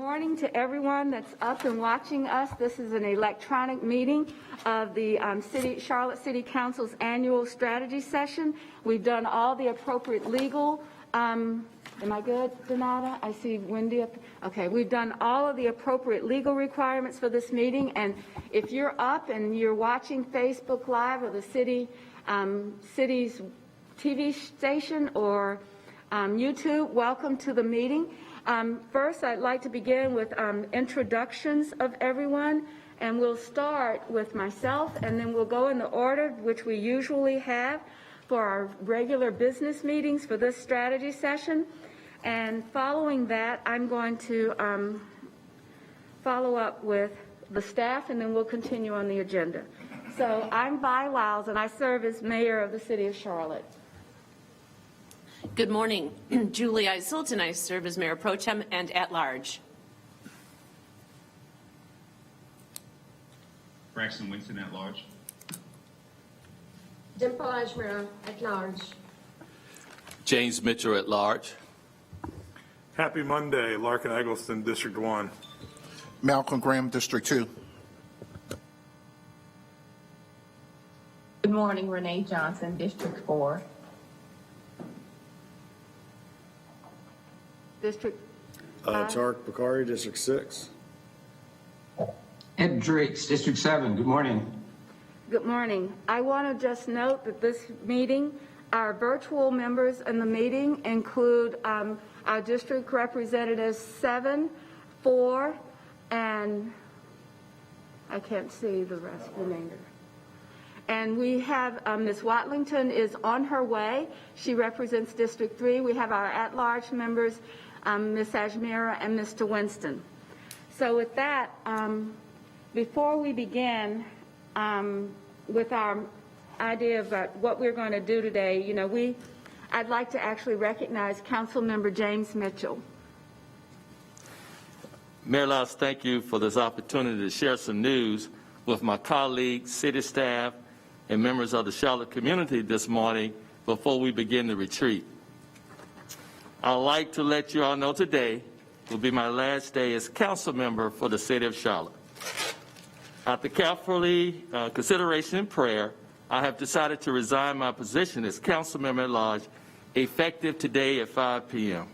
morning to everyone that's up and watching us. This is an electronic meeting of the Charlotte City Council's annual strategy session. We've done all the appropriate legal, am I good, Donata? I see Wendy up. Okay, we've done all of the appropriate legal requirements for this meeting, and if you're up and you're watching Facebook Live or the city's TV station or YouTube, welcome to the meeting. First, I'd like to begin with introductions of everyone, and we'll start with myself, and then we'll go in the order which we usually have for our regular business meetings for this strategy session. And following that, I'm going to follow up with the staff, and then we'll continue on the agenda. So I'm Vi Lyles, and I serve as mayor of the city of Charlotte. Good morning. Julie Eiselt, and I serve as Mayor Pro Tem and at large. Braxton Winston at large. Dimple Ajmera at large. James Mitchell at large. Happy Monday, Larkin Eggleston, District 1. Malcolm Graham, District 2. Good morning, Renee Johnson, District 4. District Tarek Bakari, District 6. Ed Drakes, District 7. Good morning. Good morning. I want to just note that this meeting, our virtual members in the meeting include our district representatives 7, 4, and I can't see the rest remainder. And we have Ms. Watlington is on her way. She represents District 3. We have our at-large members, Ms. Ajmera and Mr. Winston. So with that, before we begin with our idea about what we're going to do today, you know, I'd like to actually recognize Council Member James Mitchell. Mayor Lyles, thank you for this opportunity to share some news with my colleagues, city staff, and members of the Charlotte community this morning before we begin the retreat. I'd like to let you all know today will be my last day as council member for the city of Charlotte. After carefully consideration and prayer, I have decided to resign my position as council member at large effective today at 5 p.m.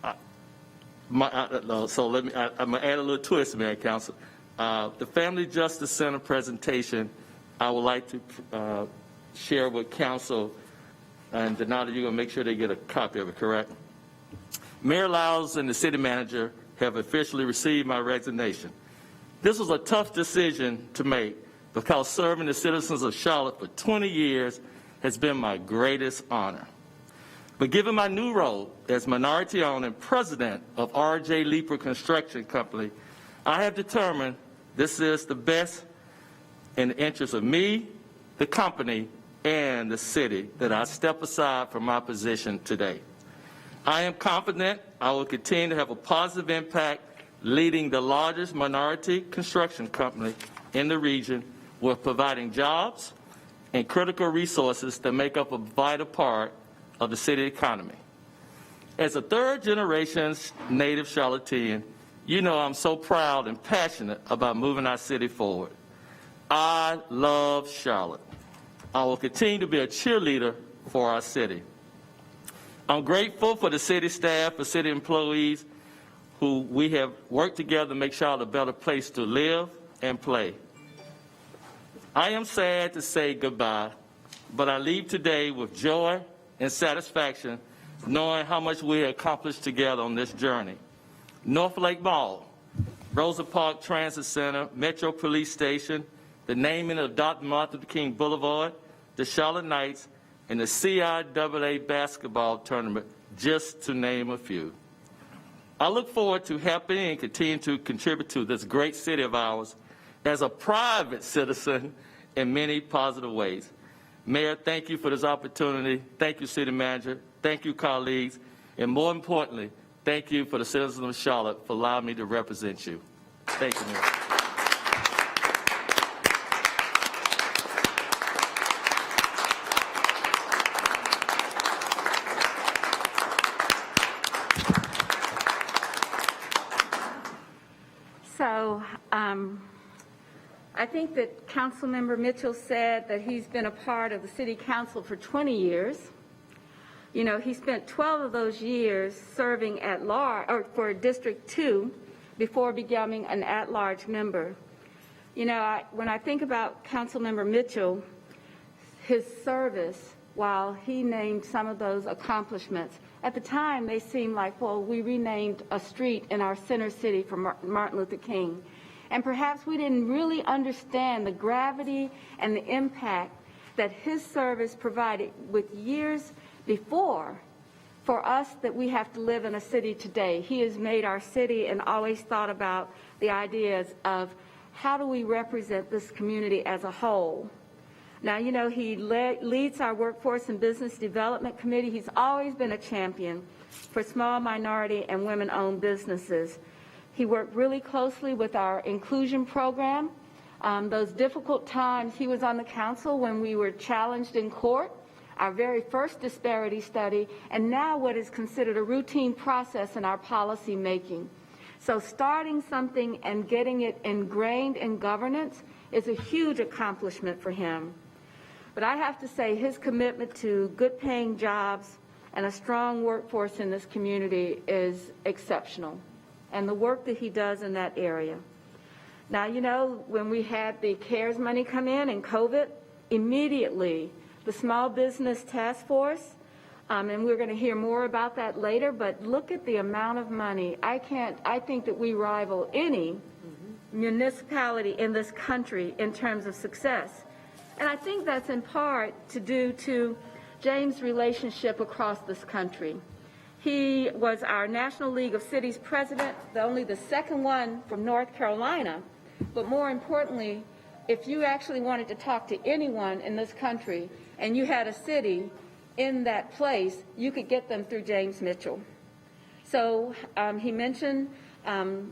So I'm going to add a little twist, Mayor Council. The Family Justice Center presentation, I would like to share with council, and Donata, you're going to make sure they get a copy of it, correct? Mayor Lyles and the city manager have officially received my resignation. This was a tough decision to make because serving the citizens of Charlotte for 20 years has been my greatest honor. But given my new role as minority-owned and president of R.J. Leeper Construction Company, I have determined this is the best in the interest of me, the company, and the city that I step aside from my position today. I am confident I will continue to have a positive impact leading the largest minority construction company in the region with providing jobs and critical resources that make up a vital part of the city economy. As a third-generation native Charlottean, you know I'm so proud and passionate about moving our city forward. I love Charlotte. I will continue to be a cheerleader for our city. I'm grateful for the city staff, for city employees who we have worked together to make Charlotte a better place to live and play. I am sad to say goodbye, but I leave today with joy and satisfaction knowing how much we accomplished together on this journey. North Lake Mall, Rosa Parks Transit Center, Metro Police Station, the naming of Dr. Martin Luther King Boulevard, the Charlotte Knights, and the CIAA basketball tournament, just to name a few. I look forward to helping and continue to contribute to this great city of ours as a private citizen in many positive ways. Mayor, thank you for this opportunity. Thank you, City Manager. Thank you, colleagues. And more importantly, thank you for the citizens of Charlotte for allowing me to represent you. Thank you, Mayor. think that Councilmember Mitchell said that he's been a part of the city council for 20 years. You know, he spent 12 of those years serving at large, or for District 2, before becoming an at-large member. You know, when I think about Councilmember Mitchell, his service, while he named some of those accomplishments, at the time they seemed like, well, we renamed a street in our center city for Martin Luther King. And perhaps we didn't really understand the gravity and the impact that his service provided with years before for us that we have to live in a city today. He has made our city and always thought about the ideas of how do we represent this community as a whole. Now, you know, he leads our Workforce and Business Development Committee. He's always been a champion for small minority and women-owned businesses. He worked really closely with our inclusion program. Those difficult times, he was on the council when we were challenged in court, our very first disparity study, and now what is considered a routine process in our policy making. So starting something and getting it ingrained in governance is a huge accomplishment for him. But I have to say his commitment to good paying jobs and a strong workforce in this community is exceptional, and the work that he does in that area. Now, you know, when we had the CARES money come in and COVID, immediately the Small Business Task Force, and we're going to hear more about that later, but look at the amount of money. I think that we rival any municipality in this country in terms of success. And I think that's in part to due to James' relationship across this country. He was our National League of Cities president, only the second one from North Carolina. But more importantly, if you actually wanted to talk to anyone in this country and you had a city in that place, you could get them through James Mitchell. So he mentioned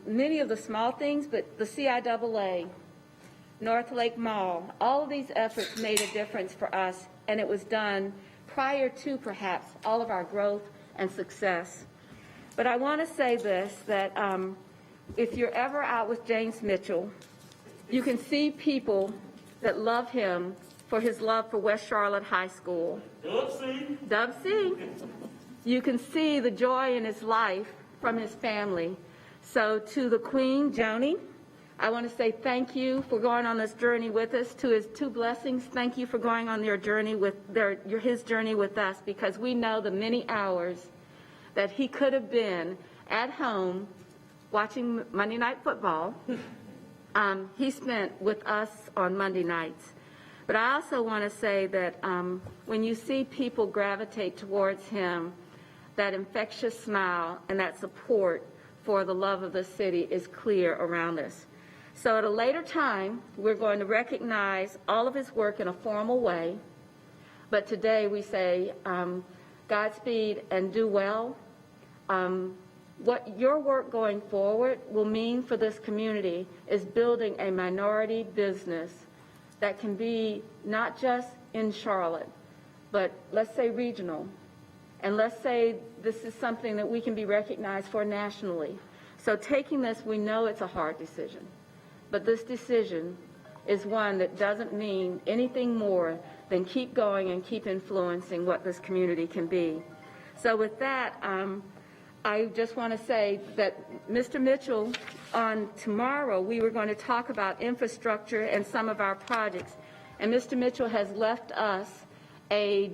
many of the small things, but the CIAA, North Lake Mall, all of these efforts made a difference for us, and it was done prior to perhaps all of our growth and success. But I want to say this, that if you're ever out with James Mitchell, you can see people that love him for his love for West Charlotte High School. Dub C. You can see the joy in his life from his family. So to the Queen, Joni, I want to say thank you for going on this journey with us. To his two blessings, thank you for going on your journey with his journey with us, because we know the many hours that he could have been at home watching Monday Night Football. He spent with us on Monday nights. But I also want to say that when you see people gravitate towards him, that infectious smile and that support for the love of the city is clear around us. So at a later time, we're going to recognize all of his work in a formal way. But today we say, Godspeed and do well. What your work going forward will mean for this community is building a minority business that can be not just in Charlotte, but let's say regional. And let's say this is something that we can be recognized for nationally. So taking this, we know it's a hard decision. But this decision is one that doesn't mean anything more than keep going and keep influencing what this community can be. So with that, I just want to say that Mr. Mitchell, on tomorrow, we were going to talk about infrastructure and some of our projects. And Mr. Mitchell has left us a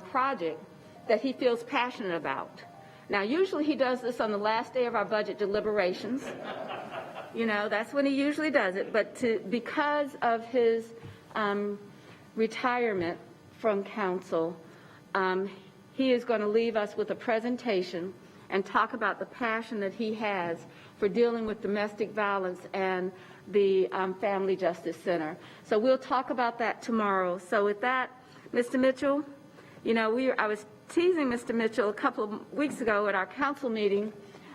project that he feels passionate about. Now, usually he does this on the last day of our budget deliberations. You know, that's when he usually does it. But because of his retirement from council, he is going to leave us with a presentation and talk about the passion that he has for dealing with domestic violence and the Family Justice Center. So we'll talk about that tomorrow. So with that, Mr. Mitchell, you know, I was teasing Mr. Mitchell a couple of weeks ago at our council meeting.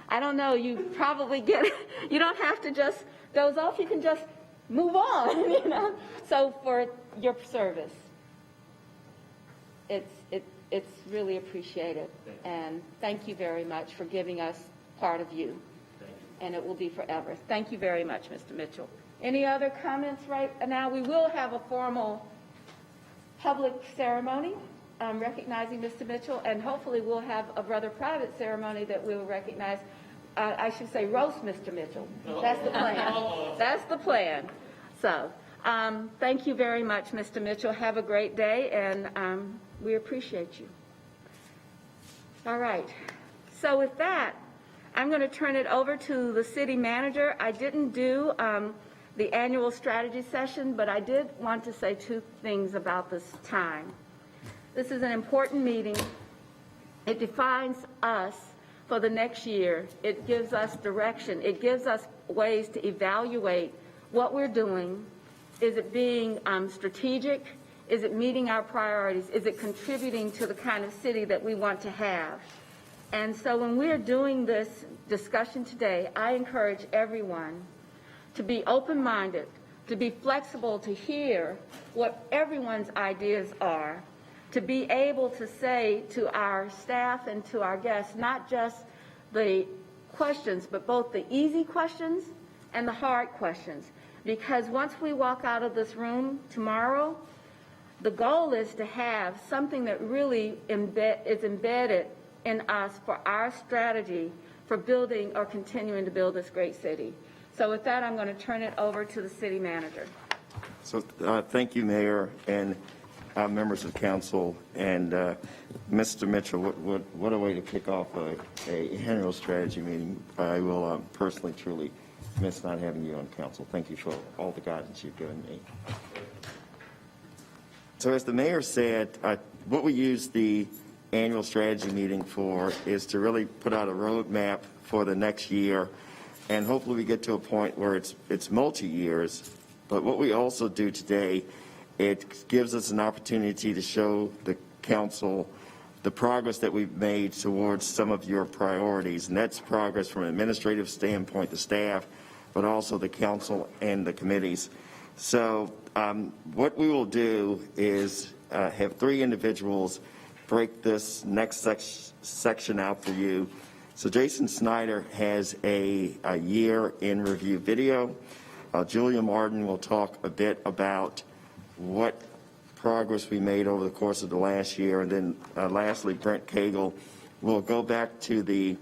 I don't know, you probably get it. You don't have to just doze off, you can just move on, you know. So for your service, it's really appreciated. And thank you very much for giving us part of you. And it will be forever. Thank you very much, Mr. Mitchell. Any other comments right now? We will have a formal public ceremony recognizing Mr. Mitchell, and hopefully we'll have a rather private ceremony that we'll recognize, I should say roast Mr. Mitchell. That's the plan. That's the plan. So, thank you very much, Mr. Mitchell. Have a great day, and we appreciate you. All right. So with that, I'm going to turn it over to the city manager. I didn't do the annual strategy session, but I did want to say two things about this time. This is an important meeting. It defines us for the next year. It gives us direction. It gives us ways to evaluate what we're doing. Is it being strategic? Is it meeting our priorities? Is it contributing to the kind of city that we want to have? And so when we're doing this discussion today, I encourage everyone to be open-minded, to be flexible, to hear what everyone's ideas are, to be able to say to our staff and to our guests, not just the questions, but both the easy questions and the hard questions. Because once we walk out of this room tomorrow, the goal is to have something that really is embedded in us for our strategy for building or continuing to build this great city. So with that, I'm going to turn it over to the city manager. So thank you, Mayor, and members of council, and Mr. Mitchell. What a way to kick off a annual strategy meeting. I will personally, truly miss not having you on council. Thank you for all the guidance you've given me. So as the mayor said, what we use the annual strategy meeting for is to really put out a roadmap for the next year, and hopefully we get to a point where it's multi-years. But what we also do today, it gives us an opportunity to show the council the progress that we've made towards some of your priorities, and that's progress from an administrative standpoint, the staff, but also the council and the committees. So what we will do is have three individuals break this next section out for you. So Jason Snyder has a year in review video. Julia Martin will talk a bit about what progress we made over the course of the last year. And then lastly, Brent Cagle will go back to the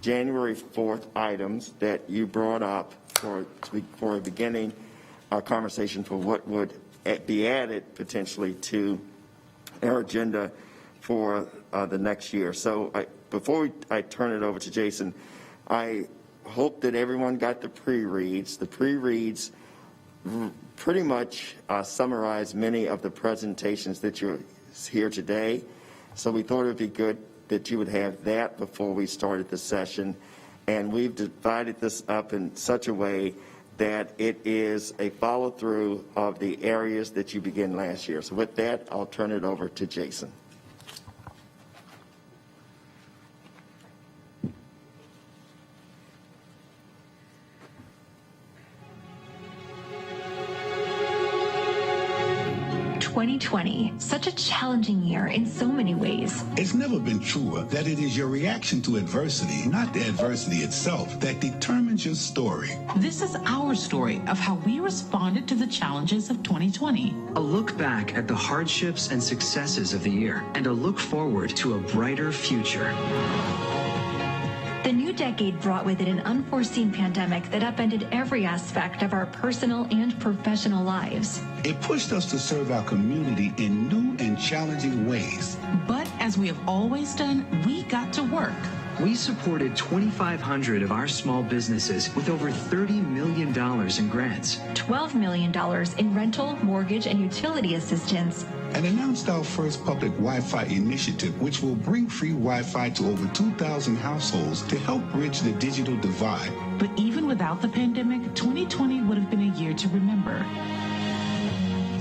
January 4th items that you brought up for beginning our conversation for what would be added potentially to our agenda for the next year. So before I turn it over to Jason, I hope that everyone got the pre-reads. The pre-reads pretty much summarize many of the presentations that you're here today. So we thought it would be good that you would have that before we started the session. And we've divided this up in such a way that it is a follow-through of the areas that you began last year. So with that, I'll turn it over to Jason. Such a challenging year in so many ways. It's never been truer that it is your reaction to adversity, not the adversity itself, that determines your story. This is our story of how we responded to the challenges of 2020. A look back at the hardships and successes of the year, and a look forward to a brighter future. The new decade brought with it an unforeseen pandemic that upended every aspect of our personal and professional lives. It pushed us to serve our community in new and challenging ways. But as we have always done, we got to work. We supported 2,500 of our small businesses with over $30 million in grants. $12 million in rental, mortgage, and utility assistance. And announced our first public Wi-Fi initiative, which will bring free Wi-Fi to over 2,000 households to help bridge the digital divide. But even without the pandemic, 2020 would have been a year to remember.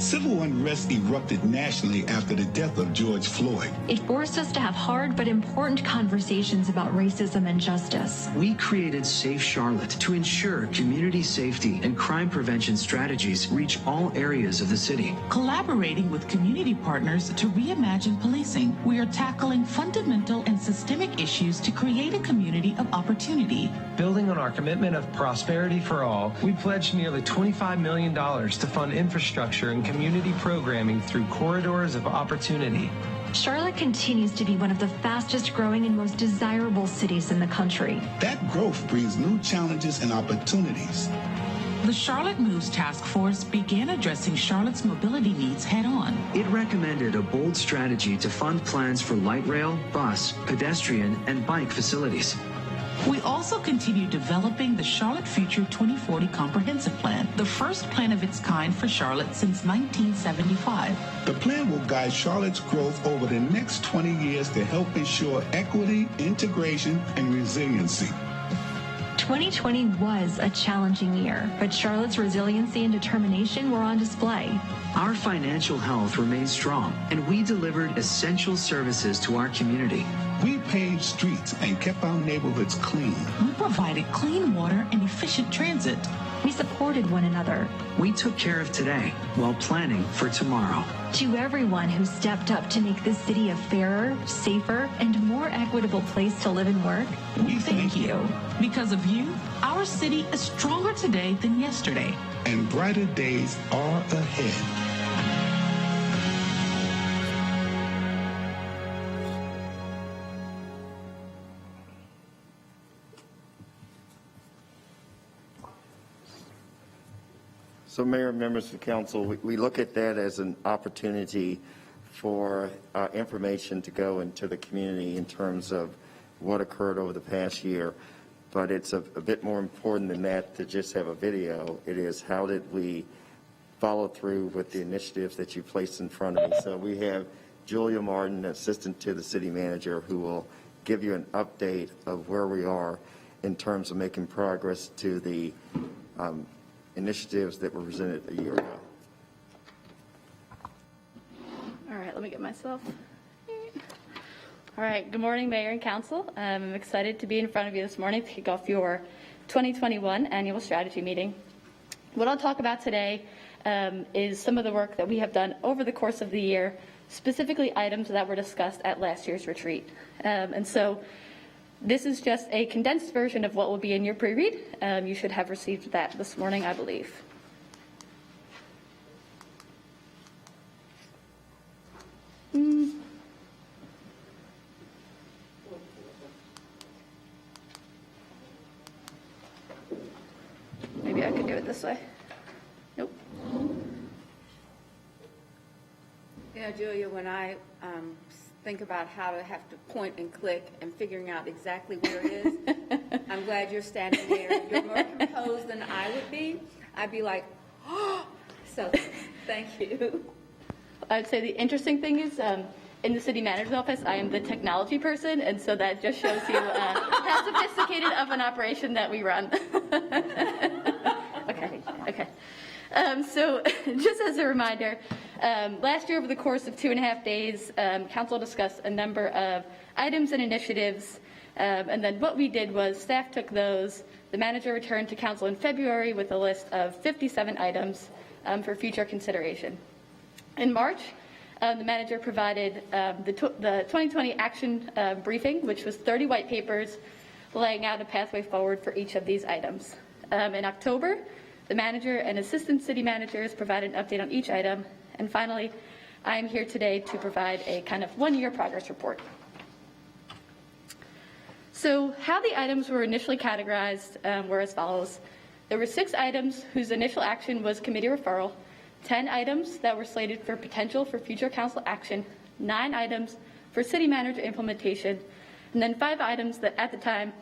Civil unrest erupted nationally after the death of George Floyd. It forced us to have hard but important conversations about racism and justice. We created Safe Charlotte to ensure community safety and crime prevention strategies reach all areas of the city. Collaborating with community partners to reimagine policing, we are tackling fundamental and systemic issues to create a community of opportunity. Building on our commitment of prosperity for all, we pledged nearly $25 million to fund infrastructure and community programming through corridors of opportunity. Charlotte continues to be one of the fastest growing and most desirable cities in the country. That growth brings new challenges and opportunities. The Charlotte Moves Task Force began addressing Charlotte's mobility needs head-on. It recommended a bold strategy to fund plans for light rail, bus, pedestrian, and bike facilities. We also continue developing the Charlotte Future 2040 Comprehensive Plan, the first plan of its kind for Charlotte since 1975. The plan will guide Charlotte's growth over the next 20 years to help ensure equity, integration, and resiliency. 2020 was a challenging year, but Charlotte's resiliency and determination were on display. Our financial health remained strong, and we delivered essential services to our community. We paved streets and kept our neighborhoods clean. We provided clean water and efficient transit. We supported one another. We took care of today while planning for tomorrow. To everyone who stepped up to make this city a fairer, safer, and more equitable place to live and work, We thank you. Because of you, our city is stronger today than yesterday. And brighter days are ahead. So Mayor and members of the council, we look at that as an opportunity for information to go into the community in terms of what occurred over the past year. But it's a bit more important than that to just have a video. It is how did we follow through with the initiatives that you placed in front of me. So we have Julia Martin, assistant to the city manager, who will give you an update of where we are in terms of making progress to the initiatives that were presented a year ago. All right, let me get myself. All right, good morning, Mayor and Council. I'm excited to be in front of you this morning to kick off your 2021 annual strategy meeting. What I'll talk about today is some of the work that we have done over the course of the year, specifically items that were discussed at last year's retreat. And so this is just a condensed version of what will be in your pre-read. You should have received that this morning, I believe. Maybe I could do it this way. Nope. You know, Julia, when I think about how to have to point and click and figuring out exactly where it is, I'm glad you're standing there. You're more composed than I would be. I'd be like, oh, so thank you. I'd say the interesting thing is in the city manager's office, I am the technology person, and so that just shows you how sophisticated of an operation that we run. Okay. So just as a reminder, last year over the course of 2.5 days, council discussed a number of items and initiatives, and then what we did was staff took those, the manager returned to council in February with a list of 57 items for future consideration. In March, the manager provided the 2020 action briefing, which was 30 white papers laying out a pathway forward for each of these items. In October, the manager and assistant city managers provided an update on each item. And finally, I am here today to provide a kind of one-year progress report. So how the items were initially categorized were as follows. There were 6 items whose initial action was committee referral, 10 items that were slated for potential for future council action, 9 items for city manager implementation, and then 5 items that at the time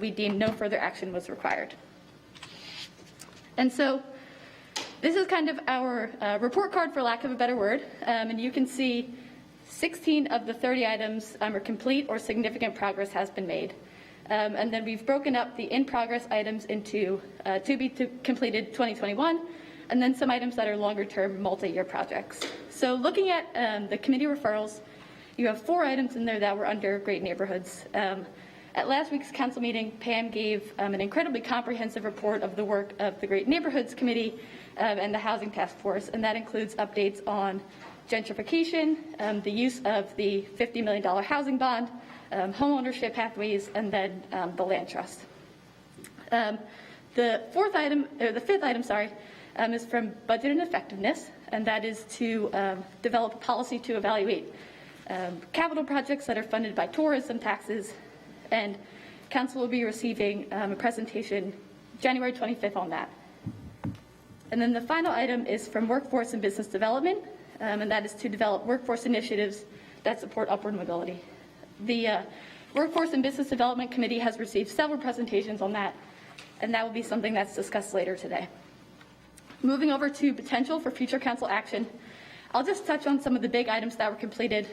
we deemed no further action was required. And so this is kind of our report card, for lack of a better word, and you can see 16 of the 30 items are complete or significant progress has been made. And then we've broken up the in-progress items into to be completed 2021, and then some items that are longer-term, multi-year projects. So looking at the committee referrals, you have 4 items in there that were under Great Neighborhoods. At last week's council meeting, Pam gave an incredibly comprehensive report of the work of the Great Neighborhoods Committee and the Housing Task Force, and that includes updates on gentrification, the use of the $50 million housing bond, homeownership pathways, and then the land trust. The fifth item, is from budget and effectiveness, and that is to develop a policy to evaluate capital projects that are funded by tourism taxes, and council will be receiving a presentation January 25th on that. And then the final item is from workforce and business development, and that is to develop workforce initiatives that support upward mobility. The Workforce and Business Development Committee has received several presentations on that, and that will be something that's discussed later today. Moving over to potential for future council action, I'll just touch on some of the big items that were completed.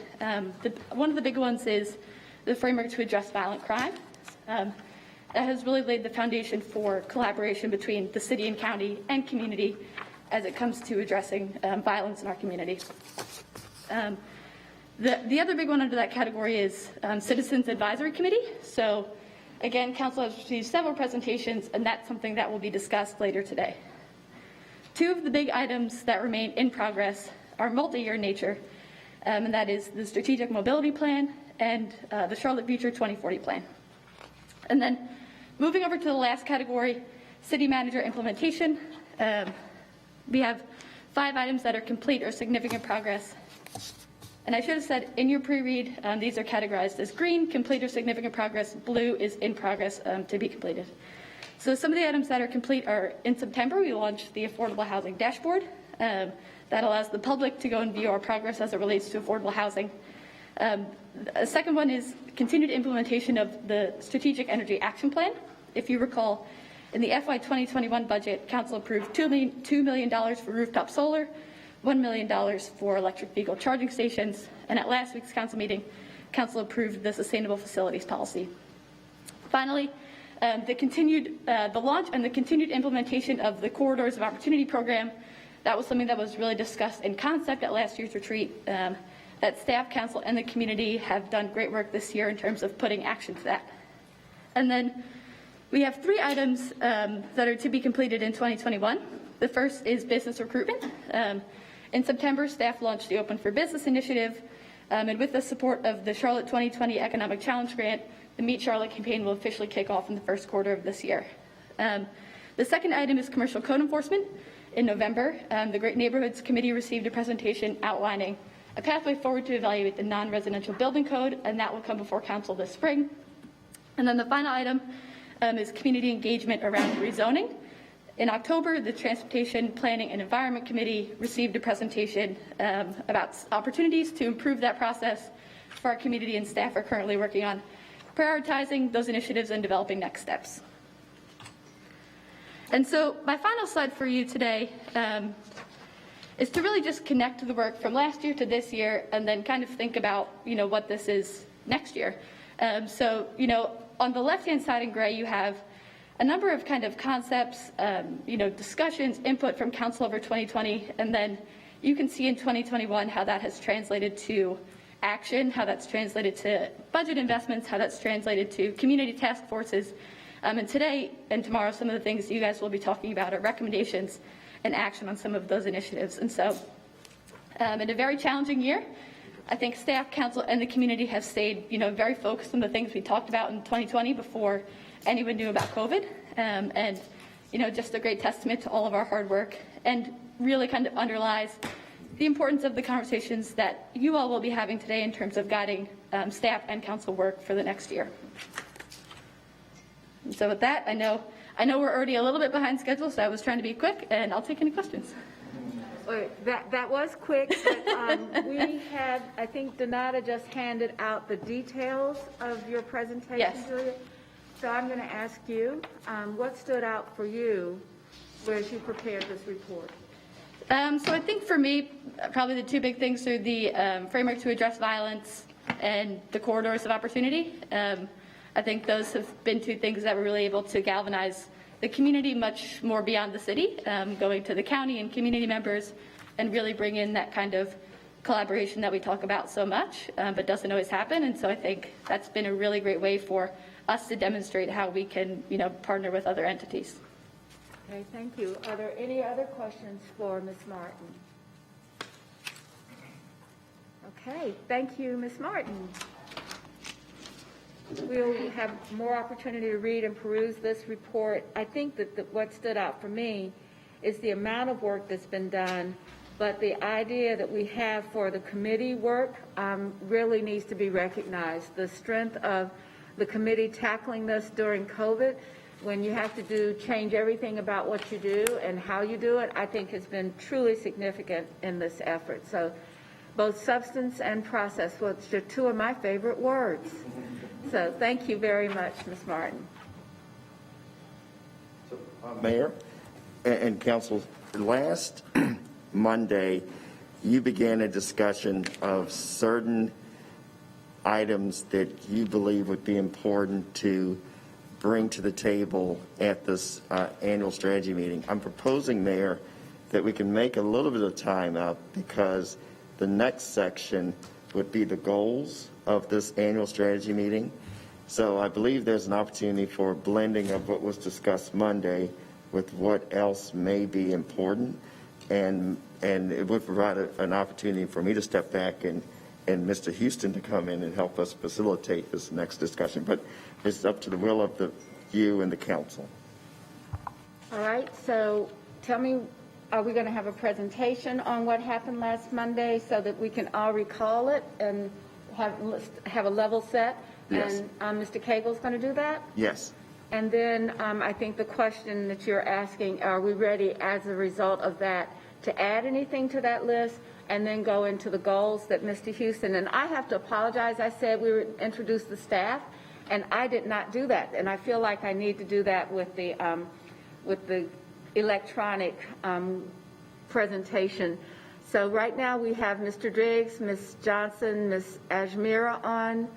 One of the big ones is the framework to address violent crime. That has really laid the foundation for collaboration between the city and county and community as it comes to addressing violence in our community. The other big one under that category is Citizens Advisory Committee. So again, council has received several presentations, and that's something that will be discussed later today. 2 of the big items that remain in progress are multi-year in nature, and that is the Strategic Mobility Plan and the Charlotte Future 2040 Plan. And then moving over to the last category, City Manager Implementation. We have 5 items that are complete or significant progress. And I should have said in your pre-read, these are categorized as green, complete or significant progress, blue is in progress to be completed. So some of the items that are complete are in September, we launched the Affordable Housing Dashboard. That allows the public to go and view our progress as it relates to affordable housing. A second one is continued implementation of the Strategic Energy Action Plan. If you recall, in the FY 2021 budget, council approved $2 million for rooftop solar, $1 million for electric vehicle charging stations, and at last week's council meeting, council approved the Sustainable Facilities Policy. Finally, the launch and the continued implementation of the Corridors of Opportunity program. That was something that was really discussed in concept at last year's retreat. That staff, council, and the community have done great work this year in terms of putting action to that. And then we have 3 items that are to be completed in 2021. The first is business recruitment. In September, staff launched the Open for Business initiative, and with the support of the Charlotte 2020 Economic Challenge Grant, the Meet Charlotte campaign will officially kick off in the first quarter of this year. The second item is commercial code enforcement. In November, the Great Neighborhoods Committee received a presentation outlining a pathway forward to evaluate the non-residential building code, and that will come before council this spring. And then the final item is community engagement around rezoning. In October, the Transportation, Planning, and Environment Committee received a presentation about opportunities to improve that process for our community, and staff are currently working on prioritizing those initiatives and developing next steps. And so my final slide for you today is to really just connect to the work from last year to this year and then kind of think about, what this is next year. So, on the left-hand side in gray, you have a number of kind of concepts, discussions, input from council over 2020, and then you can see in 2021 how that has translated to action, how that's translated to budget investments, how that's translated to community task forces. And today and tomorrow, some of the things you guys will be talking about are recommendations and action on some of those initiatives. And so in a very challenging year, I think staff, council, and the community have stayed, very focused on the things we talked about in 2020 before anyone knew about COVID. And, just a great testament to all of our hard work and really kind of underlies the importance of the conversations that you all will be having today in terms of guiding staff and council work for the next year. And so with that, I know we're already a little bit behind schedule, so I was trying to be quick, and I'll take any questions. That was quick, but we had, I think Donata just handed out the details of your presentation, Yes. Julia. So I'm going to ask you, what stood out for you as you prepared this report? So I think for me, probably the 2 big things are the framework to address violence and the corridors of opportunity. I think those have been 2 things that were really able to galvanize the community much more beyond the city, going to the county and community members, and really bring in that kind of collaboration that we talk about so much, but doesn't always happen. And so I think that's been a really great way for us to demonstrate how we can, partner with other entities. Okay, thank you. Are there any other questions for Ms. Martin? Okay, thank you, Ms. Martin. We'll have more opportunity to read and peruse this report. I think that what stood out for me is the amount of work that's been done, but the idea that we have for the committee work really needs to be recognized. The strength of the committee tackling this during COVID, when you have to change everything about what you do and how you do it, I think has been truly significant in this effort. So both substance and process, which are two of my favorite words. So thank you very much, Ms. Martin. Mayor and council, last Monday, you began a discussion of certain items that you believe would be important to bring to the table at this annual strategy meeting. I'm proposing, Mayor, that we can make a little bit of time up, because the next section would be the goals of this annual strategy meeting. So I believe there's an opportunity for blending of what was discussed Monday with what else may be important, and it would provide an opportunity for me to step back and Mr. Houston to come in and help us facilitate this next discussion. But it's up to the will of you and the council. All right, so tell me, are we going to have a presentation on what happened last Monday so that we can all recall it and have a level set? Yes. And Mr. Cagle's going to do that? Yes. And then I think the question that you're asking, are we ready as a result of that to add anything to that list and then go into the goals that Mr. Houston, and I have to apologize, I said we would introduce the staff, and I did not do that. And I feel like I need to do that with the electronic presentation. So right now we have Mr. Driggs, Ms. Johnson, Ms. Ajmira on,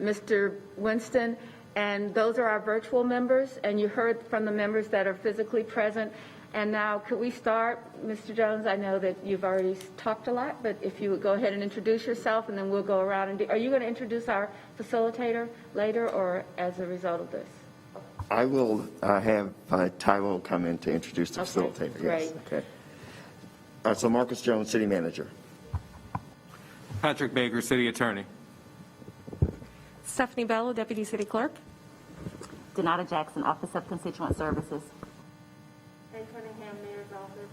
Mr. Winston, and those are our virtual members, and you heard from the members that are physically present. And now, could we start, Mr. Jones? I know that you've already talked a lot, but if you would go ahead and introduce yourself, and then we'll go around and are you going to introduce our facilitator later, or as a result of this? I will have Tyler come in to introduce the facilitator. Great. Yes. Okay. So Marcus Jones, City Manager. Patrick Baker, City Attorney. Stephanie Bello, Deputy City Clerk. Donata Jackson, Office of Constituent Services. Cunningham, Mayor's Office.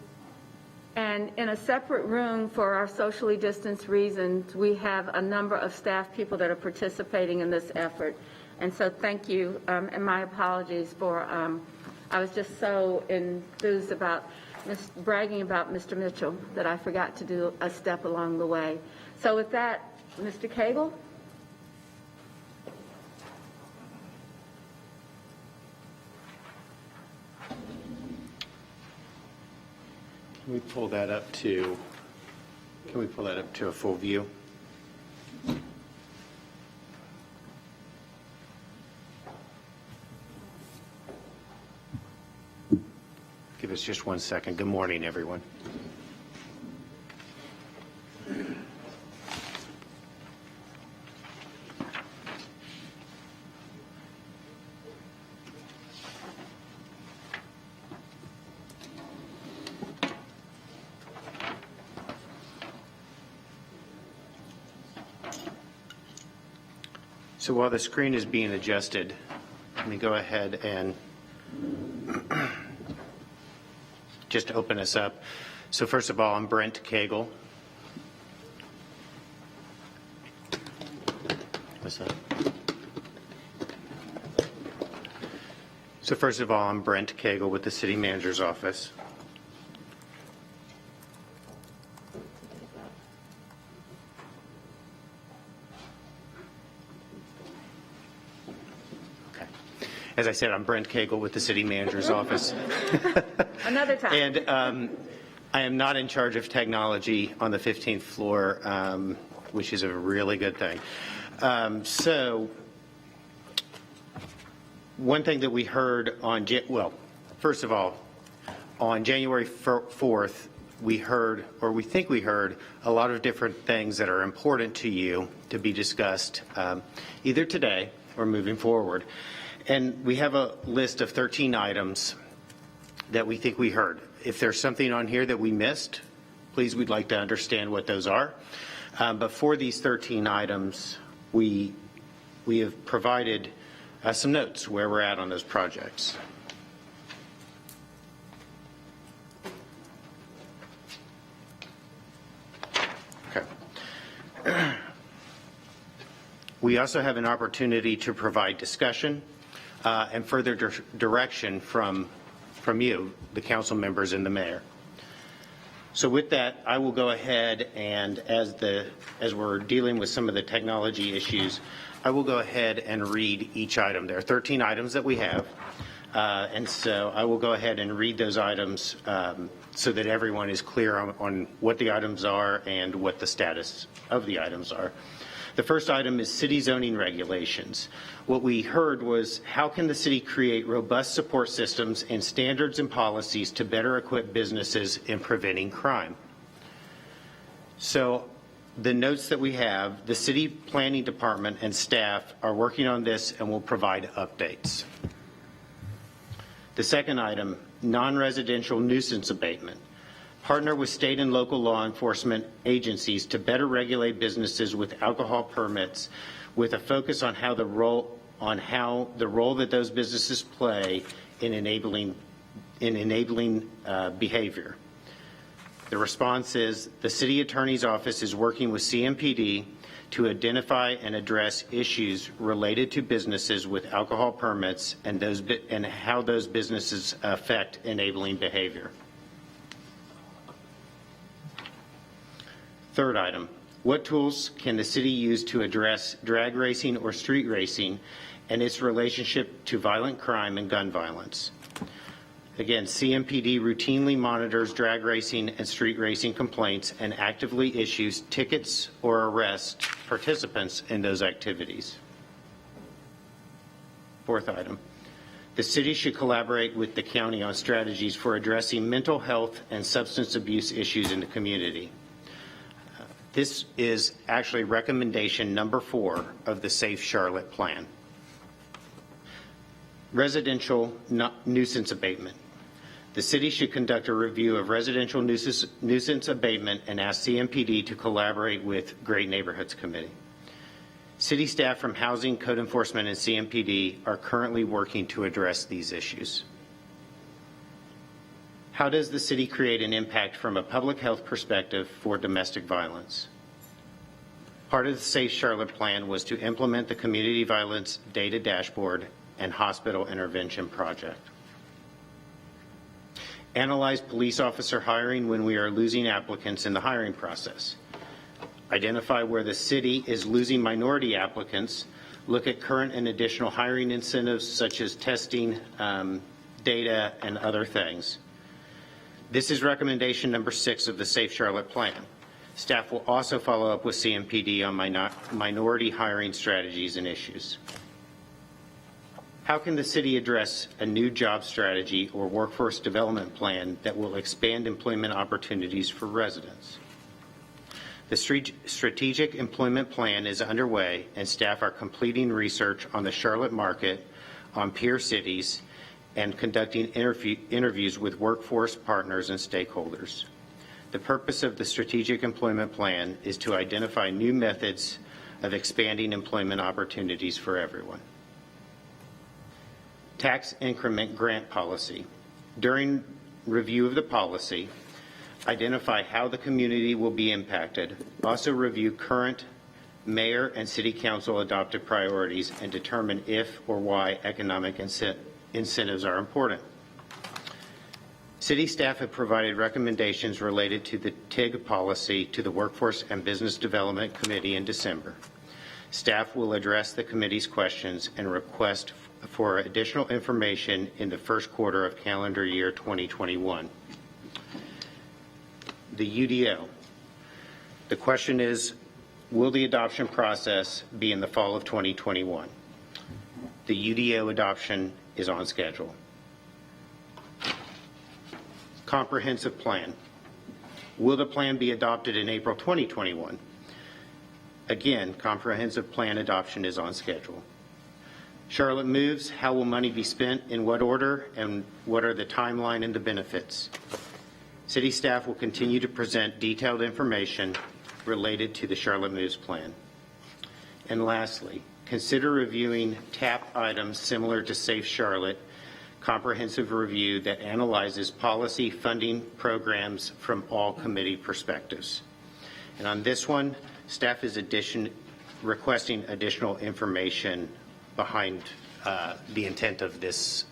And in a separate room for our socially distanced reasons, we have a number of staff people that are participating in this effort. And so thank you, and my apologies for, I was just so enthused about bragging about Mr. Mitchell that I forgot to do a step along the way. So with that, Mr. Cagle. Can we pull that up to a full view? Give us just 1 second. Good morning, everyone. So while the screen is being adjusted, let me go ahead and just open us up. So first of all, I'm Brent Cagle. What's that? So first of all, I'm Brent Cagle with the City Manager's Office. As I said, I'm Brent Cagle with the City Manager's Office. Another time. And I am not in charge of technology on the 15th floor, which is a really good thing. So One thing that we heard on, first of all, on January 4th, we heard, or we think we heard, a lot of different things that are important to you to be discussed either today or moving forward. And we have a list of 13 items that we think we heard. If there's something on here that we missed, please, we'd like to understand what those are. But for these 13 items, we have provided some notes where we're at on those projects. Okay. We also have an opportunity to provide discussion and further direction from you, the council members and the mayor. So with that, I will go ahead and as we're dealing with some of the technology issues, I will go ahead and read each item. There are 13 items that we have, and so I will go ahead and read those items so that everyone is clear on what the items are and what the status of the items are. The first item is city zoning regulations. What we heard was, how can the city create robust support systems and standards and policies to better equip businesses in preventing crime? So the notes that we have, the city planning department and staff are working on this and will provide updates. The second item, non-residential nuisance abatement. Partner with state and local law enforcement agencies to better regulate businesses with alcohol permits, with a focus on how the role that those businesses play in enabling behavior. The response is the city attorney's office is working with CMPD to identify and address issues related to businesses with alcohol permits and how those businesses affect enabling behavior. Third item, what tools can the city use to address drag racing or street racing and its relationship to violent crime and gun violence? Again, CMPD routinely monitors drag racing and street racing complaints and actively issues tickets or arrests participants in those activities. Fourth item, the city should collaborate with the county on strategies for addressing mental health and substance abuse issues in the community. This is actually recommendation number 4 of the Safe Charlotte Plan. Residential nuisance abatement. The city should conduct a review of residential nuisance abatement and ask CMPD to collaborate with Great Neighborhoods Committee. City staff from Housing, Code Enforcement, and CMPD are currently working to address these issues. How does the city create an impact from a public health perspective for domestic violence? Part of the Safe Charlotte Plan was to implement the Community Violence Data Dashboard and Hospital Intervention Project. Analyze police officer hiring when we are losing applicants in the hiring process. Identify where the city is losing minority applicants. Look at current and additional hiring incentives such as testing, data, and other things. This is recommendation number 6 of the Safe Charlotte Plan. Staff will also follow up with CMPD on minority hiring strategies and issues. How can the city address a new job strategy or workforce development plan that will expand employment opportunities for residents? The strategic employment plan is underway, and staff are completing research on the Charlotte market, on peer cities, and conducting interviews with workforce partners and stakeholders. The purpose of the strategic employment plan is to identify new methods of expanding employment opportunities for everyone. Tax increment grant policy. During review of the policy, identify how the community will be impacted. Also review current mayor and city council adopted priorities and determine if or why economic incentives are important. City staff have provided recommendations related to the TIG policy to the Workforce and Business Development Committee in December. Staff will address the committee's questions and request for additional information in the first quarter of calendar year 2021. The UDO. The question is, will the adoption process be in the fall of 2021? the UDO adoption is on schedule. Comprehensive plan. Will the plan be adopted in April 2021? Again, comprehensive plan adoption is on schedule. Charlotte Moves, how will money be spent, in what order, and what are the timeline and the benefits? City staff will continue to present detailed information related to the Charlotte Moves plan. And lastly, consider reviewing TAP items similar to Safe Charlotte, comprehensive review that analyzes policy funding programs from all committee perspectives. And on this one, staff is requesting additional information behind the intent of this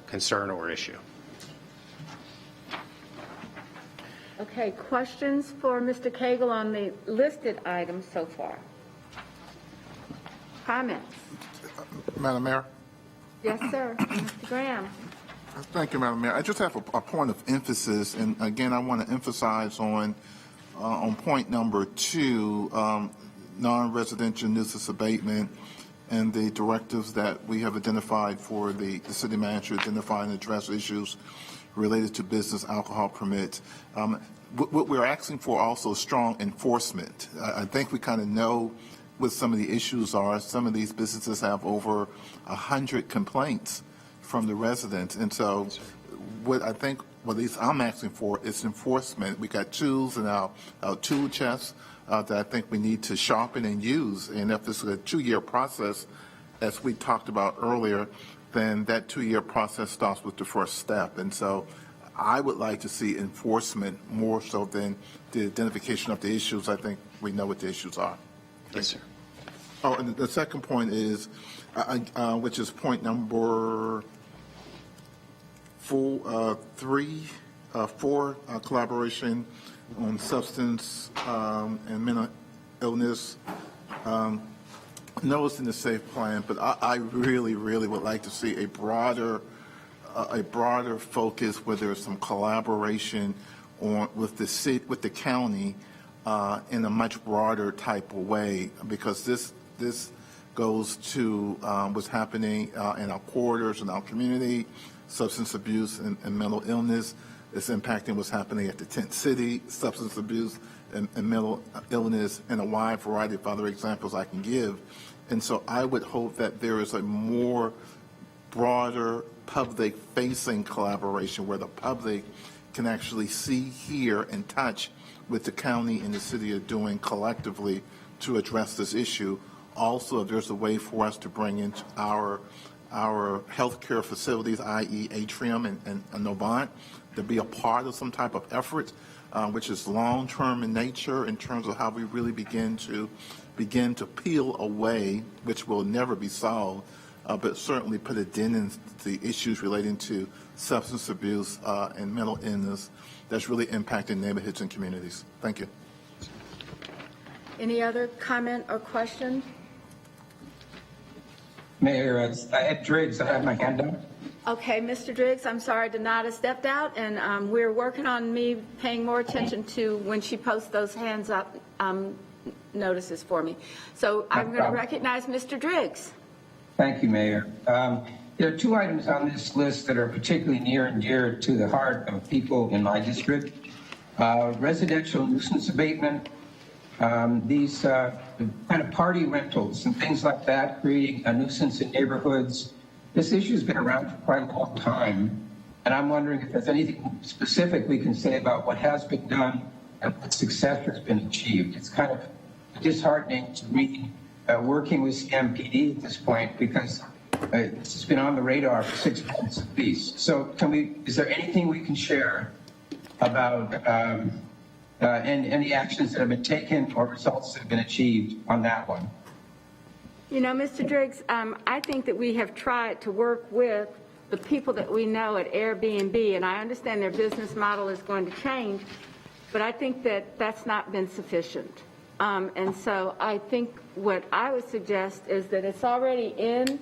concern or issue. Okay, questions for Mr. Cagle on the listed items so far? Comments? Madam Mayor? Yes, sir. Mr. Graham? Thank you, Madam Mayor. I just have a point of emphasis, and again, I want to emphasize on point number 2, non-residential nuisance abatement, and the directives that we have identified for the city manager to identify and address issues related to business alcohol permits. What we're asking for also is strong enforcement. I think we kind of know what some of the issues are. Some of these businesses have over 100 complaints from the residents. And so what I think, well, at least I'm asking for, is enforcement. We got tools in our tool chest that I think we need to sharpen and use. And if this is a 2-year process, as we talked about earlier, then that 2-year process starts with the first step. And so I would like to see enforcement more so than the identification of the issues. I think we know what the issues are. Yes, sir. Oh, and the second point is, which is point number 4, collaboration on substance and mental illness. No, it's in the SAFE plan, but I really, really would like to see a broader focus where there's some collaboration with the city, with the county, in a much broader type of way, because this goes to what's happening in our corridors, in our community, substance abuse and mental illness. It's impacting what's happening at the tent city, substance abuse and mental illness, and a wide variety of other examples I can give. And so I would hope that there is a more broader public-facing collaboration where the public can actually see, hear, and touch what the county and the city are doing collectively to address this issue. Also, there's a way for us to bring into our healthcare facilities, i.e. Atrium and Novant, to be a part of some type of effort, which is long-term in nature in terms of how we really begin to peel away, which will never be solved, but certainly put a dent in the issues relating to substance abuse and mental illness that's really impacting neighborhoods and communities. Thank you. Any other comment or question? Mayor, Ed Driggs, I have my hand up. Okay, Mr. Driggs, I'm sorry, Donata stepped out, and we're working on me paying more attention to when she posts those hands up notices for me. So I'm going to recognize Mr. Driggs. Thank you, Mayor. There are 2 items on this list that are particularly near and dear to the heart of people in my district. Residential nuisance abatement, these kind of party rentals and things like that, creating a nuisance in neighborhoods. This issue has been around for quite a long time, and I'm wondering if there's anything specific we can say about what has been done and what success has been achieved. It's kind of disheartening to me working with CMPD at this point, because this has been on the radar for 6 months at least. So is there anything we can share about any actions that have been taken or results that have been achieved on that one? You know, Mr. Driggs, I think that we have tried to work with the people that we know at Airbnb, and I understand their business model is going to change, but I think that that's not been sufficient. And so I think what I would suggest is that it's already in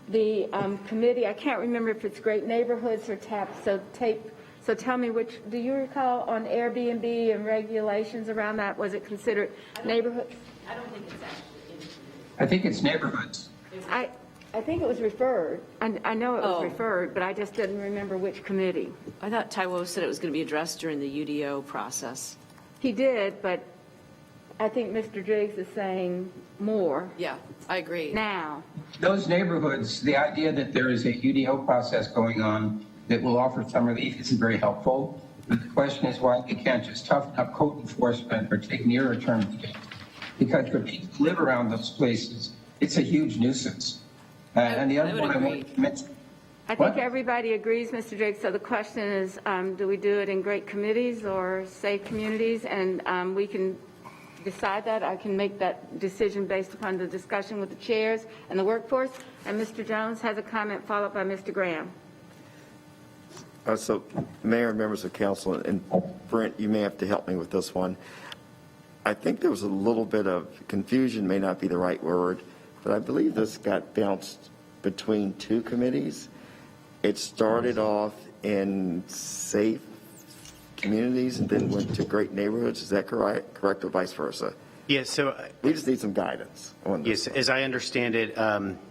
the committee. I can't remember if it's Great Neighborhoods or TAP, so tell me which, do you recall on Airbnb and regulations around that? Was it considered neighborhoods? I don't think it's actually. I think it's neighborhoods. I think it was referred. I know it was Oh. referred, but I just didn't remember which committee. I thought Taiwo said it was going to be addressed during the UDO process. He did, but I think Mr. Driggs is saying more Yeah, I agree. now. Those neighborhoods, the idea that there is a UDO process going on that will offer some relief isn't very helpful. But the question is why they can't just toughen up code enforcement or take nearer term things. Because for people who live around those places, it's a huge nuisance. And the other would one I agree. want to mention. I What? think everybody agrees, Mr. Driggs, so the question is, do we do it in great committees or safe communities? And we can decide that. I can make that decision based upon the discussion with the chairs and the workforce. And Mr. Jones has a comment followed by Mr. Graham. So, Mayor and members of council, and Brent, you may have to help me with this one. I think there was a little bit of confusion, may not be the right word, but I believe this got bounced between two committees. It started off in safe communities and then went to great neighborhoods. Is that correct or vice versa? Yes, so We just need some guidance on this. yes, as I understand it,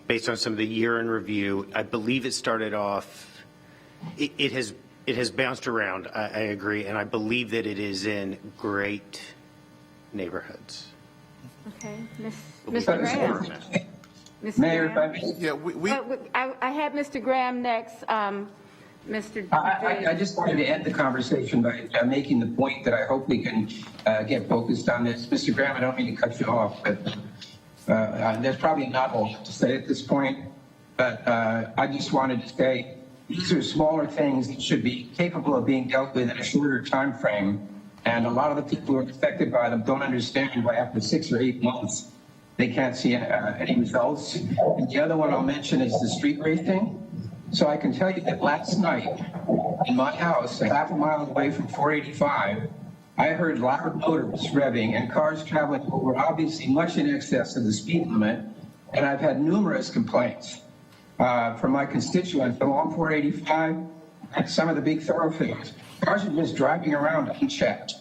based on some of the year in review, I believe it started off, it has bounced around, I agree, and I believe that it is in great neighborhoods. Okay, Mr. Graham. Mr. Mayor, if I Graham? may. Yeah, I had Mr. Graham next, Mr. I Driggs. just wanted to end the conversation by making the point that I hope we can get focused on this. Mr. Graham, I don't mean to cut you off, but there's probably not a lot to say at this point. But I just wanted to say these are smaller things that should be capable of being dealt with in a shorter time frame. And a lot of the people who are affected by them don't understand why after 6 or 8 months they can't see any results. And the other one I'll mention is the street racing. So I can tell you that last night in my house, a half a mile away from 485, I heard loud motors revving and cars traveling over obviously much in excess of the speed limit. And I've had numerous complaints from my constituents along 485 and some of the big thoroughfares. Cars are just driving around unchecked.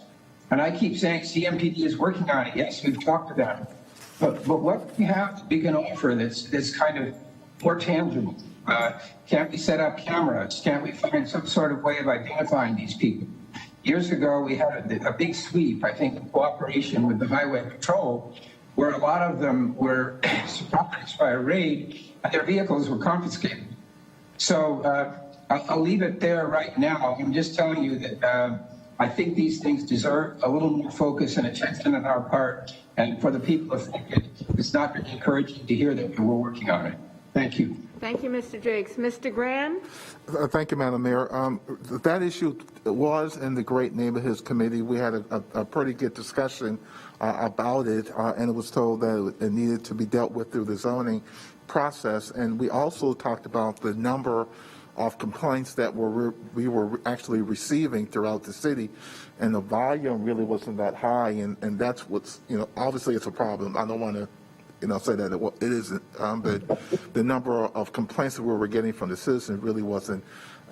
And I keep saying CMPD is working on it. Yes, we've talked to them. But what we have we can offer that's kind of more tangible? Can't we set up cameras? Can't we find some sort of way of identifying these people? Years ago, we had a big sweep, I think, in cooperation with the Highway Patrol, where a lot of them were surprised by a raid and their vehicles were confiscated. So I'll leave it there right now. I'm just telling you that I think these things deserve a little more focus and attention on our part. And for the people affected, it's not very encouraging to hear that we're working on it. Thank you. Thank you, Mr. Driggs. Mr. Graham? Thank you, Madam Mayor. That issue was in the Great Neighborhoods Committee. We had a pretty good discussion about it, and it was told that it needed to be dealt with through the zoning process. And we also talked about the number of complaints that we were actually receiving throughout the city, and the volume really wasn't that high, and that's what's, obviously it's a problem. I don't want to say that it isn't, but the number of complaints that we were getting from the citizens really wasn't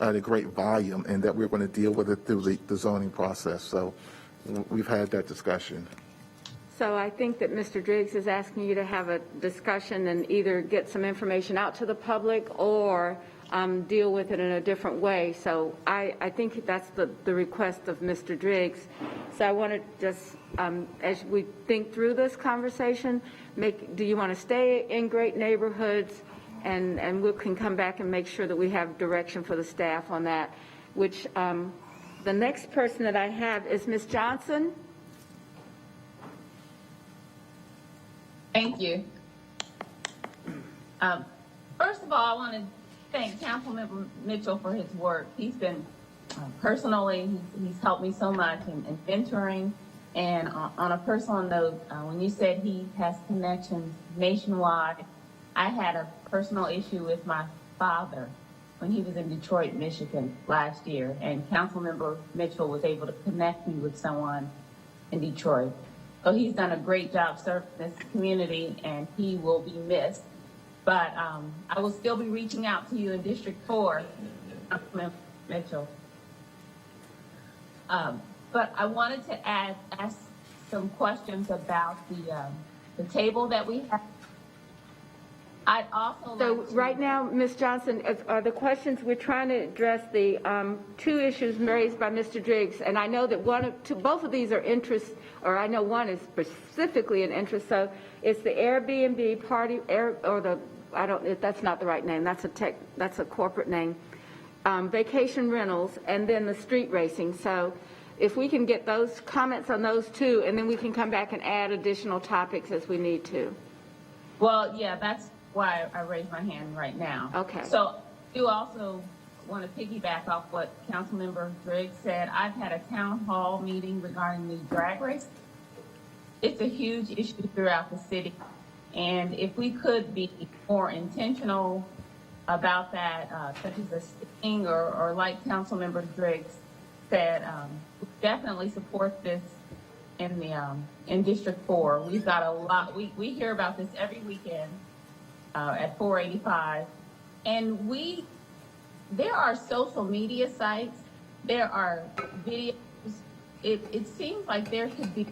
at a great volume, and that we're going to deal with it through the zoning process. So we've had that discussion. So I think that Mr. Driggs is asking you to have a discussion and either get some information out to the public or deal with it in a different way. So I think that's the request of Mr. Driggs. So I want to just, as we think through this conversation, do you want to stay in great neighborhoods? And we can come back and make sure that we have direction for the staff on that, which the next person that I have is Ms. Johnson. Thank you. First of all, I want to thank Councilmember Mitchell for his work. He's been personally, he's helped me so much in mentoring. And on a personal note, when you said he has connections nationwide, I had a personal issue with my father when he was in Detroit, Michigan last year. And Councilmember Mitchell was able to connect me with someone in Detroit. So he's done a great job serving this community, and he will be missed. But I will still be reaching out to you in District 4, Councilmember Mitchell. But I wanted to ask some questions about the table that we have. I'd also So like to. right now, Ms. Johnson, are the questions, we're trying to address the two issues raised by Mr. Driggs, and I know that both of these are interest, or I know one is specifically an interest, so it's the Airbnb that's not the right name, that's a corporate name, vacation rentals, and then the street racing. So if we can get those comments on those two, and then we can come back and add additional topics as we need to. Well, yeah, that's why I raised my hand right now. Okay. So I do also want to piggyback off what Councilmember Driggs said. I've had a town hall meeting regarding the drag race. It's a huge issue throughout the city. And if we could be more intentional about that, such as a sting or like Councilmember Driggs said, definitely support this in the in District 4. We've got a lot. We hear about this every weekend at 485, and there are social media sites. There are videos. It seems like there could be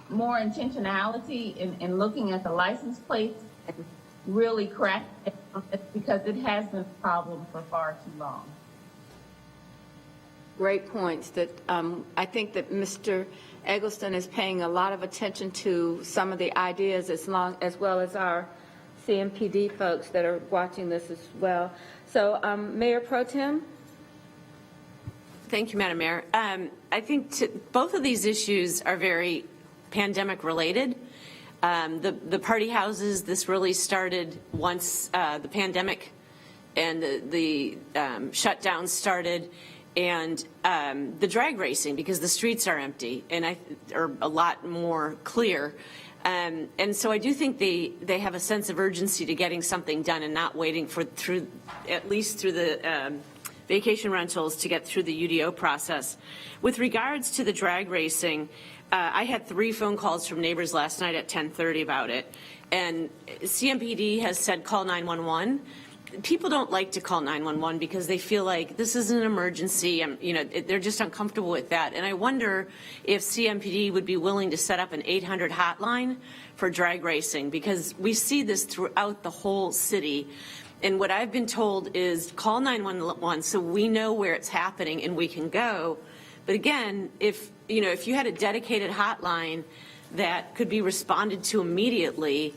more intentionality in looking at the license plates and really crack it, because it has been a problem for far too long. Great points. That I think that Mr. Eggleston is paying a lot of attention to some of the ideas, as well as our CMPD folks that are watching this as well. So, Mayor Pro Tem? Thank you, Madam Mayor. I think both of these issues are very pandemic related. The party houses, this really started once the pandemic and the shutdown started, and the drag racing, because the streets are empty and are a lot more clear. And so I do think they have a sense of urgency to getting something done and not waiting at least through the vacation rentals to get through the UDO process. With regards to the drag racing, I had 3 phone calls from neighbors last night at 10:30 about it. And CMPD has said call 911. People don't like to call 911 because they feel like this is an emergency. They're just uncomfortable with that. And I wonder if CMPD would be willing to set up an 800 hotline for drag racing, because we see this throughout the whole city. And what I've been told is call 911 so we know where it's happening and we can go. But again, if you had a dedicated hotline that could be responded to immediately,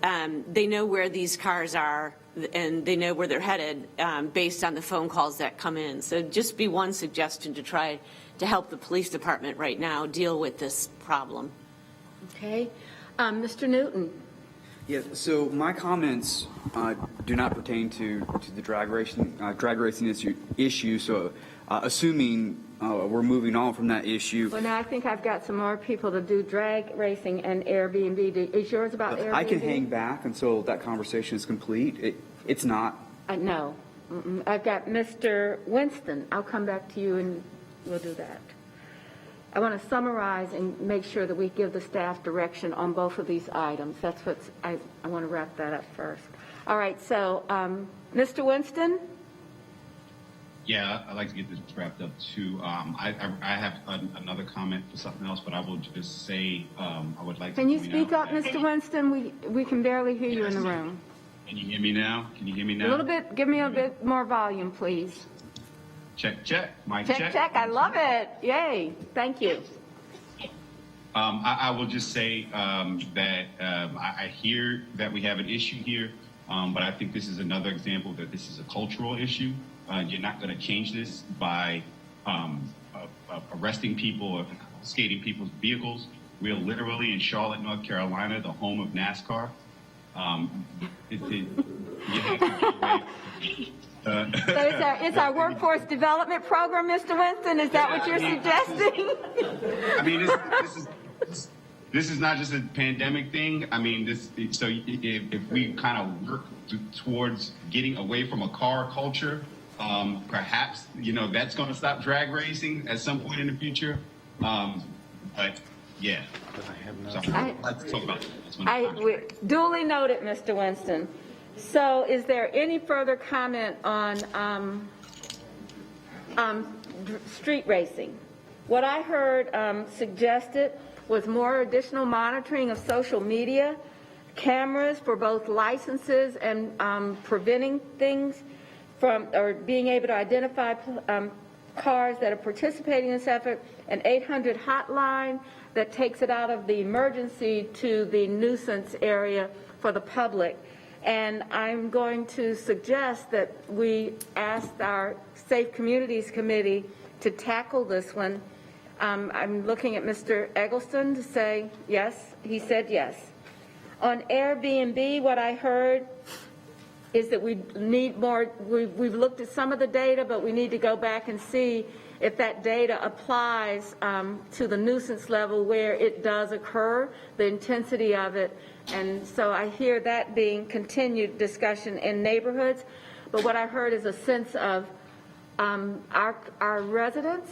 they know where these cars are and they know where they're headed based on the phone calls that come in. So just be one suggestion to try to help the police department right now deal with this problem. Okay. Mr. Newton? Yeah, so my comments do not pertain to the drag racing issue. So assuming we're moving on from that issue. Well, now I think I've got some more people to do drag racing and Airbnb. Is yours about Airbnb? I can hang back until that conversation is complete. It's not. No. I've got Mr. Winston. I'll come back to you and we'll do that. I want to summarize and make sure that we give the staff direction on both of these items. That's what I want to wrap that up first. All right, so Mr. Winston? Yeah, I'd like to get this wrapped up too. I have another comment for something else, but I will just say I would like to. Can you speak up, Mr. Winston? We can barely hear you in the room. Can you hear me now? Can you hear me now? A little bit. Give me a bit more volume, please. Check, check. Mic Check, check. check. I love it. Yay. Thank you. I will just say that I hear that we have an issue here, but I think this is another example that this is a cultural issue. You're not going to change this by arresting people or confiscating people's vehicles. We are literally in Charlotte, North Carolina, the home of NASCAR. So it's our workforce development program, Mr. Winston? Is that what you're suggesting? I mean, this is not just a pandemic thing. I mean, so if we kind of work towards getting away from a car culture, perhaps, that's going to stop drag racing at some point in the future. But yeah, let's talk about it. Duly noted, Mr. Winston. So is there any further comment on street racing? What I heard suggested was more additional monitoring of social media cameras for both licenses and preventing things from, or being able to identify cars that are participating in this effort, an 800 hotline that takes it out of the emergency to the nuisance area for the public. And I'm going to suggest that we ask our Safe Communities Committee to tackle this one. I'm looking at Mr. Eggleston to say yes. He said yes. On Airbnb, what I heard is that we need more. We've looked at some of the data, but we need to go back and see if that data applies to the nuisance level where it does occur, the intensity of it. And so I hear that being continued discussion in neighborhoods. But what I heard is a sense of our residents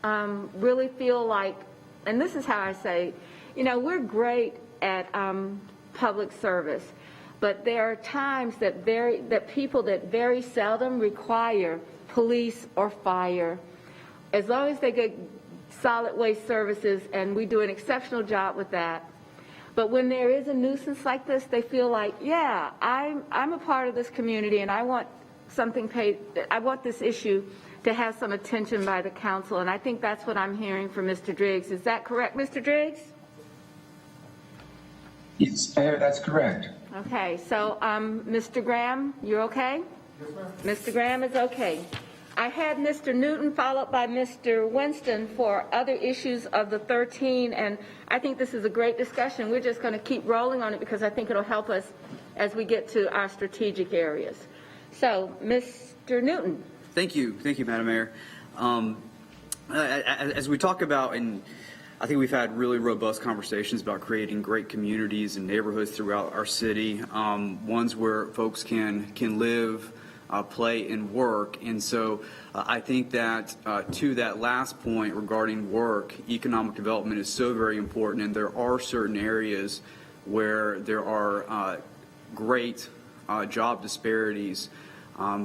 really feel like, and this is how I say, we're great at public service, but there are times that people that very seldom require police or fire, as long as they get solid waste services, and we do an exceptional job with that. But when there is a nuisance like this, they feel like, yeah, I'm a part of this community, and I want something paid. I want this issue to have some attention by the council, and I think that's what I'm hearing from Mr. Driggs. Is that correct, Mr. Driggs? Yes, Mayor, that's correct. Okay, so Mr. Graham, you're okay? Yes, ma'am. Mr. Graham is okay. I had Mr. Newton followed by Mr. Winston for other issues of the 13, and I think this is a great discussion. We're just going to keep rolling on it because I think it'll help us as we get to our strategic areas. So, Mr. Newton. Thank you, Madam Mayor. As we talk about, and I think we've had really robust conversations about creating great communities and neighborhoods throughout our city, ones where folks can live, play, and work. And so I think that to that last point regarding work, economic development is so very important, and there are certain areas where there are great job disparities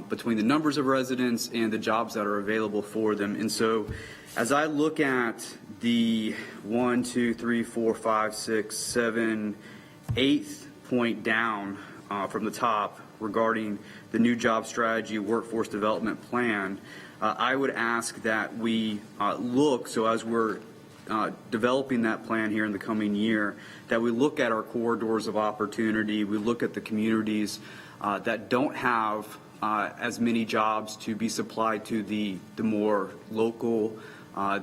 between the numbers of residents and the jobs that are available for them. And so as I look at the 1, 2, 3, 4, 5, 6, 7, 8th point down from the top regarding the new job strategy workforce development plan, I would ask that we look, so as we're developing that plan here in the coming year, that we look at our corridors of opportunity, we look at the communities that don't have as many jobs to be supplied to the more local,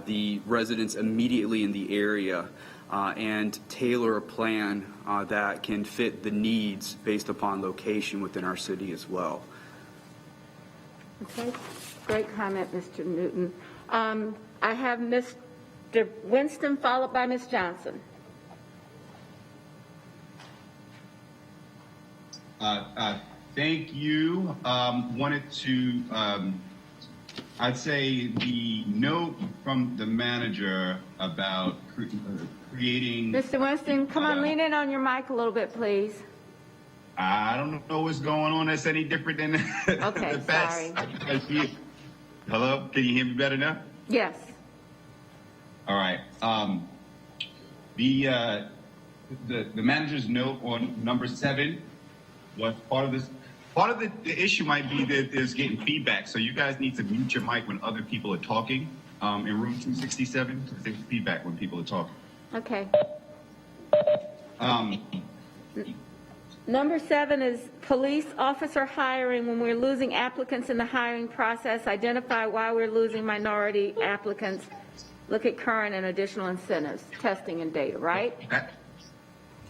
the residents immediately in the area, and tailor a plan that can fit the needs based upon location within our city as well. Okay, great comment, Mr. Newton. I have Mr. Winston followed by Ms. Johnson. Thank you. Wanted to, I'd say the note from the manager about creating. Mr. Winston, come on, lean in on your mic a little bit, please. I don't know what's going on that's any different than okay, the past. Sorry. Hello, can you hear me better now? Yes. All right. The manager's note on number 7 was part of this. Part of the issue might be that there's getting feedback, so you guys need to mute your mic when other people are talking in room 267 because there's feedback when people are talking. Okay. Number 7 is police officer hiring. When we're losing applicants in the hiring process, identify why we're losing minority applicants. Look at current and additional incentives, testing and data, right?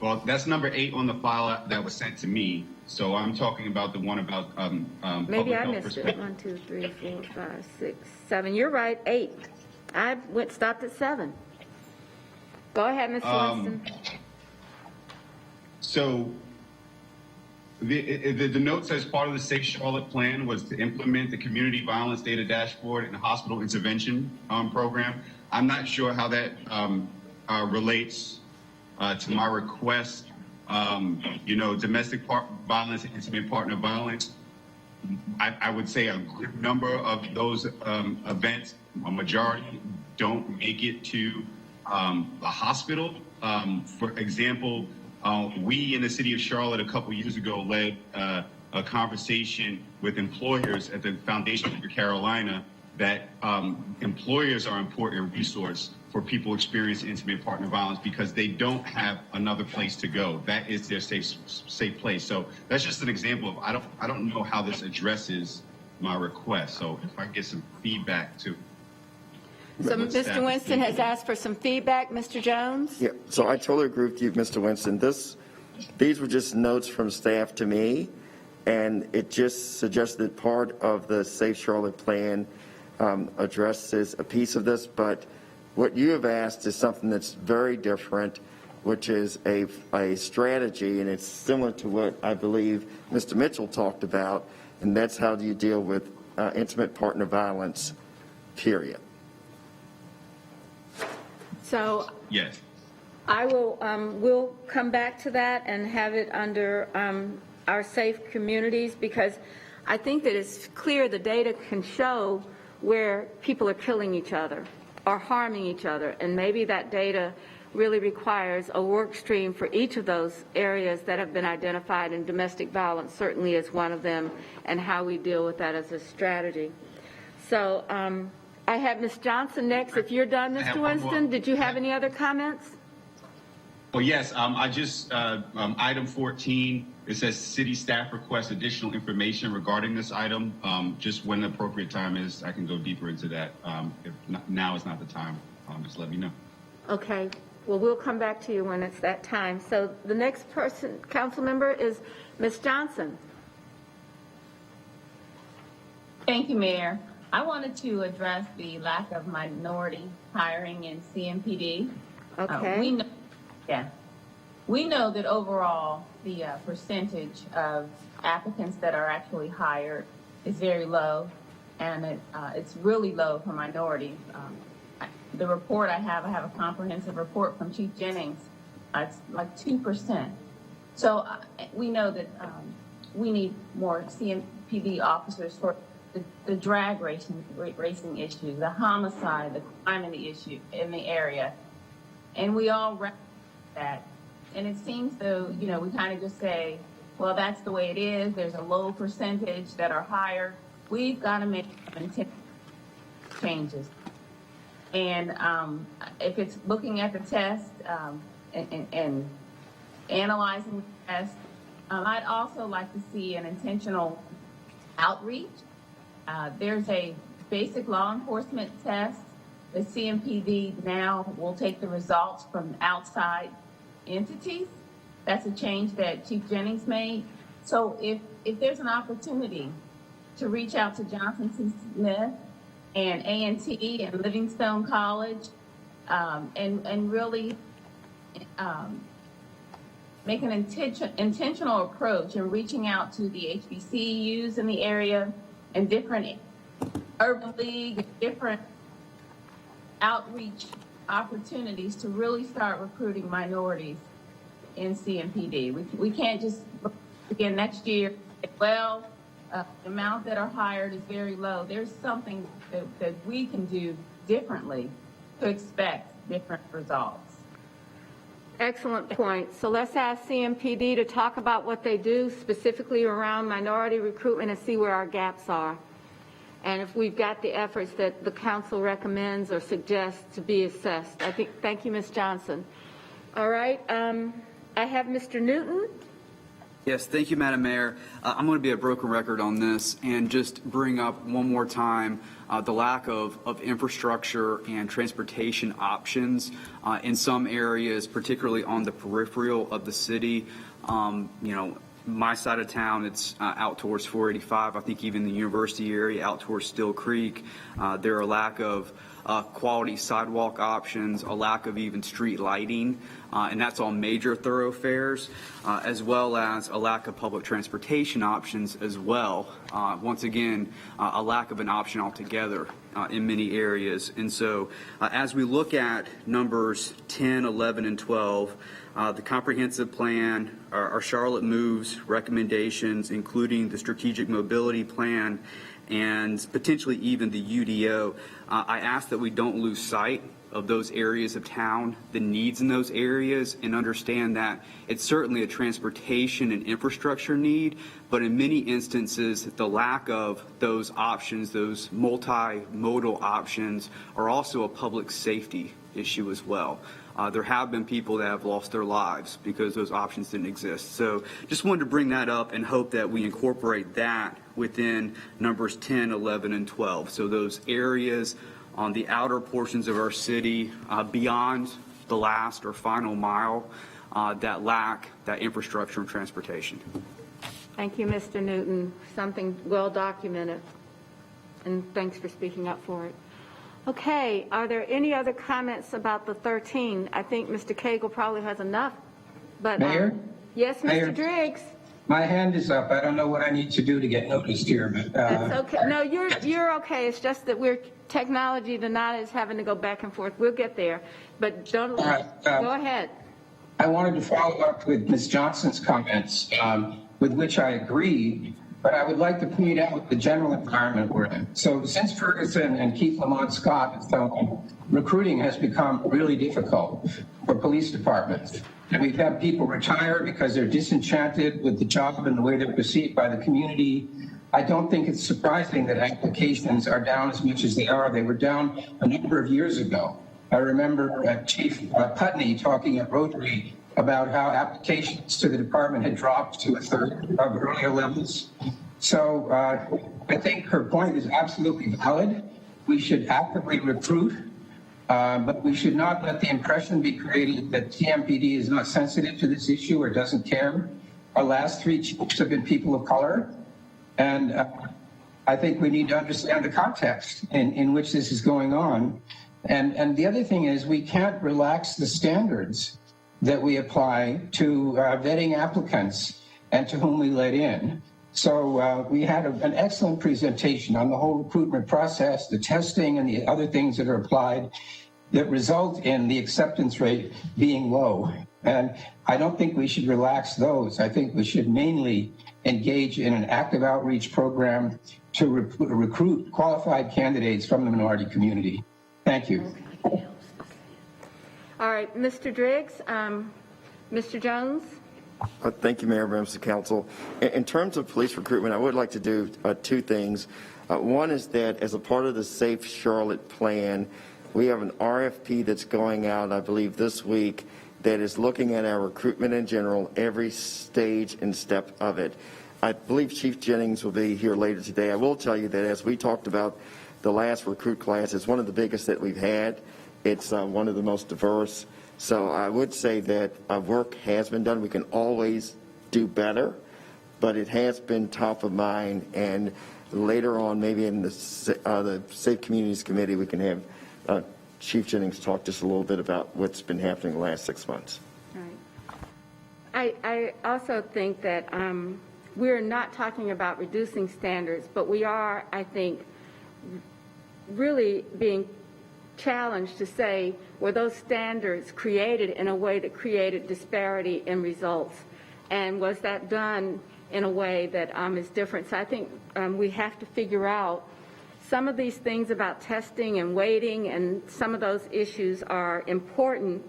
Well, that's number 8 on the file that was sent to me. So I'm talking about the one about maybe public I health missed it. 1, 2, 3, 4, 5, 6, 7. You're right. 8. I stopped at 7. Go ahead, Mr. Winston. So the note says part of the Safe Charlotte plan was to implement the community violence data dashboard and hospital intervention program. I'm not sure how that relates to my request. Domestic violence, intimate partner violence. I would say a good number of those events, a majority, don't make it to the hospital. For example, We in the city of Charlotte a couple years ago led a conversation with employers at the Foundation for Carolina that employers are an important resource for people experiencing intimate partner violence because they don't have another place to go. That is their safe place. So that's just an example of I don't know how this addresses my request. So if I get some feedback to. So Mr. Winston has asked for some feedback. Mr. Jones? Yeah, so I totally agree with you, Mr. Winston. These were just notes from staff to me, and it just suggested part of the Safe Charlotte plan addresses a piece of this, but what you have asked is something that's very different, which is a strategy, and it's similar to what I believe Mr. Mitchell talked about, and that's how do you deal with intimate partner violence, period. So yes, I will, we'll come back to that and have it under our safe communities, because I think that it's clear the data can show where people are killing each other or harming each other, and maybe that data really requires a work stream for each of those areas that have been identified, and domestic violence certainly is one of them, and how we deal with that as a strategy. So I have Ms. Johnson next. If you're done, Mr. Winston, did you have any other comments? Well, yes, I just, item 14, it says city staff requests additional information regarding this item. Just when the appropriate time is, I can go deeper into that. If not, now is not the time, just let me know. Okay, well, we'll come back to you when it's that time. So the next person, council member, is Ms. Johnson. Thank you, Mayor. I wanted to address the lack of minority hiring in CMPD. Okay. We know that overall the percentage of applicants that are actually hired is very low, and it's really low for minorities. The report I have a comprehensive report from Chief Jennings. It's like 2%. So we know that we need more CMPD officers for the drag racing issue, the homicide, the crime in the area, and we all recognize that. And it seems though, we kind of just say, well, that's the way it is. There's a low percentage that are hired. We've got to make changes. And if it's looking at the test and analyzing the test, I'd also like to see an intentional outreach. There's a basic law enforcement test. The CMPD now will take the results from outside entities. That's a change that Chief Jennings made. So if there's an opportunity to reach out to Johnson C. Smith and A&T and Livingstone College, and really make an intentional approach in reaching out to the HBCUs in the area and different urban league, different outreach opportunities to really start recruiting minorities in CMPD. We can't just begin next year. Well, the amount that are hired is very low. There's something that we can do differently to expect different results. Excellent point. So let's ask CMPD to talk about what they do specifically around minority recruitment and see where our gaps are. And if we've got the efforts that the council recommends or suggests to be assessed. Thank you, Ms. Johnson. All right, I have Mr. Newton. Yes, thank you, Madam Mayor. I'm going to be a broken record on this and just bring up one more time the lack of infrastructure and transportation options in some areas, particularly on the peripheral of the city. My side of town, it's out towards 485. I think even the university area out towards Still Creek, there are a lack of quality sidewalk options, a lack of even street lighting, and that's on major thoroughfares, as well as a lack of public transportation options as well. Once again, a lack of an option altogether in many areas. And so as we look at numbers 10, 11, and 12, the comprehensive plan, our Charlotte Moves recommendations, including the strategic mobility plan, and potentially even the UDO, I ask that we don't lose sight of those areas of town, the needs in those areas, and understand that it's certainly a transportation and infrastructure need, but in many instances, the lack of those options, those multimodal options, are also a public safety issue as well. There have been people that have lost their lives because those options didn't exist. So just wanted to bring that up and hope that we incorporate that within numbers 10, 11, and 12. So those areas on the outer portions of our city, beyond the last or final mile, that lack that infrastructure and transportation. Thank you, Mr. Newton. Something well documented. And thanks for speaking up for it. Okay, are there any other comments about the 13? I think Mr. Cagle probably has enough, but... Mayor? Yes, Mr. Mayor? Driggs? My hand is up. I don't know what I need to do to get noticed here, but... That's okay. No, you're okay. It's just that technology tonight is having to go back and forth. We'll get there, but don't... go ahead. I wanted to follow up with Ms. Johnson's comments, with which I agree, but I would like to point out the general environment we're in. So since Ferguson and Keith Lamont Scott, recruiting has become really difficult for police departments. And we've had people retire because they're disenchanted with the job and the way they're perceived by the community. I don't think it's surprising that applications are down as much as they are. They were down a number of years ago. I remember Chief Putney talking at Rotary about how applications to the department had dropped to a third of earlier levels. So I think her point is absolutely valid. We should actively recruit, but we should not let the impression be created that TMPD is not sensitive to this issue or doesn't care. Our last 3 chiefs have been people of color, and I think we need to understand the context in which this is going on. And the other thing is we can't relax the standards that we apply to vetting applicants and to whom we let in. So we had an excellent presentation on the whole recruitment process, the testing and the other things that are applied that result in the acceptance rate being low. And I don't think we should relax those. I think we should mainly engage in an active outreach program to recruit qualified candidates from the minority community. Thank you. All right, Mr. Driggs, Mr. Jones? Thank you, Mayor, members of council. In terms of police recruitment, I would like to do 2 things. One is that as a part of the Safe Charlotte plan, we have an RFP that's going out, I believe, this week that is looking at our recruitment in general, every stage and step of it. I believe Chief Jennings will be here later today. I will tell you that as we talked about the last recruit class, it's one of the biggest that we've had. It's one of the most diverse. So I would say that work has been done. We can always do better, but it has been top of mind. And later on, maybe in the Safe Communities Committee, we can have Chief Jennings talk just a little bit about what's been happening the last 6 months. Right. I also think that we're not talking about reducing standards, but we are, I think, really being challenged to say, were those standards created in a way that created disparity in results? And was that done in a way that is different? So I think we have to figure out some of these things about testing and weighting, and some of those issues are important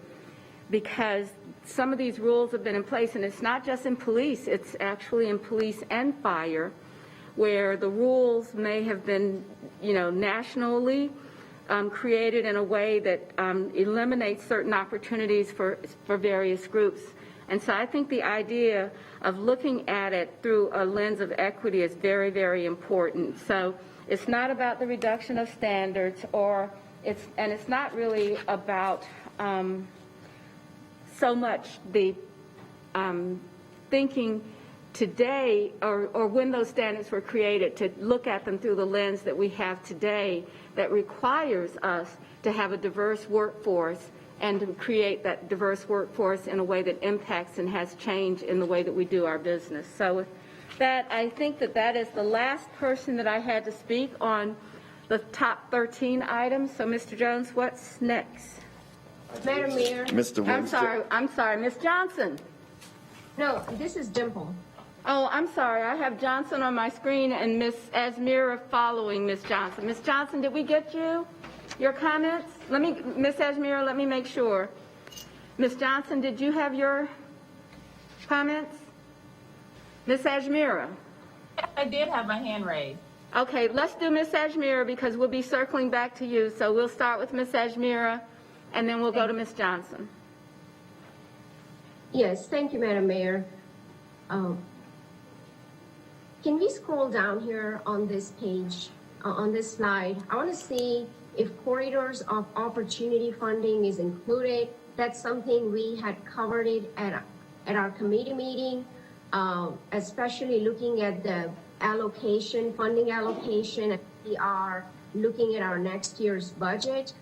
because some of these rules have been in place, and it's not just in police, it's actually in police and fire, where the rules may have been, nationally created in a way that eliminates certain opportunities for various groups. And so I think the idea of looking at it through a lens of equity is very, very important. So it's not about the reduction of standards, and it's not really about so much the thinking today or when those standards were created, to look at them through the lens that we have today that requires us to have a diverse workforce and to create that diverse workforce in a way that impacts and has change in the way that we do our business. So with that, I think that is the last person that I had to speak on the top 13 items. So Mr. Jones, what's next? Madam Mayor. Mr. Williams. I'm sorry, Ms. Johnson. No, this is Dimple. Oh, I'm sorry. I have Johnson on my screen and Ms. Asmira following Ms. Johnson. Ms. Johnson, did we get you? Your comments? Ms. Ajmira, let me make sure. Ms. Johnson, did you have your comments? Ms. Ajmira? I did have my hand raised. Okay, let's do Ms. Ajmira because we'll be circling back to you. So we'll start with Ms. Ajmira, and then we'll go to Ms. Johnson. Yes, thank you, Madam Mayor. Can we scroll down here on this page, on this slide? I want to see if corridors of opportunity funding is included. That's something we had covered it at our committee meeting, especially looking at the allocation, funding allocation. We are looking at our next year's budget.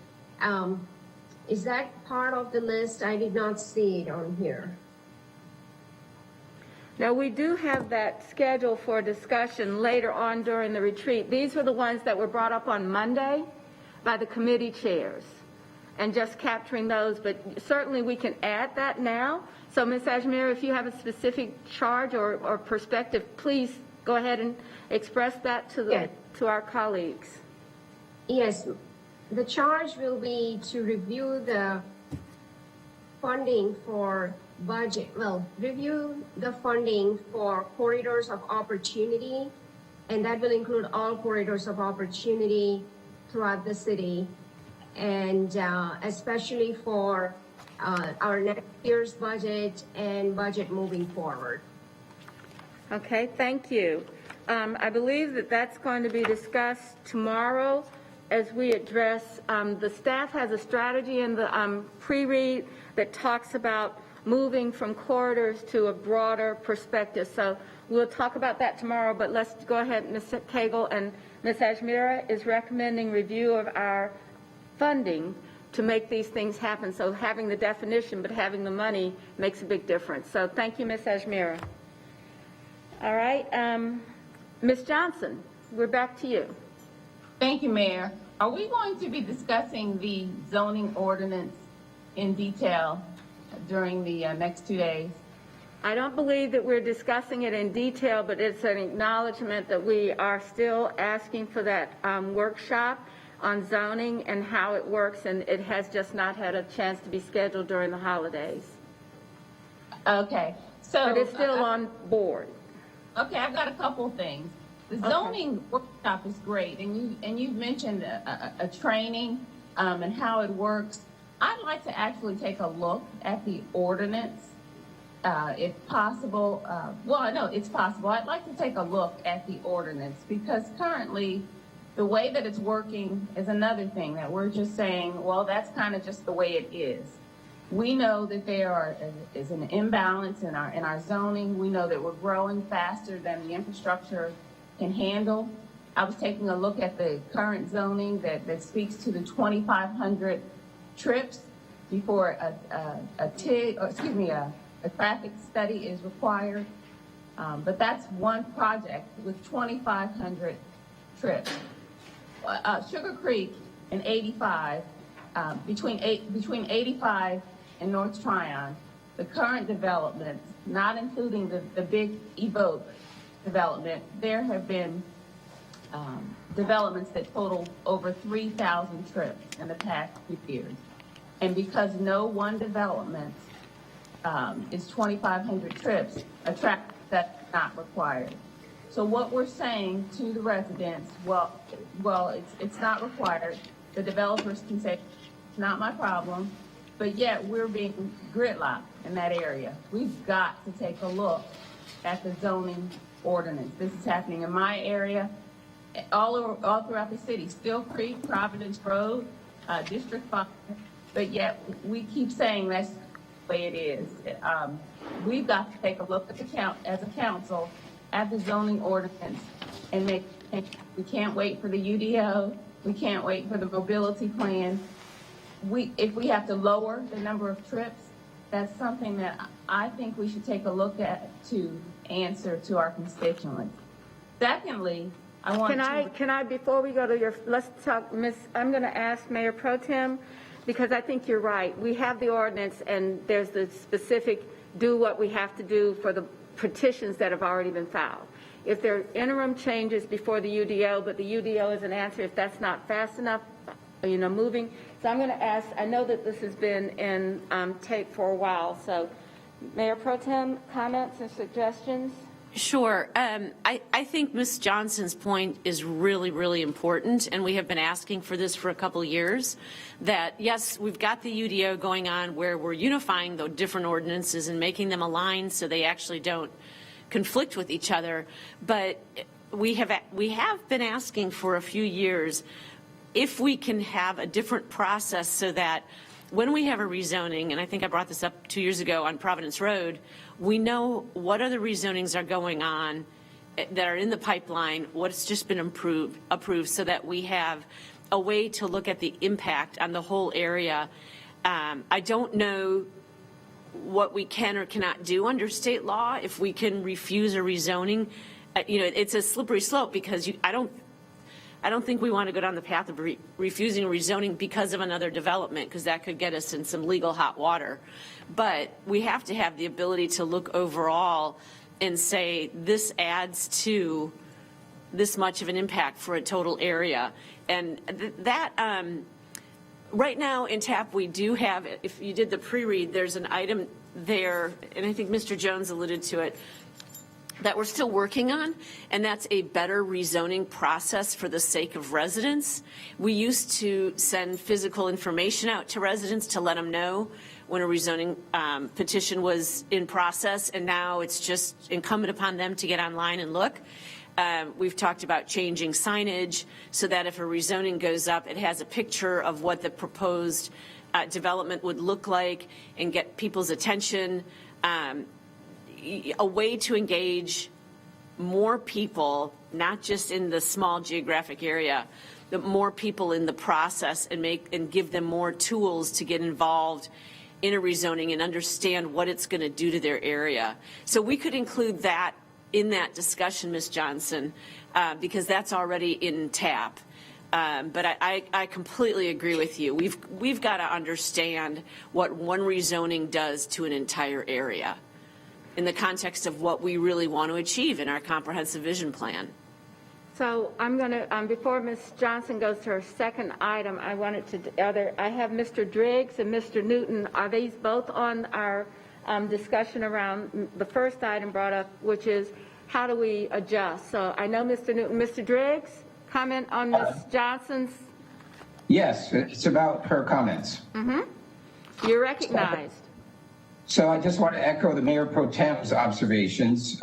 Is that part of the list? I did not see it on here. Now, we do have that scheduled for discussion later on during the retreat. These were the ones that were brought up on Monday by the committee chairs, and just capturing those, but certainly we can add that now. So, Ms. Ajmira, if you have a specific charge or perspective, please go ahead and express that to our colleagues. Yes, the charge will be to review the funding for review the funding for corridors of opportunity, and that will include all corridors of opportunity throughout the city, and especially for our next year's budget and budget moving forward. Okay, thank you. I believe that that's going to be discussed tomorrow as we address, the staff has a strategy in the pre-read that talks about moving from corridors to a broader perspective. So we'll talk about that tomorrow, but let's go ahead. Ms. Cagle and Ms. Ajmira is recommending review of our funding to make these things happen. So having the definition but having the money makes a big difference. So thank you, Ms. Ajmira. All right, Ms. Johnson, we're back to you. Thank you, Mayor. Are we going to be discussing the zoning ordinance in detail during the next 2 days? I don't believe that we're discussing it in detail, but it's an acknowledgement that we are still asking for that workshop on zoning and how it works, and it has just not had a chance to be scheduled during the holidays. Okay, so but it's still on board. Okay, I've got a couple things. The zoning workshop is great, and you've mentioned a training and how it works. I'd like to actually take a look at the ordinance, if possible. Well, no, it's possible. I'd like to take a look at the ordinance because currently the way that it's working is another thing that we're just saying, well, that's kind of just the way it is. We know that there is an imbalance in our zoning. We know that we're growing faster than the infrastructure can handle. I was taking a look at the current zoning that speaks to the 2,500 trips before a traffic study is required. But that's one project with 2,500 trips. Sugar Creek and 85, between 85 and North Tryon, the current developments, not including the big Evoque development, there have been developments that total over 3,000 trips in the past few years. And because no one development is 2,500 trips, a traffic that's not required. So what we're saying to the residents, well, it's not required. The developers can say, it's not my problem, but yet we're being gridlocked in that area. We've got to take a look at the zoning ordinance. This is happening in my area, all throughout the city. Still Creek, Providence Road, District 5, but yet we keep saying that's the way it is. We've got to take a look at as a council at the zoning ordinance and we can't wait for the UDO. We can't wait for the mobility plan. If we have to lower the number of trips, that's something that I think we should take a look at to answer to our constituents. Secondly, I want Can I, before we go to let's talk, I'm going to ask Mayor Pro Tem, because I think you're right. We have the ordinance and there's the specific do what we have to do for the petitions that have already been filed. If there are interim changes before the UDO, but the UDO is an answer, if that's not fast enough, moving, So I'm going to ask, I know that this has been in tape for a while, so Mayor Pro Tem, comments and suggestions? Sure. I think Ms. Johnson's point is really, really important, and we have been asking for this for a couple years, that yes, we've got the UDO going on where we're unifying the different ordinances and making them align so they actually don't conflict with each other, but we have been asking for a few years if we can have a different process so that when we have a rezoning, and I think I brought this up 2 years ago on Providence Road, we know what other rezonings are going on that are in the pipeline, what's just been approved so that we have a way to look at the impact on the whole area. I don't know what we can or cannot do under state law if we can refuse a rezoning. It's a slippery slope because I don't think we want to go down the path of refusing rezoning because of another development, because that could get us in some legal hot water. But we have to have the ability to look overall and say this adds to this much of an impact for a total area. And that right now in TAP we do have, if you did the pre-read, there's an item there, and I think Mr. Jones alluded to it, that we're still working on, and that's a better rezoning process for the sake of residents. We used to send physical information out to residents to let them know when a rezoning petition was in process, and now it's just incumbent upon them to get online and look. We've talked about changing signage so that if a rezoning goes up, it has a picture of what the proposed development would look like and get people's attention. A way to engage more people, not just in the small geographic area, but more people in the process and give them more tools to get involved in a rezoning and understand what it's going to do to their area. So we could include that in that discussion, Ms. Johnson, because that's already in TAP. But I completely agree with you. We've got to understand what one rezoning does to an entire area in the context of what we really want to achieve in our comprehensive vision plan. So I'm going to, before Ms. Johnson goes to her second item, I wanted to, I have Mr. Driggs and Mr. Newton. Are these both on our discussion around the first item brought up, which is how do we adjust? So I know Mr. Newton. Mr. Driggs, comment on Ms. Johnson's? Yes, it's about her comments. Mm-hmm. You're recognized. So I just want to echo the Mayor Pro Tem's observations.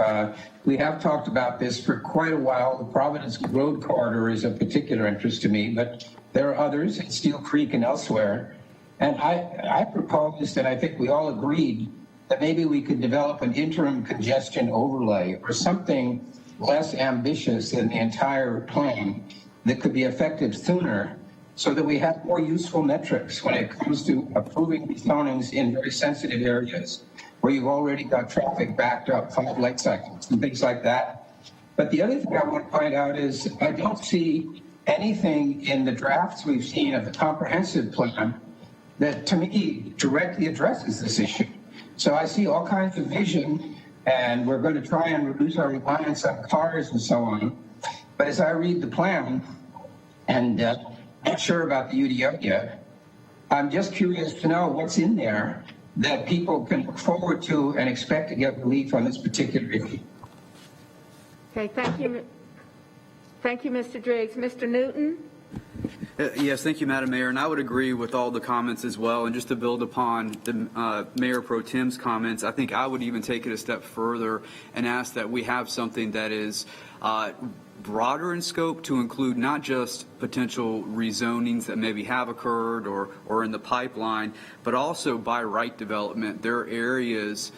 We have talked about this for quite a while. The Providence Road Corridor is of particular interest to me, but there are others in Steel Creek and elsewhere. And I proposed, and I think we all agreed, that maybe we could develop an interim congestion overlay or something less ambitious than the entire plan that could be effective sooner, so that we have more useful metrics when it comes to approving rezonings in very sensitive areas where you've already got traffic backed up 5 light cycles and things like that. But the other thing I want to point out is I don't see anything in the drafts we've seen of the comprehensive plan that, to me, directly addresses this issue. So I see all kinds of vision, and we're going to try and reduce our reliance on cars and so on. But as I read the plan, and not sure about the UDO yet, I'm just curious to know what's in there that people can look forward to and expect to get relief on this particular issue. Okay, thank you. Thank you, Mr. Driggs. Mr. Newton? Yes, thank you, Madam Mayor, and I would agree with all the comments as well. And just to build upon the Mayor Pro Tem's comments, I think I would even take it a step further and ask that we have something that is broader in scope to include not just potential rezonings that maybe have occurred or in the pipeline, but also by right development. There are areas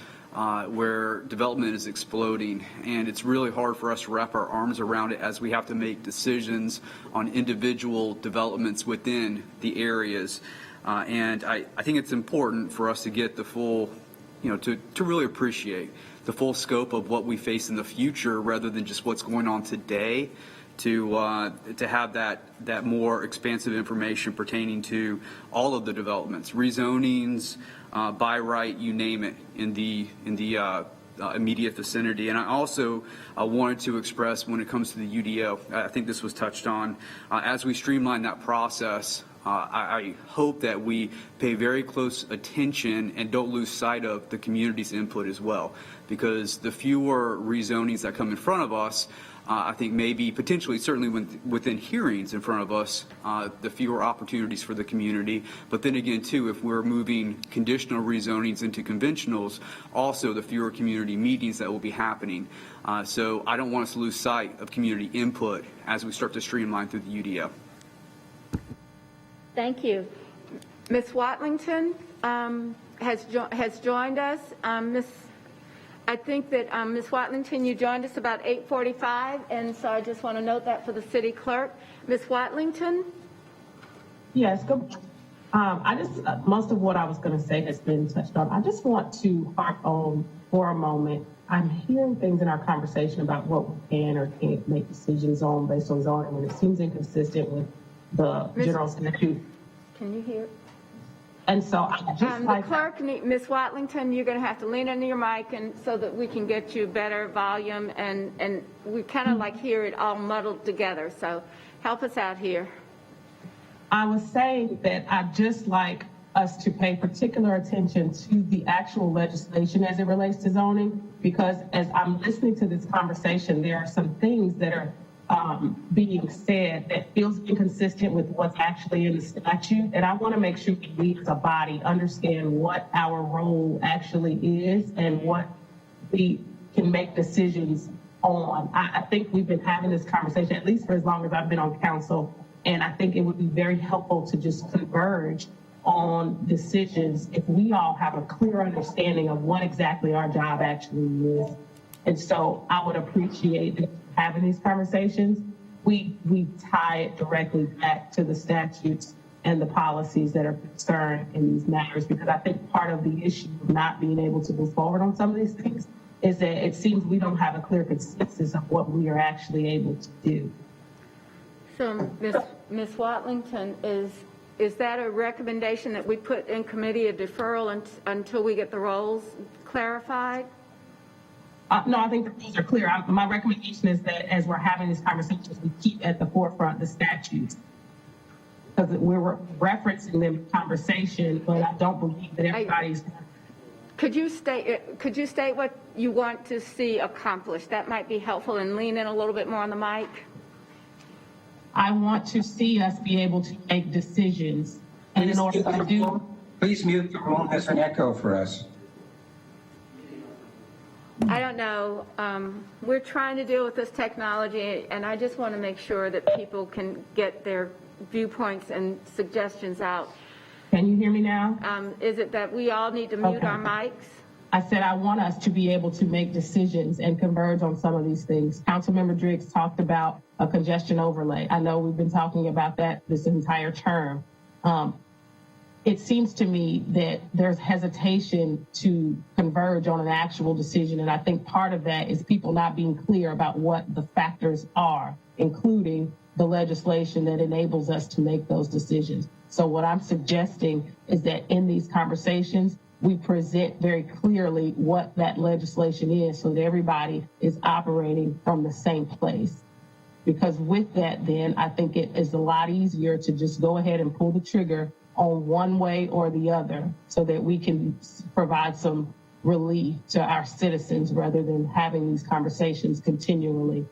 where development is exploding, and it's really hard for us to wrap our arms around it as we have to make decisions on individual developments within the areas. And I think it's important for us to get the full, to really appreciate the full scope of what we face in the future rather than just what's going on today, to have that more expansive information pertaining to all of the developments, rezonings, by right, you name it, in the immediate vicinity. And I also wanted to express, when it comes to the UDO, I think this was touched on, as we streamline that process, I hope that we pay very close attention and don't lose sight of the community's input as well, because the fewer rezonings that come in front of us, I think maybe potentially, certainly within hearings in front of us, the fewer opportunities for the community. But then again, too, if we're moving conditional rezonings into conventionals, also the fewer community meetings that will be happening. So I don't want us to lose sight of community input as we start to streamline through the UDO. Thank you. Ms. Watlington has joined us. I think that, Ms. Watlington, you joined us about 8:45, and so I just want to note that for the city clerk. Ms. Watlington? Yes, good. Most of what I was going to say has been touched on. I just want to harp on for a moment. I'm hearing things in our conversation about what we can or can't make decisions on based on zoning, and it seems inconsistent with the general statute. Can you hear? And so I just the clerk, Ms. Watlington, you're going to have to lean into your mic and so that we can get you better volume, and we kind of like hear it all muddled together. So help us out here. I was saying that I'd just like us to pay particular attention to the actual legislation as it relates to zoning, because as I'm listening to this conversation, there are some things that are being said that feels inconsistent with what's actually in the statute. And I want to make sure that we as a body understand what our role actually is and what we can make decisions on. I think we've been having this conversation, at least for as long as I've been on council, and I think it would be very helpful to just converge on decisions if we all have a clear understanding of what exactly our job actually is. And so I would appreciate having these conversations. We tie it directly back to the statutes and the policies that are concerned in these matters, because I think part of the issue of not being able to move forward on some of these things is that it seems we don't have a clear consensus of what we are actually able to do. So, Ms. Watlington, is that a recommendation that we put in committee, a deferral until we get the roles clarified? No, I think the rules are clear. My recommendation is that as we're having these conversations, we keep at the forefront the statutes, because we're referencing them in conversation, but I don't believe that everybody's. Could you state what you want to see accomplished? That might be helpful, and lean in a little bit more on the mic. I want to see us be able to make decisions, and in order to do. Please mute the room. There's an echo for us. I don't know. We're trying to deal with this technology, and I just want to make sure that people can get their viewpoints and suggestions out. Can you hear me now? Is it that we all need to mute our mics? I said I want us to be able to make decisions and converge on some of these things. Councilmember Driggs talked about a congestion overlay. I know we've been talking about that this entire term. It seems to me that there's hesitation to converge on an actual decision, and I think part of that is people not being clear about what the factors are, including the legislation that enables us to make those decisions. So what I'm suggesting is that in these conversations, we present very clearly what that legislation is so that everybody is operating from the same place. Because with that, then I think it is a lot easier to just go ahead and pull the trigger on one way or the other so that we can provide some relief to our citizens rather than having these conversations continually.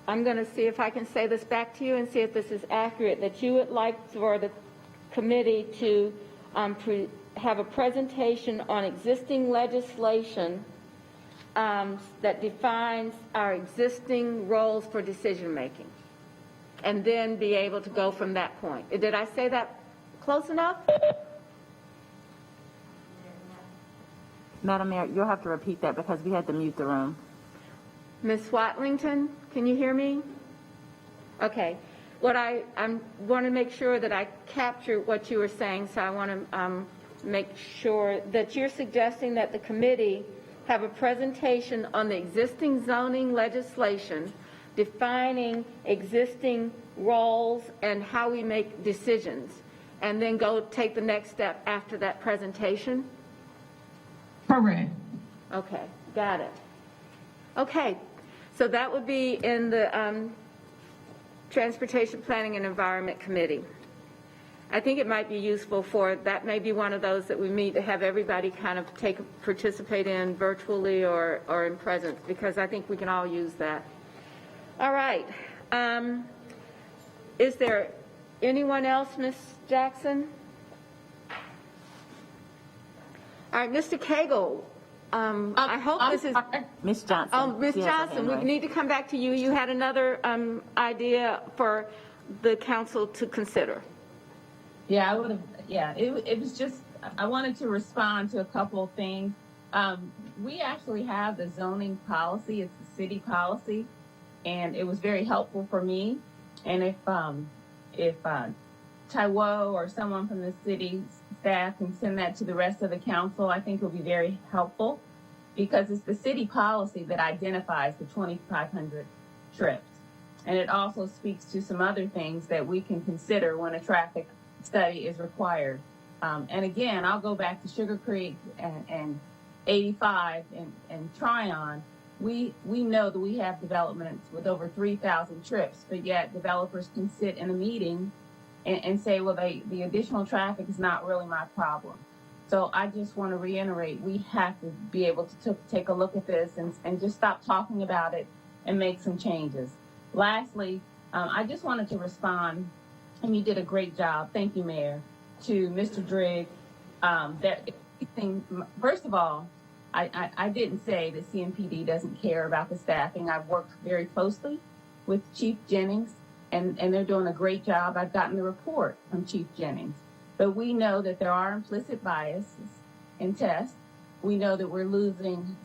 I'm going to see if I can say this back to you and see if this is accurate, that you would like for the committee to have a presentation on existing legislation that defines our existing roles for decision making, and then be able to go from that point. Did I say that close enough? Madam Mayor, you'll have to repeat that because we had to mute the room. Ms. Watlington, can you hear me? Okay. What I want to make sure that I capture what you were saying, so I want to make sure that you're suggesting that the committee have a presentation on the existing zoning legislation defining existing roles and how we make decisions, and then go take the next step after that presentation? Correct. Okay, got it. Okay, so that would be in the Transportation Planning and Environment Committee. I think it might be useful for, that may be one of those that we meet to have everybody kind of participate in virtually or in presence, because I think we can all use that. All right. Is there anyone else, Ms. Jackson? All right, Mr. Cagle, I hope this is... Ms. Johnson. Oh, Ms. Johnson, we need to come back to you. You had another idea for the council to consider. Yeah, I would have, yeah, it was just, I wanted to respond to a couple of things. We actually have the zoning policy, it's the city policy, and it was very helpful for me. And if Taiwo or someone from the city staff can send that to the rest of the council, I think it will be very helpful, because it's the city policy that identifies the 2,500 trips. And it also speaks to some other things that we can consider when a traffic study is required. And again, I'll go back to Sugar Creek and 85 and Tryon. We know that we have developments with over 3,000 trips, but yet developers can sit in a meeting and say, well, the additional traffic is not really my problem. So I just want to reiterate, we have to be able to take a look at this and just stop talking about it and make some changes. Lastly, I just wanted to respond, and you did a great job, thank you, Mayor, to Mr. Drigg. First of all, I didn't say that CMPD doesn't care about the staffing. I've worked very closely with Chief Jennings, and they're doing a great job. I've gotten the report from Chief Jennings. But we know that there are implicit biases in tests. We know that we're losing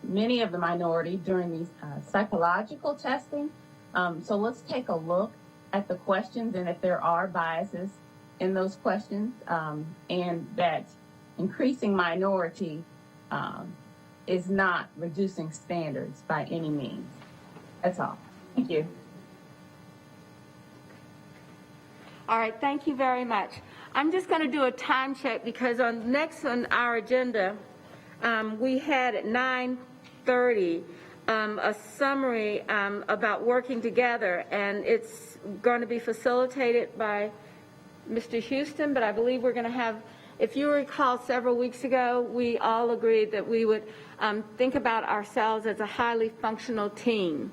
many of the minority during these psychological testing. So let's take a look at the questions and if there are biases in those questions, and that increasing minority is not reducing standards by any means. That's all. Thank you. All right, thank you very much. I'm just going to do a time check because next on our agenda, we had at 9:30 a summary about working together, and it's going to be facilitated by Mr. Houston, but I believe we're going to have, if you recall several weeks ago, we all agreed that we would think about ourselves as a highly functional team,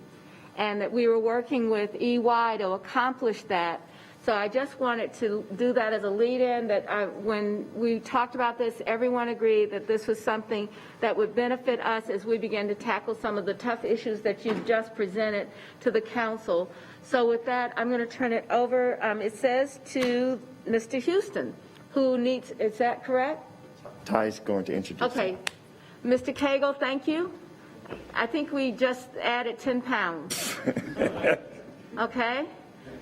and that we were working with EY to accomplish that. So I just wanted to do that as a lead-in, that when we talked about this, everyone agreed that this was something that would benefit us as we begin to tackle some of the tough issues that you've just presented to the council. So with that, I'm going to turn it over, it says, to Mr. Houston, who needs, is that correct? Ty's going to introduce. Okay. Mr. Cagle, thank you. I think we just added 10 pounds. Okay?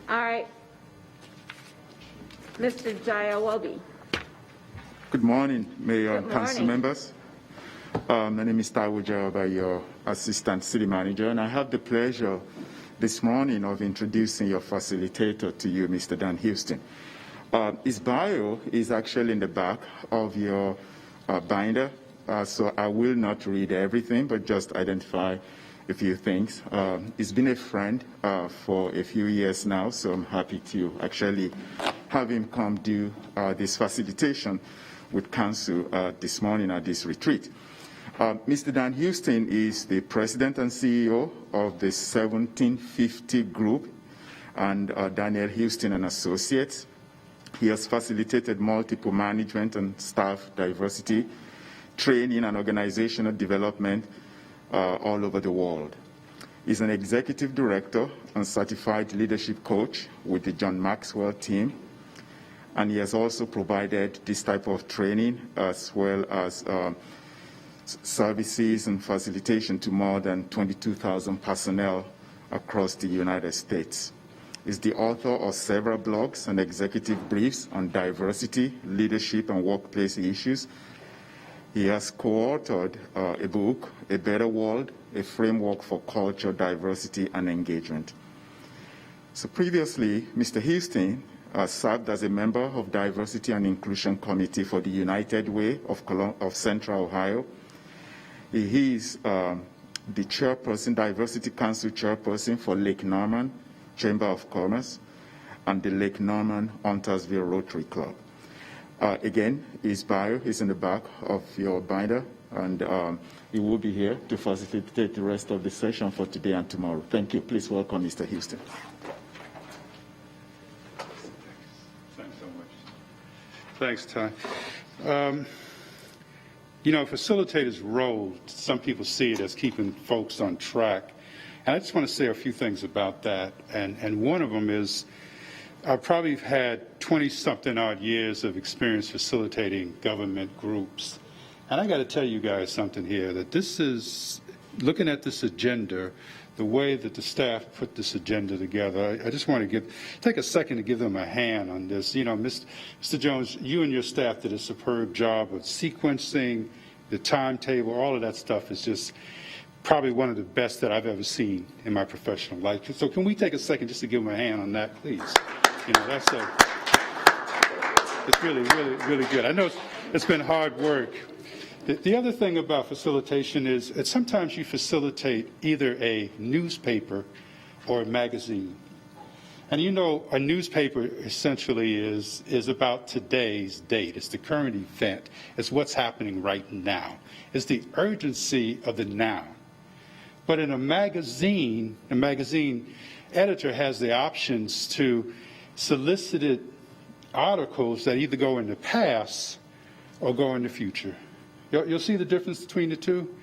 All right. Mr. Jayawobi. Good morning, Mayor and Good Council morning. members. My name is Taiwo Jayawobi, your Assistant City Manager, and I have the pleasure this morning of introducing your facilitator to you, Mr. Dan Houston. His bio is actually in the back of your binder, so I will not read everything, but just identify a few things. He's been a friend for a few years now, so I'm happy to actually have him come do this facilitation with Council this morning at this retreat. Mr. Dan Houston is the President and CEO of the 1750 Group and Daniel Houston and Associates. He has facilitated multiple management and staff diversity, training and organizational development all over the world. He's an executive director and certified leadership coach with the John Maxwell team. And he has also provided this type of training as well as services and facilitation to more than 22,000 personnel across the United States. He's the author of several blogs and executive briefs on diversity, leadership, and workplace issues. He has co-authored a book, A Better World, a Framework for Culture, Diversity, and Engagement. So previously, Mr. Houston served as a member of Diversity and Inclusion Committee for the United Way of Central Ohio. He is the chairperson, Diversity Council chairperson for Lake Norman, Chamber of Commerce, and the Lake Norman Huntersville Rotary Club. Again, his bio is in the back of your binder, and he will be here to facilitate the rest of the session for today and tomorrow. Thank you. Please welcome Mr. Houston. Thanks so much. Thanks, Ty. You know, facilitators' role, some people see it as keeping folks on track. And I just want to say a few things about that. And one of them is I've probably had 20-something odd years of experience facilitating government groups. And I got to tell you guys something here, that this is, looking at this agenda, the way that the staff put this agenda together, I just want to take a second to give them a hand on this. You know, Mr. Jones, you and your staff did a superb job of sequencing, the timetable, all of that stuff is just probably one of the best that I've ever seen in my professional life. So can we take a second just to give them a hand on that, please? You know, it's really, really, really good. I know it's been hard work. The other thing about facilitation is that sometimes you facilitate either a newspaper or a magazine. And you know, a newspaper essentially is about today's date. It's the current event. It's what's happening right now. It's the urgency of the now. But in a magazine editor has the options to solicit articles that either go in the past or go in the future. You'll see the difference between the two.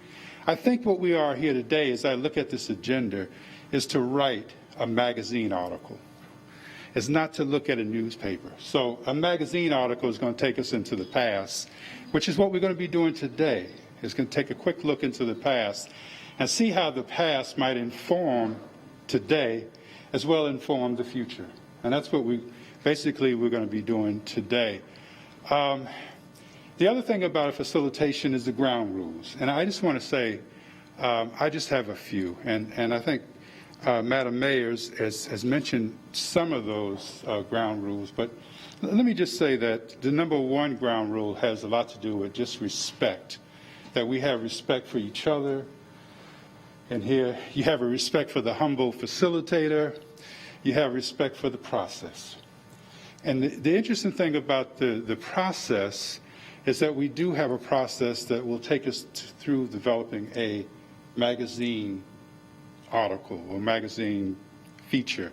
I think what we are here today, as I look at this agenda, is to write a magazine article. It's not to look at a newspaper. So a magazine article is going to take us into the past, which is what we're going to be doing today. It's going to take a quick look into the past and see how the past might inform today as well as inform the future. And that's what we're going to be doing today. The other thing about a facilitation is the ground rules. And I just want to say, I just have a few. And I think Madam Mayor has mentioned some of those ground rules. But let me just say that the number one ground rule has a lot to do with just respect, that we have respect for each other. And here you have a respect for the humble facilitator. You have respect for the process. And the interesting thing about the process is that we do have a process that will take us through developing a magazine article or magazine feature.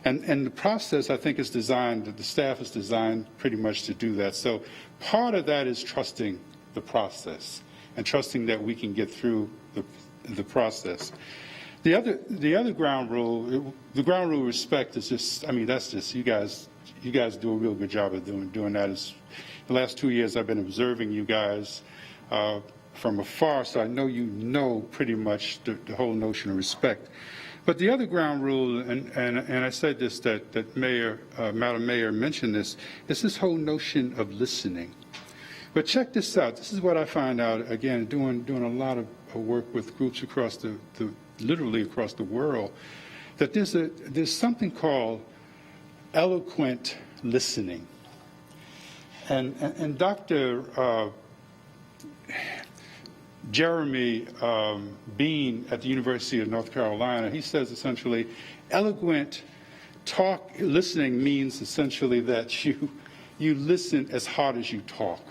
And the process, I think, is designed, the staff is designed pretty much to do that. So part of that is trusting the process and trusting that we can get through the process. The other ground rule, the ground rule respect is just, I mean, that's just, you guys do a real good job of doing that. The last 2 years I've been observing you guys from afar, so I know you know pretty much the whole notion of respect. But the other ground rule, and I said this, that Madam Mayor mentioned this, is this whole notion of listening. But check this out. This is what I find out, again, doing a lot of work with groups across literally across the world, that there's something called eloquent listening. And Dr. Jeremy Bean at the University of North Carolina, he says essentially, eloquent listening means essentially that you listen as hard as you talk.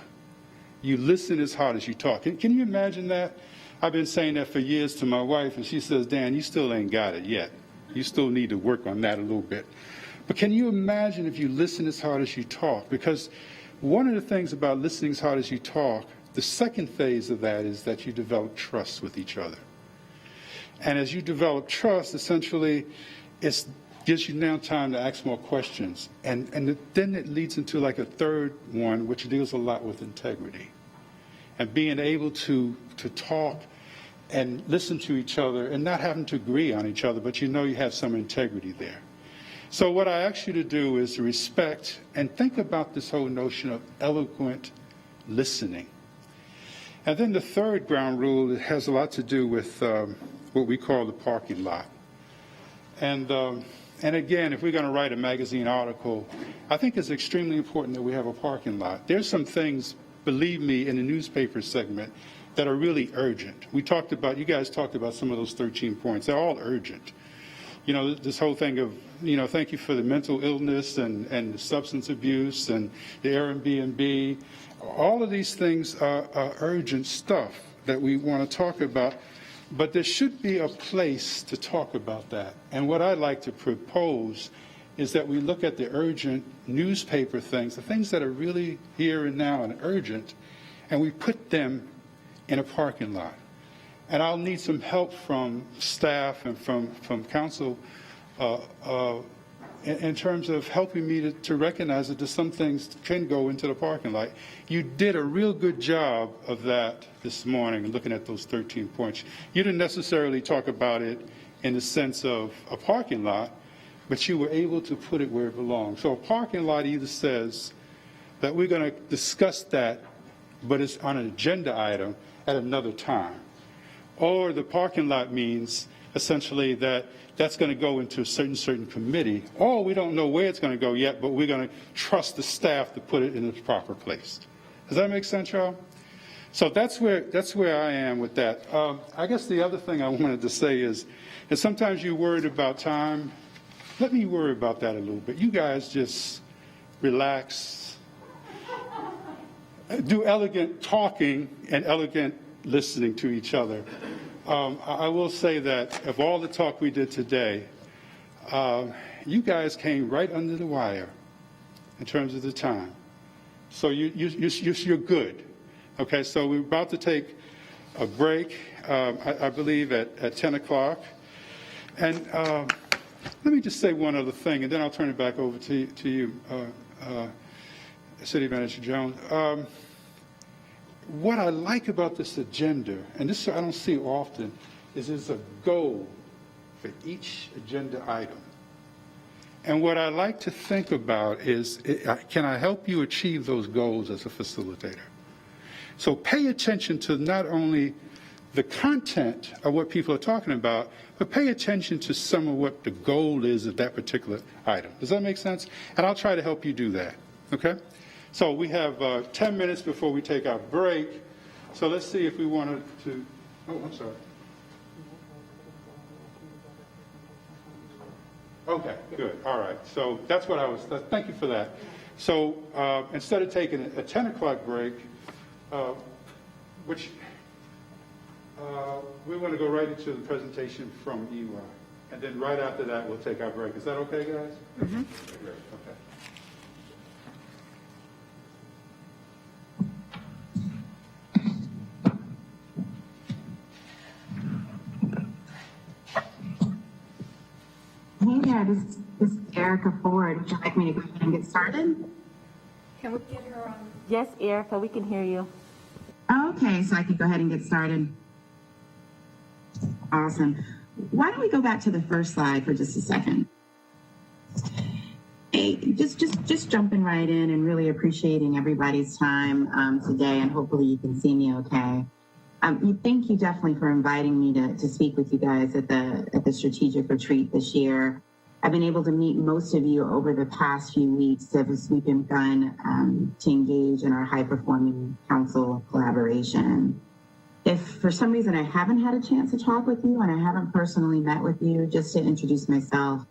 You listen as hard as you talk. Can you imagine that? I've been saying that for years to my wife, and she says, Dan, you still ain't got it yet. You still need to work on that a little bit. But can you imagine if you listen as hard as you talk? Because one of the things about listening as hard as you talk, the second phase of that is that you develop trust with each other. And as you develop trust, essentially, it gives you now time to ask more questions. And then it leads into like a third one, which deals a lot with integrity. And being able to talk and listen to each other and not having to agree on each other, but you know you have some integrity there. So what I ask you to do is respect and think about this whole notion of eloquent listening. And then the third ground rule has a lot to do with what we call the parking lot. And again, if we're going to write a magazine article, I think it's extremely important that we have a parking lot. There's some things, believe me, in the newspaper segment that are really urgent. You guys talked about some of those 13 points. They're all urgent. this whole thing of, thank you for the mental illness and the substance abuse and the Airbnb. All of these things are urgent stuff that we want to talk about, but there should be a place to talk about that. And what I'd like to propose is that we look at the urgent newspaper things, the things that are really here and now and urgent, and we put them in a parking lot. And I'll need some help from staff and from council in terms of helping me to recognize that some things can go into the parking lot. You did a real good job of that this morning, looking at those 13 points. You didn't necessarily talk about it in the sense of a parking lot, but you were able to put it where it belongs. So a parking lot either says that we're going to discuss that, but it's on an agenda item at another time. Or the parking lot means essentially that that's going to go into a certain committee. Or we don't know where it's going to go yet, but we're going to trust the staff to put it in its proper place. Does that make sense, y'all? So that's where I am with that. I guess the other thing I wanted to say is that sometimes you're worried about time. Let me worry about that a little bit. You guys just relax, do elegant talking and elegant listening to each other. I will say that of all the talk we did today, you guys came right under the wire in terms of the time. So you're good. Okay, so we're about to take a break, I believe at 10 o'clock. And let me just say one other thing, and then I'll turn it back over to you, City Manager Jones. What I like about this agenda, and this I don't see often, is there's a goal for each agenda item. And what I like to think about is, can I help you achieve those goals as a facilitator? So pay attention to not only the content of what people are talking about, but pay attention to some of what the goal is of that particular item. Does that make sense? And I'll try to help you do that, okay? So we have 10 minutes before we take our break. So let's see if we wanted to, oh, I'm sorry. Okay, good, all right. So that's what thank you for that. So instead of taking a 10 o'clock break, which we want to go right into the presentation from EY. And then right after that, we'll take our break. Is that okay, guys? Mm-hmm. Okay, great, okay. Hey there, this is Erica Ford. Would you like me to go ahead and get started? Can we get her on? Yes, Erica, we can hear you. Okay, so I can go ahead and get started. Awesome. Why don't we go back to the first slide for just a second? Hey, just jumping right in and really appreciating everybody's time today, and hopefully you can see me okay. Thank you definitely for inviting me to speak with you guys at the strategic retreat this year. I've been able to meet most of you over the past few weeks as we've begun to engage in our high-performing council collaboration. If for some reason I haven't had a chance to talk with you and I haven't personally met with you, just to introduce myself,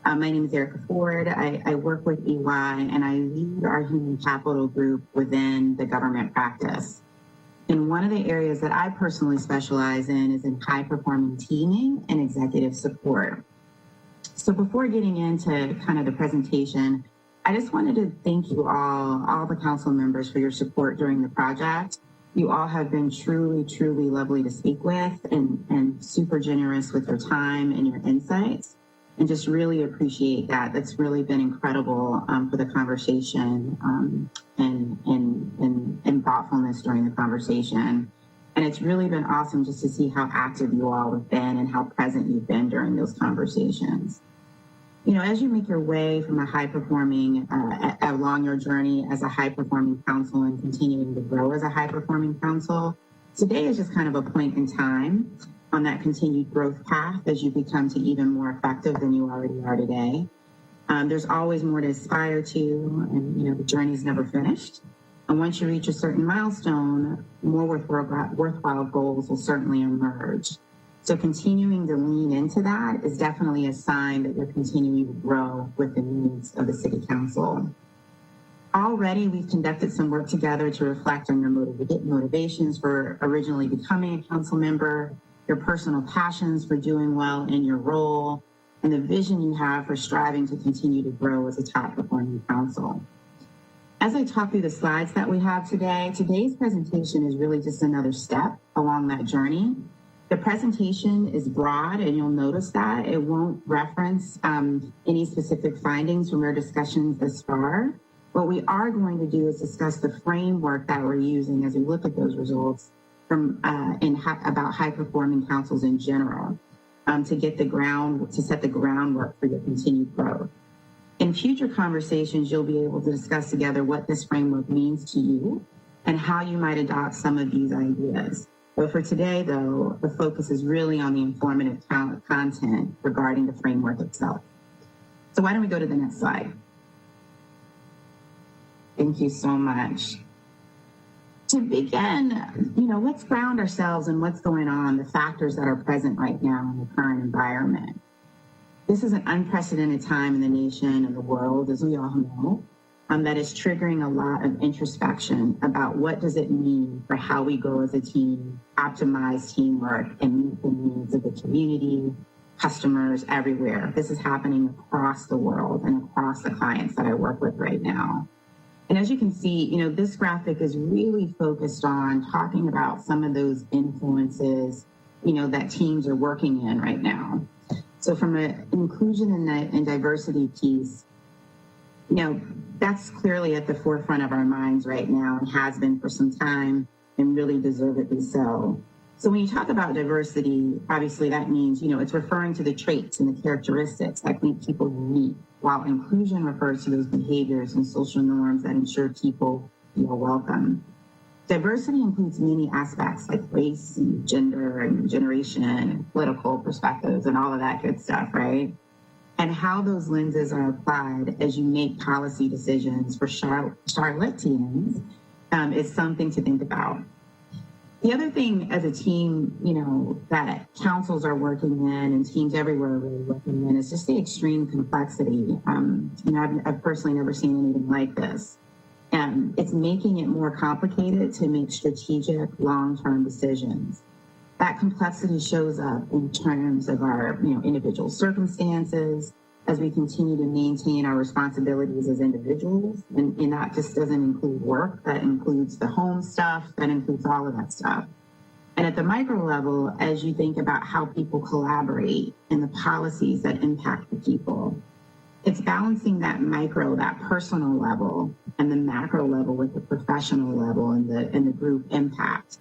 my name is Erica Ford. I work with EY and I lead our human capital group within the government practice. And one of the areas that I personally specialize in is in high-performing teaming and executive support. So before getting into kind of the presentation, I just wanted to thank you all the council members for your support during the project. You all have been truly, truly lovely to speak with and super generous with your time and your insights. And just really appreciate that. That's really been incredible for the conversation and thoughtfulness during the conversation. And it's really been awesome just to see how active you all have been and how present you've been during those conversations. You know, as you make your way from a high-performing, along your journey as a high-performing council and continuing to grow as a high-performing council, today is just kind of a point in time on that continued growth path as you become to even more effective than you already are today. There's always more to aspire to, and, you know, the journey's never finished. And once you reach a certain milestone, more worthwhile goals will certainly emerge. So continuing to lean into that is definitely a sign that you're continuing to grow with the needs of the City Council. Already, we've conducted some work together to reflect on your motivations for originally becoming a council member, your personal passions for doing well in your role, and the vision you have for striving to continue to grow as a top-performing council. As I talk through the slides that we have today, today's presentation is really just another step along that journey. The presentation is broad, and you'll notice that it won't reference any specific findings from our discussions thus far. What we are going to do is discuss the framework that we're using as we look at those results from about high-performing councils in general to set the groundwork for your continued growth. In future conversations, you'll be able to discuss together what this framework means to you and how you might adopt some of these ideas. But for today, though, the focus is really on the informative content regarding the framework itself. So why don't we go to the next slide? Thank you so much. To begin, let's ground ourselves in what's going on, the factors that are present right now in the current environment. This is an unprecedented time in the nation and the world, as we all know, that is triggering a lot of introspection about what does it mean for how we go as a team, optimize teamwork, and meet the needs of the community, customers everywhere. This is happening across the world and across the clients that I work with right now. And as you can see, this graphic is really focused on talking about some of those influences, that teams are working in right now. So from an inclusion and diversity piece, that's clearly at the forefront of our minds right now and has been for some time, and really deservedly so. So when you talk about diversity, obviously that means, it's referring to the traits and the characteristics that make people unique, while inclusion refers to those behaviors and social norms that ensure people feel welcome. Diversity includes many aspects like race and gender and generation and political perspectives and all of that good stuff, right? And how those lenses are applied as you make policy decisions for Charlotteans is something to think about. The other thing as a team, that councils are working in and teams everywhere are really working in is just the extreme complexity. I've personally never seen anything like this. And it's making it more complicated to make strategic long-term decisions. That complexity shows up in terms of our individual circumstances as we continue to maintain our responsibilities as individuals. And that just doesn't include work, that includes the home stuff, that includes all of that stuff. And at the micro level, as you think about how people collaborate and the policies that impact the people, it's balancing that micro, that personal level, and the macro level with the professional level and the group impact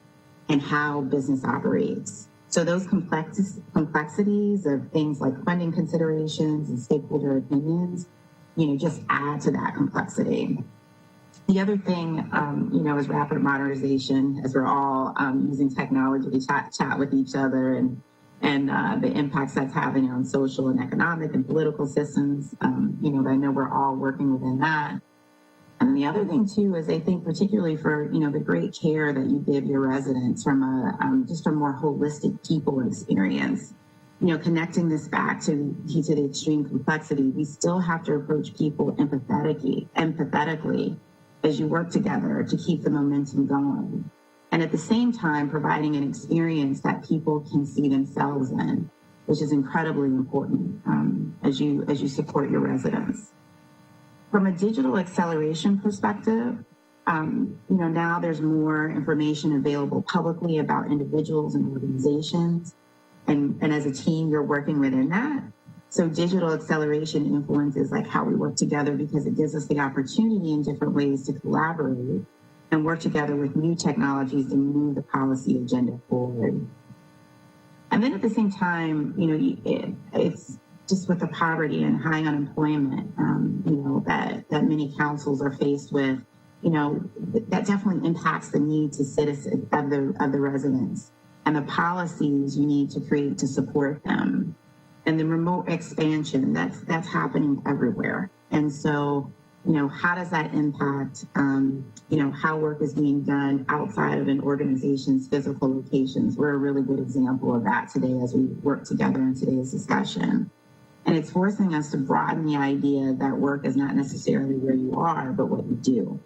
and how business operates. So those complexities of things like funding considerations and stakeholder opinions, just add to that complexity. The other thing, is rapid modernization, as we're all using technology to chat with each other and the impacts that's having on social and economic and political systems. I know we're all working within that. And the other thing too is I think particularly for, the great care that you give your residents from just a more holistic people experience, connecting this back to the extreme complexity, we still have to approach people empathetically as you work together to keep the momentum going. And at the same time, providing an experience that people can see themselves in, which is incredibly important as you support your residents. From a digital acceleration perspective, now there's more information available publicly about individuals and organizations. And as a team, you're working within that. So digital acceleration influences like how we work together because it gives us the opportunity in different ways to collaborate and work together with new technologies to move the policy agenda forward. And then at the same time, it's just with the poverty and high unemployment, that many councils are faced with, that definitely impacts the needs of citizens, of the residents, and the policies you need to create to support them. And the remote expansion, that's happening everywhere. And so how does that impact, how work is being done outside of an organization's physical locations? We're a really good example of that today as we work together in today's discussion. And it's forcing us to broaden the idea that work is not necessarily where you are, but what you do.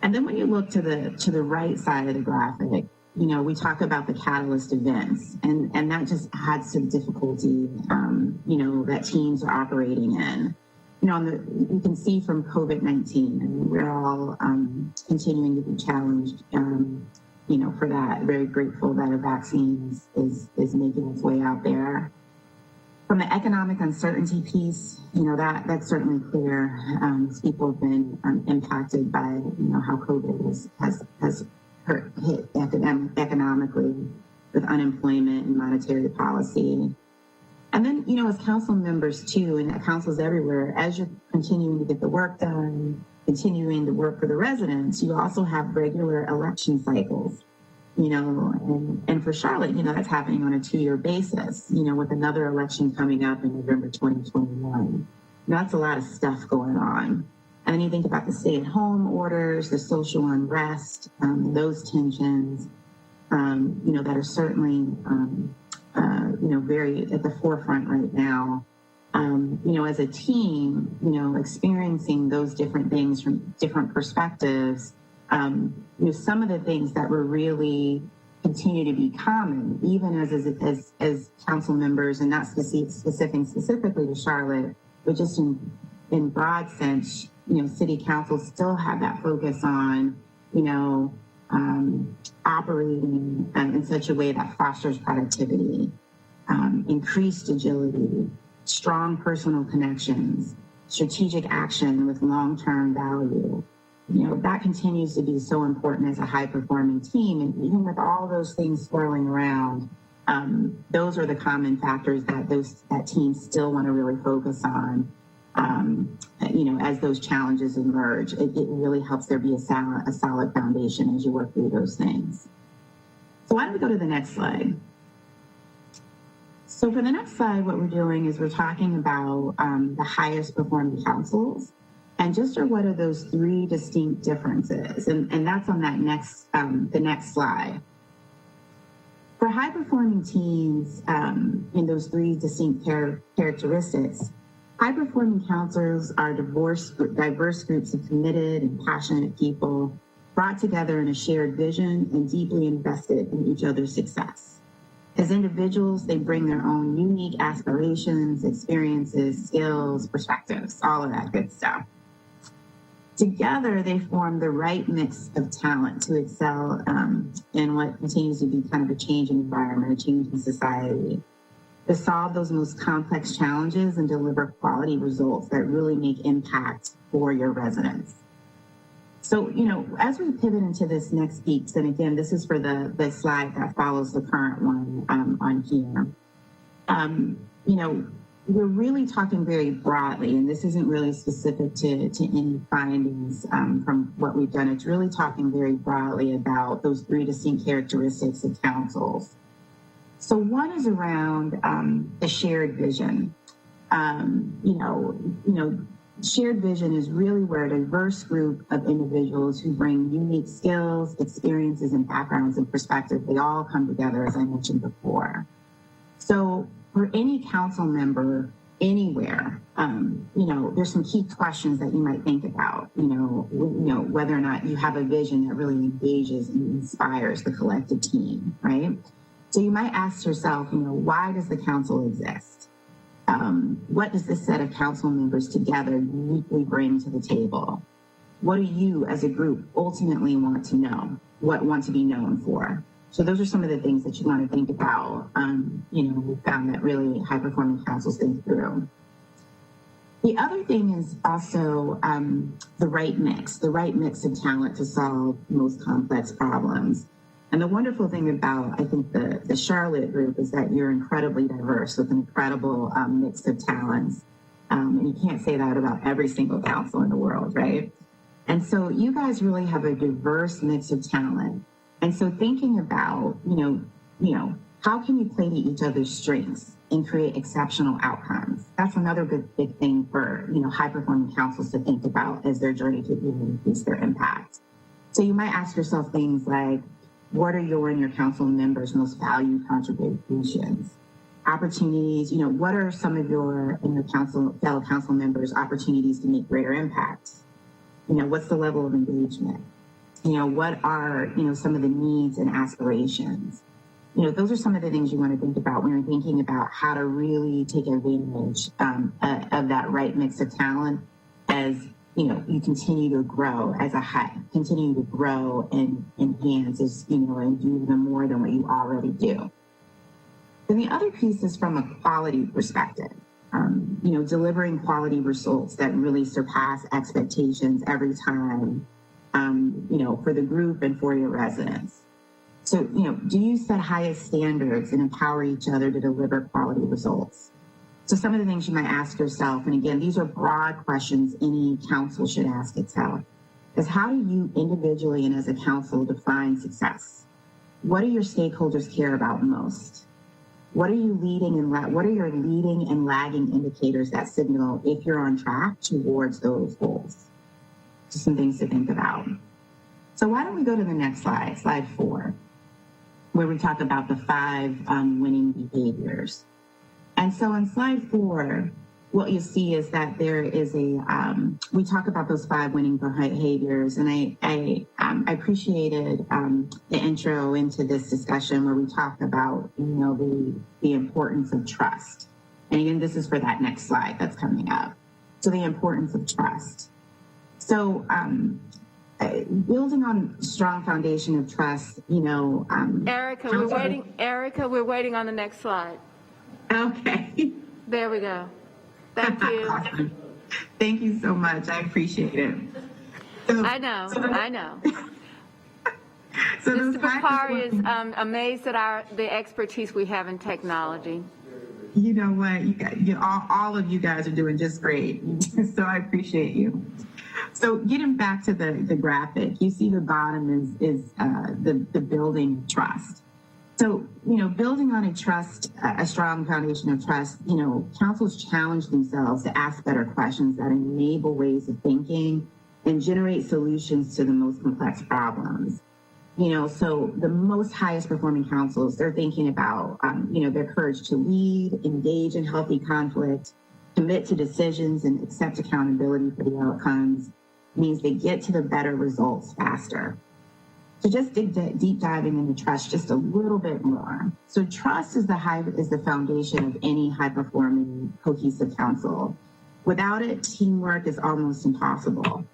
And then when you look to the right side of the graphic, we talk about the catalyst events, and that just adds to the difficulty, that teams are operating in. You can see from COVID-19, we're all continuing to be challenged, for that. Very grateful that a vaccine is making its way out there. From the economic uncertainty piece, that's certainly clear. People have been impacted by, how COVID has hit economically with unemployment and monetary policy. And then, as council members too, and councils everywhere, as you're continuing to get the work done, continuing to work for the residents, you also have regular election cycles, and for Charlotte, that's happening on a 2-year basis, with another election coming up in November 2021. That's a lot of stuff going on. And then you think about the stay-at-home orders, the social unrest, those tensions, that are certainly, very at the forefront right now. As a team, experiencing those different things from different perspectives, some of the things that were really continue to be common, even as council members, and not specifically to Charlotte, but just in broad sense, city councils still have that focus on, operating in such a way that fosters productivity, increased agility, strong personal connections, strategic action with long-term value. That continues to be so important as a high-performing team. And even with all those things swirling around, those are the common factors that teams still want to really focus on. As those challenges emerge, it really helps there be a solid foundation as you work through those things. So why don't we go to the next slide? So for the next slide, what we're doing is we're talking about the highest performing councils, and just what are those 3 distinct differences, and that's on that the next slide. For high performing teams, in those 3 distinct characteristics, high-performing councils are diverse groups of committed and passionate people brought together in a shared vision and deeply invested in each other's success. As individuals, they bring their own unique aspirations, experiences, skills, perspectives, all of that good stuff. Together, they form the right mix of talent to excel in what continues to be kind of a changing environment, a changing society, to solve those most complex challenges and deliver quality results that really make impact for your residents. So, as we pivot into this next piece, and again, this is for the slide that follows the current one on here, we're really talking very broadly, and this isn't really specific to any findings from what we've done. It's really talking very broadly about those 3 distinct characteristics of councils. So one is around a shared vision. Shared vision is really where a diverse group of individuals who bring unique skills, experiences, and backgrounds and perspectives, they all come together, as I mentioned before. So for any council member anywhere, there's some key questions that you might think about, whether or not you have a vision that really engages and inspires the collective team, right? So you might ask yourself, why does the council exist? What does this set of council members together uniquely bring to the table? What do you as a group ultimately want to know? What want to be known for? So those are some of the things that you want to think about. We found that really high performing councils think through. The other thing is also the right mix of talent to solve most complex problems. And the wonderful thing about, I think, the Charlotte group is that you're incredibly diverse with an incredible mix of talents. And you can't say that about every single council in the world, right? And so you guys really have a diverse mix of talent. And so thinking about, how can you play to each other's strengths and create exceptional outcomes? That's another big thing for, high-performing councils to think about as their journey to increase their impact. So you might ask yourself things like, what are your and your council members' most valued contributions? Opportunities, what are some of your and your fellow council members' opportunities to make greater impacts? What's the level of engagement? What are, some of the needs and aspirations? Those are some of the things you want to think about when you're thinking about how to really take advantage of that right mix of talent as, you continue to grow continue to grow and enhance as, and do even more than what you already do. And the other piece is from a quality perspective, delivering quality results that really surpass expectations every time, for the group and for your residents. So, do you set highest standards and empower each other to deliver quality results? So some of the things you might ask yourself, and again, these are broad questions any council should ask itself, is how do you individually and as a council define success? What do your stakeholders care about most? What are you what are your leading and lagging indicators that signal if you're on track towards those goals? Just some things to think about. So why don't we go to the next slide, slide 4, where we talk about the 5 winning behaviors. And so on slide 4, what you see is that there is we talk about those 5 winning behaviors, and I appreciated the intro into this discussion where we talk about, the importance of trust. And again, this is for that next slide that's coming up. So the importance of trust. So building on strong foundation of trust, Erica, we're waiting on the next slide. Okay. There we go. Thank you. Awesome. Thank you so much. I appreciate it. So, I know. So Mr. Bakari is amazed at the expertise we have in technology. You know what? All of you guys are doing just great. So I appreciate you. So getting back to the graphic, you see the bottom is the building trust. So, building on a strong foundation of trust, councils challenge themselves to ask better questions that enable ways of thinking and generate solutions to the most complex problems. So the most highest performing councils, they're thinking about, their courage to lead, engage in healthy conflict, commit to decisions, and accept accountability for the outcomes means they get to the better results faster. So just deep diving into trust just a little bit more. So trust is the foundation of any high-performing, cohesive council. Without it, teamwork is almost impossible.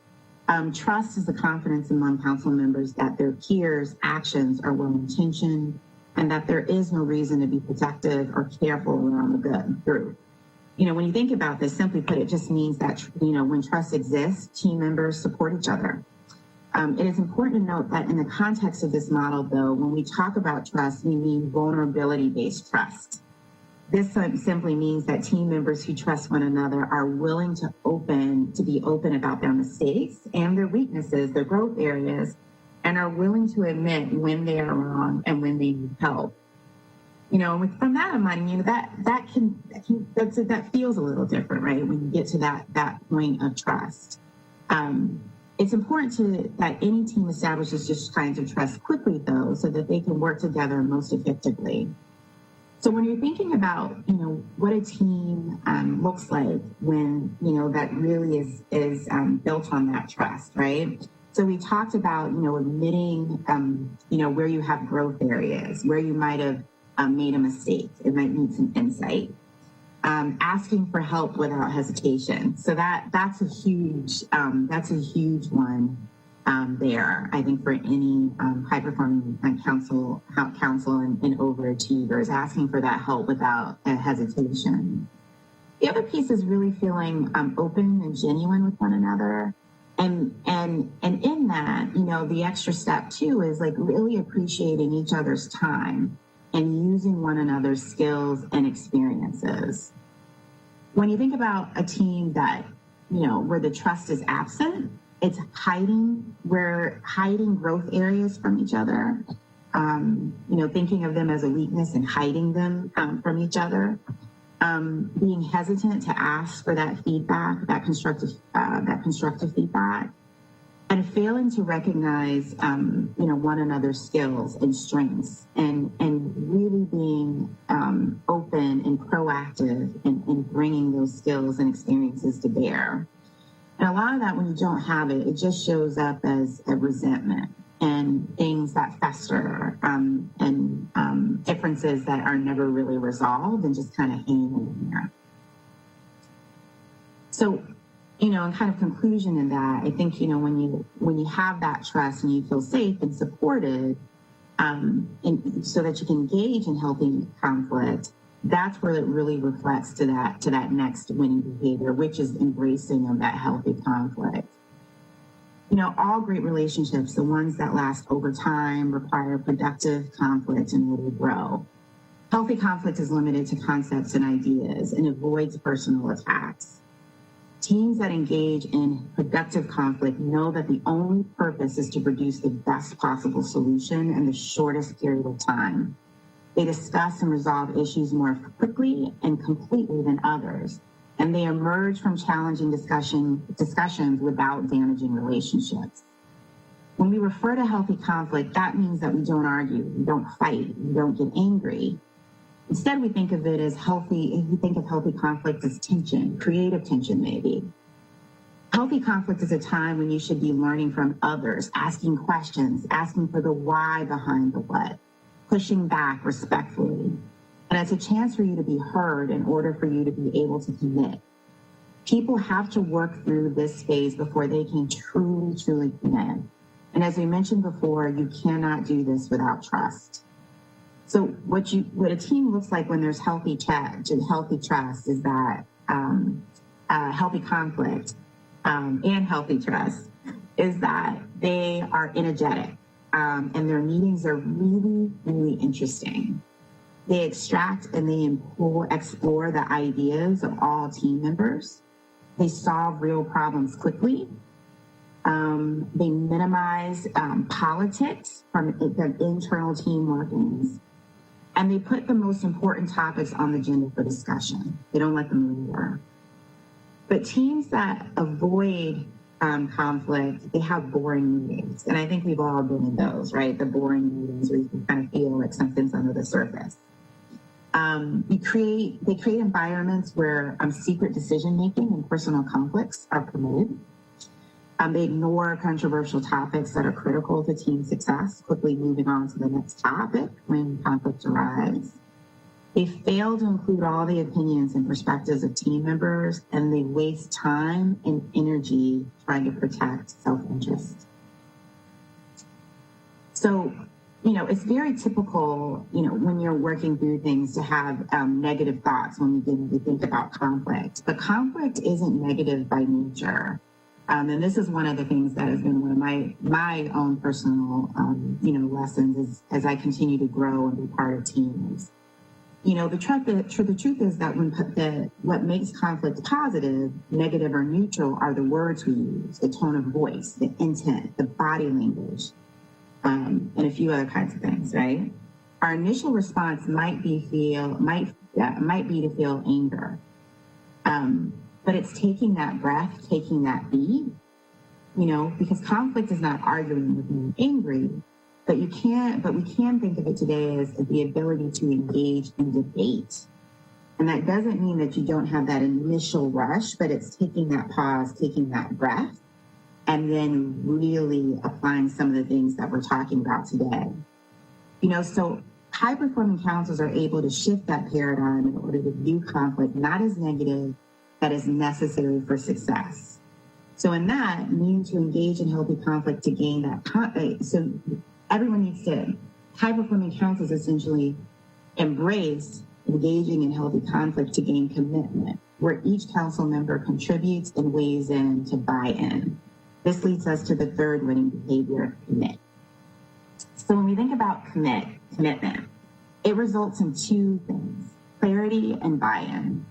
Trust is the confidence among council members that their peers' actions are well-intentioned and that there is no reason to be protective or careful around the group. When you think about this, simply put, it just means that, when trust exists, team members support each other. It is important to note that in the context of this model, though, when we talk about trust, we mean vulnerability-based trust. This simply means that team members who trust one another are willing to be open about their mistakes and their weaknesses, their growth areas, and are willing to admit when they are wrong and when they need help. From that in mind, that feels a little different, right? When you get to that point of trust. It's important that any team establishes just kinds of trust quickly, though, so that they can work together most effectively. So when you're thinking about, what a team looks like when, that really is built on that trust, right? So we talked about, admitting, where you have growth areas, where you might have made a mistake. It might need some insight. Asking for help without hesitation. So that's a huge one there, I think, for any high-performing council and overachievers, asking for that help without hesitation. The other piece is really feeling open and genuine with one another. And in that, the extra step too is like really appreciating each other's time and using one another's skills and experiences. When you think about a team that, where the trust is absent, it's hiding growth areas from each other. thinking of them as a weakness and hiding them from each other, being hesitant to ask for that feedback, that constructive feedback, and failing to recognize, one another's skills and strengths, and really being open and proactive in bringing those skills and experiences to bear. And a lot of that, when you don't have it, it just shows up as a resentment and things that fester and differences that are never really resolved and just kind of hang in there. So, in kind of conclusion in that, I think, when you have that trust and you feel safe and supported, and so that you can engage in healthy conflict, that's where it really reflects to that next winning behavior, which is embracing of that healthy conflict. All great relationships, the ones that last over time, require productive conflict in order to grow. Healthy conflict is limited to concepts and ideas and avoids personal attacks. Teams that engage in productive conflict know that the only purpose is to produce the best possible solution in the shortest period of time. They discuss and resolve issues more quickly and completely than others, and they emerge from challenging discussions without damaging relationships. When we refer to healthy conflict, that means that we don't argue, we don't fight, we don't get angry. Instead, we think of it as healthy, we think of healthy conflict as tension, creative tension maybe. Healthy conflict is a time when you should be learning from others, asking questions, asking for the why behind the what, pushing back respectfully. And it's a chance for you to be heard in order for you to be able to commit. People have to work through this phase before they can truly commit. And as we mentioned before, you cannot do this without trust. So what a team looks like when there's healthy trust is that healthy conflict and healthy trust is that they are energetic and their meetings are really interesting. They extract and they explore the ideas of all team members. They solve real problems quickly. They minimize politics from the internal team workings. And they put the most important topics on the agenda for discussion. They don't let them linger. But teams that avoid conflict, they have boring meetings. And I think we've all been in those, right? The boring meetings where you can kind of feel like something's under the surface. They create environments where secret decision-making and personal conflicts are permitted. They ignore controversial topics that are critical to team success, quickly moving on to the next topic when conflict arrives. They fail to include all the opinions and perspectives of team members, and they waste time and energy trying to protect self-interest. So, it's very typical, when you're working through things to have negative thoughts when we begin to think about conflict. But conflict isn't negative by nature. And this is one of the things that has been one of my own personal, lessons as I continue to grow and be part of teams. The truth is that what makes conflict positive, negative, or neutral are the words we use, the tone of voice, the intent, the body language, and a few other kinds of things, right? Our initial response might be to feel anger. But it's taking that breath, taking that beat, because conflict is not arguing with being angry, but we can think of it today as the ability to engage in debate. And that doesn't mean that you don't have that initial rush, but it's taking that pause, taking that breath, and then really applying some of the things that we're talking about today. So high-performing councils are able to shift that paradigm in order to view conflict not as negative, that is necessary for success. So in that, meaning to engage in healthy conflict to gain that, so everyone needs to, high-performing councils essentially embrace engaging in healthy conflict to gain commitment, where each council member contributes and weighs in to buy in. This leads us to the third winning behavior, commit. So when we think about commitment, it results in two things, clarity and buy-in.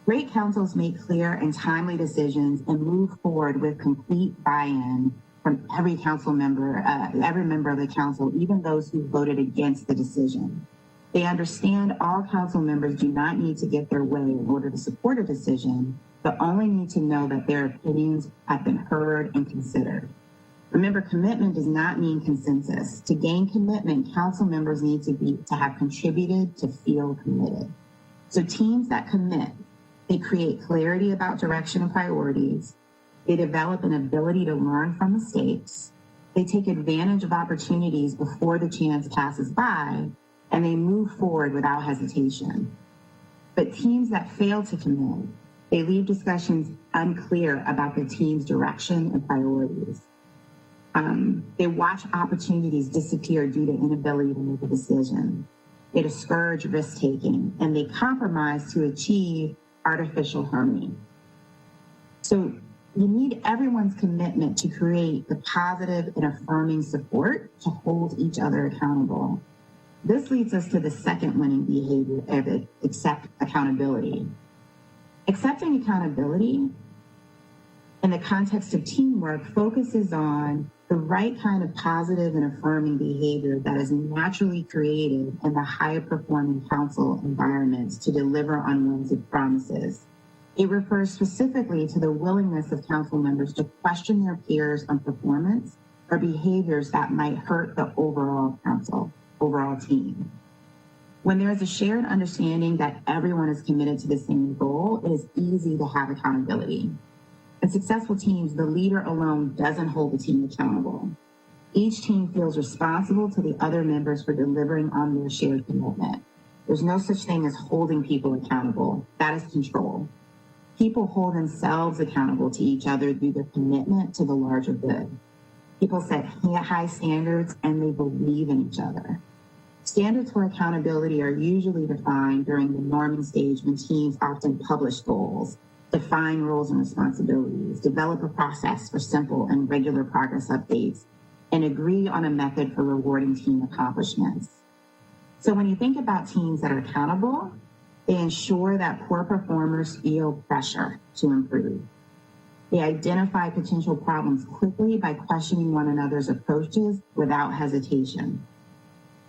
Great councils make clear and timely decisions and move forward with complete buy-in from every council member, every member of the council, even those who voted against the decision. They understand all council members do not need to get their way in order to support a decision, but only need to know that their opinions have been heard and considered. Remember, commitment does not mean consensus. To gain commitment, council members need to have contributed to feel committed. So teams that commit, they create clarity about direction and priorities. They develop an ability to learn from mistakes. They take advantage of opportunities before the chance passes by, and they move forward without hesitation. But teams that fail to commit, they leave discussions unclear about the team's direction and priorities. They watch opportunities disappear due to inability to make a decision. They discourage risk-taking, and they compromise to achieve artificial harmony. So you need everyone's commitment to create the positive and affirming support to hold each other accountable. This leads us to the second winning behavior of accept accountability. Accepting accountability in the context of teamwork focuses on the right kind of positive and affirming behavior that is naturally created in the higher performing council environments to deliver on one's promises. It refers specifically to the willingness of council members to question their peers on performance or behaviors that might hurt the overall team. When there is a shared understanding that everyone is committed to the same goal, it is easy to have accountability. In successful teams, the leader alone doesn't hold the team accountable. Each team feels responsible to the other members for delivering on their shared commitment. There's no such thing as holding people accountable. That is control. People hold themselves accountable to each other through their commitment to the larger good. People set high standards and they believe in each other. Standards for accountability are usually defined during the norming stage when teams often publish goals, define roles and responsibilities, develop a process for simple and regular progress updates, and agree on a method for rewarding team accomplishments. So when you think about teams that are accountable, they ensure that poor performers feel pressure to improve. They identify potential problems quickly by questioning one another's approaches without hesitation.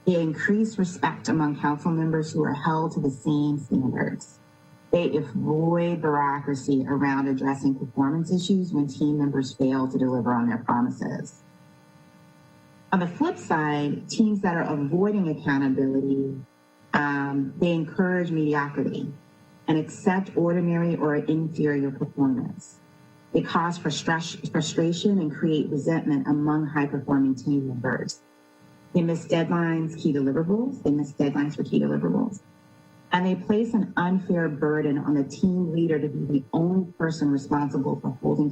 They increase respect among council members who are held to the same standards. They avoid bureaucracy around addressing performance issues when team members fail to deliver on their promises. On the flip side, teams that are avoiding accountability, they encourage mediocrity and accept ordinary or inferior performance. They cause frustration and create resentment among high-performing team members. They miss deadlines for key deliverables. And they place an unfair burden on the team leader to be the only person responsible for holding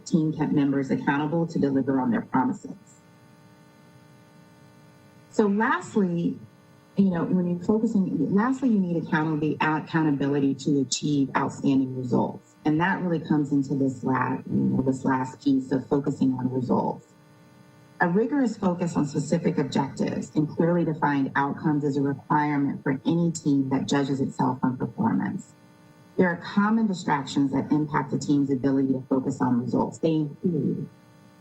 team members accountable to deliver on their promises. So lastly, you need accountability to achieve outstanding results. And that really comes into this last piece of focusing on results. A rigorous focus on specific objectives and clearly defined outcomes is a requirement for any team that judges itself on performance. There are common distractions that impact a team's ability to focus on results. They include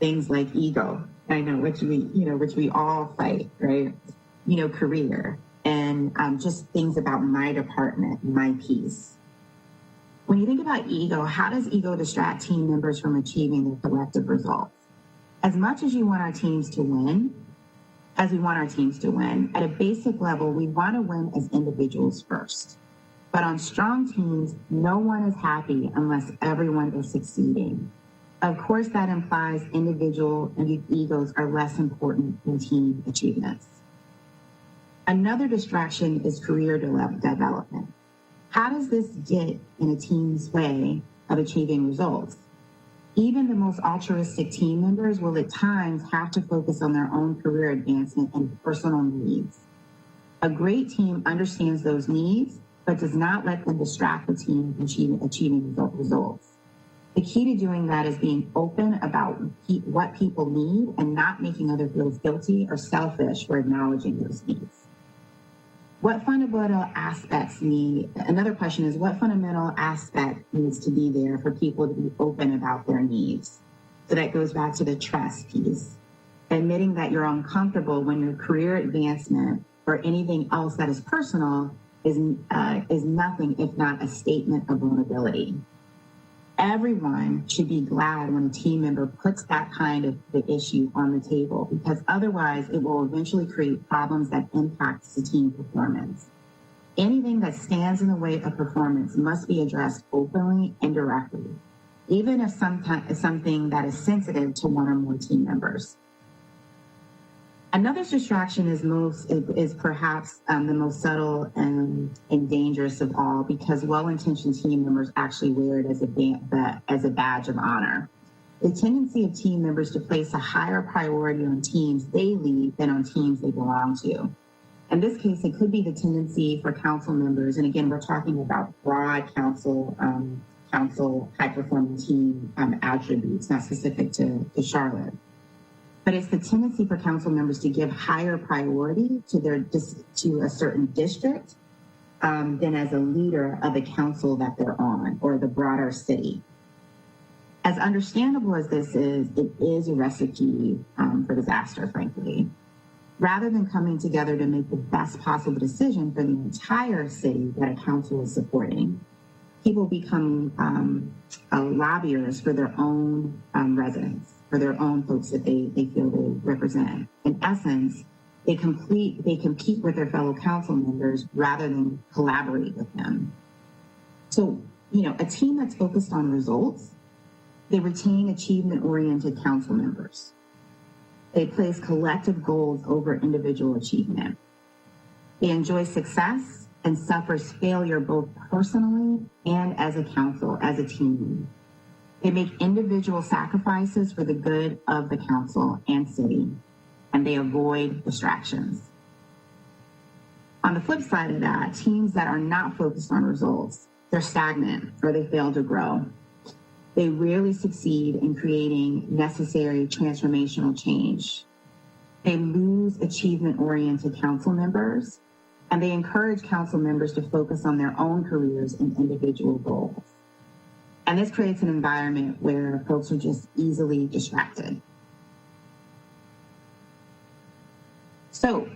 things like ego, which we all fight, right? Career, and just things about my department, my piece. When you think about ego, how does ego distract team members from achieving their collective results? As much as you want our teams to win, at a basic level, we want to win as individuals first. But on strong teams, no one is happy unless everyone is succeeding. Of course, that implies individual egos are less important than team achievements. Another distraction is career development. How does this get in a team's way of achieving results? Even the most altruistic team members will at times have to focus on their own career advancement and personal needs. A great team understands those needs, but does not let them distract the team from achieving results. The key to doing that is being open about what people need and not making others feel guilty or selfish for acknowledging those needs. Another question is, what fundamental aspect needs to be there for people to be open about their needs? So that goes back to the trust piece. Admitting that you're uncomfortable when your career advancement or anything else that is personal is nothing if not a statement of vulnerability. Everyone should be glad when a team member puts that kind of the issue on the table, because otherwise it will eventually create problems that impact the team performance. Anything that stands in the way of performance must be addressed openly and directly, even if something that is sensitive to one or more team members. Another distraction is perhaps the most subtle and dangerous of all, because well-intentioned team members actually wear it as a badge of honor. The tendency of team members to place a higher priority on teams they lead than on teams they belong to. In this case, it could be the tendency for council members, and again, we're talking about broad council high-performing team attributes, not specific to Charlotte. But it's the tendency for council members to give higher priority to a certain district than as a leader of the council that they're on or the broader city. As understandable as this is, it is a recipe for disaster, frankly. Rather than coming together to make the best possible decision for the entire city that a council is supporting, people become lobbyers for their own residents, for their own folks that they feel they represent. In essence, they compete with their fellow council members rather than collaborate with them. So, a team that's focused on results, they retain achievement-oriented council members. They place collective goals over individual achievement. They enjoy success and suffers failure both personally and as a council, as a team. They make individual sacrifices for the good of the council and city, and they avoid distractions. On the flip side of that, teams that are not focused on results, they're stagnant or they fail to grow. They rarely succeed in creating necessary transformational change. They lose achievement-oriented council members, and they encourage council members to focus on their own careers and individual goals. And this creates an environment where folks are just easily distracted. So,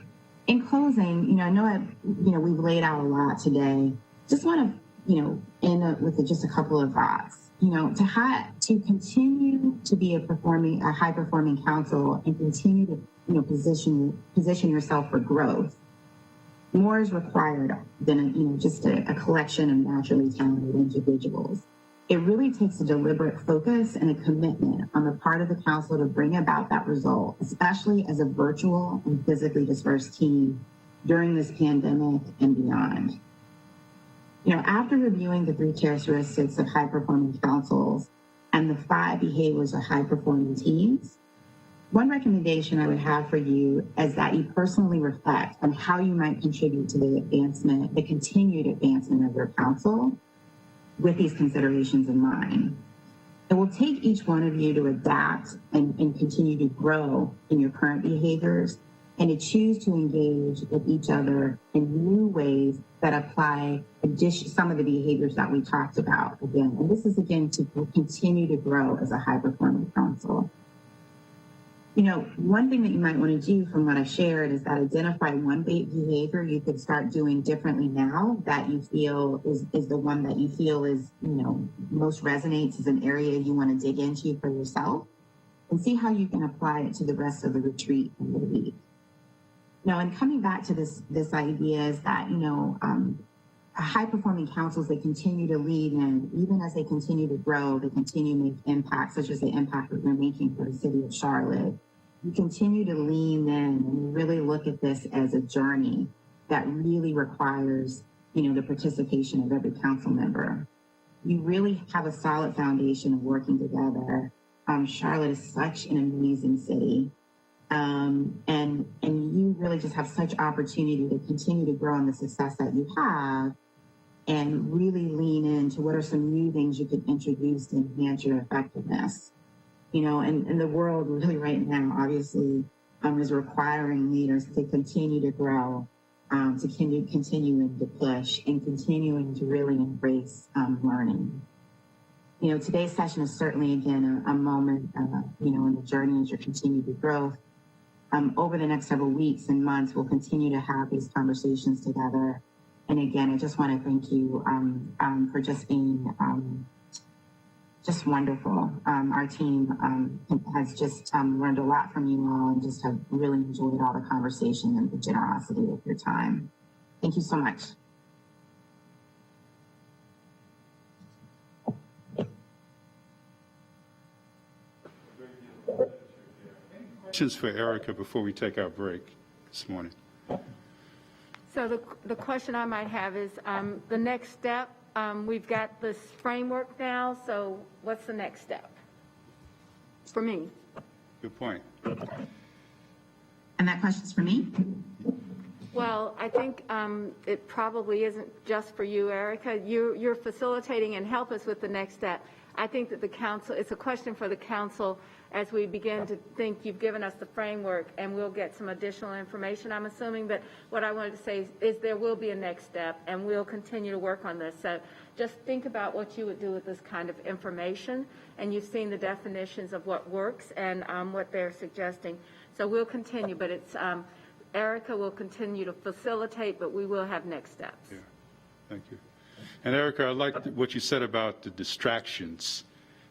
in closing, I know we've laid out a lot today. Just want to, end with just a couple of thoughts. To continue to be a high-performing council and continue to position yourself for growth, more is required than just a collection of naturally talented individuals. It really takes a deliberate focus and a commitment on the part of the council to bring about that result, especially as a virtual and physically dispersed team during this pandemic and beyond. After reviewing the 3 characteristics of high-performing councils and the 5 behaviors of high-performing teams, one recommendation I would have for you is that you personally reflect on how you might contribute to the continued advancement of your council with these considerations in mind. It will take each one of you to adapt and continue to grow in your current behaviors and to choose to engage with each other in new ways that apply some of the behaviors that we talked about again. And this is, again, to continue to grow as a high-performing council. One thing that you might want to do from what I shared is that identify one behavior you could start doing differently now that you feel is the one that you feel is, most resonates as an area you want to dig into for yourself, and see how you can apply it to the rest of the retreat and the week. And coming back to this idea is that, high-performing councils, they continue to lead, and even as they continue to grow, they continue to make impacts, such as the impact that we're making for the city of Charlotte. You continue to lean in and really look at this as a journey that really requires, the participation of every council member. You really have a solid foundation of working together. Charlotte is such an amazing city. And you really just have such opportunity to continue to grow in the success that you have and really lean into what are some new things you could introduce to enhance your effectiveness. And the world really right now, obviously, is requiring leaders to continue to grow, to continuing to push and continuing to really embrace learning. today's session is certainly, again, a moment, in the journey as you continue to growth. Over the next several weeks and months, we'll continue to have these conversations together. And again, I just want to thank you for just being just wonderful. Our team has just learned a lot from you all and just have really enjoyed all the conversation and the generosity of your time. Thank you so much. Questions for Erica before we take our break this morning? So the question I might have is the next step. We've got this framework now, so what's the next step for me? Good point. And that question's for me? Well, I think it probably isn't just for you, Erica. You're facilitating and help us with the next step. I think that the council, it's a question for the council as we begin to think. You've given us the framework and we'll get some additional information, I'm assuming. But what I wanted to say is there will be a next step and we'll continue to work on this. So just think about what you would do with this kind of information. And you've seen the definitions of what works and what they're suggesting. So we'll continue, but it's Erica will continue to facilitate, but we will have next steps. Yeah, thank you. And Erica, I like what you said about the distractions.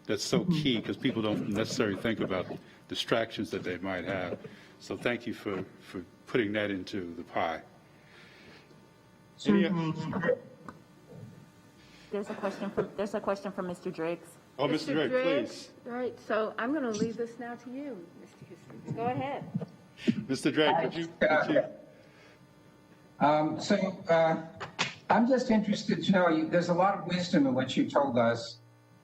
That's so key because people don't necessarily think about distractions that they might have. So thank you for putting that into the pie. Sure. There's a question from Mr. Driggs. Oh, Mr. Driggs, please. All right, so I'm going to leave this now to you, Mr. Houston. Go ahead. Mr. Driggs, I'm just interested to know, there's a lot of wisdom in what you told us.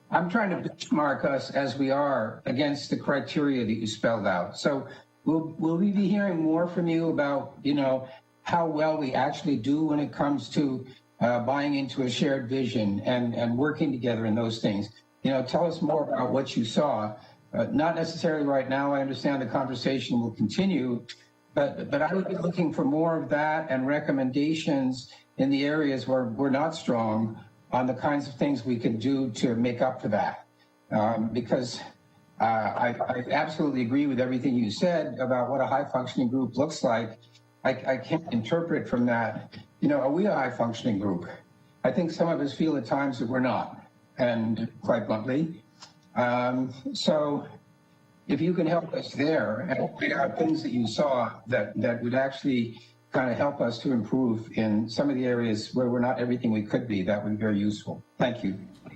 I'm trying to benchmark us as we are against the criteria that you spelled out. So will we be hearing more from you about, how well we actually do when it comes to buying into a shared vision and working together in those things? Tell us more about what you saw. Not necessarily right now. I understand the conversation will continue, but I would be looking for more of that and recommendations in the areas where we're not strong on the kinds of things we can do to make up for that. Because I absolutely agree with everything you said about what a high-functioning group looks like. I can't interpret from that, are we a high-functioning group? I think some of us feel at times that we're not, and quite bluntly. So if you can help us there and point out things that you saw that would actually kind of help us to improve in some of the areas where we're not everything we could be, that would be very useful. Thank you. That's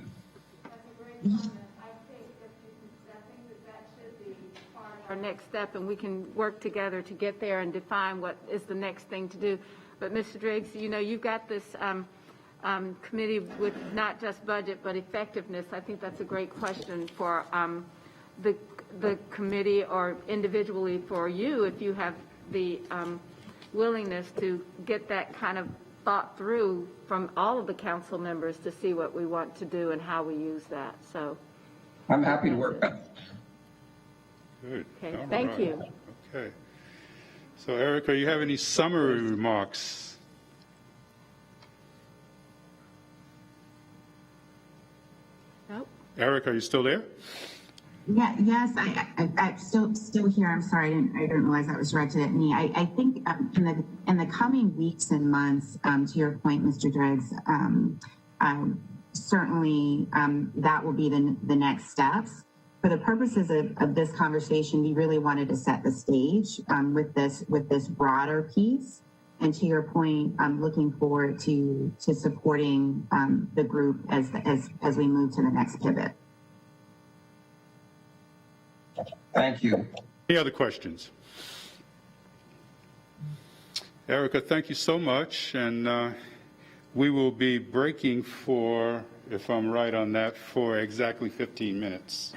a great comment. I think that should be part of our next step, and we can work together to get there and define what is the next thing to do. But Mr. Driggs, you've got this committee with not just budget but effectiveness. I think that's a great question for the committee or individually for you if you have the willingness to get that kind of thought through from all of the council members to see what we want to do and how we use that. So I'm happy to work. Good. Okay, All thank right. you. Okay. So Erica, you have any summary remarks? Nope. Erica, are you still there? Yeah, yes, I'm still here. I'm sorry, I didn't realize that was directed at me. I think in the coming weeks and months, to your point, Mr. Driggs, certainly that will be the next steps. For the purposes of this conversation, we really wanted to set the stage with this broader piece. And to your point, I'm looking forward to supporting the group as we move to the next pivot. Thank you. Any other questions? Erica, thank you so much. And we will be breaking for, if I'm right on that, for exactly 15 minutes.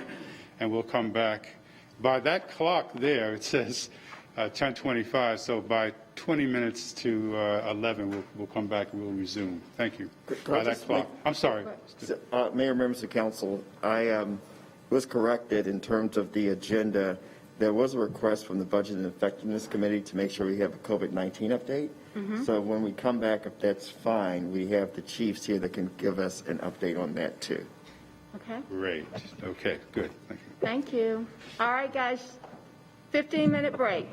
And we'll come back. By that clock there, it says 10:25. So by 20 minutes to 11, we'll come back and we'll resume. Thank you. By that clock. I'm sorry. Mayor, members of council, I was corrected in terms of the agenda. There was a request from the Budget and Effectiveness Committee to make sure we have a COVID-19 update. So when we come back, if that's fine, we have the chiefs here that can give us an update on that too. Okay? Great. Okay, good. Thank you. Thank you. All right, guys, 15-minute break.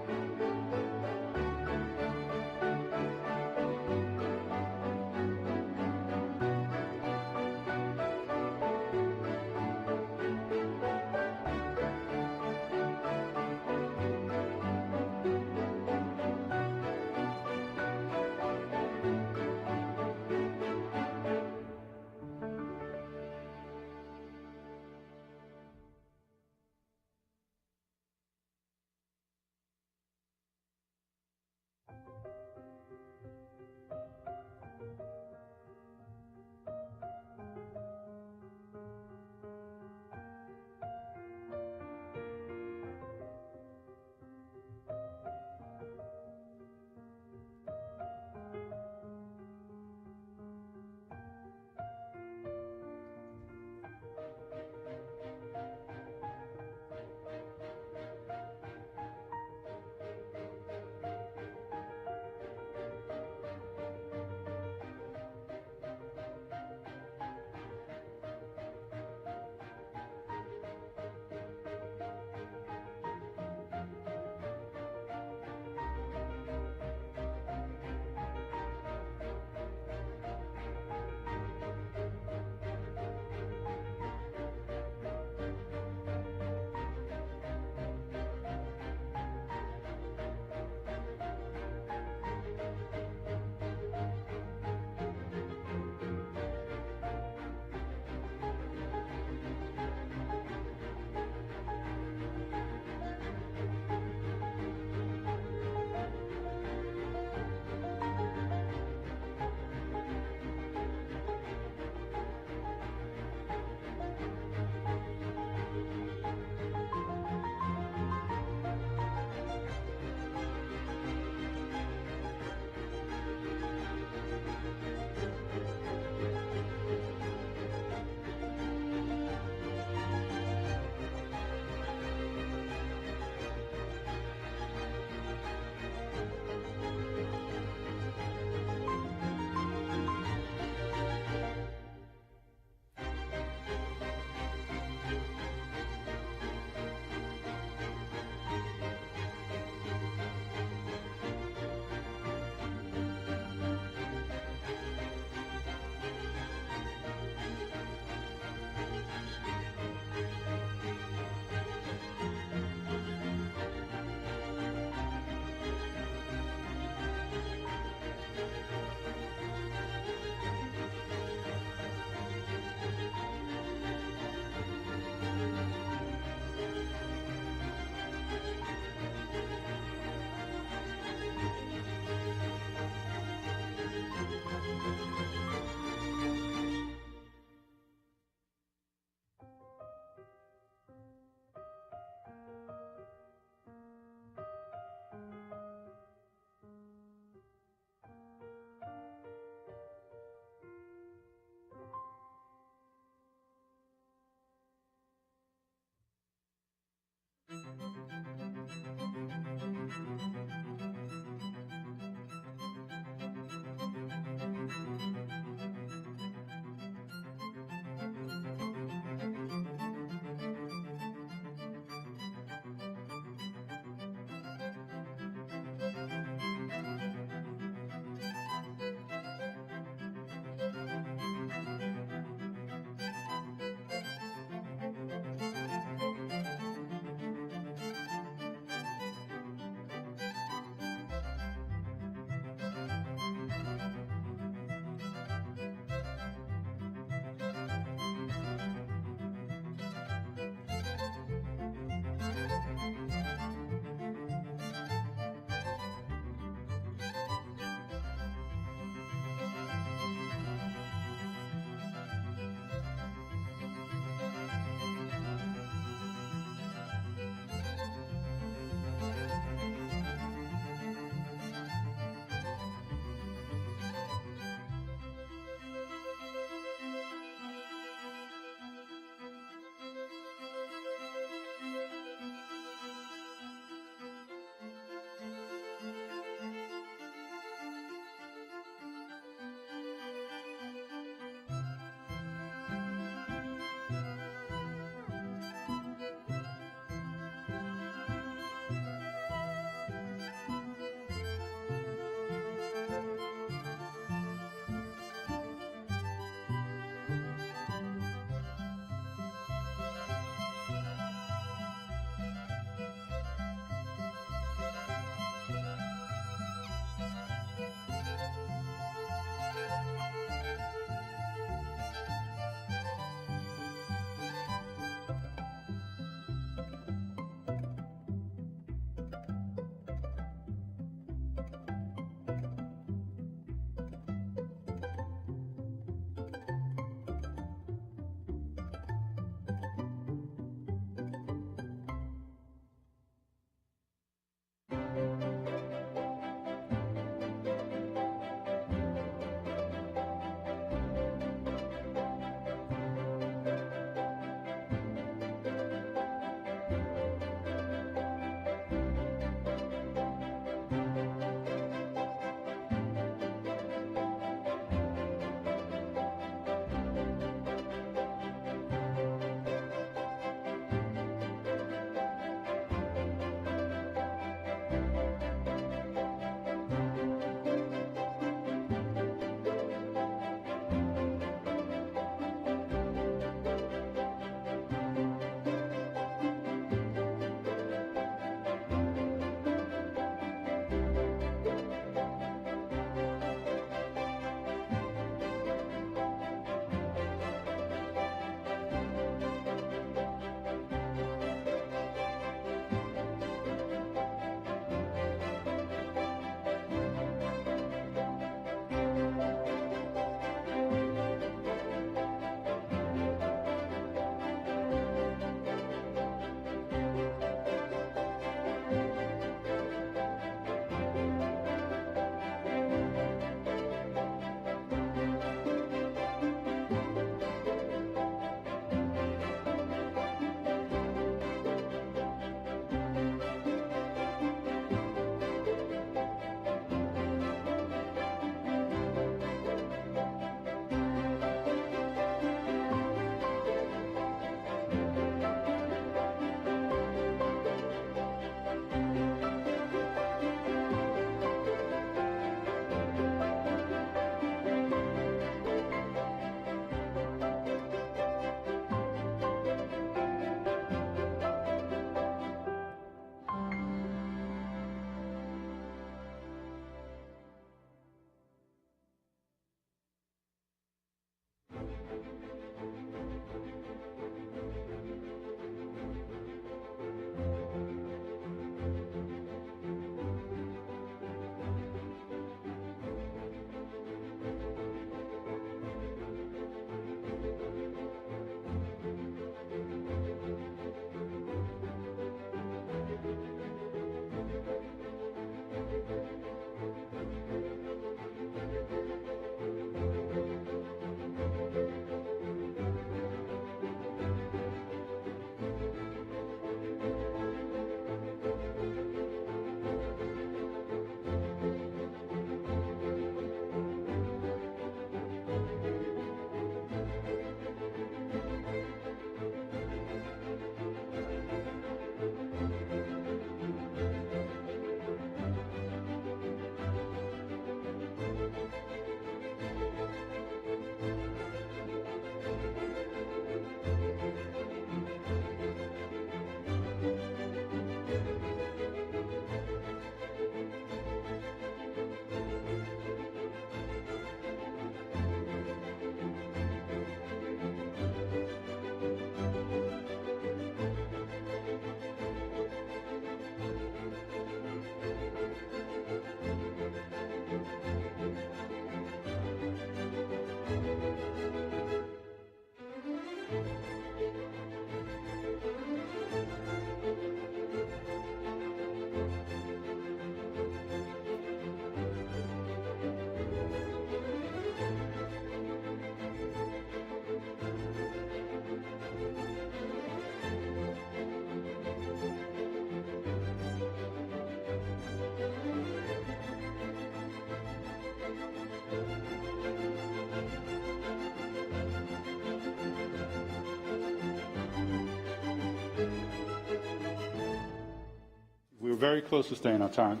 very close to staying on time.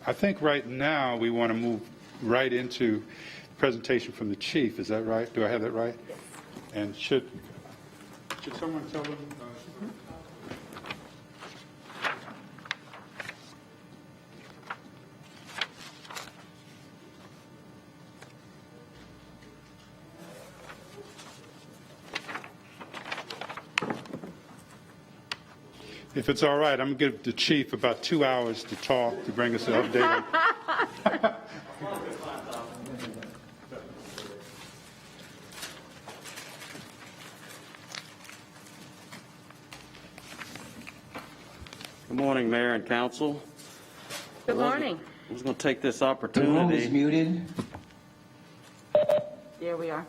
I think right now we want to move right into presentation from the chief. Is that right? Do I have that right? Yes. And should someone tell them? If it's all right, I'm going to give the chief about 2 hours to talk, to bring us an update. Good morning, Mayor and Council. Good morning. I was going to take this The room opportunity. is muted. There we are.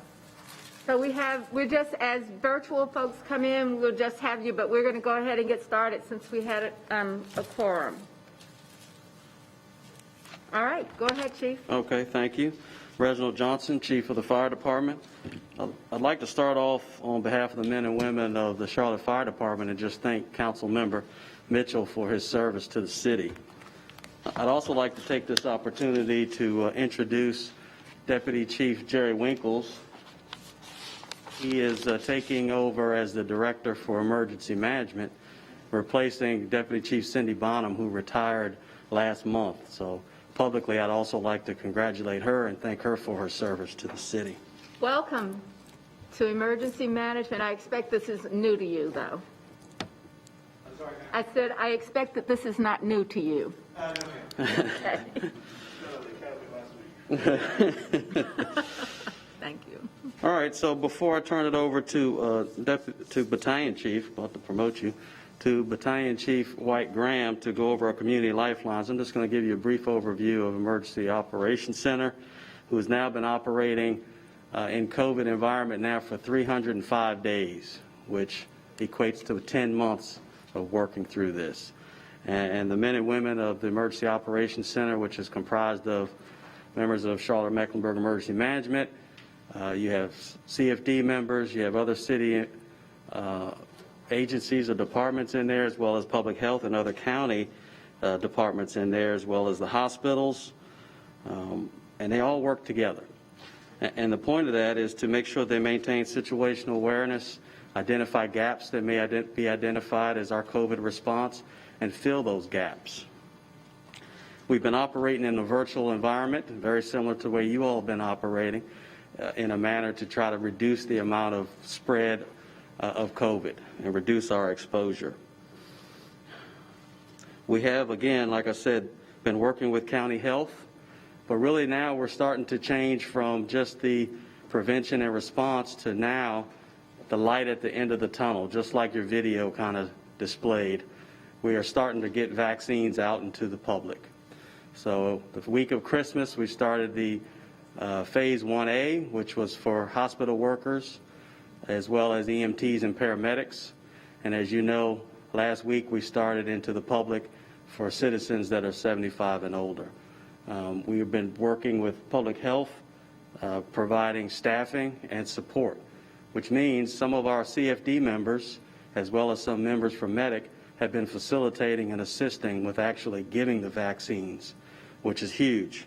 So we're just, as virtual folks come in, we'll just have you, but we're going to go ahead and get started since we had a quorum. All right, go ahead, Chief. Okay, thank you. Reginald Johnson, Chief of the Fire Department. I'd like to start off on behalf of the men and women of the Charlotte Fire Department and just thank Council Member Mitchell for his service to the city. I'd also like to take this opportunity to introduce Deputy Chief Jerry Winkles. He is taking over as the Director for Emergency Management, replacing Deputy Chief Cindy Bonham, who retired last month. So publicly, I'd also like to congratulate her and thank her for her service to the city. Welcome to Emergency Management. I expect this is new to you, though. I said I expect that this is not new to you. Okay. Thank you. All right, so before I turn it over to Battalion Chief, about to promote you, to Battalion Chief White Graham to go over our community lifelines, I'm just going to give you a brief overview of Emergency Operations Center, who has now been operating in COVID environment now for 305 days, which equates to 10 months of working through this. And the men and women of the Emergency Operations Center, which is comprised of members of Charlotte-Mecklenburg Emergency Management, you have CFD members, you have other city agencies or departments in there, as well as public health and other county departments in there, as well as the hospitals, and they all work together. And the point of that is to make sure they maintain situational awareness, identify gaps that may be identified as our COVID response, and fill those gaps. We've been operating in a virtual environment, very similar to the way you all have been operating, in a manner to try to reduce the amount of spread of COVID and reduce our exposure. We have, again, like I said, been working with county health, but really now we're starting to change from just the prevention and response to now the light at the end of the tunnel, just like your video kind of displayed. We are starting to get vaccines out into the public. So the week of Christmas, we started the Phase 1A, which was for hospital workers, as well as EMTs and paramedics. And as you know, last week we started into the public for citizens that are 75 and older. We have been working with public health, providing staffing and support, which means some of our CFD members, as well as some members from Medic, have been facilitating and assisting with actually giving the vaccines, which is huge.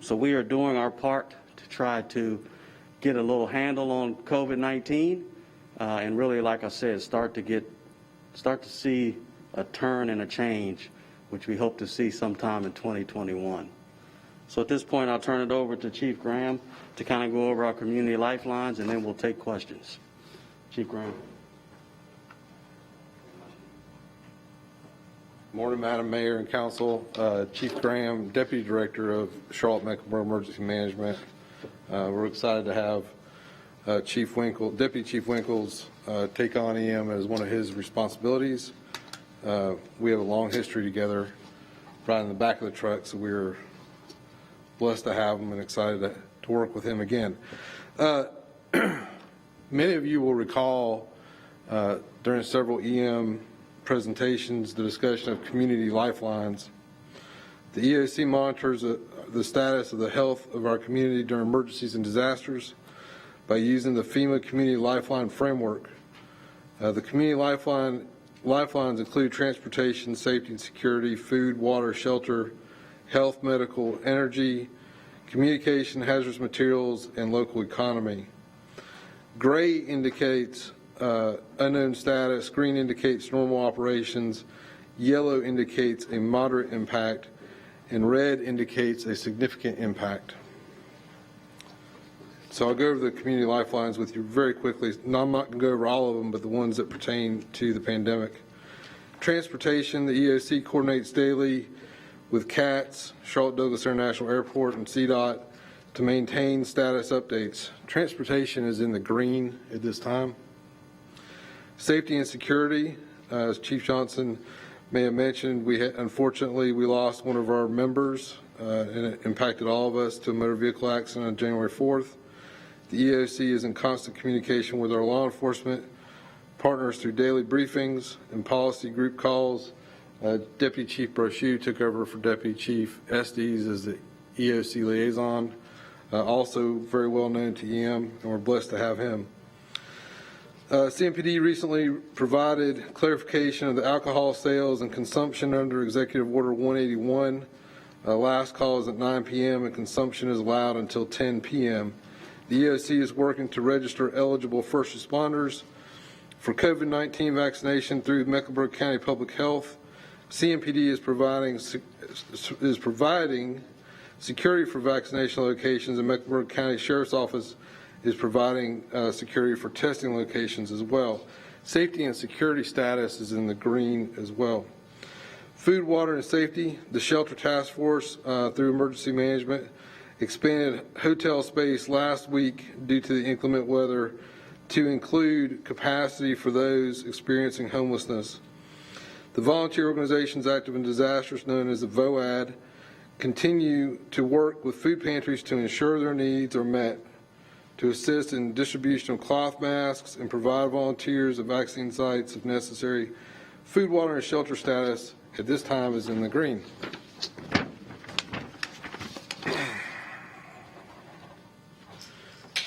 So we are doing our part to try to get a little handle on COVID-19, and really, like I said, start to see a turn and a change, which we hope to see sometime in 2021. So at this point, I'll turn it over to Chief Graham to kind of go over our community lifelines, and then we'll take questions. Chief Graham. Morning, Madam Mayor and Council. Chief Graham, Deputy Director of Charlotte-Mecklenburg Emergency Management. We're excited to have Deputy Chief Winkles take on EM as one of his responsibilities. We have a long history together, right in the back of the truck, so we're blessed to have him and excited to work with him again. Many of you will recall during several EM presentations the discussion of community lifelines. The EAC monitors the status of the health of our community during emergencies and disasters by using the FEMA Community Lifeline Framework. The Community Lifeline lifelines include transportation, safety and security, food, water, shelter, health, medical, energy, communication, hazardous materials, and local economy. Gray indicates unknown status, green indicates normal operations, yellow indicates a moderate impact, and red indicates a significant impact. So I'll go over the community lifelines with you very quickly. No, I'm not going to go over all of them, but the ones that pertain to the pandemic. Transportation, the EOC coordinates daily with CATS, Charlotte Douglas International Airport, and CDOT to maintain status updates. Transportation is in the green at this time. Safety and security, as Chief Johnson may have mentioned, unfortunately we lost one of our members, and it impacted all of us to a motor vehicle accident on January 4th. The EOC is in constant communication with our law enforcement partners through daily briefings and policy group calls. Deputy Chief Brochu took over for Deputy Chief Estes as the EOC liaison, also very well known to EM, and we're blessed to have him. CMPD recently provided clarification of the alcohol sales and consumption under Executive Order 181. Last call is at 9 p.m. and consumption is allowed until 10 p.m. The EOC is working to register eligible first responders for COVID-19 vaccination through Mecklenburg County Public Health. CMPD is providing security for vaccination locations, and Mecklenburg County Sheriff's Office is providing security for testing locations as well. Safety and security status is in the green as well. Food, water, and safety, the Shelter Task Force through Emergency Management expanded hotel space last week due to the inclement weather to include capacity for those experiencing homelessness. The volunteer organizations active in disasters, known as the VOAD, continue to work with food pantries to ensure their needs are met, to assist in distribution of cloth masks and provide volunteers at vaccine sites if necessary. Food, water, and shelter status at this time is in the green.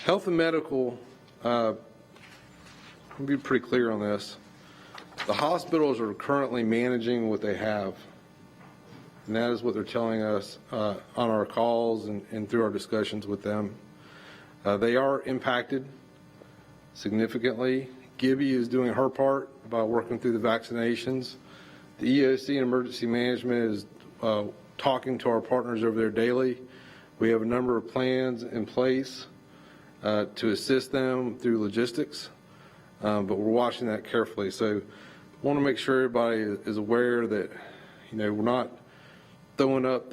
Health and medical, I'll be pretty clear on this. The hospitals are currently managing what they have, and that is what they're telling us on our calls and through our discussions with them. They are impacted significantly. Gibby is doing her part by working through the vaccinations. The EOC and Emergency Management is talking to our partners over there daily. We have a number of plans in place to assist them through logistics, but we're watching that carefully. So I want to make sure everybody is aware that, we're not throwing up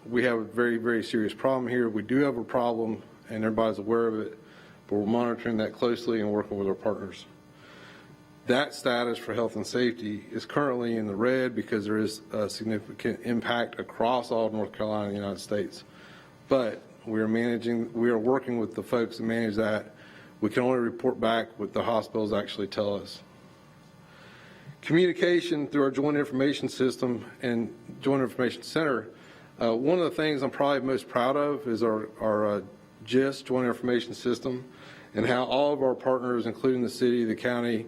we have a very, very serious problem here. We do have a problem, and everybody's aware of it, but we're monitoring that closely and working with our partners. That status for health and safety is currently in the red because there is a significant impact across all of North Carolina and the United States. But we are working with the folks that manage that. We can only report back what the hospitals actually tell us. Communication through our Joint Information System and Joint Information Center. One of the things I'm probably most proud of is our GIS, Joint Information System, and how all of our partners, including the city, the county,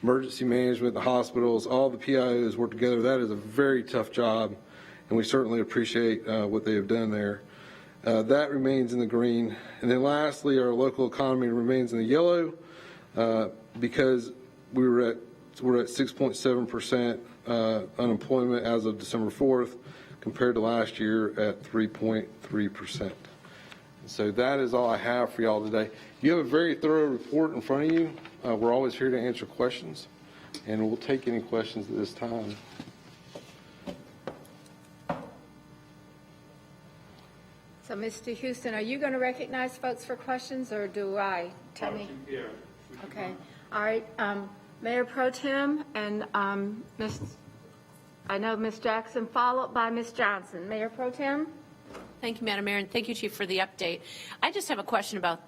emergency management, the hospitals, all the PIOs work together. That is a very tough job, and we certainly appreciate what they have done there. That remains in the green. And then lastly, our local economy remains in the yellow because we're at 6.7% unemployment as of December 4th compared to last year at 3.3%. So that is all I have for y'all today. You have a very thorough report in front of you. We're always here to answer questions, and we'll take any questions at this time. So, Mr. Houston, are you going to recognize folks for questions, or do I? Tell me. Okay. All right. Mayor Pro Tem and I know Ms. Jackson, followed by Ms. Johnson. Mayor Pro Tem? Thank you, Madam Mayor, and thank you, Chief, for the update. I just have a question about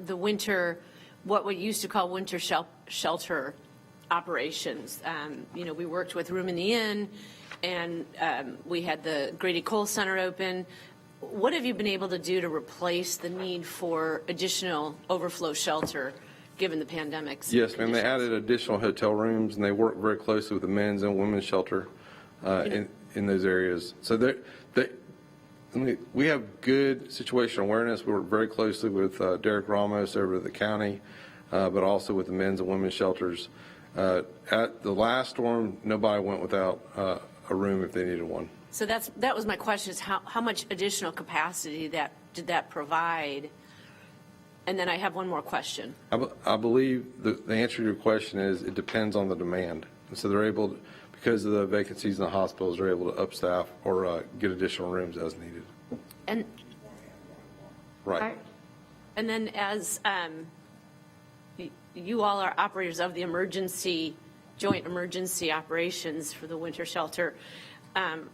the winter, what we used to call winter shelter operations. We worked with Room in the Inn, and we had the Grady Cole Center open. What have you been able to do to replace the need for additional overflow shelter given the pandemic's Yes, ma'am. They conditions. added additional hotel rooms, and they work very closely with the men's and women's shelter in those areas. So we have good situational awareness. We work very closely with Derek Ramos over at the county, but also with the men's and women's shelters. At the last storm, nobody went without a room if they needed one. So that was my question, is how much additional capacity did that provide? And then I have one more question. I believe the answer to your question is it depends on the demand. And so they're able to, because of the vacancies in the hospitals, they're able to upstaff or get additional rooms as needed. And Right. And then as you all are operators of the joint emergency operations for the winter shelter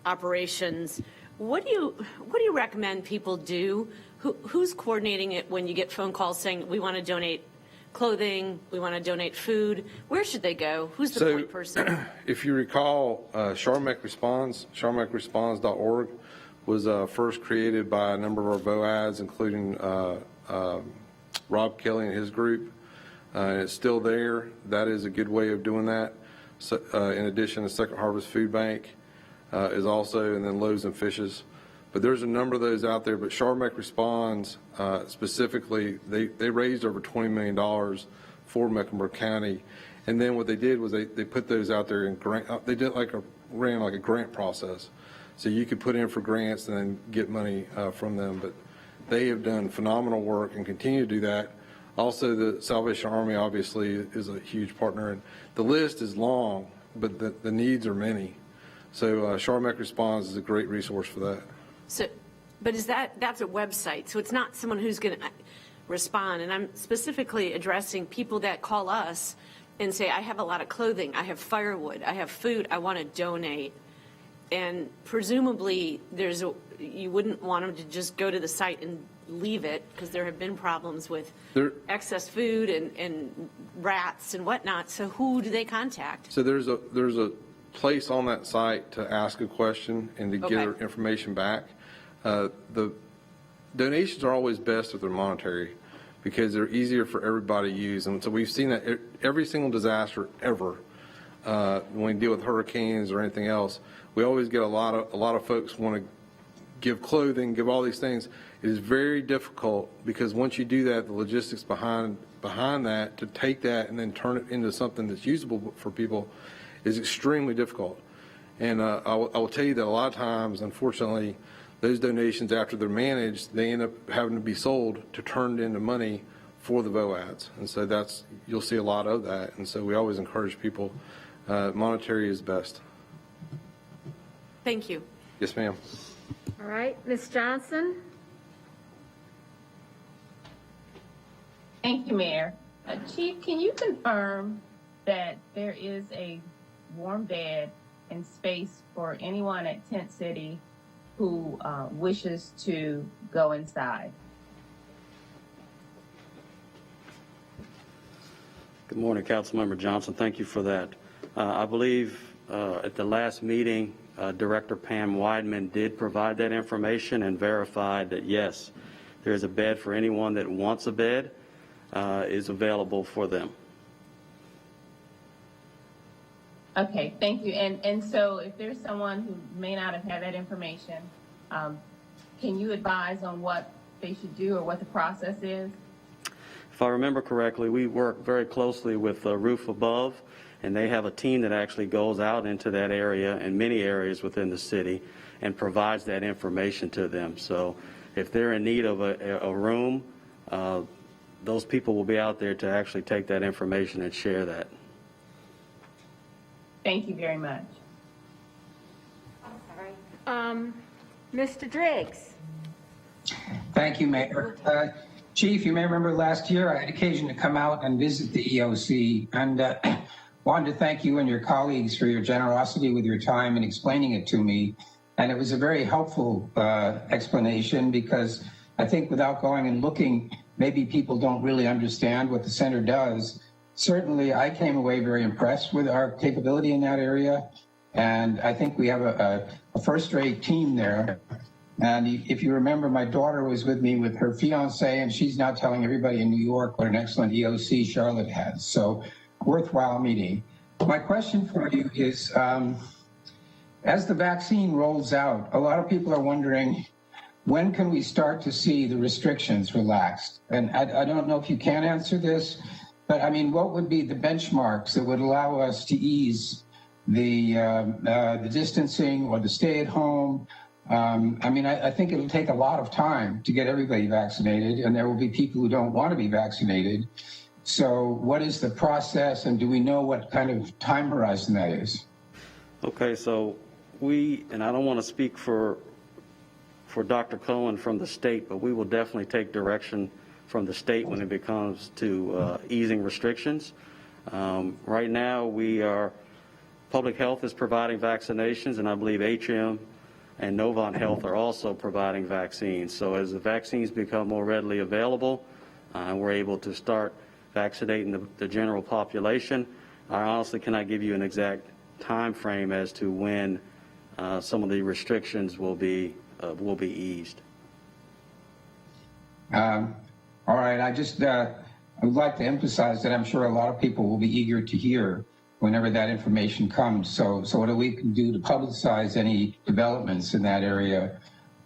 operations, what do you recommend people do? Who's coordinating it when you get phone calls saying we want to donate clothing, we want to donate food? Where should they go? Who's the point person? If you recall, Charmec Responds, charmecresponds.org was first created by a number of our VOADs, including Rob Kelly and his group. And it's still there. That is a good way of doing that. So, in addition, the Second Harvest Food Bank is also, and then Loaves and Fishes. But there's a number of those out there. But Charmec Responds, specifically, they raised over $20 million for Mecklenburg County. And then what they did was they put those out there in grant. They did ran like a grant process. So you could put in for grants and then get money from them. But they have done phenomenal work and continue to do that. Also, the Salvation Army obviously is a huge partner. And the list is long, but the needs are many. So Charmec Responds is a great resource for that. So, but that's a website, so it's not someone who's going to respond. And I'm specifically addressing people that call us and say, I have a lot of clothing, I have firewood, I have food, I want to donate. And presumably you wouldn't want them to just go to the site and leave it, because there have been problems with excess food and rats and whatnot. So who do they contact? So there's a place on that site to ask a question and to get information back. The donations are always best if they're monetary, because they're easier for everybody to use. And so we've seen that every single disaster ever, when we deal with hurricanes or anything else, we always get a lot of folks want to give clothing, give all these things. It is very difficult, because once you do that, the logistics behind that, to take that and then turn it into something that's usable for people, is extremely difficult. And I will tell you that a lot of times, unfortunately, those donations, after they're managed, they end up having to be sold to turn into money for the VOADs. And so you'll see a lot of that. And so we always encourage people, monetary is best. Thank you. Yes, ma'am. All right, Ms. Johnson? Thank you, Mayor. Chief, can you confirm that there is a warm bed and space for anyone at Tent City who wishes to go inside? Good morning, Councilmember Johnson. Thank you for that. I believe at the last meeting, Director Pam Weidman did provide that information and verified that, yes, there's a bed for anyone that wants a bed is available for them. Okay, thank you. And so if there's someone who may not have had that information, can you advise on what they should do or what the process is? If I remember correctly, we work very closely with Roof Above, and they have a team that actually goes out into that area and many areas within the city and provides that information to them. So if they're in need of a room, those people will be out there to actually take that information and share that. Thank you very much. Mr. Driggs? Thank you, Mayor. Chief, you may remember last year I had occasion to come out and visit the EOC, and wanted to thank you and your colleagues for your generosity with your time in explaining it to me. And it was a very helpful explanation, because I think without going and looking, maybe people don't really understand what the center does. Certainly, I came away very impressed with our capability in that area, and I think we have a first-rate team there. And if you remember, my daughter was with me with her fiance, and she's now telling everybody in New York what an excellent EOC Charlotte has. So worthwhile meeting. My question for you is, as the vaccine rolls out, a lot of people are wondering, when can we start to see the restrictions relaxed? And I don't know if you can answer this, but I mean, what would be the benchmarks that would allow us to ease the distancing or the stay at home? I mean, I think it'll take a lot of time to get everybody vaccinated, and there will be people who don't want to be vaccinated. So what is the process, and do we know what kind of time horizon that is? Okay, so and I don't want to speak for Dr. Cohen from the state, but we will definitely take direction from the state when it comes to easing restrictions. Right now, Public Health is providing vaccinations, and I believe HM and Novant Health are also providing vaccines. So as the vaccines become more readily available, and we're able to start vaccinating the general population, I honestly cannot give you an exact time frame as to when some of the restrictions will be eased. All right, I would like to emphasize that I'm sure a lot of people will be eager to hear whenever that information comes. So what do we can do to publicize any developments in that area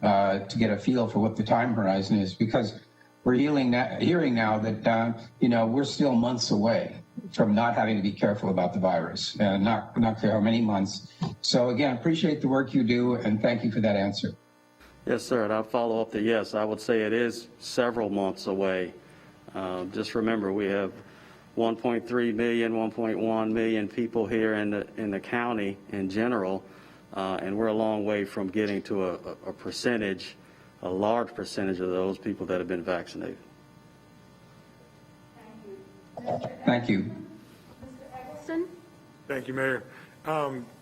to get a feel for what the time horizon is? Because we're hearing now that, we're still months away from not having to be careful about the virus, and not clear how many months. So again, appreciate the work you do, and thank you for that answer. Yes, sir, and I'll follow up that yes, I would say it is several months away. Just remember, we have 1.3 million, 1.1 million people here in the county in general, and we're a long way from getting to a large percentage of those people that have been vaccinated. Thank you. Mr. Eggleston? Thank you, Mayor.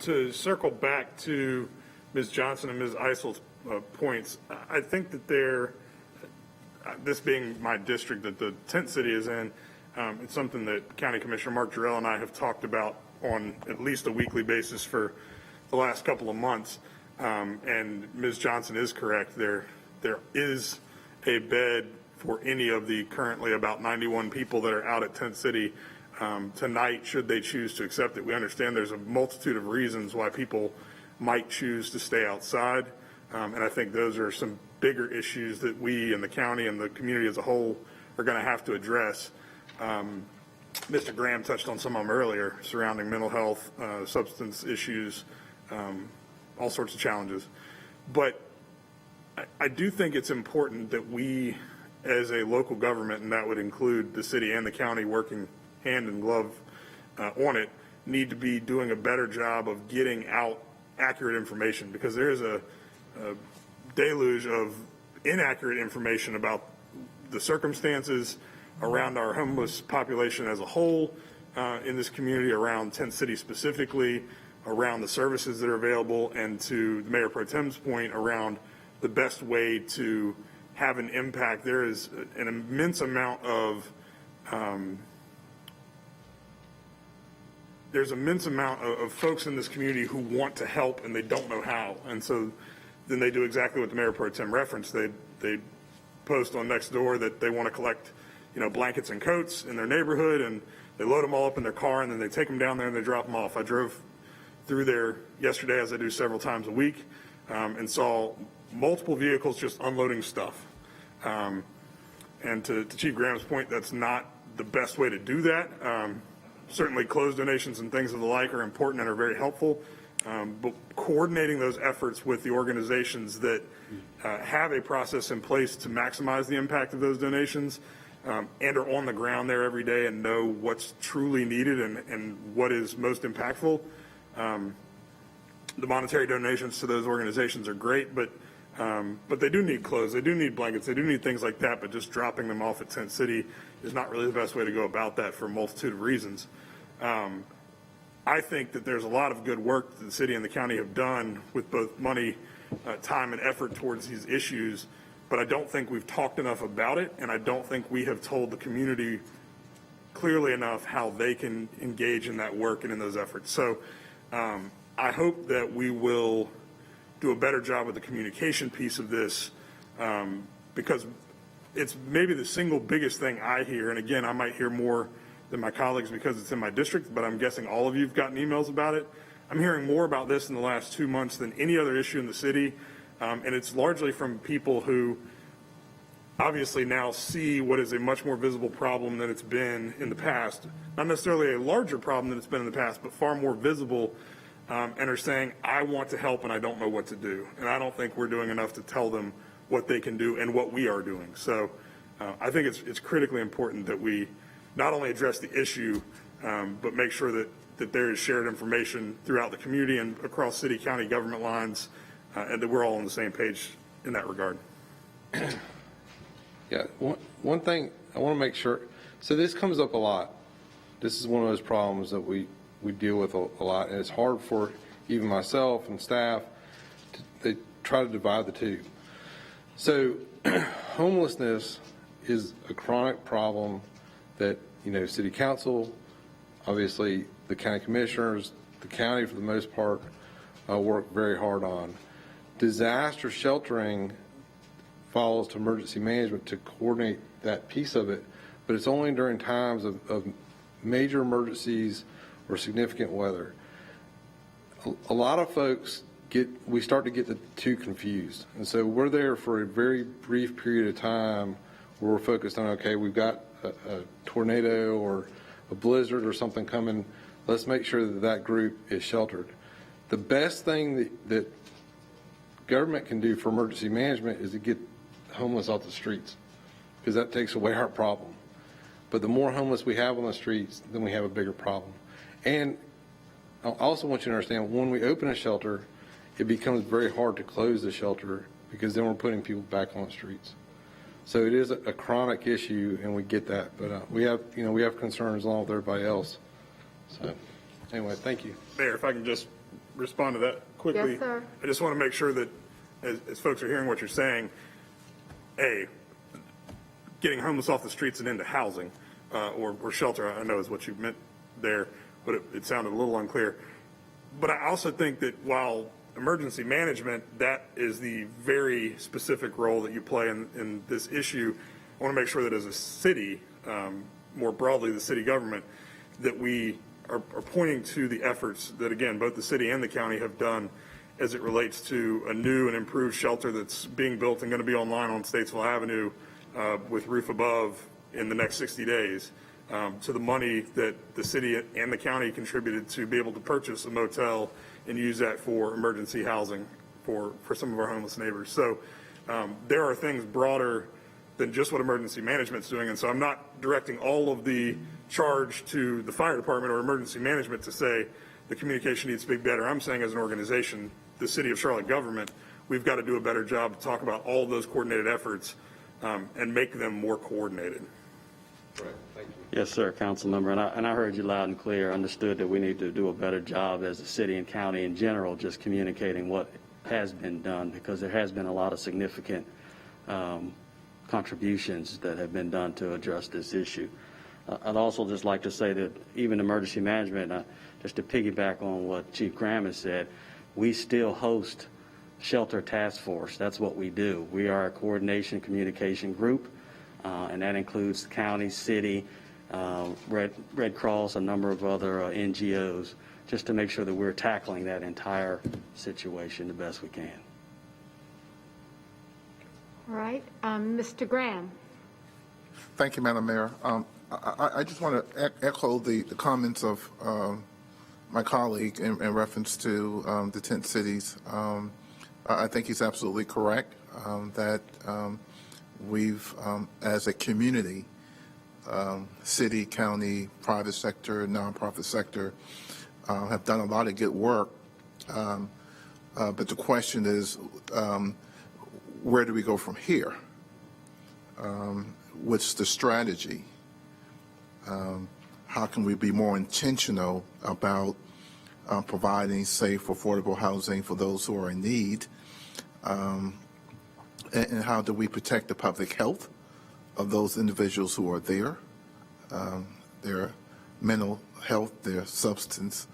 To circle back to Ms. Johnson and Ms. Eisel's points, I think that this being my district that the tent city is in, it's something that County Commissioner Mark Jarrell and I have talked about on at least a weekly basis for the last couple of months. And Ms. Johnson is correct. There is a bed for any of the currently about 91 people that are out at Tent City tonight, should they choose to accept it. We understand there's a multitude of reasons why people might choose to stay outside. And I think those are some bigger issues that we in the county and the community as a whole are going to have to address. Mr. Graham touched on some of them earlier surrounding mental health, substance issues, all sorts of challenges. But I do think it's important that we, as a local government, and that would include the city and the county working hand in glove on it, need to be doing a better job of getting out accurate information, because there is a deluge of inaccurate information about the circumstances around our homeless population as a whole in this community, around Tent City specifically, around the services that are available, and to Mayor Pro Tem's point around the best way to have an impact. There is an immense amount of folks in this community who want to help and they don't know how, and so then they do exactly what the Mayor Pro Tem referenced. They post on Nextdoor that they want to collect, blankets and coats in their neighborhood, and they load them all up in their car, and then they take them down there and they drop them off. I drove through there yesterday, as I do several times a week, and saw multiple vehicles just unloading stuff. And to Chief Graham's point, that's not the best way to do that. Certainly clothes donations and things of the like are important and are very helpful, but coordinating those efforts with the organizations that have a process in place to maximize the impact of those donations and are on the ground there every day and know what's truly needed and what is most impactful. The monetary donations to those organizations are great, but they do need clothes, they do need blankets, they do need things like that, but just dropping them off at Tent City is not really the best way to go about that for a multitude of reasons. I think that there's a lot of good work that the city and the county have done with both money, time, and effort towards these issues, but I don't think we've talked enough about it, and I don't think we have told the community clearly enough how they can engage in that work and in those efforts. So I hope that we will do a better job with the communication piece of this, because it's maybe the single biggest thing I hear. And again, I might hear more than my colleagues because it's in my district, but I'm guessing all of you have gotten emails about it. I'm hearing more about this in the last 2 months than any other issue in the city. And it's largely from people who obviously now see what is a much more visible problem than it's been in the past. Not necessarily a larger problem than it's been in the past, but far more visible, and are saying, I want to help and I don't know what to do. And I don't think we're doing enough to tell them what they can do and what we are doing. So I think it's critically important that we not only address the issue, but make sure that there is shared information throughout the community and across city, county government lines, and that we're all on the same page in that regard. Yeah, one thing I want to make sure, so this comes up a lot. This is one of those problems that we deal with a lot, and it's hard for even myself and staff they try to divide the two. So homelessness is a chronic problem that, city council, obviously the county commissioners, the county for the most part, work very hard on. Disaster sheltering follows to emergency management to coordinate that piece of it, but it's only during times of major emergencies or significant weather. A lot of folks we start to get the two confused. And so we're there for a very brief period of time where we're focused on, okay, we've got a tornado or a blizzard or something coming. Let's make sure that group is sheltered. The best thing that government can do for emergency management is to get homeless off the streets, because that takes away our problem. But the more homeless we have on the streets, then we have a bigger problem. And I also want you to understand, when we open a shelter, it becomes very hard to close the shelter, because then we're putting people back on the streets. So it is a chronic issue, and we get that. But we have concerns along with everybody else. So anyway, thank you. Mayor, if I can just respond to that quickly. Yes, sir. I just want to make sure that as folks are hearing what you're saying, getting homeless off the streets and into housing or shelter, I know is what you meant there, but it sounded a little unclear. But I also think that while emergency management, that is the very specific role that you play in this issue, I want to make sure that as a city, more broadly the city government, that we are pointing to the efforts that, again, both the city and the county have done as it relates to a new and improved shelter that's being built and going to be online on Statesville Avenue with roof above in the next 60 days, to the money that the city and the county contributed to be able to purchase a motel and use that for emergency housing for some of our homeless neighbors. So there are things broader than just what emergency management's doing. And so I'm not directing all of the charge to the fire department or emergency management to say the communication needs to be better. I'm saying as an organization, the City of Charlotte government, we've got to do a better job to talk about all of those coordinated efforts and make them more coordinated. Right, thank you. Yes, sir, council member, and I heard you loud and clear, understood that we need to do a better job as a city and county in general, just communicating what has been done, because there has been a lot of significant contributions that have been done to address this issue. I'd also just like to say that even emergency management, just to piggyback on what Chief Graham has said, we still host Shelter Task Force. That's what we do. We are a coordination communication group, and that includes the county, city, Red Cross, a number of other NGOs, just to make sure that we're tackling that entire situation the best we can. All right, Mr. Graham. Thank you, Madam Mayor. I just want to echo the comments of my colleague in reference to the tent cities. I think he's absolutely correct that we've, as a community, city, county, private sector, nonprofit sector, have done a lot of good work. But the question is, where do we go from here? What's the strategy? How can we be more intentional about providing safe, affordable housing for those who are in need? And how do we protect the public health of those individuals who are there, their mental health, their substance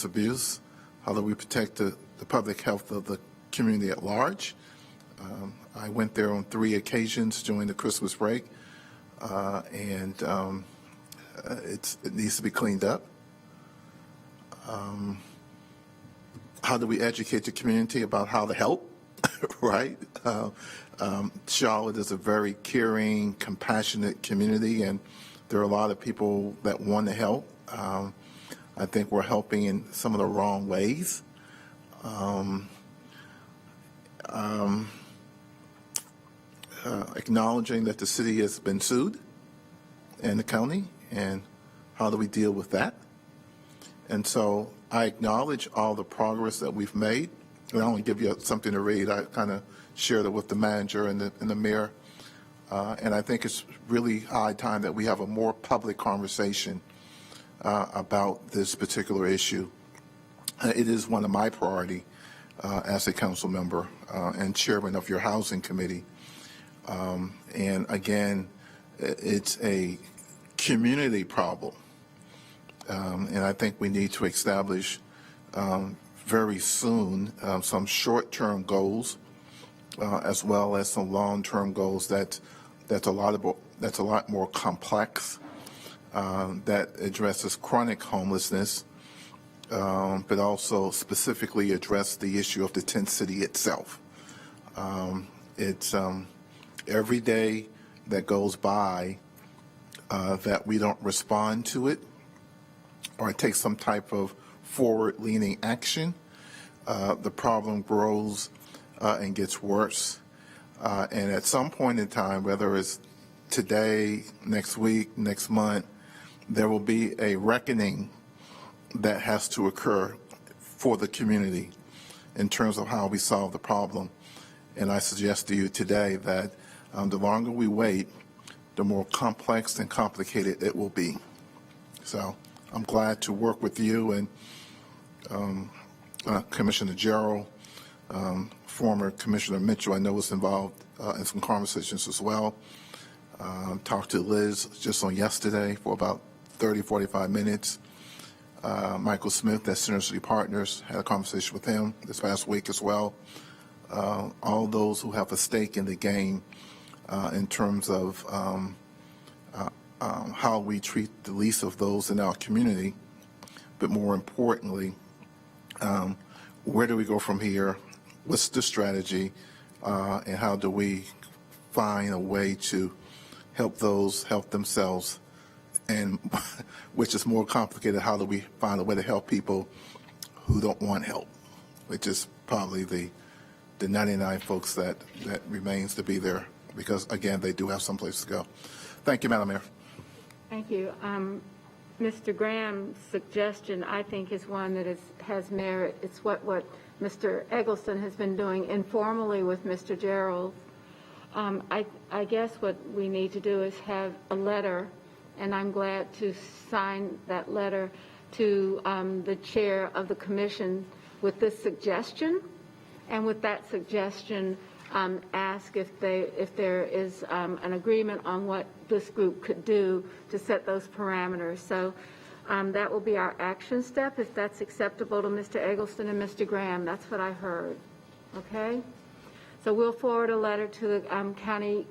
abuse? How do we protect the public health of the community at large. I went there on 3 occasions during the Christmas break, and it needs to be cleaned up. How do we educate the community about how to help, right? Charlotte is a very caring, compassionate community, and there are a lot of people that want to help. I think we're helping in some of the wrong ways. Acknowledging that the city has been sued and the county, and how do we deal with that? And so I acknowledge all the progress that we've made. And I only give you something to read. I kind of shared it with the manager and the mayor. And I think it's really high time that we have a more public conversation about this particular issue. It is one of my priority as a council member and chairman of your housing committee. And again, it's a community problem. And I think we need to establish very soon some short-term goals as well as some long-term goals that's a lot more complex, that addresses chronic homelessness, but also specifically address the issue of the tent city itself. It's every day that goes by that we don't respond to it or take some type of forward-leaning action, the problem grows and gets worse. And at some point in time, whether it's today, next week, next month, there will be a reckoning that has to occur for the community in terms of how we solve the problem. And I suggest to you today that the longer we wait, the more complex and complicated it will be. So I'm glad to work with you and Commissioner Gerald, former Commissioner Mitchell, I know was involved in some conversations as well. Talked to Liz just on yesterday for about 30, 45 minutes. Michael Smith at Synergy Partners, had a conversation with him this past week as well. All those who have a stake in the game in terms of how we treat the least of those in our community, but more importantly, where do we go from here? What's the strategy? And how do we find a way to help those help themselves? And which is more complicated, how do we find a way to help people who don't want help, which is probably the 99 folks that remains to be there, because again, they do have some place to go. Thank you, Madam Mayor. Thank you. Mr. Graham's suggestion, I think, is one that has merit. It's what Mr. Eggleston has been doing informally with Mr. Gerald. I guess what we need to do is have a letter, and I'm glad to sign that letter to the chair of the commission with this suggestion, and with that suggestion, ask if there is an agreement on what this group could do to set those parameters. So that will be our action step, if that's acceptable to Mr. Eggleston and Mr. Graham. That's what I heard. Okay? So we'll forward a letter to the county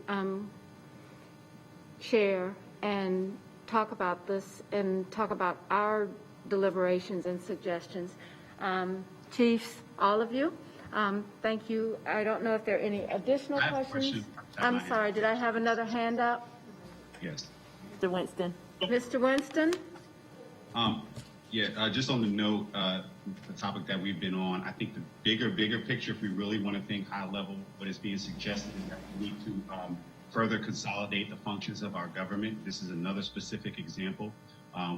chair and talk about this and talk about our deliberations and suggestions. Chiefs, all of you, thank you. I don't know if there are any additional questions. I'm sorry, did I have another hand up? Yes. Mr. Winston. Mr. Winston? Just on the note, the topic that we've been on, I think the bigger picture, if we really want to think high level, what is being suggested is that we need to further consolidate the functions of our government. This is another specific example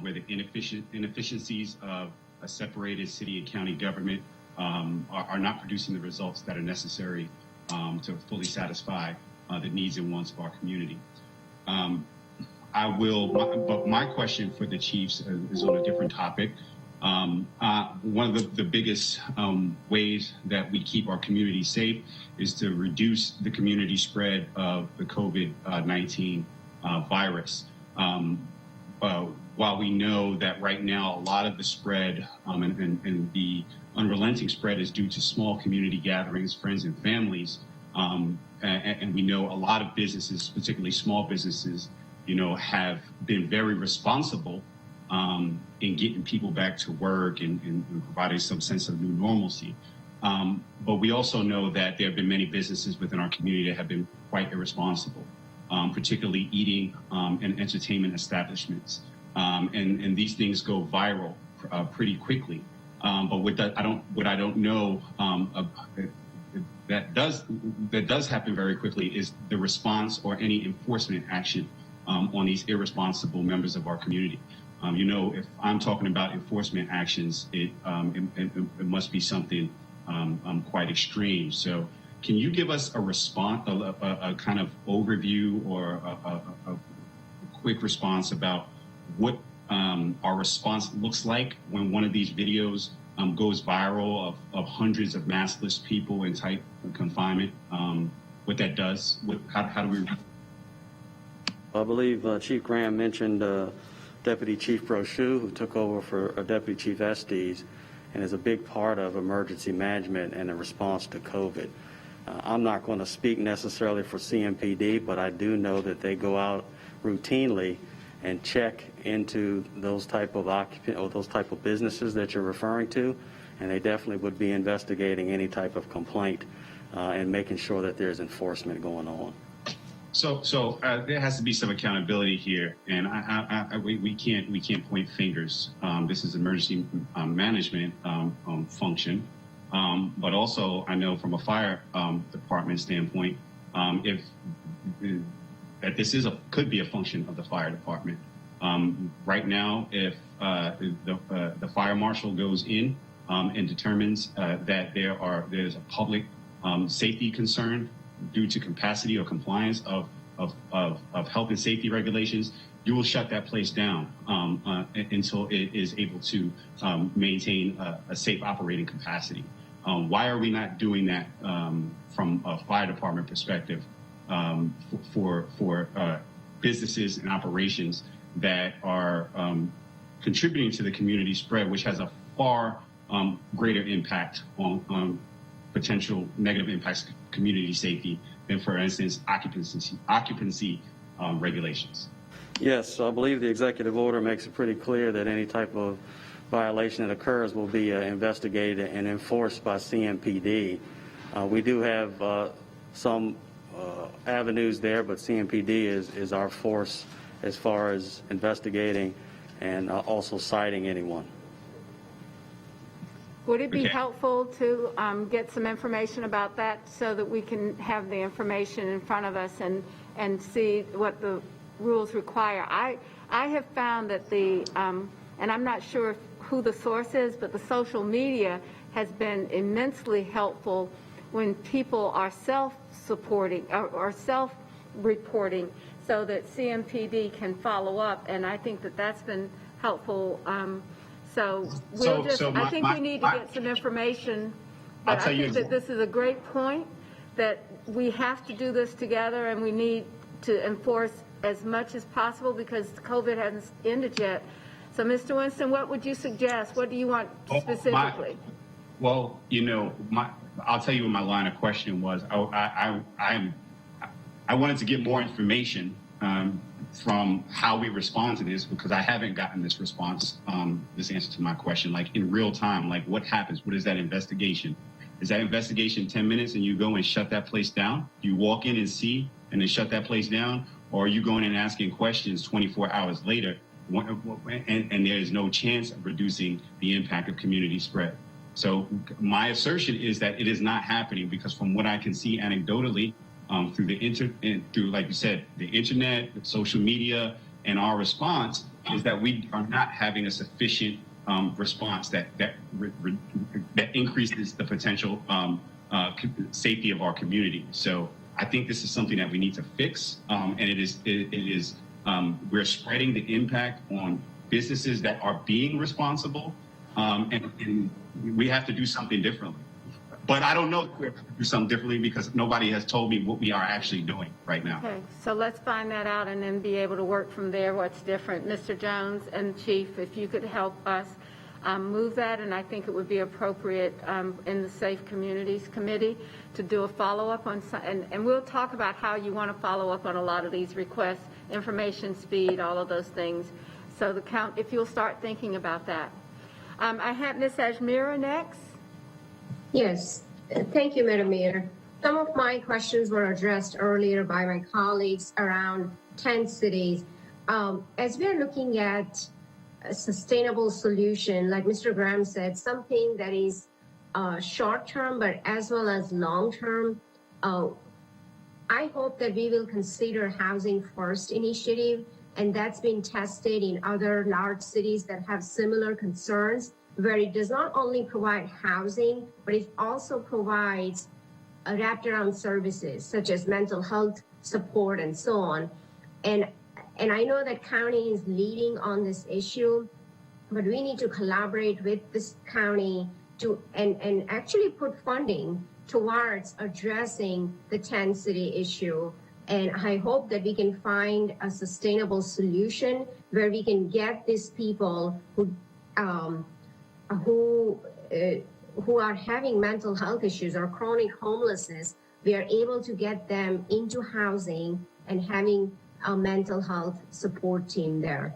where the inefficiencies of a separated city and county government are not producing the results that are necessary to fully satisfy the needs and wants of our community. But my question for the chiefs is on a different topic. One of the biggest ways that we keep our community safe is to reduce the community spread of the COVID-19 virus. while we know that right now a lot of the spread and the unrelenting spread is due to small community gatherings, friends and families, and we know a lot of businesses, particularly small businesses, have been very responsible in getting people back to work and providing some sense of new normalcy. But we also know that there have been many businesses within our community that have been quite irresponsible, particularly eating and entertainment establishments. And these things go viral pretty quickly. But what I don't know that does happen very quickly is the response or any enforcement action on these irresponsible members of our community. If I'm talking about enforcement actions, it must be something quite extreme. So can you give us a response, a kind of overview or a quick response about what our response looks like when one of these videos goes viral of hundreds of maskless people in tight confinement, what that does? How do we... I believe Chief Graham mentioned Deputy Chief Brochu, who took over for Deputy Chief Estes, and is a big part of emergency management and the response to COVID. I'm not going to speak necessarily for CMPD, but I do know that they go out routinely and check into those type of businesses that you're referring to, and they definitely would be investigating any type of complaint and making sure that there's enforcement going on. So there has to be some accountability here, and we can't point fingers. This is emergency management function, but also I know from a fire department standpoint, if that this could be a function of the fire department. Right now, if the fire marshal goes in and determines that there's a public safety concern due to capacity or compliance of health and safety regulations, you will shut that place down until it is able to maintain a safe operating capacity. Why are we not doing that from a fire department perspective for businesses and operations that are contributing to the community spread, which has a far greater impact on potential negative impacts to community safety than, for instance, occupancy regulations? Yes, I believe the executive order makes it pretty clear that any type of violation that occurs will be investigated and enforced by CMPD. We do have some avenues there, but CMPD is our force as far as investigating and also citing anyone. Would it be helpful to get some information about that so that we can have the information in front of us and see what the rules require? I have found that and I'm not sure who the source is, but the social media has been immensely helpful when people are self-supporting or self-reporting so that CMPD can follow up, and I think that that's been helpful. I think we need to get some information, but I think that this is a great point, that we have to do this together and we need to enforce as much as possible because COVID hasn't ended yet. So, Mr. Winston, what would you suggest? What do you want specifically? I'll tell you what my line of question was. I wanted to get more information from how we respond to this, because I haven't gotten this response, this answer to my question, like in real time, like what happens? What is that investigation? Is that investigation 10 minutes and you go and shut that place down? You walk in and see and then shut that place down? Or are you going and asking questions 24 hours later and there is no chance of reducing the impact of community spread? So my assertion is that it is not happening, because from what I can see anecdotally, through, like you said, the internet, social media, and our response is that we are not having a sufficient response that increases the potential safety of our community. So I think this is something that we need to fix, and it is we're spreading the impact on businesses that are being responsible, and we have to do something differently. But I don't know if we're going to do something differently because nobody has told me what we are actually doing right now. Okay, so let's find that out and then be able to work from there, what's different. Mr. Jones and Chief, if you could help us move that, and I think it would be appropriate in the Safe Communities Committee to do a follow-up on, and we'll talk about how you want to follow up on a lot of these requests, information speed, all of those things. So if you'll start thinking about that. I have Ms. Ajmira next. Yes, thank you, Madam Mayor. Some of my questions were addressed earlier by my colleagues around tent cities. As we're looking at a sustainable solution, like Mr. Graham said, something that is short-term, but as well as long-term, I hope that we will consider Housing First initiative, and that's been tested in other large cities that have similar concerns, where it does not only provide housing, but it also provides wraparound services such as mental health support and so on. And I know that county is leading on this issue, but we need to collaborate with this county to and actually put funding towards addressing the tent city issue. And I hope that we can find a sustainable solution where we can get these people who are having mental health issues or chronic homelessness, we are able to get them into housing and having a mental health support team there.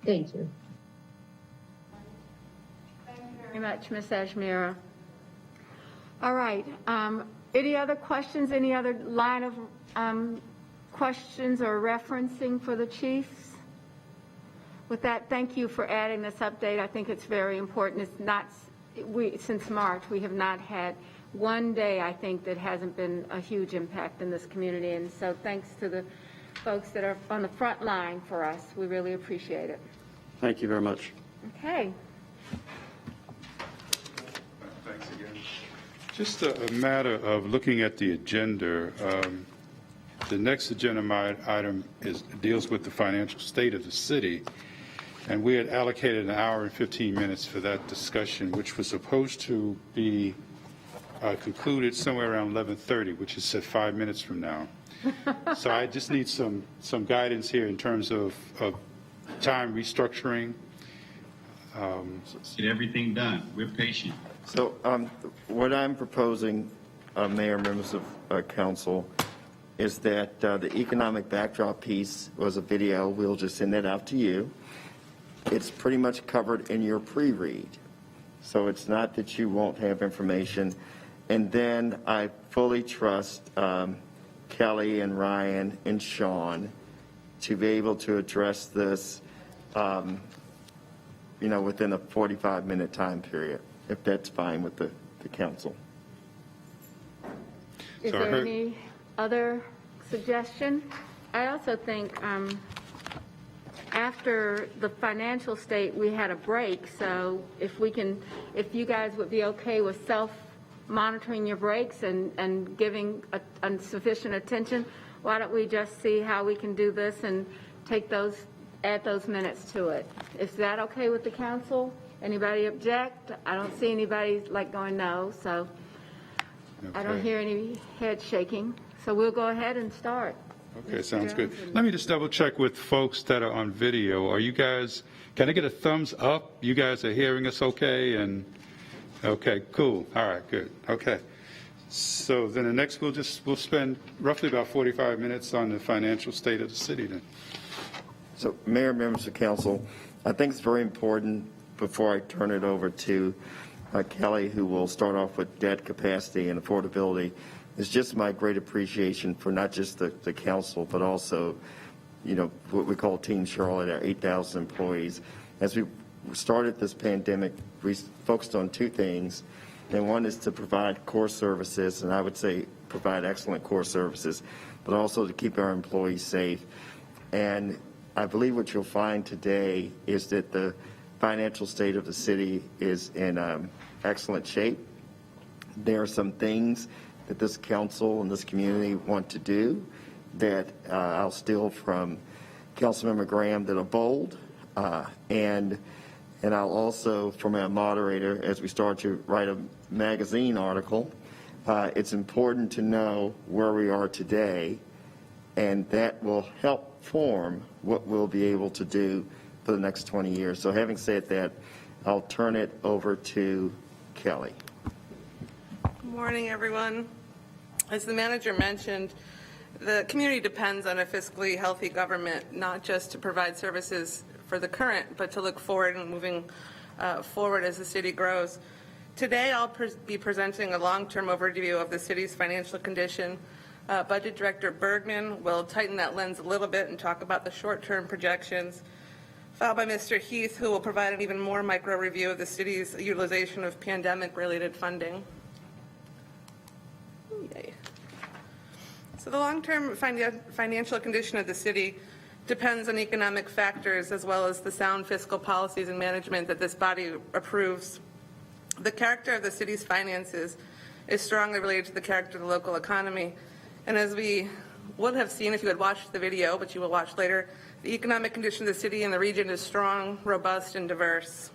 Thank you. Thank you very much, Ms. Ajmira. All right. Any other questions? Any other line of questions or referencing for the chiefs? With that, thank you for adding this update. I think it's very important. It's not, since March, we have not had one day, I think, that hasn't been a huge impact in this community. And so thanks to the folks that are on the front line for us. We really appreciate it. Thank you very much. Okay. Thanks again. Just a matter of looking at the agenda. The next agenda item deals with the financial state of the city. And we had allocated an hour and 15 minutes for that discussion, which was supposed to be concluded somewhere around 11:30, which is set 5 minutes from now. So I just need some guidance here in terms of time restructuring. Let's get everything done. We're patient. So what I'm proposing, Mayor, members of council, is that the economic backdrop piece was a video. We'll just send that out to you. It's pretty much covered in your pre-read. So it's not that you won't have information. And then I fully trust Kelly and Ryan and Sean to be able to address this, within a 45-minute time period, if that's fine with the council. Is there any other suggestion? I also think after the financial state, we had a break. So if you guys would be okay with self-monitoring your breaks and giving sufficient attention, why don't we just see how we can do this and add those minutes to it? Is that okay with the council? Anybody object? I don't see anybody going no, so I don't hear any head shaking. So we'll go ahead and start. Okay, sounds good. Let me just double check with folks that are on video. Are you guys, can I get a thumbs up? You guys are hearing us okay? And okay, cool. All right, good. Okay. So then the next we'll spend roughly about 45 minutes on the financial state of the city then. So Mayor, members of council, I think it's very important before I turn it over to Kelly, who will start off with debt capacity and affordability. It's just my great appreciation for not just the council, but also, what we call Team Charlotte, our 8,000 employees. As we started this pandemic, we focused on two things. And one is to provide core services, and I would say provide excellent core services, but also to keep our employees safe. And I believe what you'll find today is that the financial state of the city is in excellent shape. There are some things that this council and this community want to do that I'll steal from Councilmember Graham that are bold and And I'll also, from our moderator, as we start to write a magazine article, it's important to know where we are today, and that will help form what we'll be able to do for the next 20 years. So having said that, I'll turn it over to Kelly. Good morning, everyone. As the manager mentioned, the community depends on a fiscally healthy government, not just to provide services for the current, but to look forward and moving forward as the city grows. Today, I'll be presenting a long-term overview of the city's financial condition. Budget Director Bergman will tighten that lens a little bit and talk about the short-term projections, followed by Mr. Heath, who will provide an even more micro review of the city's utilization of pandemic-related funding. Yay. So the long-term financial condition of the city depends on economic factors as well as the sound fiscal policies and management that this body approves. The character of the city's finances is strongly related to the character of the local economy. And as we would have seen if you had watched the video, but you will watch later, the economic condition of the city and the region is strong, robust, and diverse.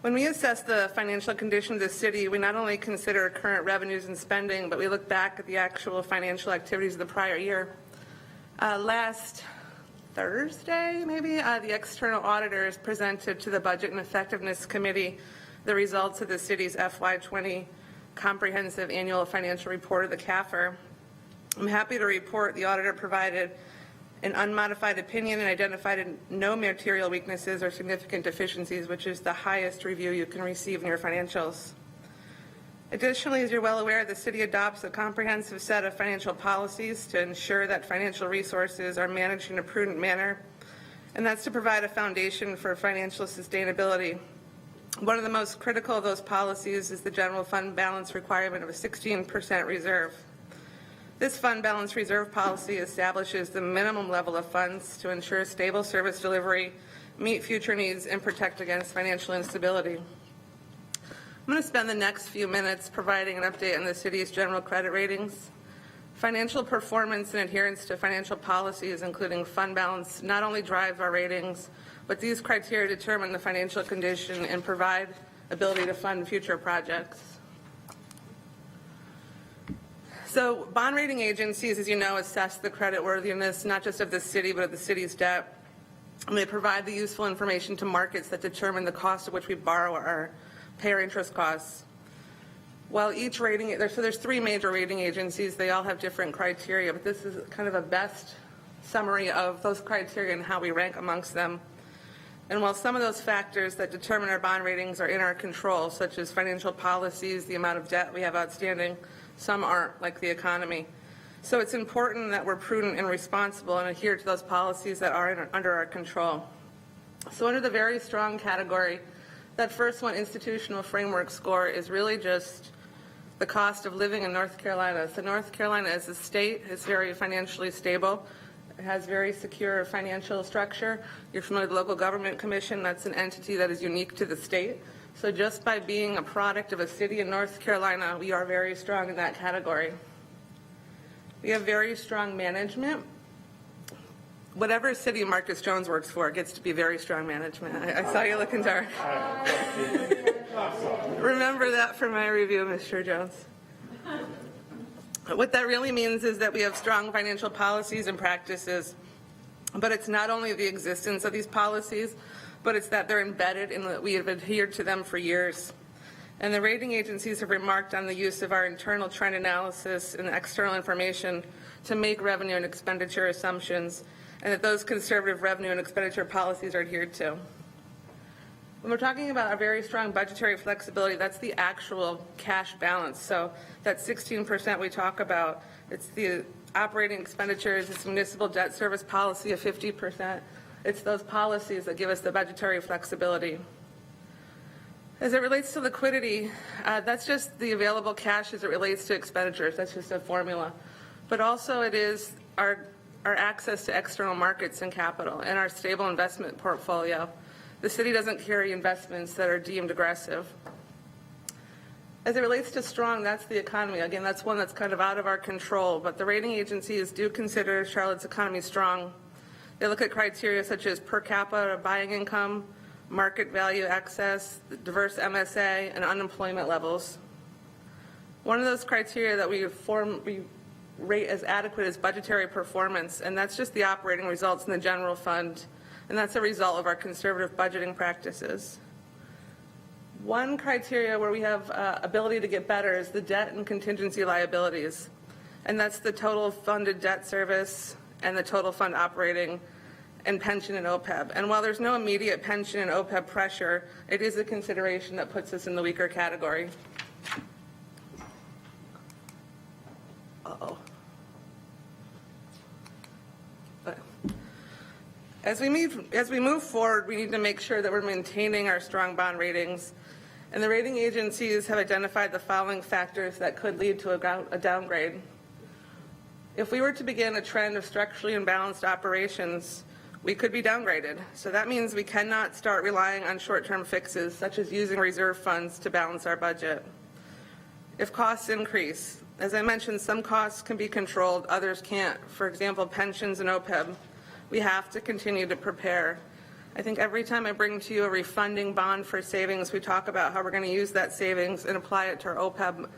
When we assess the financial condition of the city, we not only consider current revenues and spending, but we look back at the actual financial activities of the prior year. Last Thursday, maybe, the external auditors presented to the Budget and Effectiveness Committee the results of the city's FY20 Comprehensive Annual Financial Report of the CAFR. I'm happy to report the auditor provided an unmodified opinion and identified no material weaknesses or significant deficiencies, which is the highest review you can receive in your financials. Additionally, as you're well aware, the city adopts a comprehensive set of financial policies to ensure that financial resources are managed in a prudent manner, and that's to provide a foundation for financial sustainability. One of the most critical of those policies is the general fund balance requirement of a 16% reserve. This fund balance reserve policy establishes the minimum level of funds to ensure stable service delivery, meet future needs, and protect against financial instability. I'm going to spend the next few minutes providing an update on the city's general credit ratings. Financial performance and adherence to financial policies, including fund balance, not only drive our ratings, but these criteria determine the financial condition and provide ability to fund future projects. So bond rating agencies, as you know, assess the creditworthiness not just of the city, but of the city's debt. And they provide the useful information to markets that determine the cost at which we borrow or pay our interest costs. While each rating, so there's three major rating agencies, they all have different criteria, but this is kind of a best summary of those criteria and how we rank amongst them. And while some of those factors that determine our bond ratings are in our control, such as financial policies, the amount of debt we have outstanding, some aren't, like the economy. So it's important that we're prudent and responsible and adhere to those policies that are under our control. So under the very strong category, that first one, institutional framework score, is really just the cost of living in North Carolina. So North Carolina as a state is very financially stable. It has very secure financial structure. You're familiar with the Local Government Commission. That's an entity that is unique to the state. So just by being a product of a city in North Carolina, we are very strong in that category. We have very strong management. Whatever city Marcus Jones works for gets to be very strong management. I saw you looking dark. Remember that from my review, Mr. Jones. What that really means is that we have strong financial policies and practices, but it's not only the existence of these policies, but it's that they're embedded in that we have adhered to them for years. And the rating agencies have remarked on the use of our internal trend analysis and external information to make revenue and expenditure assumptions, and that those conservative revenue and expenditure policies are adhered to. When we're talking about our very strong budgetary flexibility, that's the actual cash balance. So that 16% we talk about, it's the operating expenditures, it's municipal debt service policy of 50%. It's those policies that give us the budgetary flexibility. As it relates to liquidity, that's just the available cash as it relates to expenditures. That's just a formula. But also it is our access to external markets and capital and our stable investment portfolio. The city doesn't carry investments that are deemed aggressive. As it relates to strong, that's the economy. Again, that's one that's kind of out of our control, but the rating agencies do consider Charlotte's economy strong. They look at criteria such as per capita buying income, market value excess, diverse MSA, and unemployment levels. One of those criteria that we rate as adequate is budgetary performance, and that's just the operating results in the general fund, and that's a result of our conservative budgeting practices. One criteria where we have ability to get better is the debt and contingency liabilities, and that's the total funded debt service and the total fund operating and pension and OPEB. And while there's no immediate pension and OPEB pressure, it is a consideration that puts us in the weaker category. But as we move forward, we need to make sure that we're maintaining our strong bond ratings. And the rating agencies have identified the following factors that could lead to a downgrade. If we were to begin a trend of structurally imbalanced operations, we could be downgraded. So that means we cannot start relying on short-term fixes, such as using reserve funds to balance our budget. If costs increase, as I mentioned, some costs can be controlled, others can't. For example, pensions and OPEB. We have to continue to prepare. I think every time I bring to you a refunding bond for savings, we talk about how we're going to use that savings and apply it to our OPEB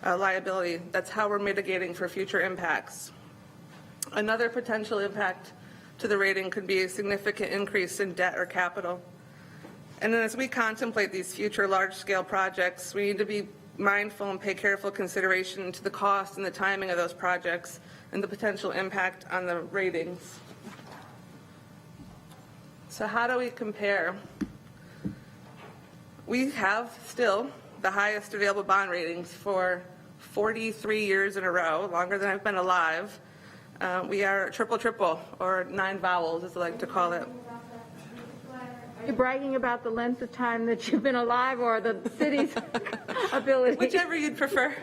liability. That's how we're mitigating for future impacts. Another potential impact to the rating could be a significant increase in debt or capital. And then as we contemplate these future large-scale projects, we need to be mindful and pay careful consideration to the cost and the timing of those projects and the potential impact on the ratings. So how do we compare? We have still the highest available bond ratings for 43 years in a row, longer than I've been alive. We are triple, or 9 vowels, as I like to call it. Are you bragging about the length of time that you've been alive or the city's ability? Whichever you'd prefer.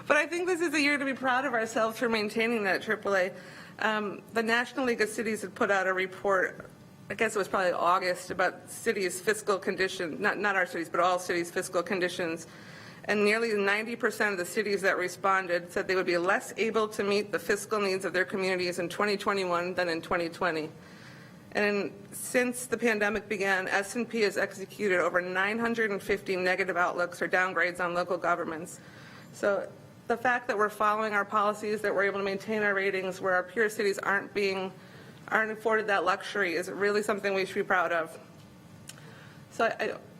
But I think this is a year to be proud of ourselves for maintaining that AAA. The National League of Cities had put out a report, I guess it was probably August, about cities' fiscal condition, not our cities, but all cities' fiscal conditions. And nearly 90% of the cities that responded said they would be less able to meet the fiscal needs of their communities in 2021 than in 2020. And since the pandemic began, S&P has executed over 950 negative outlooks or downgrades on local governments. So the fact that we're following our policies, that we're able to maintain our ratings where our peer cities aren't afforded that luxury is really something we should be proud of. So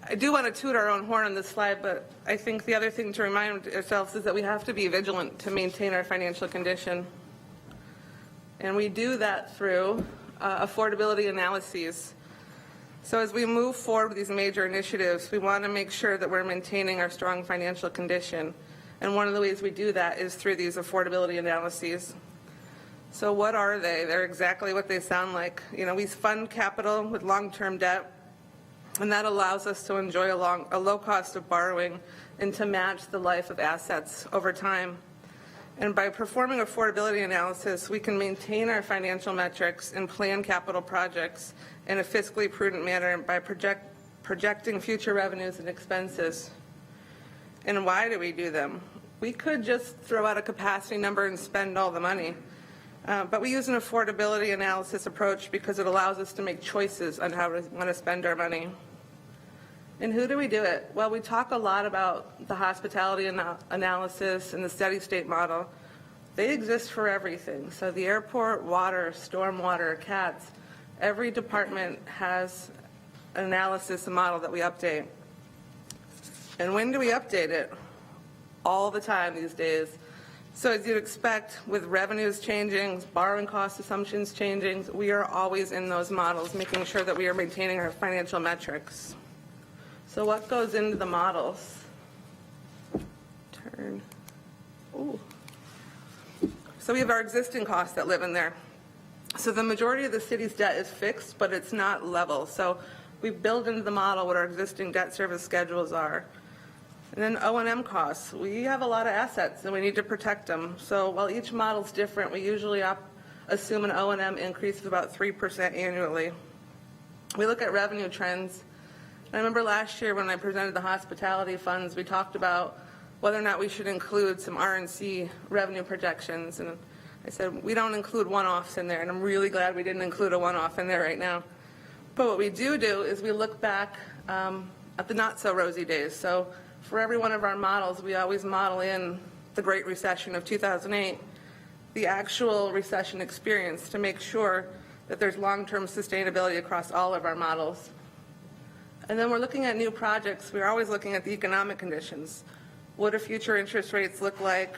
I do want to toot our own horn on this slide, but I think the other thing to remind ourselves is that we have to be vigilant to maintain our financial condition. And we do that through affordability analyses. So as we move forward with these major initiatives, we want to make sure that we're maintaining our strong financial condition. And one of the ways we do that is through these affordability analyses. So what are they? They're exactly what they sound like. You know, we fund capital with long-term debt, and that allows us to enjoy a low cost of borrowing and to match the life of assets over time. And by performing affordability analysis, we can maintain our financial metrics and plan capital projects in a fiscally prudent manner by projecting future revenues and expenses. And why do we do them? We could just throw out a capacity number and spend all the money. But we use an affordability analysis approach because it allows us to make choices on how we want to spend our money. And who do we do it? Well, we talk a lot about the hospitality analysis and the steady state model. They exist for everything. So the airport, water, stormwater, CATS, every department has an analysis and model that we update. And when do we update it? All the time these days. So as you'd expect, with revenues changing, borrowing cost assumptions changing, we are always in those models, making sure that we are maintaining our financial metrics. So what goes into the models? So we have our existing costs that live in there. So the majority of the city's debt is fixed, but it's not level. So we build into the model what our existing debt service schedules are. And then O&M costs. We have a lot of assets and we need to protect them. So while each model is different, we usually assume an O&M increase of about 3% annually. We look at revenue trends. I remember last year when I presented the hospitality funds, we talked about whether or not we should include some RNC revenue projections. And I said, we don't include one-offs in there, and I'm really glad we didn't include a one-off in there right now. But what we do is we look back at the not-so-rosy days. So for every one of our models, we always model in the Great Recession of 2008, the actual recession experience, to make sure that there's long-term sustainability across all of our models. And then we're looking at new projects. We're always looking at the economic conditions. What do future interest rates look like?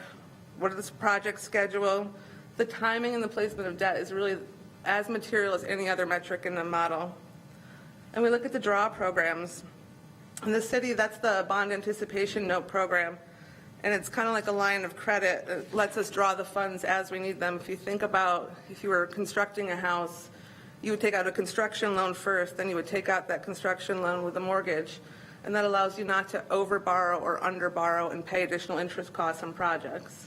What is the project schedule? The timing and the placement of debt is really as material as any other metric in the model. And we look at the draw programs. In the city, that's the bond anticipation note program. And it's kind of like a line of credit that lets us draw the funds as we need them. If you think about if you were constructing a house, you would take out a construction loan first, then you would take out that construction loan with a mortgage. And that allows you not to overborrow or underborrow and pay additional interest costs on projects.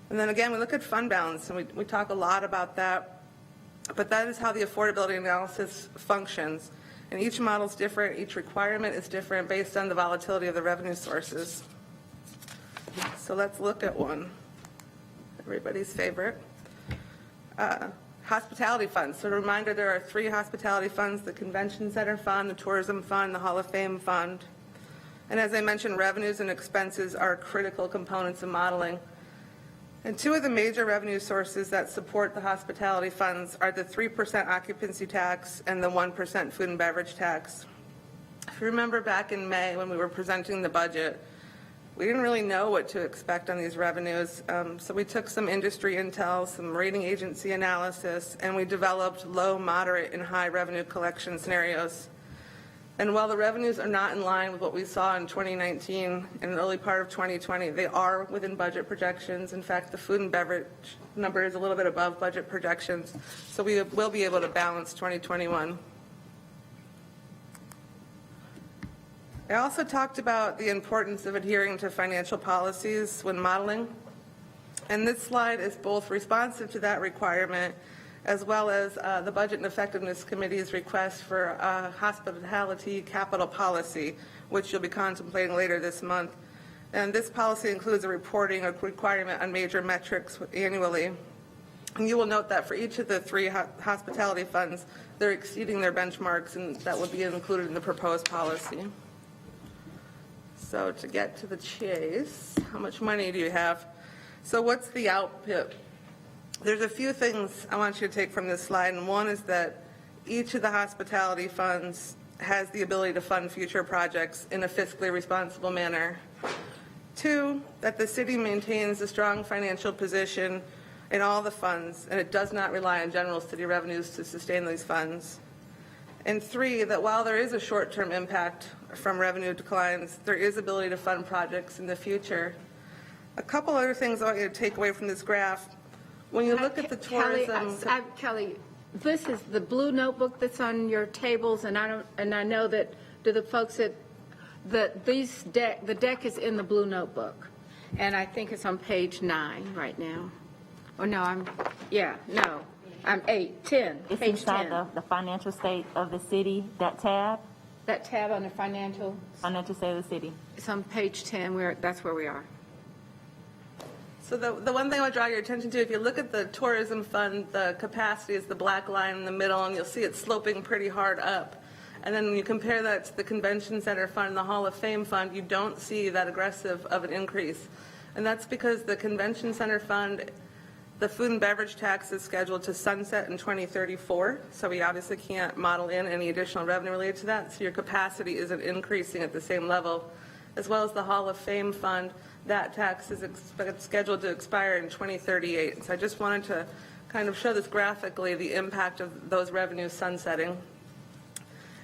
And then again, we look at fund balance, and we talk a lot about that. But that is how the affordability analysis functions. And each model is different. Each requirement is different based on the volatility of the revenue sources. So let's look at one. Everybody's favorite. Hospitality funds. So a reminder, there are 3 hospitality funds: the Convention Center Fund, the Tourism Fund, the Hall of Fame Fund. And as I mentioned, revenues and expenses are critical components of modeling. And 2 of the major revenue sources that support the hospitality funds are the 3% occupancy tax and the 1% food and beverage tax. If you remember back in May when we were presenting the budget, we didn't really know what to expect on these revenues. So we took some industry intel, some rating agency analysis, and we developed low, moderate, and high revenue collection scenarios. And while the revenues are not in line with what we saw in 2019 and the early part of 2020, they are within budget projections. In fact, the food and beverage number is a little bit above budget projections, so we will be able to balance 2021. I also talked about the importance of adhering to financial policies when modeling. And this slide is both responsive to that requirement as well as the Budget and Effectiveness Committee's request for a hospitality capital policy, which you'll be contemplating later this month. And this policy includes a reporting requirement on major metrics annually. And you will note that for each of the 3 hospitality funds, they're exceeding their benchmarks, and that will be included in the proposed policy. So to get to the chase, how much money do you have? So what's the output? There's a few things I want you to take from this slide, and one is that each of the hospitality funds has the ability to fund future projects in a fiscally responsible manner. 2, that the city maintains a strong financial position in all the funds, and it does not rely on general city revenues to sustain these funds. And 3, that while there is a short-term impact from revenue declines, there is ability to fund projects in the future. A couple other things I want you to take away from this graph. When you look at the tourism... Kelly, this is the blue notebook that's on your tables, and I know that to the folks that the deck is in the blue notebook, and I think it's on page 9 right now. Oh no, I'm 8, 10. It's page inside 10. the financial state of the city, that tab. That tab on the financial state of the city. It's on page 10. That's where we are. So the one thing I would draw your attention to, if you look at the tourism fund, the capacity is the black line in the middle, and you'll see it sloping pretty hard up. And then when you compare that to the Convention Center Fund, the Hall of Fame Fund, you don't see that aggressive of an increase. And that's because the Convention Center Fund, the food and beverage tax is scheduled to sunset in 2034, so we obviously can't model in any additional revenue related to that, so your capacity isn't increasing at the same level. As well as the Hall of Fame Fund, that tax is scheduled to expire in 2038. So I just wanted to kind of show this graphically, the impact of those revenues sunsetting.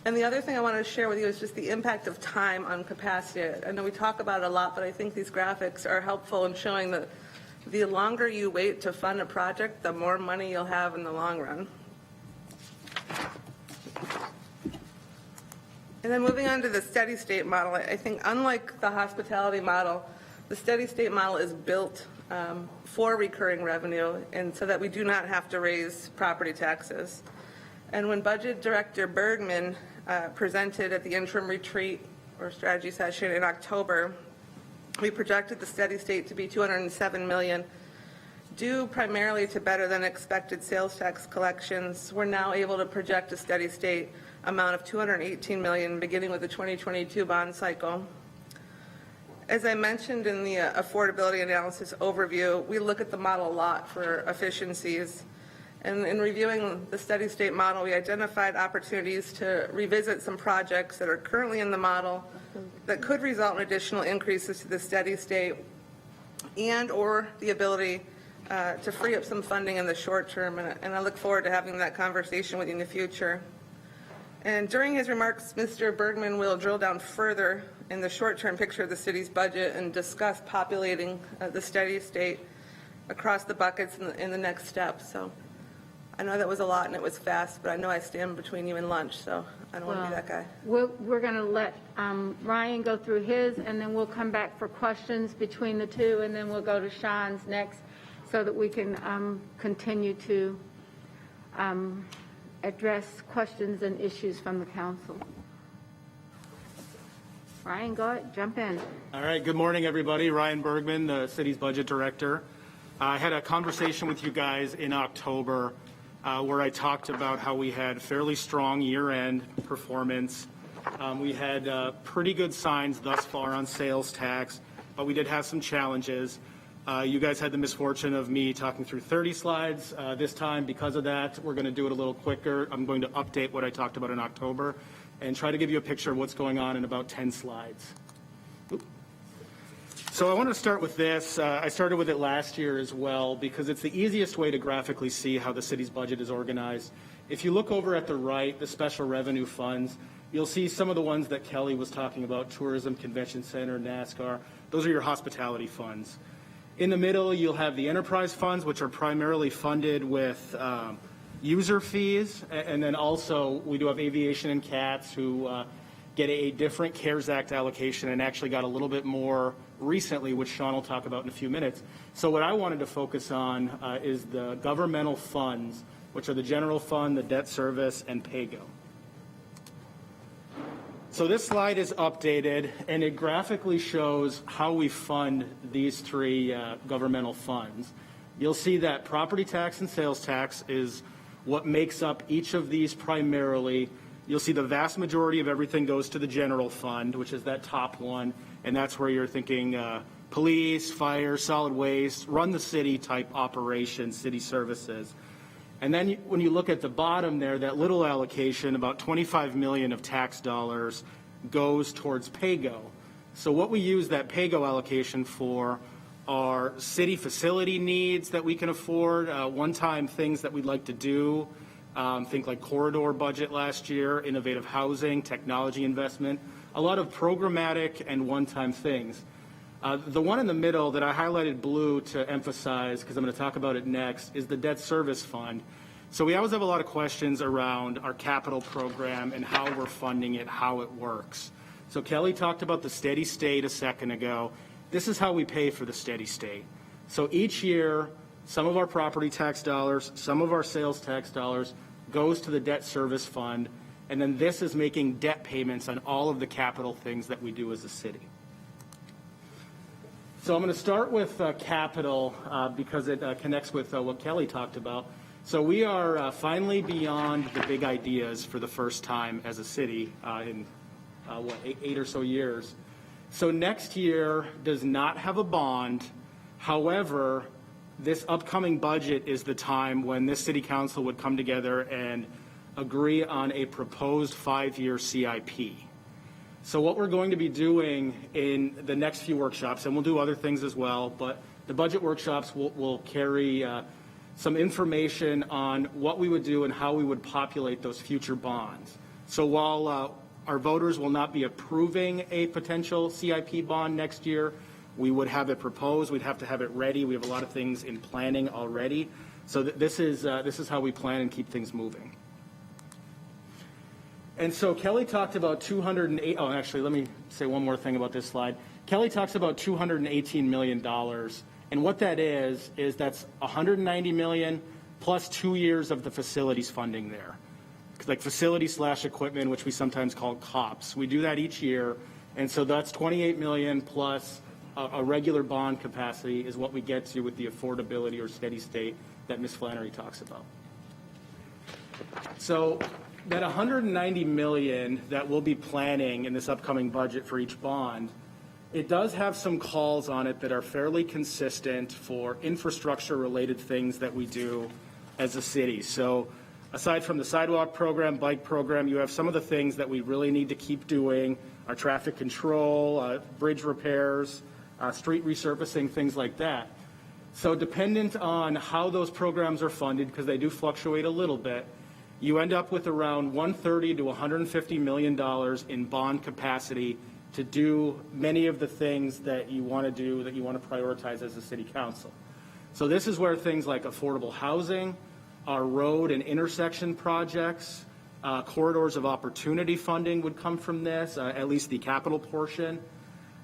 And the other thing I wanted to share with you is just the impact of time on capacity. I know we talk about it a lot, but I think these graphics are helpful in showing that the longer you wait to fund a project, the more money you'll have in the long run. And then moving on to the steady state model, I think unlike the hospitality model, the steady state model is built for recurring revenue, and so that we do not have to raise property taxes. And when Budget Director Bergman presented at the interim retreat or strategy session in October, we projected the steady state to be $207 million Due primarily to better than expected sales tax collections, we're now able to project a steady state amount of $218 million beginning with the 2022 bond cycle. As I mentioned in the affordability analysis overview, we look at the model a lot for efficiencies. And in reviewing the steady state model, we identified opportunities to revisit some projects that are currently in the model that could result in additional increases to the steady state and or the ability to free up some funding in the short term. And I look forward to having that conversation with you in the future. And during his remarks, Mr. Bergman will drill down further in the short-term picture of the city's budget and discuss populating the steady state across the buckets in the next step. So I know that was a lot and it was fast, but I know I stand between you and lunch, so I don't want to be that guy. We're going to let Ryan go through his, and then we'll come back for questions between the two, and then we'll go to Sean's next so that we can continue to address questions and issues from the council. Ryan, go ahead, jump in. All right, good morning, everybody. Ryan Bergman, the city's budget director. I had a conversation with you guys in October where I talked about how we had fairly strong year-end performance. We had pretty good signs thus far on sales tax, but we did have some challenges. You guys had the misfortune of me talking through 30 slides this time. Because of that, we're going to do it a little quicker. I'm going to update what I talked about in October and try to give you a picture of what's going on in about 10 slides. So I want to start with this. I started with it last year as well because it's the easiest way to graphically see how the city's budget is organized. If you look over at the right, the special revenue funds, you'll see some of the ones that Kelly was talking about: tourism, convention center, NASCAR. Those are your hospitality funds. In the middle, you'll have the enterprise funds, which are primarily funded with user fees. And then also, we do have aviation and CATS who get a different CARES Act allocation and actually got a little bit more recently, which Sean will talk about in a few minutes. So what I wanted to focus on is the governmental funds, which are the general fund, the debt service, and PAYGO. So this slide is updated, and it graphically shows how we fund these three governmental funds. You'll see that property tax and sales tax is what makes up each of these primarily. You'll see the vast majority of everything goes to the general fund, which is that top one, and that's where you're thinking police, fire, solid waste, run the city type operations, city services. And then when you look at the bottom there, that little allocation, about 25 million of tax dollars goes towards PAYGO. So what we use that PAYGO allocation for are city facility needs that we can afford, one-time things that we'd like to do, think like corridor budget last year, innovative housing, technology investment, a lot of programmatic and one-time things. The one in the middle that I highlighted blue to emphasize, because I'm going to talk about it next, is the debt service fund. So we always have a lot of questions around our capital program and how we're funding it, how it works. So Kelly talked about the steady state a second ago. This is how we pay for the steady state. So each year, some of our property tax dollars, some of our sales tax dollars goes to the debt service fund, and then this is making debt payments on all of the capital things that we do as a city. So I'm going to start with capital because it connects with what Kelly talked about. So we are finally beyond the big ideas for the first time as a city in, 8 or so years. So next year does not have a bond. However, this upcoming budget is the time when this city council would come together and agree on a proposed 5-year CIP. So what we're going to be doing in the next few workshops, and we'll do other things as well, but the budget workshops will carry some information on what we would do and how we would populate those future bonds. So while our voters will not be approving a potential CIP bond next year, we would have it proposed. We'd have to have it ready. We have a lot of things in planning already. So this is how we plan and keep things moving. And so Kelly talked about 208. Oh, actually, let me say one more thing about this slide. Kelly talks about $218 million. And what that is that's $190 million plus 2 years of the facilities funding there. Like facility/equipment, which we sometimes call COPS. We do that each year. And so that's $28 million plus a regular bond capacity is what we get to with the affordability or steady state that Ms. Flannery talks about. So that $190 million that we'll be planning in this upcoming budget for each bond, it does have some calls on it that are fairly consistent for infrastructure-related things that we do as a city. So aside from the sidewalk program, bike program, you have some of the things that we really need to keep doing, our traffic control, bridge repairs, street resurfacing, things like that. So dependent on how those programs are funded, because they do fluctuate a little bit, you end up with around $130 to $150 million in bond capacity to do many of the things that you want to do, that you want to prioritize as a city council. So this is where things like affordable housing, our road and intersection projects, corridors of opportunity funding would come from this, at least the capital portion.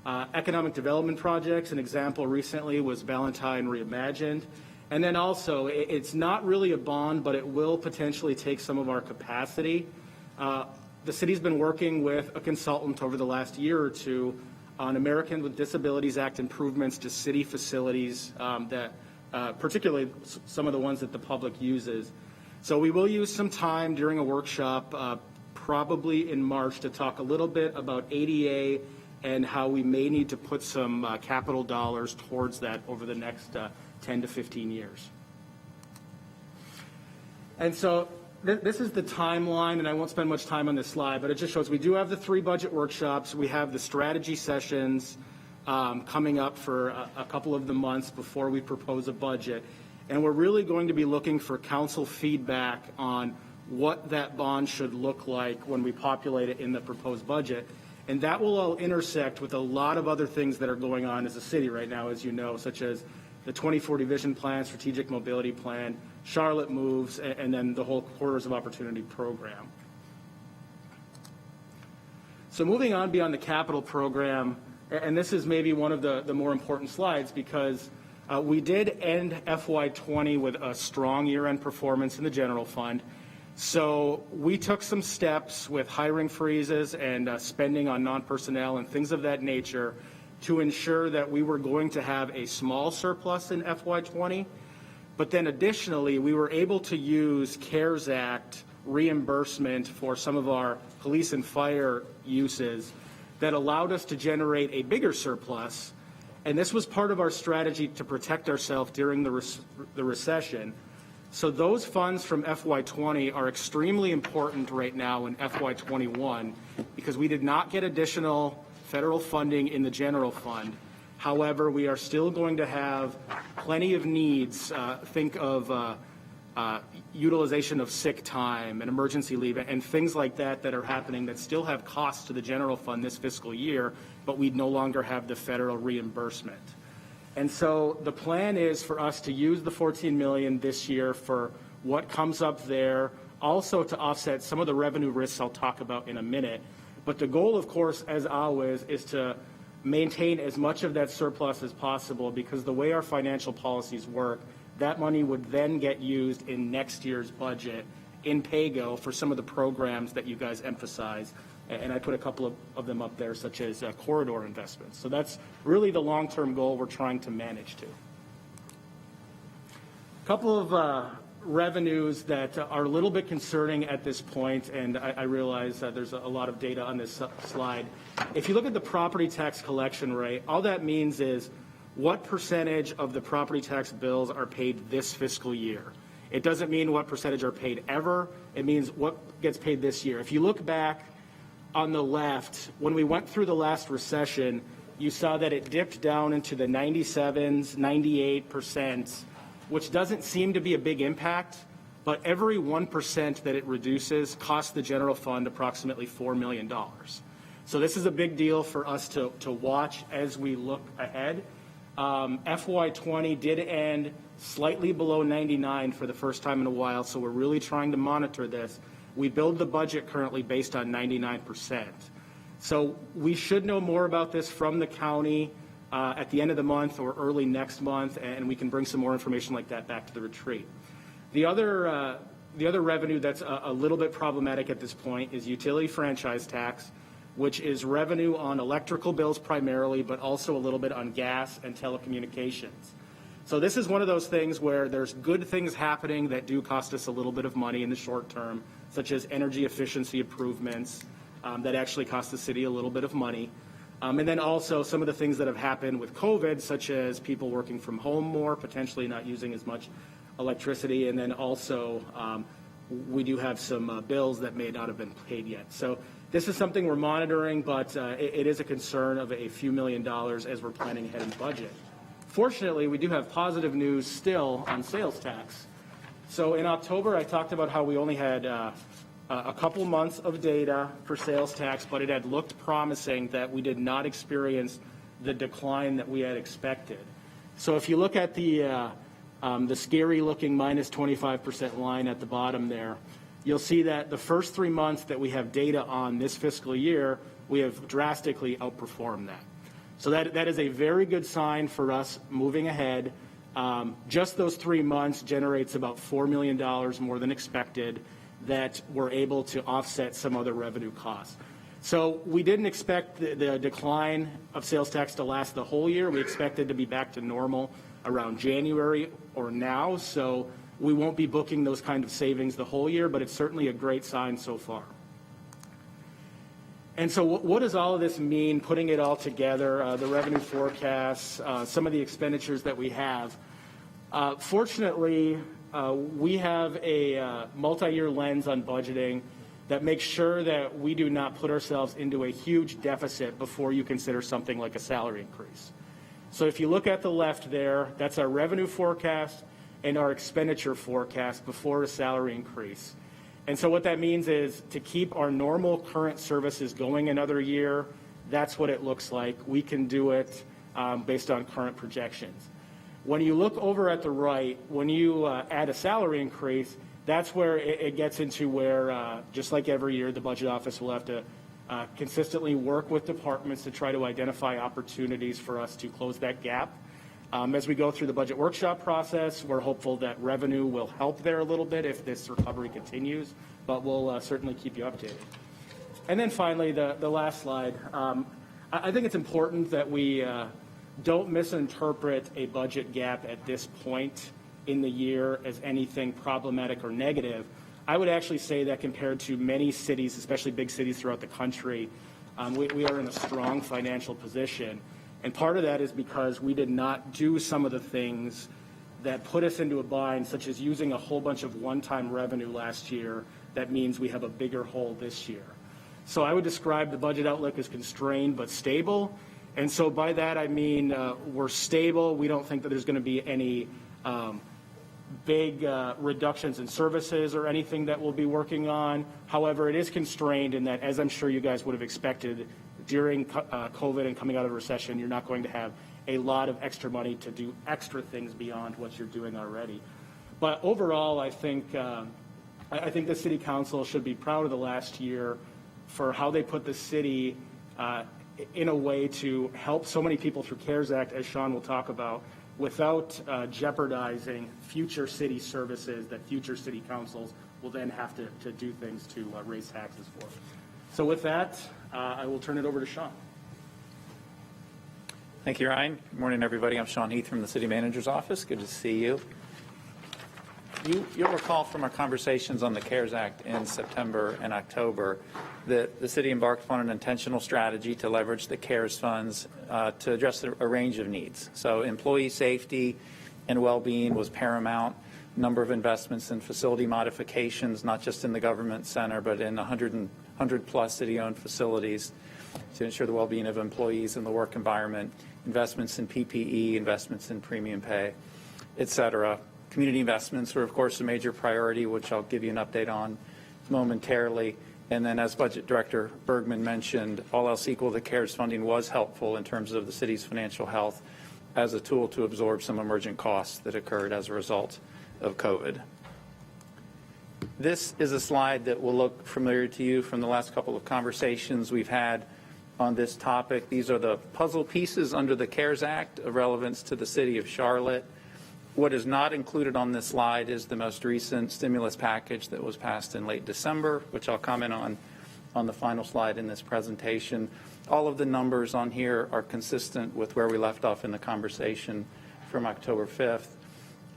Economic development projects, an example recently was Ballantyne Reimagined. And then also, it's not really a bond, but it will potentially take some of our capacity. The city's been working with a consultant over the last year or two on Americans with Disabilities Act improvements to city facilities that particularly some of the ones that the public uses. So we will use some time during a workshop, probably in March, to talk a little bit about ADA and how we may need to put some capital dollars towards that over the next 10 to 15 years. And so this is the timeline, and I won't spend much time on this slide, but it just shows we do have the 3 budget workshops. We have the strategy sessions coming up for a couple of the months before we propose a budget. And we're really going to be looking for council feedback on what that bond should look like when we populate it in the proposed budget. And that will all intersect with a lot of other things that are going on as a city right now, as you know, such as the 2040 Vision Plan, Strategic Mobility Plan, Charlotte Moves, and then the whole Corridors of Opportunity program. So moving on beyond the capital program, and this is maybe one of the more important slides because we did end FY20 with a strong year-end performance in the general fund. So we took some steps with hiring freezes and spending on non-personnel and things of that nature to ensure that we were going to have a small surplus in FY20. But then additionally, we were able to use CARES Act reimbursement for some of our police and fire uses that allowed us to generate a bigger surplus. And this was part of our strategy to protect ourselves during the recession. So those funds from FY20 are extremely important right now in FY21 because we did not get additional federal funding in the general fund. However, we are still going to have plenty of needs. Think of utilization of sick time and emergency leave and things like that that are happening that still have costs to the general fund this fiscal year, but we no longer have the federal reimbursement. And so the plan is for us to use the $14 million this year for what comes up there, also to offset some of the revenue risks I'll talk about in a minute. But the goal, of course, as always, is to maintain as much of that surplus as possible because the way our financial policies work, that money would then get used in next year's budget in PAYGO for some of the programs that you guys emphasize. And I put a couple of them up there, such as corridor investments. So that's really the long-term goal we're trying to manage to. A couple of revenues that are a little bit concerning at this point, and I realize that there's a lot of data on this slide. If you look at the property tax collection rate, all that means is what percentage of the property tax bills are paid this fiscal year. It doesn't mean what percentage are paid ever. It means what gets paid this year. If you look back on the left, when we went through the last recession, you saw that it dipped down into the 97s, 98%, which doesn't seem to be a big impact, but every 1% that it reduces costs the general fund approximately $4 million. So this is a big deal for us to watch as we look ahead. FY20 did end slightly below 99 for the first time in a while, so we're really trying to monitor this. We build the budget currently based on 99%. So we should know more about this from the county at the end of the month or early next month, and we can bring some more information like that back to the retreat. The other revenue that's a little bit problematic at this point is utility franchise tax. which is revenue on electrical bills primarily, but also a little bit on gas and telecommunications. So this is one of those things where there's good things happening that do cost us a little bit of money in the short term, such as energy efficiency improvements that actually cost the city a little bit of money. And then also some of the things that have happened with COVID, such as people working from home more, potentially not using as much electricity. And then also we do have some bills that may not have been paid yet. So this is something we're monitoring, but it is a concern of a few $1 million as we're planning ahead in the budget. Fortunately, we do have positive news still on sales tax. So in October, I talked about how we only had a couple months of data for sales tax, but it had looked promising that we did not experience the decline that we had expected. So if you look at the scary-looking minus 25% line at the bottom there, you'll see that the first 3 months that we have data on this fiscal year, we have drastically outperformed that. So that is a very good sign for us moving ahead. Just those 3 months generates about $4 million more than expected that we're able to offset some other revenue costs. So we didn't expect the decline of sales tax to last the whole year. We expected to be back to normal around January or now. So we won't be booking those kind of savings the whole year, but it's certainly a great sign so far. And so what does all of this mean, putting it all together, the revenue forecasts, some of the expenditures that we have? Fortunately, we have a multi-year lens on budgeting that makes sure that we do not put ourselves into a huge deficit before you consider something like a salary increase. So if you look at the left there, that's our revenue forecast and our expenditure forecast before a salary increase. And so what that means is to keep our normal current services going another year, that's what it looks like. We can do it based on current projections. When you look over at the right, when you add a salary increase, that's where it gets into where, just like every year, the budget office will have to consistently work with departments to try to identify opportunities for us to close that gap. As we go through the budget workshop process, we're hopeful that revenue will help there a little bit if this recovery continues, but we'll certainly keep you updated. And then finally, the last slide. I think it's important that we don't misinterpret a budget gap at this point in the year as anything problematic or negative. I would actually say that compared to many cities, especially big cities throughout the country, we are in a strong financial position. And part of that is because we did not do some of the things that put us into a bind, such as using a whole bunch of one-time revenue last year. That means we have a bigger hole this year. So I would describe the budget outlook as constrained but stable. And so by that I mean we're stable. We don't think that there's going to be any big reductions in services or anything that we'll be working on. However, it is constrained in that, as I'm sure you guys would have expected, during COVID and coming out of a recession, you're not going to have a lot of extra money to do extra things beyond what you're doing already. But overall, I think the City Council should be proud of the last year for how they put the city in a way to help so many people through CARES Act, as Sean will talk about, without jeopardizing future city services that future city councils will then have to do things to raise taxes for. So with that, I will turn it over to Sean. Thank you, Ryan. Good morning, everybody. I'm Sean Heath from the City Manager's Office. Good to see you. You'll recall from our conversations on the CARES Act in September and October that the city embarked on an intentional strategy to leverage the CARES funds to address a range of needs. So employee safety and well-being was paramount. Number of investments in facility modifications, not just in the government center, but in 100 plus city-owned facilities to ensure the well-being of employees in the work environment, investments in PPE, investments in premium pay, et cetera. Community investments were, of course, a major priority, which I'll give you an update on momentarily. And then, as Budget Director Bergman mentioned, all else equal, the CARES funding was helpful in terms of the city's financial health as a tool to absorb some emergent costs that occurred as a result of COVID. This is a slide that will look familiar to you from the last couple of conversations we've had on this topic. These are the puzzle pieces under the CARES Act of relevance to the city of Charlotte. What is not included on this slide is the most recent stimulus package that was passed in late December, which I'll comment on on the final slide in this presentation. All of the numbers on here are consistent with where we left off in the conversation from October 5th.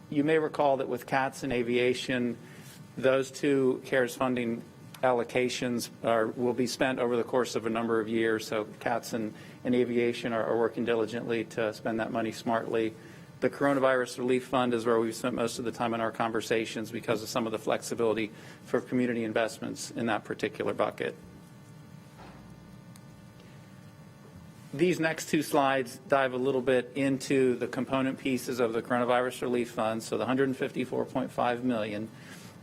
You may recall that with CATS and aviation, those two CARES funding allocations will be spent over the course of a number of years. So CATS and aviation are working diligently to spend that money smartly. The Coronavirus Relief Fund is where we've spent most of the time in our conversations because of some of the flexibility for community investments in that particular bucket. These next two slides dive a little bit into the component pieces of the Coronavirus Relief Fund. So the $154.5 million,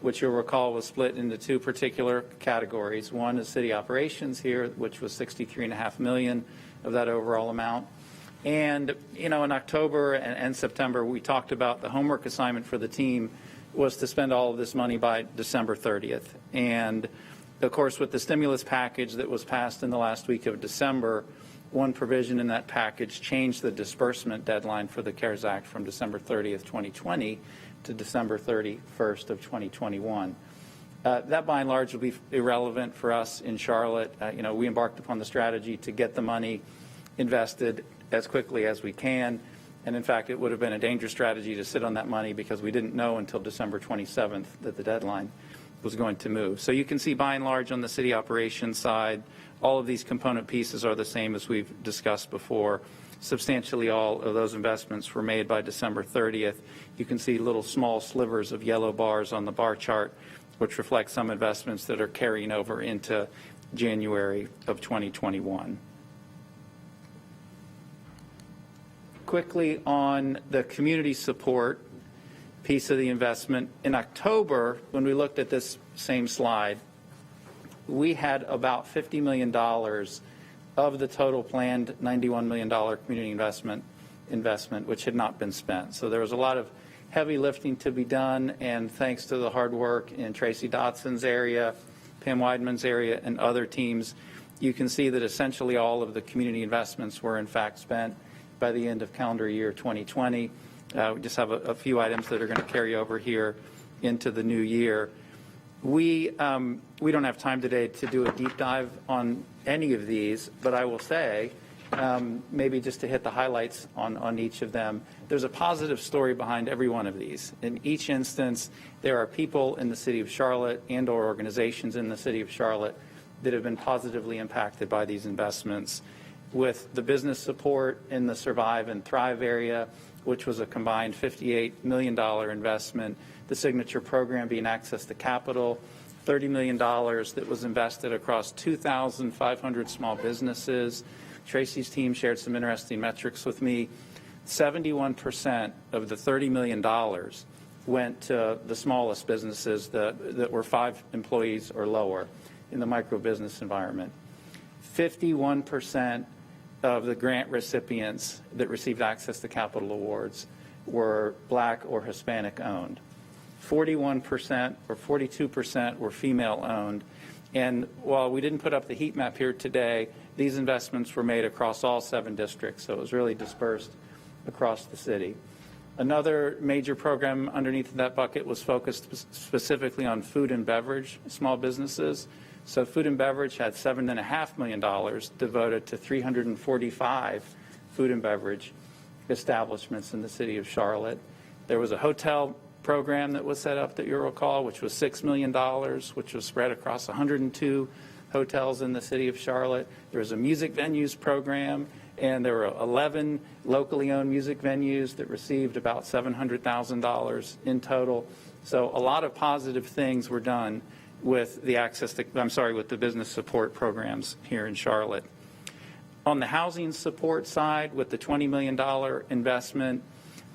which you'll recall was split into two particular categories. One is city operations here, which was $63.5 million of that overall amount. And, you know, in October and September, we talked about the homework assignment for the team was to spend all of this money by December 30th. And, of course, with the stimulus package that was passed in the last week of December, one provision in that package changed the disbursement deadline for the CARES Act from December 30th, 2020 to December 31st of 2021. That, by and large, will be irrelevant for us in Charlotte. You know, we embarked upon the strategy to get the money invested as quickly as we can. And in fact, it would have been a dangerous strategy to sit on that money because we didn't know until December 27th that the deadline was going to move. So you can see by and large on the city operations side, all of these component pieces are the same as we've discussed before. Substantially all of those investments were made by December 30th. You can see little small slivers of yellow bars on the bar chart, which reflect some investments that are carrying over into January of 2021. Quickly on the community support piece of the investment. In October, when we looked at this same slide, we had about $50 million of the total planned $91 million community investment, which had not been spent. So there was a lot of heavy lifting to be done, and thanks to the hard work in Tracy Dotson's area, Pam Weidman's area, and other teams, you can see that essentially all of the community investments were in fact spent by the end of calendar year 2020. We just have a few items that are going to carry over here into the new year. We don't have time today to do a deep dive on any of these, but I will say, maybe just to hit the highlights on each of them, there's a positive story behind every one of these. In each instance, there are people in the city of Charlotte and or organizations in the city of Charlotte that have been positively impacted by these investments. With the business support in the Survive and Thrive area, which was a combined $58 million investment, the signature program being Access to Capital, $30 million that was invested across 2,500 small businesses. Tracy's team shared some interesting metrics with me. 71% of the $30 million went to the smallest businesses that were 5 employees or lower in the micro business environment. 51% of the grant recipients that received Access to Capital awards were Black or Hispanic owned. 41% or 42% were female owned. And while we didn't put up the heat map here today, these investments were made across all 7 districts, so it was really dispersed across the city. Another major program underneath that bucket was focused specifically on food and beverage small businesses. So food and beverage had $7.5 million devoted to 345 food and beverage establishments in the city of Charlotte. There was a hotel program that was set up that you'll recall, which was $6 million, which was spread across 102 hotels in the city of Charlotte. There was a music venues program, and there were 11 locally owned music venues that received about $700,000 in total. So a lot of positive things were done with the with the business support programs here in Charlotte. On the housing support side, with the $20 million investment,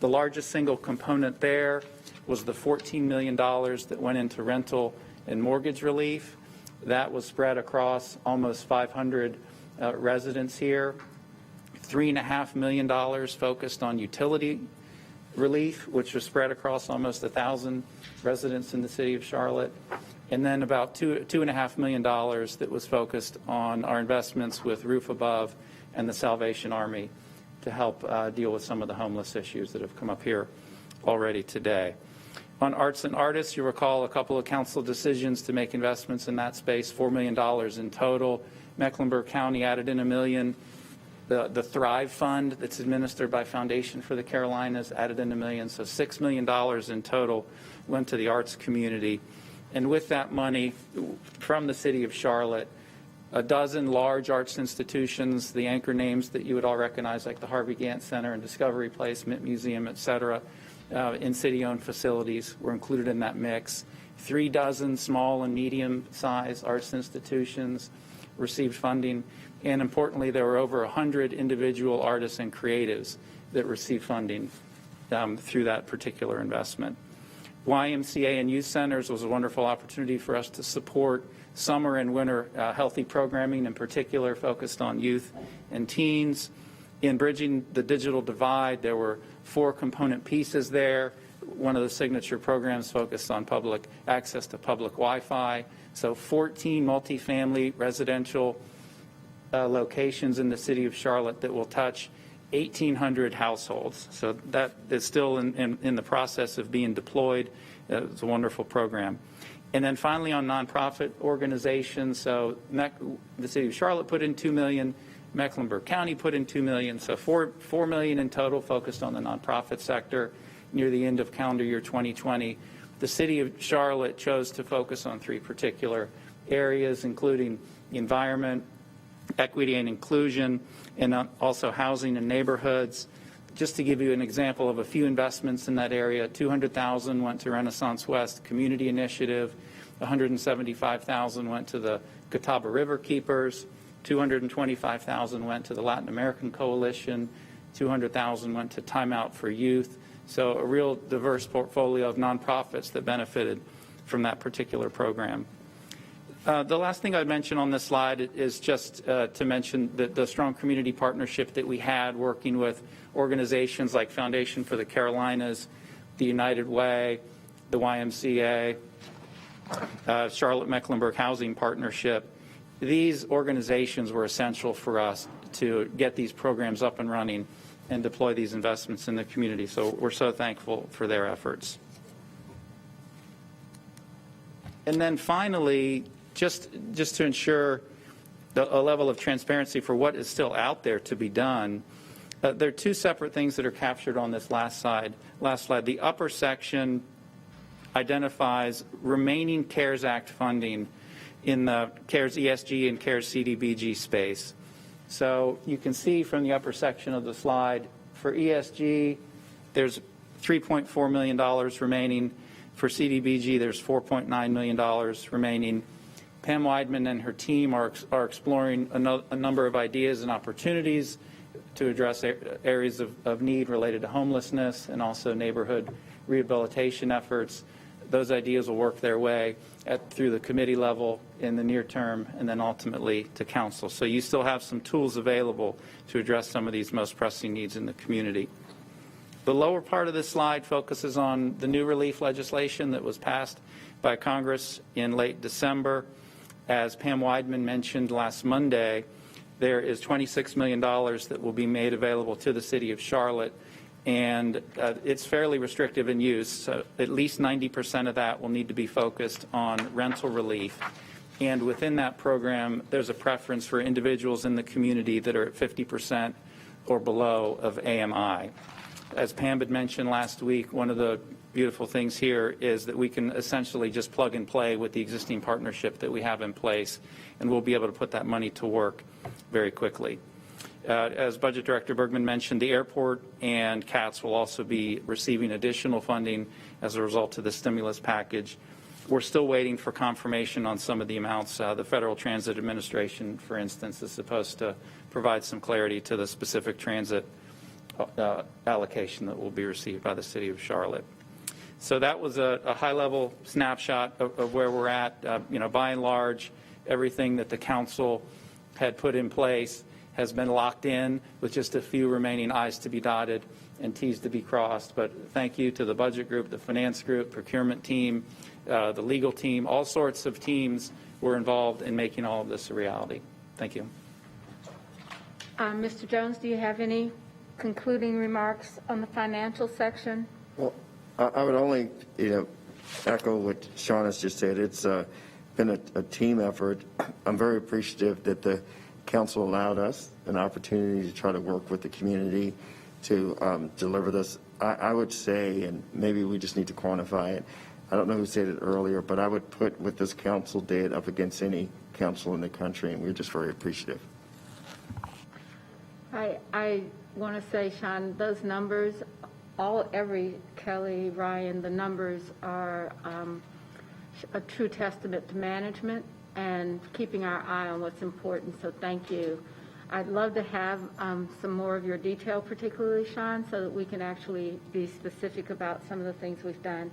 the largest single component there was the $14 million that went into rental and mortgage relief. That was spread across almost 500 residents here. $3.5 million focused on utility relief, which was spread across almost 1,000 residents in the city of Charlotte. And then about $2.5 million that was focused on our investments with Roof Above and the Salvation Army to help deal with some of the homeless issues that have come up here already today. On arts and artists, you recall a couple of council decisions to make investments in that space, $4 million in total. Mecklenburg County added in $1 million. The Thrive Fund that's administered by Foundation for the Carolinas added in $1 million. So $6 million in total went to the arts community. And with that money from the city of Charlotte, a dozen large arts institutions, the anchor names that you would all recognize, like the Harvey Gantt Center and Discovery Place, Mint Museum, et cetera, in city-owned facilities were included in that mix. 3 dozen small and medium-sized arts institutions received funding. And importantly, there were over 100 individual artists and creatives that received funding through that particular investment. YMCA and youth centers was a wonderful opportunity for us to support summer and winter healthy programming, in particular focused on youth and teens. In bridging the digital divide, there were 4 component pieces there. One of the signature programs focused on public access to public Wi-Fi. So 14 multifamily residential locations in the city of Charlotte that will touch 1,800 households. So that is still in the process of being deployed. It's a wonderful program. And then finally on nonprofit organizations, so the city of Charlotte put in $2 million, Mecklenburg County put in $2 million, so $4 million in total focused on the nonprofit sector near the end of calendar year 2020. The city of Charlotte chose to focus on 3 particular areas, including the environment, equity and inclusion, and also housing and neighborhoods. Just to give you an example of a few investments in that area, $200,000 went to Renaissance West Community Initiative, $175,000 went to the Catawba River Keepers, $225,000 went to the Latin American Coalition, $200,000 went to Time Out for Youth. So a real diverse portfolio of nonprofits that benefited from that particular program. The last thing I'd mention on this slide is just to mention the strong community partnership that we had working with organizations like Foundation for the Carolinas, the United Way, the YMCA, Charlotte-Mecklenburg Housing Partnership. These organizations were essential for us to get these programs up and running and deploy these investments in the community. So we're so thankful for their efforts. And then finally, just to ensure a level of transparency for what is still out there to be done, there are 2 separate things that are captured on this last slide. The upper section identifies remaining CARES Act funding in the CARES ESG and CARES CDBG space. So you can see from the upper section of the slide, for ESG, there's $3.4 million remaining. For CDBG, there's $4.9 million remaining. Pam Weidman and her team are exploring a number of ideas and opportunities to address areas of need related to homelessness and also neighborhood rehabilitation efforts. Those ideas will work their way through the committee level in the near term and then ultimately to council. So you still have some tools available to address some of these most pressing needs in the community. The lower part of this slide focuses on the new relief legislation that was passed by Congress in late December. As Pam Weidman mentioned last Monday, there is $26 million that will be made available to the city of Charlotte, and it's fairly restrictive in use. So at least 90% of that will need to be focused on rental relief. And within that program, there's a preference for individuals in the community that are at 50% or below of AMI. As Pam had mentioned last week, one of the beautiful things here is that we can essentially just plug and play with the existing partnership that we have in place, and we'll be able to put that money to work very quickly. As Budget Director Bergman mentioned, the airport and CATS will also be receiving additional funding as a result of the stimulus package. We're still waiting for confirmation on some of the amounts. The Federal Transit Administration, for instance, is supposed to provide some clarity to the specific transit allocation that will be received by the City of Charlotte. So that was a high-level snapshot of where we're at. By and large, everything that the council had put in place has been locked in with just a few remaining I's to be dotted and T's to be crossed. But thank you to the budget group, the finance group, procurement team, the legal team. All sorts of teams were involved in making all of this a reality. Thank you. Mr. Jones, do you have any concluding remarks on the financial section? Well, I would only, echo what Sean has just said. It's been a team effort. I'm very appreciative that the council allowed us an opportunity to try to work with the community to deliver this. I would say, and maybe we just need to quantify it, I don't know who said it earlier, but I would put what this council did up against any council in the country, and we're just very appreciative. I want to say, Sean, those numbers, Kelly, Ryan, the numbers are a true testament to management and keeping our eye on what's important, so thank you. I'd love to have some more of your detail, particularly, Sean, so that we can actually be specific about some of the things we've done.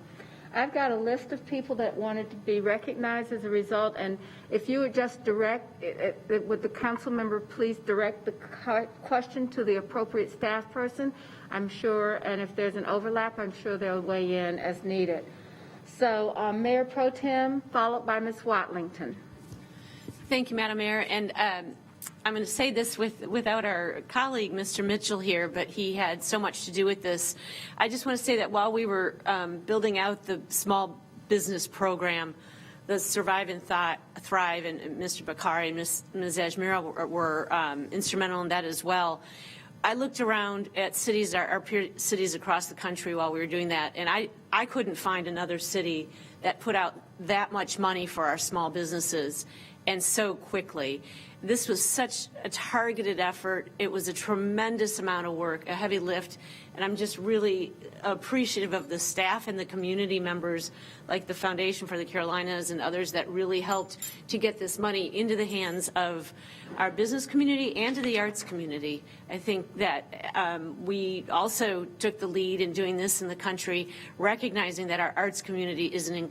I've got a list of people that wanted to be recognized as a result, and if you would just would the council member please direct the question to the appropriate staff person, I'm sure, and if there's an overlap, I'm sure they'll weigh in as needed. So Mayor Pro Tem, followed by Ms. Watlington. Thank you, Madam Mayor. And I'm going to say this without our colleague, Mr. Mitchell, here, but he had so much to do with this. I just want to say that while we were building out the small business program, the Survive and Thrive, and Mr. Bakari and Ms. Ajmira were instrumental in that as well. I looked around at cities, our peer cities across the country while we were doing that, and I couldn't find another city that put out that much money for our small businesses and so quickly. This was such a targeted effort. It was a tremendous amount of work, a heavy lift, and I'm just really appreciative of the staff and the community members like the Foundation for the Carolinas and others that really helped to get this money into the hands of our business community and to the arts community. I think that we also took the lead in doing this in the country, recognizing that our arts community is an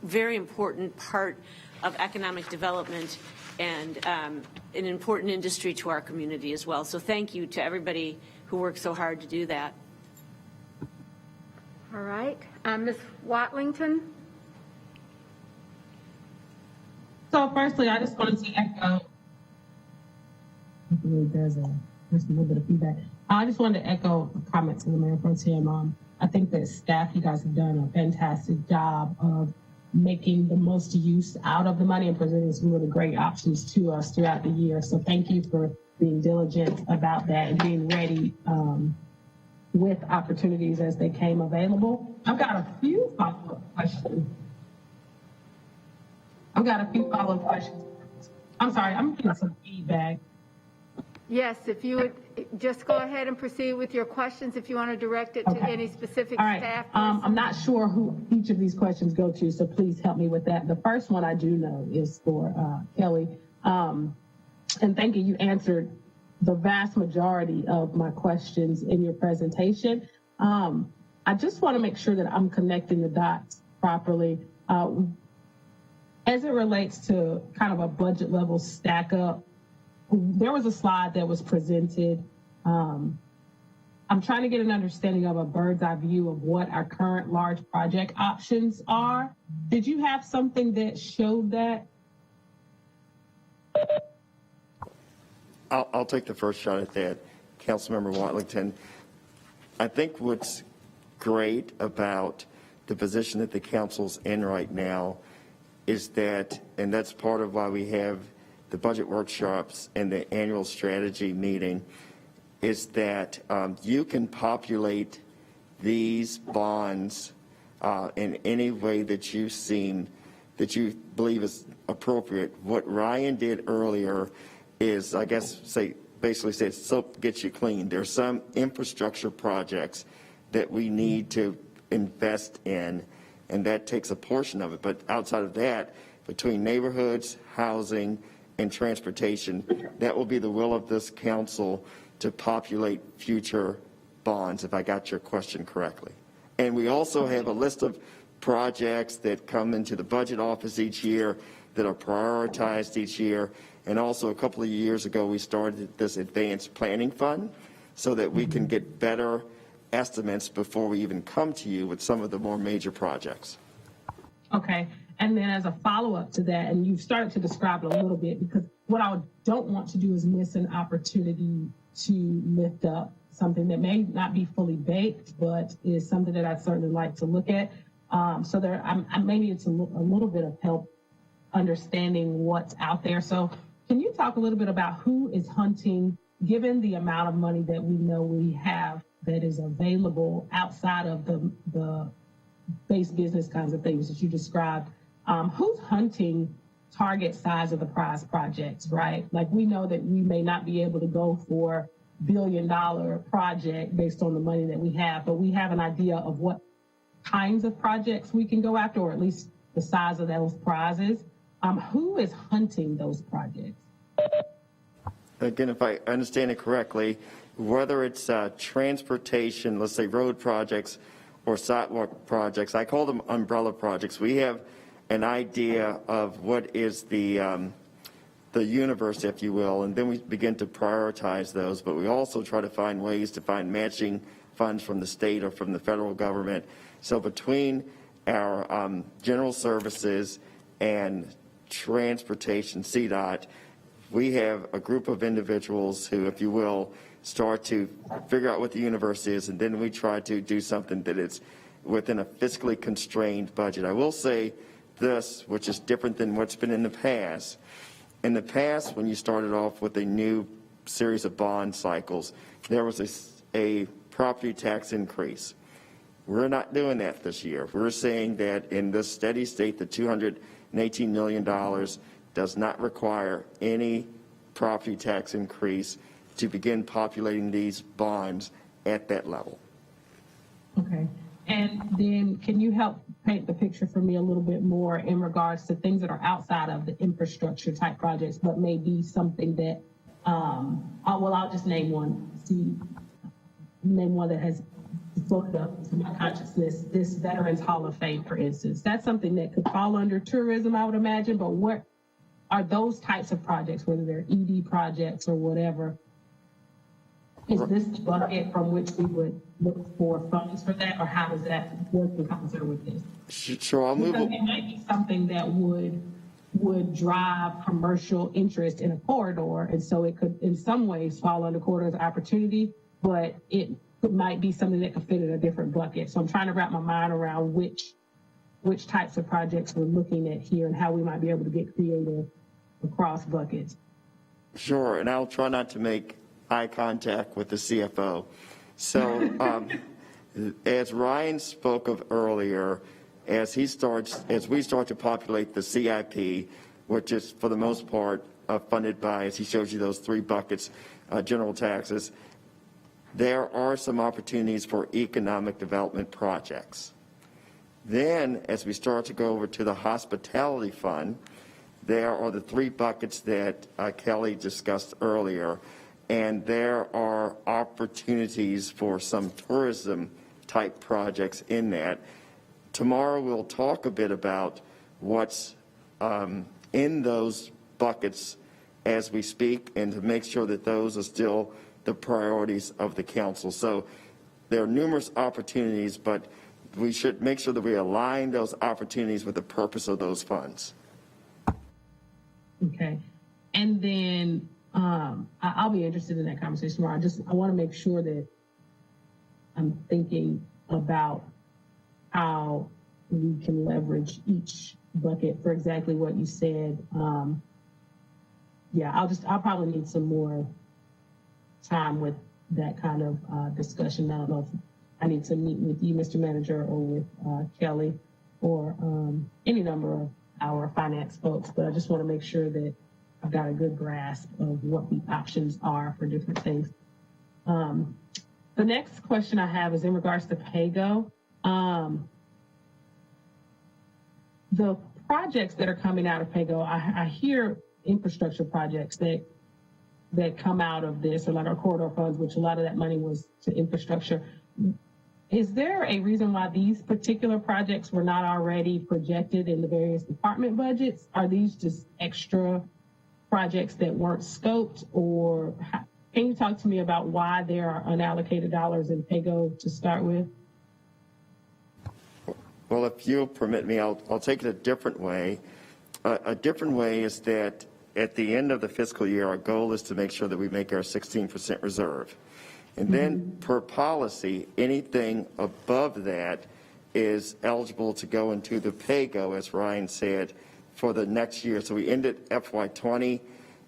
very important part of economic development and an important industry to our community as well. So thank you to everybody who worked so hard to do that. All right. Ms. Watlington? So firstly, I just wanted to echo, there's a little bit of feedback. I just wanted to echo a comment to the Mayor Pro Tem. I think that staff, you guys have done a fantastic job of making the most use out of the money and presenting some really great options to us throughout the year. So thank you for being diligent about that and being ready with opportunities as they came available. I've got a few follow-up questions. I'm sorry, I'm getting some feedback. Yes, if you would just go ahead and proceed with your questions if you want to direct it to any specific staff. I'm not sure who each of these questions go to, so please help me with that. The first one I do know is for Kelly. And thank you, you answered the vast majority of my questions in your presentation. I just want to make sure that I'm connecting the dots properly. As it relates to kind of a budget level stack up, there was a slide that was presented. I'm trying to get an understanding of a bird's eye view of what our current large project options are. Did you have something that showed that? I'll take the first shot at that, Councilmember Watlington. I think what's great about the position that the council's in right now is that, and that's part of why we have the budget workshops and the annual strategy meeting, is that you can populate these bonds in any way that you believe is appropriate. What Ryan did earlier is, I guess, basically say soap gets you clean. There's some infrastructure projects that we need to invest in, and that takes a portion of it. But outside of that, between neighborhoods, housing, and transportation, that will be the will of this council to populate future bonds, if I got your question correctly. And we also have a list of projects that come into the budget office each year that are prioritized each year. And also a couple of years ago, we started this advanced planning fund so that we can get better estimates before we even come to you with some of the more major projects. Okay. And then as a follow-up to that, and you've started to describe it a little bit, because what I don't want to do is miss an opportunity to lift up something that may not be fully baked, but is something that I'd certainly like to look at. So there, maybe it's a little bit of help understanding what's out there. So can you talk a little bit about who is hunting, given the amount of money that we know we have that is available outside of the base business kinds of things that you described? Who's hunting target size of the prize projects, right? Like, we know that we may not be able to go for $1 billion project based on the money that we have, but we have an idea of what kinds of projects we can go after, or at least the size of those prizes. Who is hunting those projects? Again, if I understand it correctly, whether it's transportation, let's say road projects or sidewalk projects, I call them umbrella projects. We have an idea of what is the universe, if you will, and then we begin to prioritize those. But we also try to find ways to find matching funds from the state or from the federal government. So between our general services and transportation, CDOT, we have a group of individuals who, if you will, start to figure out what the universe is, and then we try to do something that is within a fiscally constrained budget. I will say this, which is different than what's been in the past. In the past, when you started off with a new series of bond cycles, there was a property tax increase. We're not doing that this year. We're saying that in this steady state, the $218 million does not require any property tax increase to begin populating these bonds at that level. Okay. And then can you help paint the picture for me a little bit more in regards to things that are outside of the infrastructure type projects, but may be something that, I'll just name one. Name one that has floated up to my consciousness, this Veterans Hall of Fame, for instance. That's something that could fall under tourism, I would imagine, but what are those types of projects, whether they're ED projects or whatever? Is this the bucket from which we would look for funds for that, or how does that work in concert with this? Sure, I'll move. Because it might be something that would drive commercial interest in a corridor, and so it could in some ways fall under corridors of opportunity, but it might be something that could fit in a different bucket. So I'm trying to wrap my mind around which types of projects we're looking at here and how we might be able to get creative across buckets. Sure, and I'll try not to make eye contact with the CFO. So as Ryan spoke of earlier, as we start to populate the CIP, which is for the most part funded by, as he shows you those three buckets, general taxes, there are some opportunities for economic development projects. Then, as we start to go over to the hospitality fund, there are the three buckets that Kelly discussed earlier, and there are opportunities for some tourism type projects in that. Tomorrow we'll talk a bit about what's in those buckets as we speak, and to make sure that those are still the priorities of the council. So there are numerous opportunities, but we should make sure that we align those opportunities with the purpose of those funds. Okay. And then I'll be interested in that conversation tomorrow. I want to make sure that I'm thinking about how we can leverage each bucket for exactly what you said. I'll probably need some more time with that kind of discussion. I don't know if I need to meet with you, Mr. Manager, or with Kelly, or any number of our finance folks, but I just want to make sure that I've got a good grasp of what the options are for different things. The next question I have is in regards to PAYGO. The projects that are coming out of PAYGO, I hear infrastructure projects that come out of this, or like our corridor funds, which a lot of that money was to infrastructure. Is there a reason why these particular projects were not already projected in the various department budgets? Are these just extra projects that weren't scoped, or can you talk to me about why there are unallocated dollars in PAYGO to start with? Well, if you'll permit me, I'll take it a different way. A different way is that at the end of the fiscal year, our goal is to make sure that we make our 16% reserve. And then per policy, anything above that is eligible to go into the PAYGO, as Ryan said, for the next year. So we ended FY20.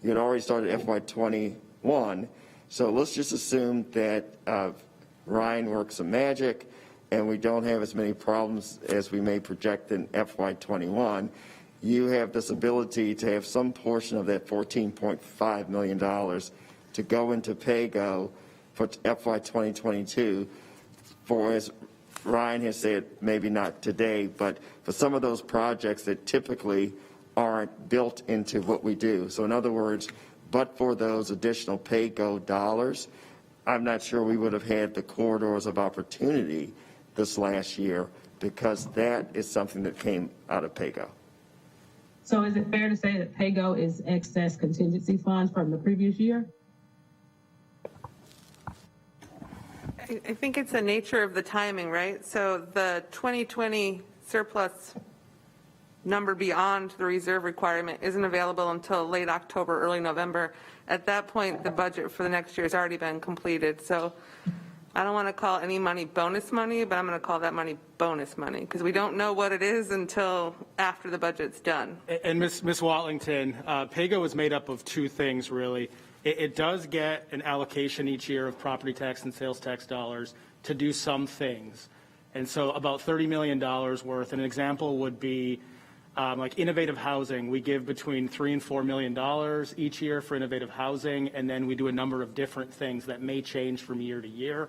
You had already started FY21. So let's just assume that Ryan works some magic and we don't have as many problems as we may project in FY21. You have this ability to have some portion of that $14.5 million to go into PAYGO for FY 2022 for, as Ryan has said, maybe not today, but for some of those projects that typically aren't built into what we do. So in other words, but for those additional PAYGO dollars, I'm not sure we would have had the corridors of opportunity this last year, because that is something that came out of PAYGO. So is it fair to say that PAYGO is excess contingency funds from the previous year? I think it's the nature of the timing, right? So the 2020 surplus number beyond the reserve requirement isn't available until late October, early November. At that point, the budget for the next year has already been completed. So I don't want to call any money bonus money, but I'm going to call that money bonus money, because we don't know what it is until after the budget's done. And Ms. Watlington, PAYGO is made up of two things, really. It does get an allocation each year of property tax and sales tax dollars to do some things. And so about $30 million worth. An example would be like innovative housing. We give between $3 and $4 million each year for innovative housing, and then we do a number of different things that may change from year to year.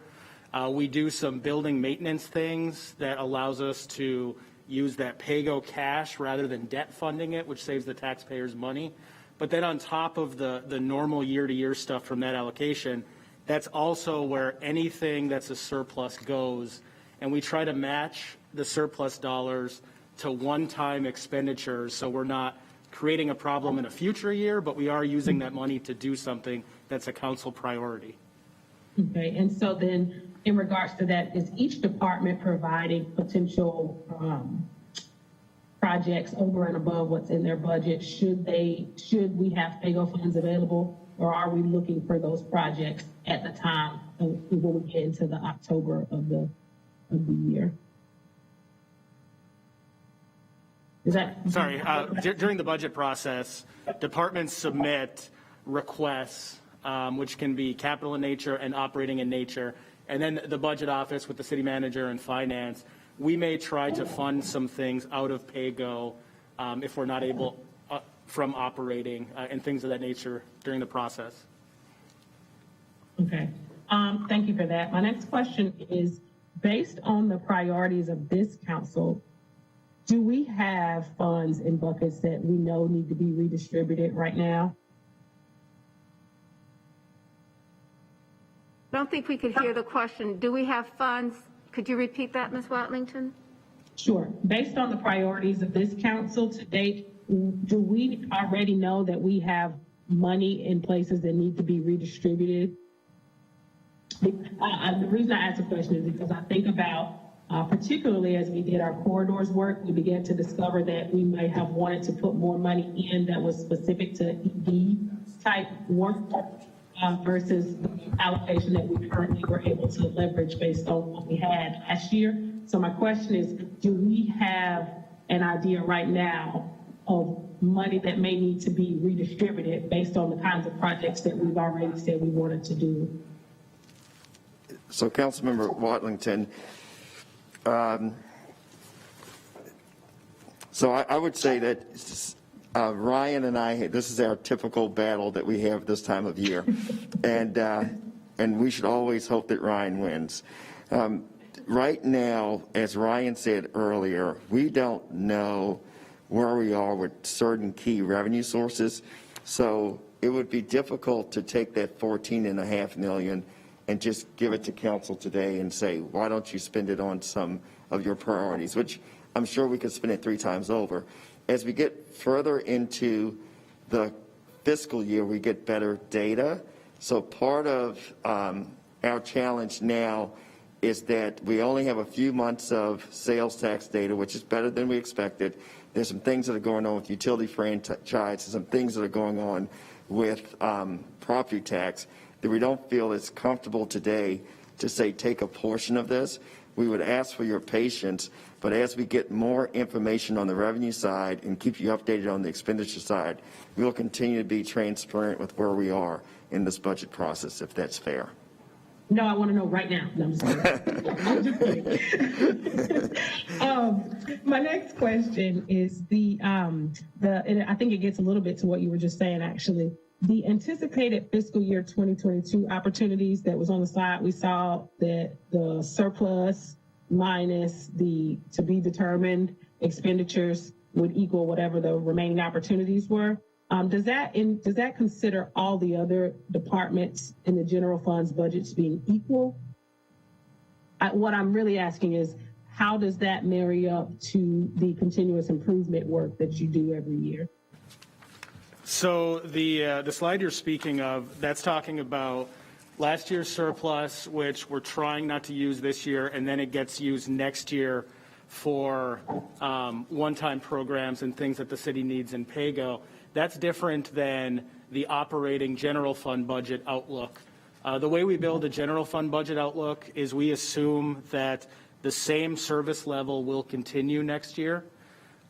We do some building maintenance things that allows us to use that PAYGO cash rather than debt funding it, which saves the taxpayers money. But then on top of the normal year-to-year stuff from that allocation, that's also where anything that's a surplus goes. And we try to match the surplus dollars to one-time expenditures, so we're not creating a problem in a future year, but we are using that money to do something that's a council priority. Okay, and so then in regards to that, is each department providing potential projects over and above what's in their budget? Should we have PAYGO funds available, or are we looking for those projects at the time when we get into the October of the year? Is that sorry? During the budget process, departments submit requests, which can be capital in nature and operating in nature, and then the budget office with the city manager and finance, we may try to fund some things out of PAYGO if we're not able from operating and things of that nature during the process. Okay. Thank you for that. My next question is, based on the priorities of this council, do we have funds in buckets that we know need to be redistributed right now? I don't think we could hear the question. Do we have funds? Could you repeat that, Ms. Watlington? Sure. Based on the priorities of this council to date, do we already know that we have money in places that need to be redistributed? The reason I ask the question is because I think about, particularly as we did our corridors work, we began to discover that we might have wanted to put more money in that was specific to ED type work versus the allocation that we currently were able to leverage based on what we had last year. So my question is, do we have an idea right now of money that may need to be redistributed based on the kinds of projects that we've already said we wanted to do? So Councilmember Watlington, so I would say that Ryan and I, this is our typical battle that we have this time of year, and we should always hope that Ryan wins. Right now, as Ryan said earlier, we don't know where we are with certain key revenue sources, so it would be difficult to take that $14.5 million and just give it to council today and say, why don't you spend it on some of your priorities, which I'm sure we could spend it 3 times over. As we get further into the fiscal year, we get better data. So part of our challenge now is that we only have a few months of sales tax data, which is better than we expected. There's some things that are going on with utility franchise, some things that are going on with property tax. that we don't feel it's comfortable today to say take a portion of this. We would ask for your patience, but as we get more information on the revenue side and keep you updated on the expenditure side, we will continue to be transparent with where we are in this budget process, if that's fair. No, I want to know right now. No, I'm just kidding. My next question is and I think it gets a little bit to what you were just saying, actually. The anticipated fiscal year 2022 opportunities that was on the slide, we saw that the surplus minus the to be determined expenditures would equal whatever the remaining opportunities were. Does that consider all the other departments in the general fund's budgets being equal? What I'm really asking is, how does that marry up to the continuous improvement work that you do every year? So the slide you're speaking of, that's talking about last year's surplus, which we're trying not to use this year, and then it gets used next year for one-time programs and things that the city needs in PAYGO. That's different than the operating general fund budget outlook. The way we build a general fund budget outlook is we assume that the same service level will continue next year.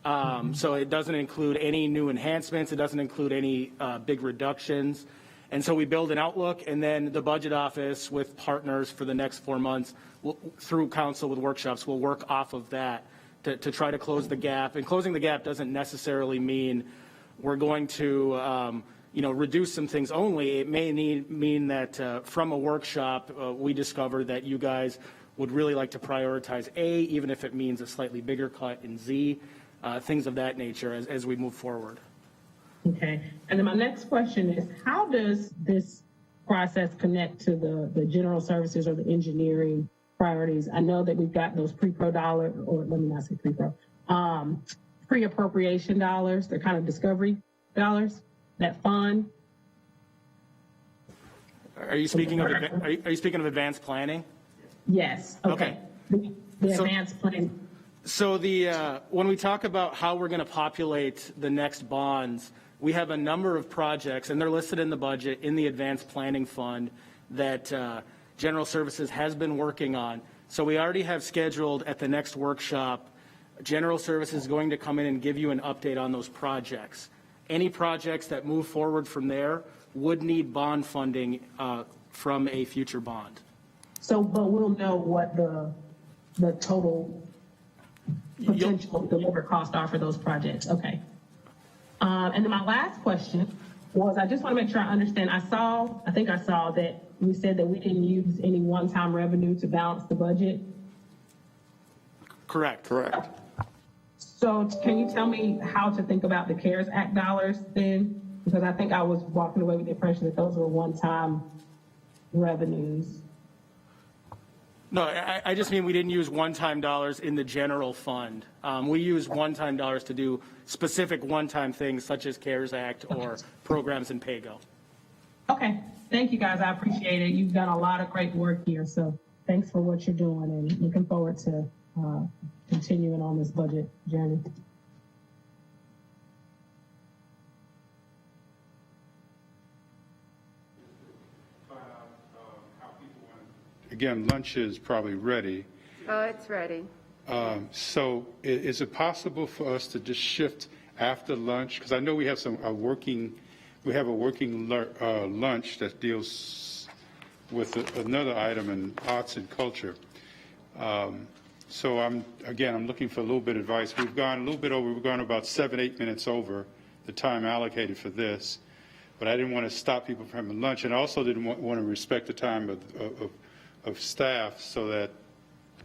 So it doesn't include any new enhancements. It doesn't include any big reductions. And so we build an outlook, and then the budget office with partners for the next 4 months through council with workshops will work off of that to try to close the gap. And closing the gap doesn't necessarily mean we're going to reduce some things only. It may mean that from a workshop, we discover that you guys would really like to prioritize A, even if it means a slightly bigger cut in Z, things of that nature as we move forward. Okay. And then my next question is, how does this process connect to the general services or the engineering priorities? I know that we've got those pre-pro dollar, or let me not say pre-pro, pre-appropriation dollars, they're kind of discovery dollars, that fund. Are you speaking of advanced planning? Yes. Okay. The advanced planning. So when we talk about how we're going to populate the next bonds, we have a number of projects, and they're listed in the budget in the advanced planning fund that General Services has been working on. So we already have scheduled at the next workshop, General Services is going to come in and give you an update on those projects. Any projects that move forward from there would need bond funding from a future bond. So, but we'll know what the total potential delivered costs are for those projects. Okay. And then my last question was, I just want to make sure I understand. I think I saw that we said that we didn't use any one-time revenue to balance the budget. Correct. So can you tell me how to think about the CARES Act dollars then? Because I think I was walking away with the impression that those were one-time revenues. No, I just mean we didn't use one-time dollars in the general fund. We use one-time dollars to do specific one-time things such as CARES Act or programs in PAYGO. Okay. Thank you, guys. I appreciate it. You've done a lot of great work here. So thanks for what you're doing, and looking forward to continuing on this budget journey. Again, lunch is probably ready. Oh, it's ready. So is it possible for us to just shift after lunch? Because I know we have a working lunch that deals with another item in arts and culture. So I'm looking for a little bit of advice. We've gone a little bit over. We've gone about 7-8 minutes over the time allocated for this, but I didn't want to stop people from having lunch, and I also didn't want to respect the time of staff, so that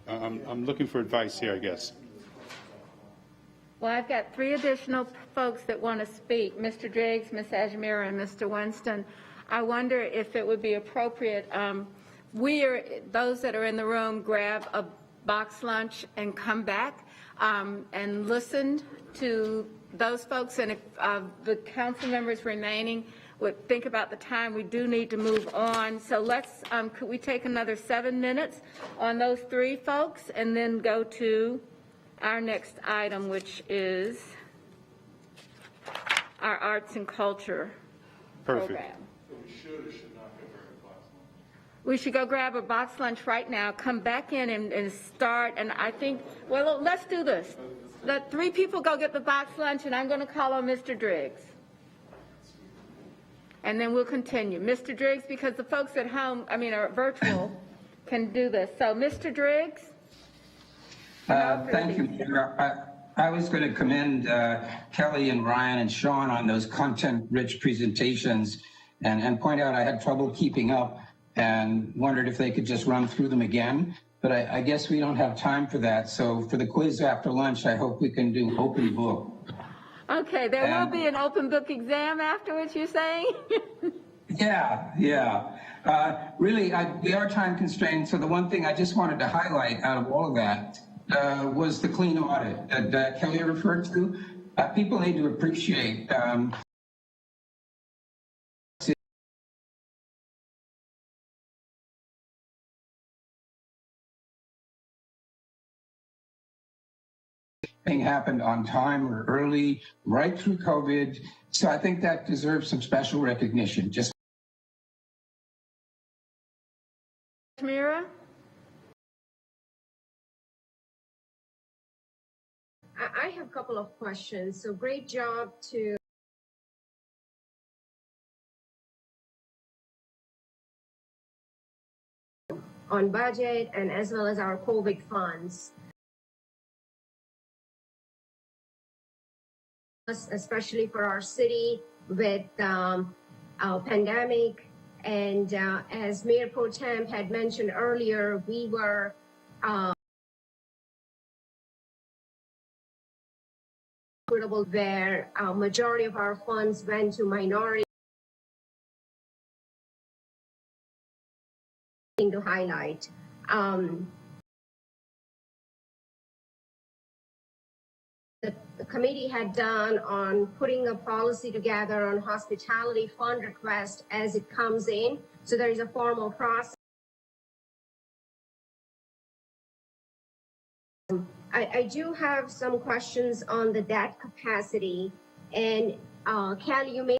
I'm looking for advice here, I guess. Well, I've got 3 additional folks that want to speak, Mr. Driggs, Ms. Ajamira, and Mr. Winston. I wonder if it would be appropriate, those that are in the room, grab a box lunch and come back and listen to those folks, and if the council members remaining would think about the time, we do need to move on. So let's, could we take another 7 minutes on those 3 folks and then go to our next item, which is our arts and culture program. So we should or should not go very close. we should go grab a box lunch right now, come back in and start, and I think, well, let's do this. Let 3 people go get the box lunch, and I'm going to call on Mr. Driggs. And then we'll continue. Mr. Driggs, because the folks at home, are virtual, can do this. So, Mr. Driggs? Thank you, Mayor. I was going to commend Kelly and Ryan and Sean on those content-rich presentations and point out I had trouble keeping up and wondered if they could just run through them again. But I guess we don't have time for that. So for the quiz after lunch, I hope we can do open book. Okay, there will be an open book exam afterwards, you're saying? Yeah. Really, we are time constrained. So the one thing I just wanted to highlight out of all of that was the clean audit that Kelly referred to. People need to appreciate happened on time or early, right through COVID. So I think that deserves some special recognition. Just Mira? I have a couple of questions. So great job on budget and as well as our COVID funds. Especially for our city with a pandemic. And as Mayor Pro Tem had mentioned earlier, we were equitable where a majority of our funds went to minority to highlight. The committee had done on putting a policy together on hospitality fund request as it comes in. So there is a formal process. I do have some questions on the debt capacity. And Kelly, you may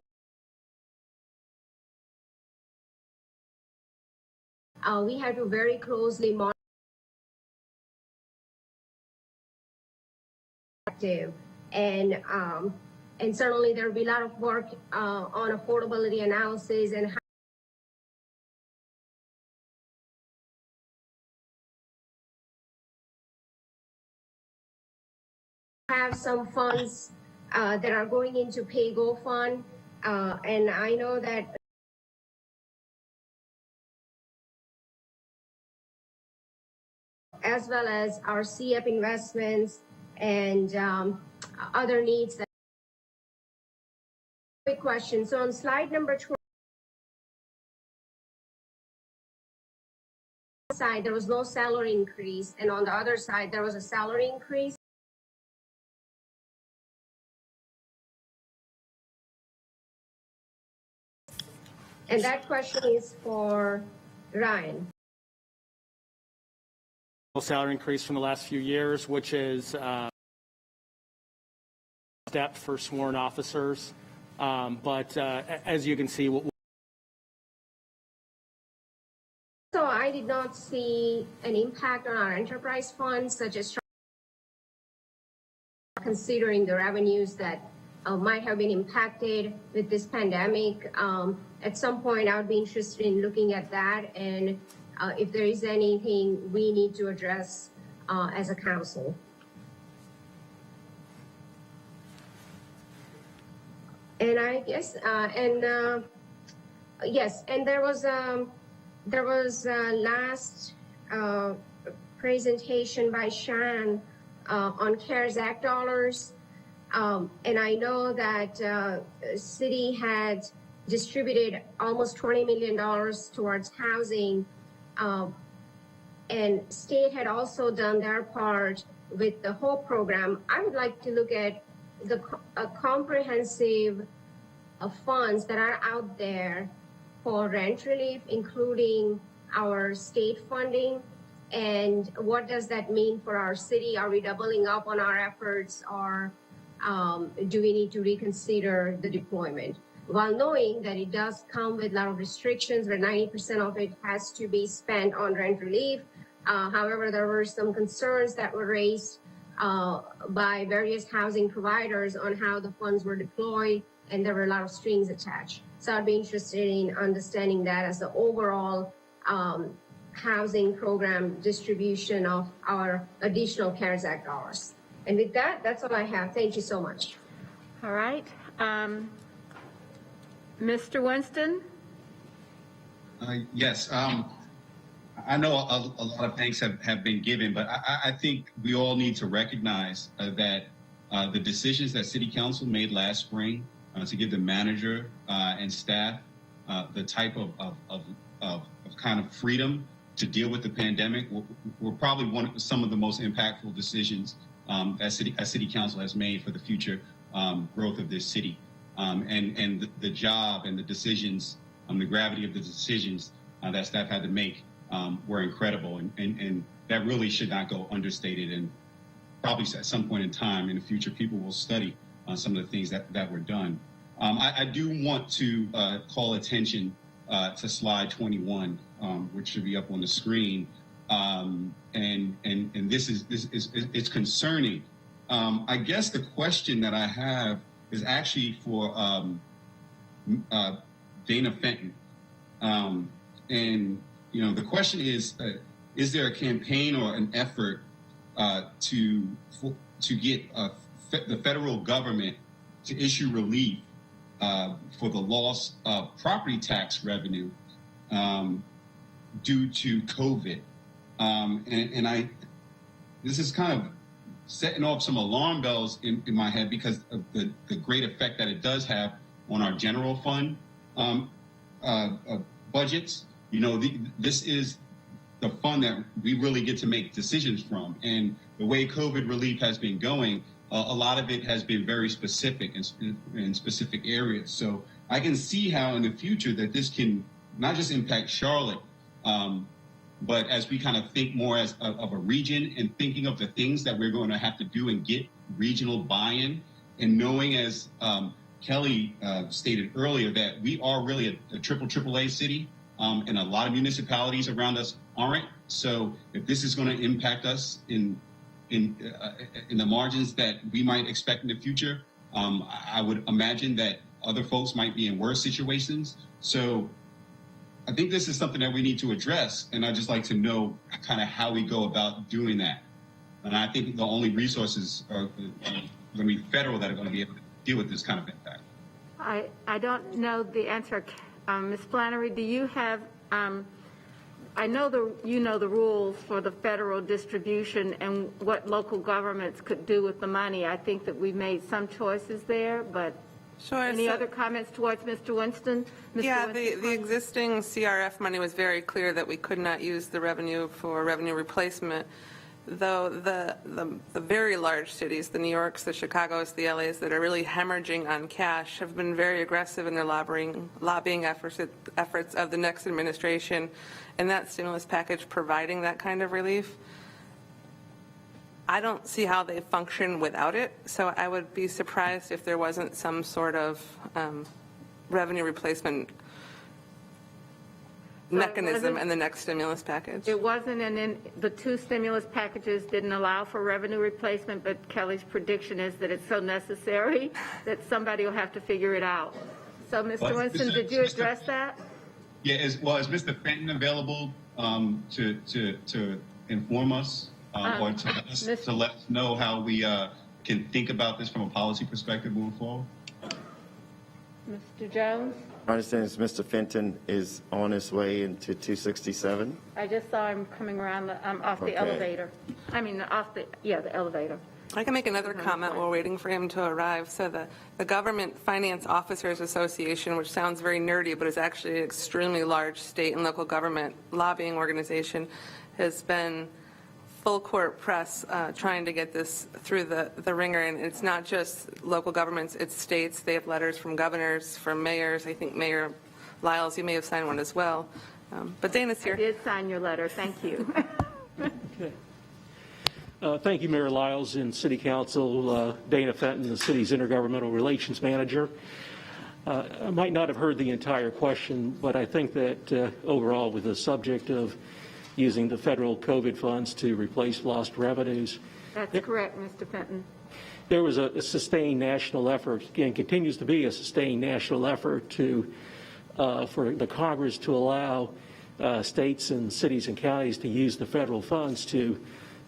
we have to very closely monitor and certainly there will be a lot of work on affordability analysis and have some funds that are going into PayGo fund, and I know that as well as our CF investments and other needs. Quick question. So on slide number 12, side there was no salary increase, and on the other side there was a salary increase. And that question is for Ryan. Salary increase from the last few years, which is step for sworn officers. But as you can see, So I did not see an impact on our enterprise funds, such as considering the revenues that might have been impacted with this pandemic. At some point, I would be interested in looking at that and if there is anything we need to address as a council. And I guess, yes, and there was last presentation by Shan on CARES Act dollars. And I know that city had distributed almost $20 million towards housing. And state had also done their part with the whole program. I would like to look at a comprehensive funds that are out there for rent relief, including our state funding. And what does that mean for our city? Are we doubling up on our efforts, or do we need to reconsider the deployment? while knowing that it does come with a lot of restrictions where 90% of it has to be spent on rent relief. However, there were some concerns that were raised by various housing providers on how the funds were deployed, and there were a lot of strings attached. So I'd be interested in understanding that as the overall housing program distribution of our additional CARES Act dollars. And with that, that's all I have. Thank you so much. All right. Mr. Winston? Yes. I know a lot of thanks have been given, but I think we all need to recognize that the decisions that City Council made last spring to give the manager and staff the type of kind of freedom to deal with the pandemic were probably some of the most impactful decisions that City Council has made for the future growth of this city. And the job and the decisions, the gravity of the decisions that staff had to make were incredible. And that really should not go understated. And probably at some point in time in the future, people will study some of the things that were done. I do want to call attention to slide 21, which should be up on the screen. And this is it's concerning. I guess the question that I have is actually for Dana Fenton. And, you know, the question is there a campaign or an effort to get the federal government to issue relief for the loss of property tax revenue due to COVID? This is kind of setting off some alarm bells in my head because of the great effect that it does have on our general fund budgets. You know, this is the fund that we really get to make decisions from. And the way COVID relief has been going, a lot of it has been very specific in specific areas. So I can see how in the future that this can not just impact Charlotte, but as we kind of think more as of a region and thinking of the things that we're going to have to do and get regional buy-in, and knowing, as Kelly stated earlier, that we are really a AAA city, and a lot of municipalities around us aren't. So if this is going to impact us in the margins that we might expect in the future, I would imagine that other folks might be in worse situations. So I think this is something that we need to address, and I'd just like to know kind of how we go about doing that. And I think the only resources are going to be federal that are going to be able to deal with this kind of impact. I don't know the answer. Ms. Flannery, do you have, I know you know the rules for the federal distribution and what local governments could do with the money. I think that we made some choices there, but Sure. any other comments towards Mr. Winston? Yeah, the existing CRF money was very clear that we could not use the revenue for revenue replacement, though the very large cities, the New Yorks, the Chicagos, the LAs that are really hemorrhaging on cash have been very aggressive in their lobbying efforts of the next administration and that stimulus package providing that kind of relief. I don't see how they function without it, so I would be surprised if there wasn't some sort of revenue replacement mechanism in the next stimulus package. It wasn't, and then the two stimulus packages didn't allow for revenue replacement, but Kelly's prediction is that it's so necessary that somebody will have to figure it out. So, Mr. Winston, did you address that? Yeah, is Mr. Fenton available to inform us or to let us know how we can think about this from a policy perspective moving forward? Mr. Jones? My understanding is Mr. Fenton is on his way into 267. I just saw him coming around off the elevator. I mean, the elevator. I can make another comment while waiting for him to arrive. So the Government Finance Officers Association, which sounds very nerdy, but is actually an extremely large state and local government lobbying organization, has been full court press trying to get this through the ringer. And it's not just local governments, it's states. They have letters from governors, from mayors. I think Mayor Lyles, you may have signed one as well. But Dana's here. I did sign your letter. Thank you. Okay. Thank you, Mayor Lyles and City Council. Dana Fenton, the city's Intergovernmental Relations Manager. I might not have heard the entire question, but I think that overall with the subject of using the federal COVID funds to replace lost revenues. That's correct, Mr. Fenton. There was a sustained national effort, and continues to be a sustained national effort to, for the Congress to allow states and cities and counties to use the federal funds to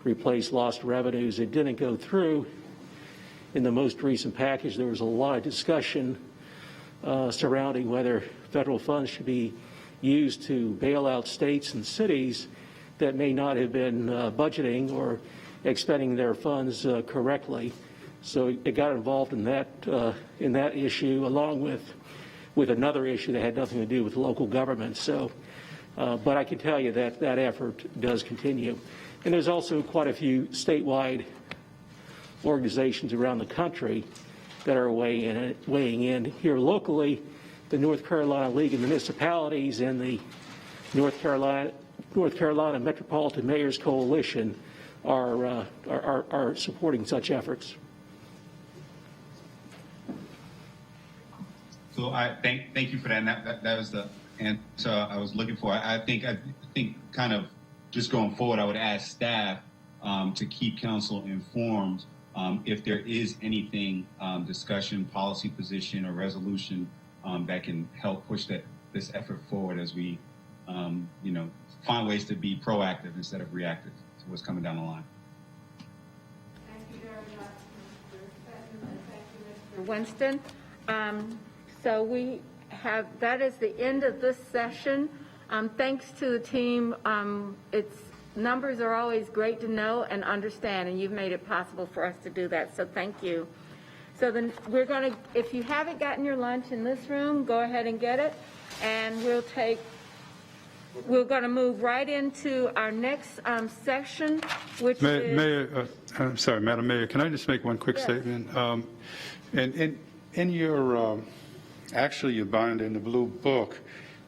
replace lost revenues. It didn't go through. In the most recent package, there was a lot of discussion surrounding whether federal funds should be used to bail out states and cities that may not have been budgeting or expending their funds correctly. So it got involved in that issue, along with another issue that had nothing to do with local government. So, but I can tell you that that effort does continue. And there's also quite a few statewide organizations around the country that are weighing in. Here locally, the North Carolina League of Municipalities and the North Carolina Metropolitan Mayors Coalition are supporting such efforts. So I thank you for that. And that was the answer I was looking for. I think kind of just going forward, I would ask staff to keep council informed if there is anything, discussion, policy position, or resolution that can help push this effort forward as we, find ways to be proactive instead of reactive to what's coming down the line. Thank you very much, Mr. Fenton, and thank you, Mr. Winston. So that is the end of this session. Thanks to the team. Numbers are always great to know and understand, and you've made it possible for us to do that, so thank you. So then if you haven't gotten your lunch in this room, go ahead and get it, and we're going to move right into our next session, which is... Mayor, I'm sorry, Madam Mayor, can I just make one quick statement? And in your, actually your binder in the blue book,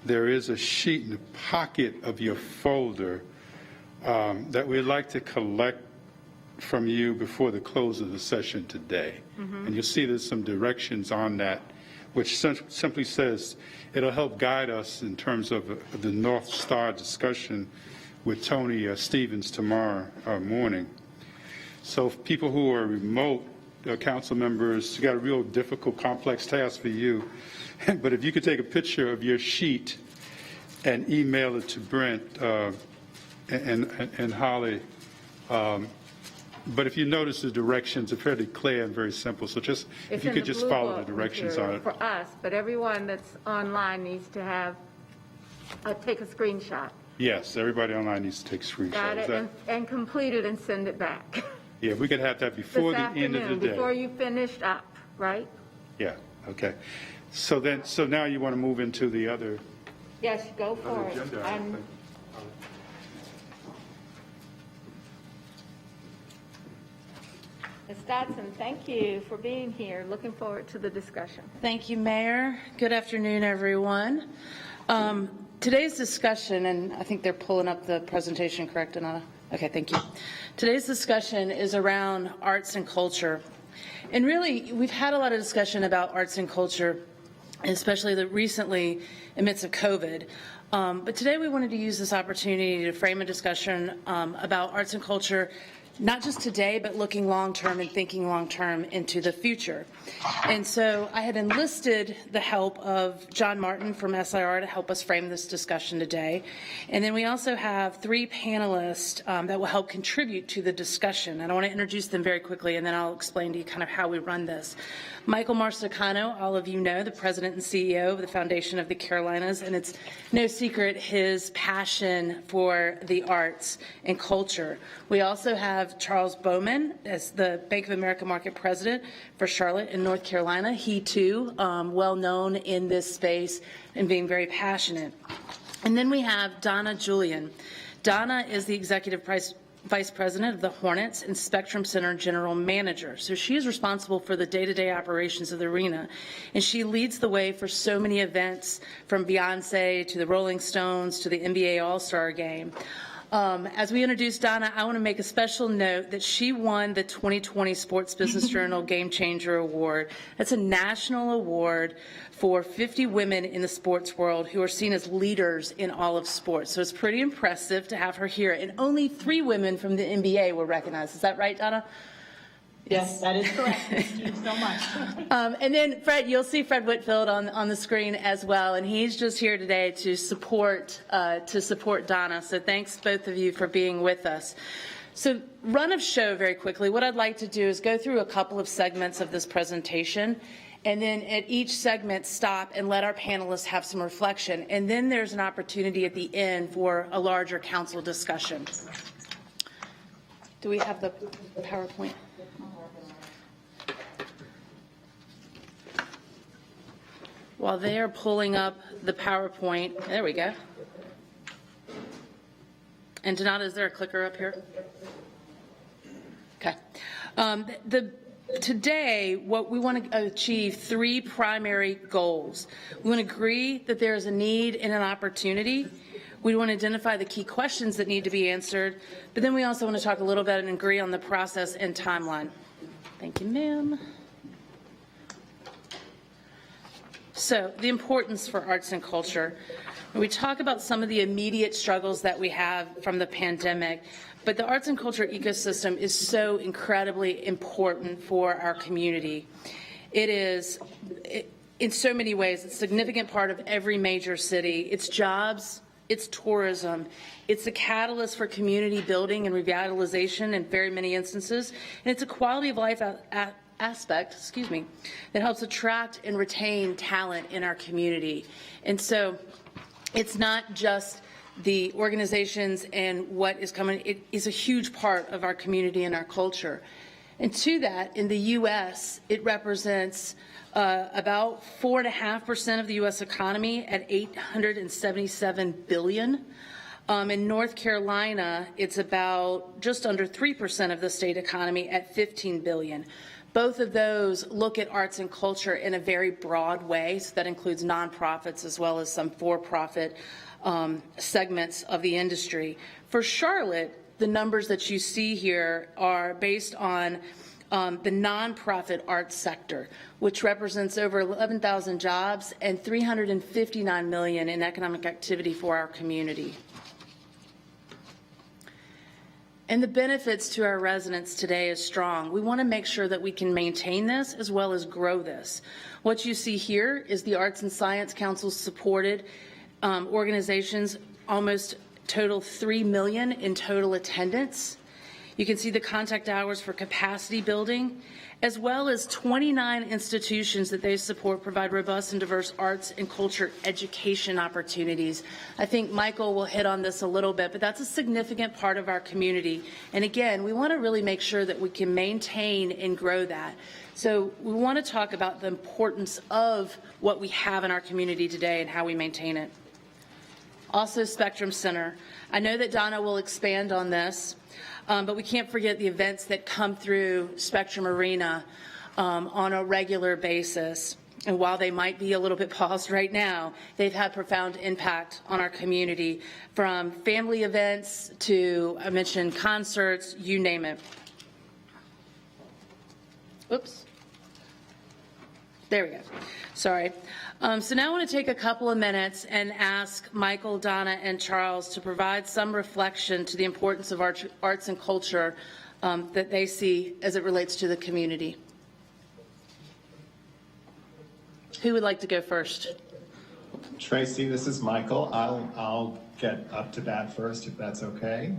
there is a sheet in the pocket of your folder that we'd like to collect from you before the close of the session today. And you'll see there's some directions on that, which simply says it'll help guide us in terms of the North Star discussion with Tony Stevens tomorrow morning. So people who are remote council members, you got a real difficult, complex task for you. But if you could take a picture of your sheet and email it to Brent and Holly. But if you notice, the directions are fairly clear and very simple. So just if you could just follow the directions on it. For us, but everyone that's online needs to have take a screenshot. Yes, everybody online needs to take screenshots. Got it, and complete it and send it back. Yeah, we could have that before the end of the day. Before you finished up, right? Yeah. Okay. So now you want to move into the other. Yes, go for it. Ms. Dodson, thank you for being here. Looking forward to the discussion. Thank you, Mayor. Good afternoon, everyone. Today's discussion, and I think they're pulling up the presentation, correct, Anna? Okay, thank you. Today's discussion is around arts and culture. And really, we've had a lot of discussion about arts and culture, especially recently in midst of COVID. But today we wanted to use this opportunity to frame a discussion about arts and culture, not just today, but looking long-term and thinking long-term into the future. And so I had enlisted the help of John Martin from SIR to help us frame this discussion today. And then we also have three panelists that will help contribute to the discussion. And I want to introduce them very quickly, and then I'll explain to you kind of how we run this. Michael Marsicano, all of you know, the president and CEO of the Foundation of the Carolinas, and it's no secret his passion for the arts and culture. We also have Charles Bowman as the Bank of America market president for Charlotte and North Carolina. He too, well known in this space and being very passionate. And then we have Donna Julian. Donna is the executive vice president of the Hornets and Spectrum Center general manager. So she is responsible for the day-to-day operations of the arena, and she leads the way for so many events, from Beyonce to the Rolling Stones to the NBA All-Star Game. As we introduce Donna, I want to make a special note that she won the 2020 Sports Business Journal Game Changer Award. That's a national award for 50 women in the sports world who are seen as leaders in all of sports. So it's pretty impressive to have her here. And only 3 women from the NBA were recognized. Is that right, Donna? Yes, that is correct. Thank you so much. And then Fred, you'll see Fred Whitfield on the screen as well, and he's just here today to support Donna. So thanks both of you for being with us. So run of show very quickly. What I'd like to do is go through a couple of segments of this presentation, and then at each segment stop and let our panelists have some reflection. And then there's an opportunity at the end for a larger council discussion. Do we have the PowerPoint? While they are pulling up the PowerPoint, there we go. And Donata, is there a clicker up here? Okay. Today, what we want to achieve 3 primary goals. We want to agree that there is a need and an opportunity. We want to identify the key questions that need to be answered, but then we also want to talk a little bit and agree on the process and timeline. Thank you, ma'am. So, the importance for arts and culture. We talk about some of the immediate struggles that we have from the pandemic, but the arts and culture ecosystem is so incredibly important for our community. It is, in so many ways, it's a significant part of every major city. It's jobs, it's tourism, it's a catalyst for community building and revitalization in very many instances, and it's a quality of life aspect, that helps attract and retain talent in our community. And so it's not just the organizations and what is coming, it is a huge part of our community and our culture. And to that, in the U.S., it represents about 4.5% of the U.S. economy at $877 billion. In North Carolina, it's about just under 3% of the state economy at $15 billion. Both of those look at arts and culture in a very broad way. So that includes nonprofits as well as some for-profit segments of the industry. For Charlotte, the numbers that you see here are based on the nonprofit arts sector, which represents over 11,000 jobs and $359 million in economic activity for our community. And the benefits to our residents today is strong. We want to make sure that we can maintain this as well as grow this. What you see here is the Arts and Science Council supported organizations, almost total 3 million in total attendance. You can see the contact hours for capacity building, as well as 29 institutions that they support provide robust and diverse arts and culture education opportunities. I think Michael will hit on this a little bit, but that's a significant part of our community. And again, we want to really make sure that we can maintain and grow that. So we want to talk about the importance of what we have in our community today and how we maintain it. Also, Spectrum Center. I know that Donna will expand on this. But we can't forget the events that come through Spectrum Arena on a regular basis. And while they might be a little bit paused right now, they've had profound impact on our community, from family events to, I mentioned, concerts, you name it. Oops. There we go. Sorry. So now I want to take a couple of minutes and ask Michael, Donna, and Charles to provide some reflection to the importance of arts and culture that they see as it relates to the community. Who would like to go first? Tracy, this is Michael. I'll get up to bat first, if that's okay.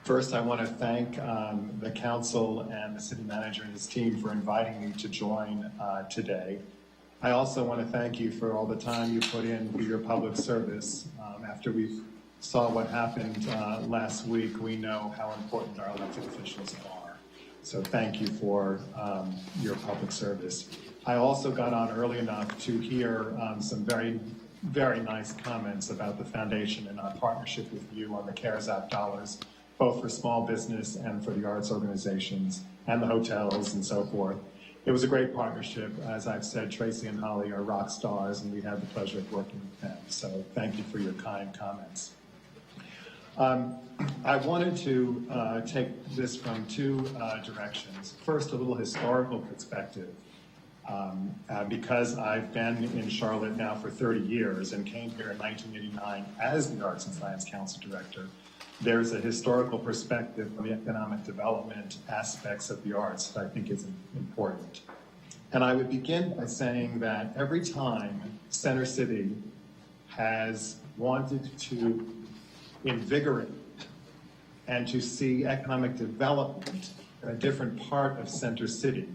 First, I want to thank the council and the city manager and his team for inviting me to join today. I also want to thank you for all the time you put in for your public service. After we saw what happened last week, we know how important our elected officials are. So thank you for your public service. I also got on early enough to hear some very, very nice comments about the foundation and our partnership with you on the CARES Act dollars, both for small business and for the arts organizations and the hotels and so forth. It was a great partnership. As I've said, Tracy and Holly are rock stars, and we had the pleasure of working with them. So thank you for your kind comments. I wanted to take this from two directions. First, a little historical perspective. Because I've been in Charlotte now for 30 years and came here in 1989 as the Arts and Science Council Director, there's a historical perspective on the economic development aspects of the arts that I think is important. And I would begin by saying that every time Center City has wanted to invigorate and to see economic development in a different part of Center City,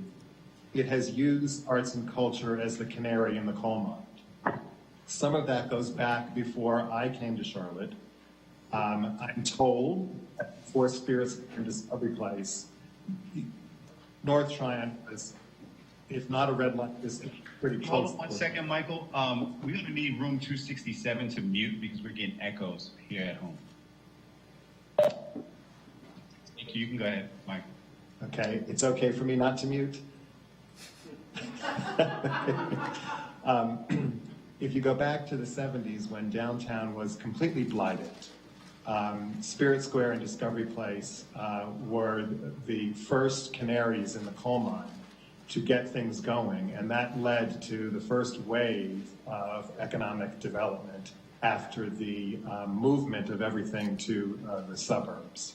it has used arts and culture as the canary in the coal mine. Some of that goes back before I came to Charlotte. I'm told that before Spirits and Discovery Place, North Tryon was, if not a red light district, pretty close. Hold on 1 second, Michael. We're going to need room 267 to mute because we're getting echoes here at home. Thank you. You can go ahead, Michael. Okay, it's okay for me not to mute? If you go back to the 70s when downtown was completely blighted, Spirit Square and Discovery Place were the first canaries in the coal mine to get things going, and that led to the first wave of economic development after the movement of everything to the suburbs.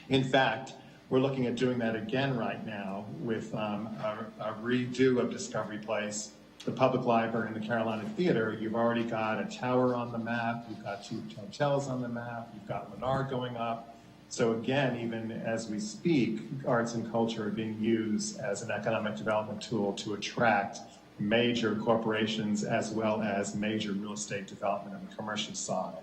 In fact, we're looking at doing that again right now with a redo of Discovery Place, the Public Library, and the Carolina Theater. You've already got a tower on the map, you've got 2 hotels on the map, you've got Lennar going up. So again, even as we speak, arts and culture are being used as an economic development tool to attract major corporations as well as major real estate development on the commercial side.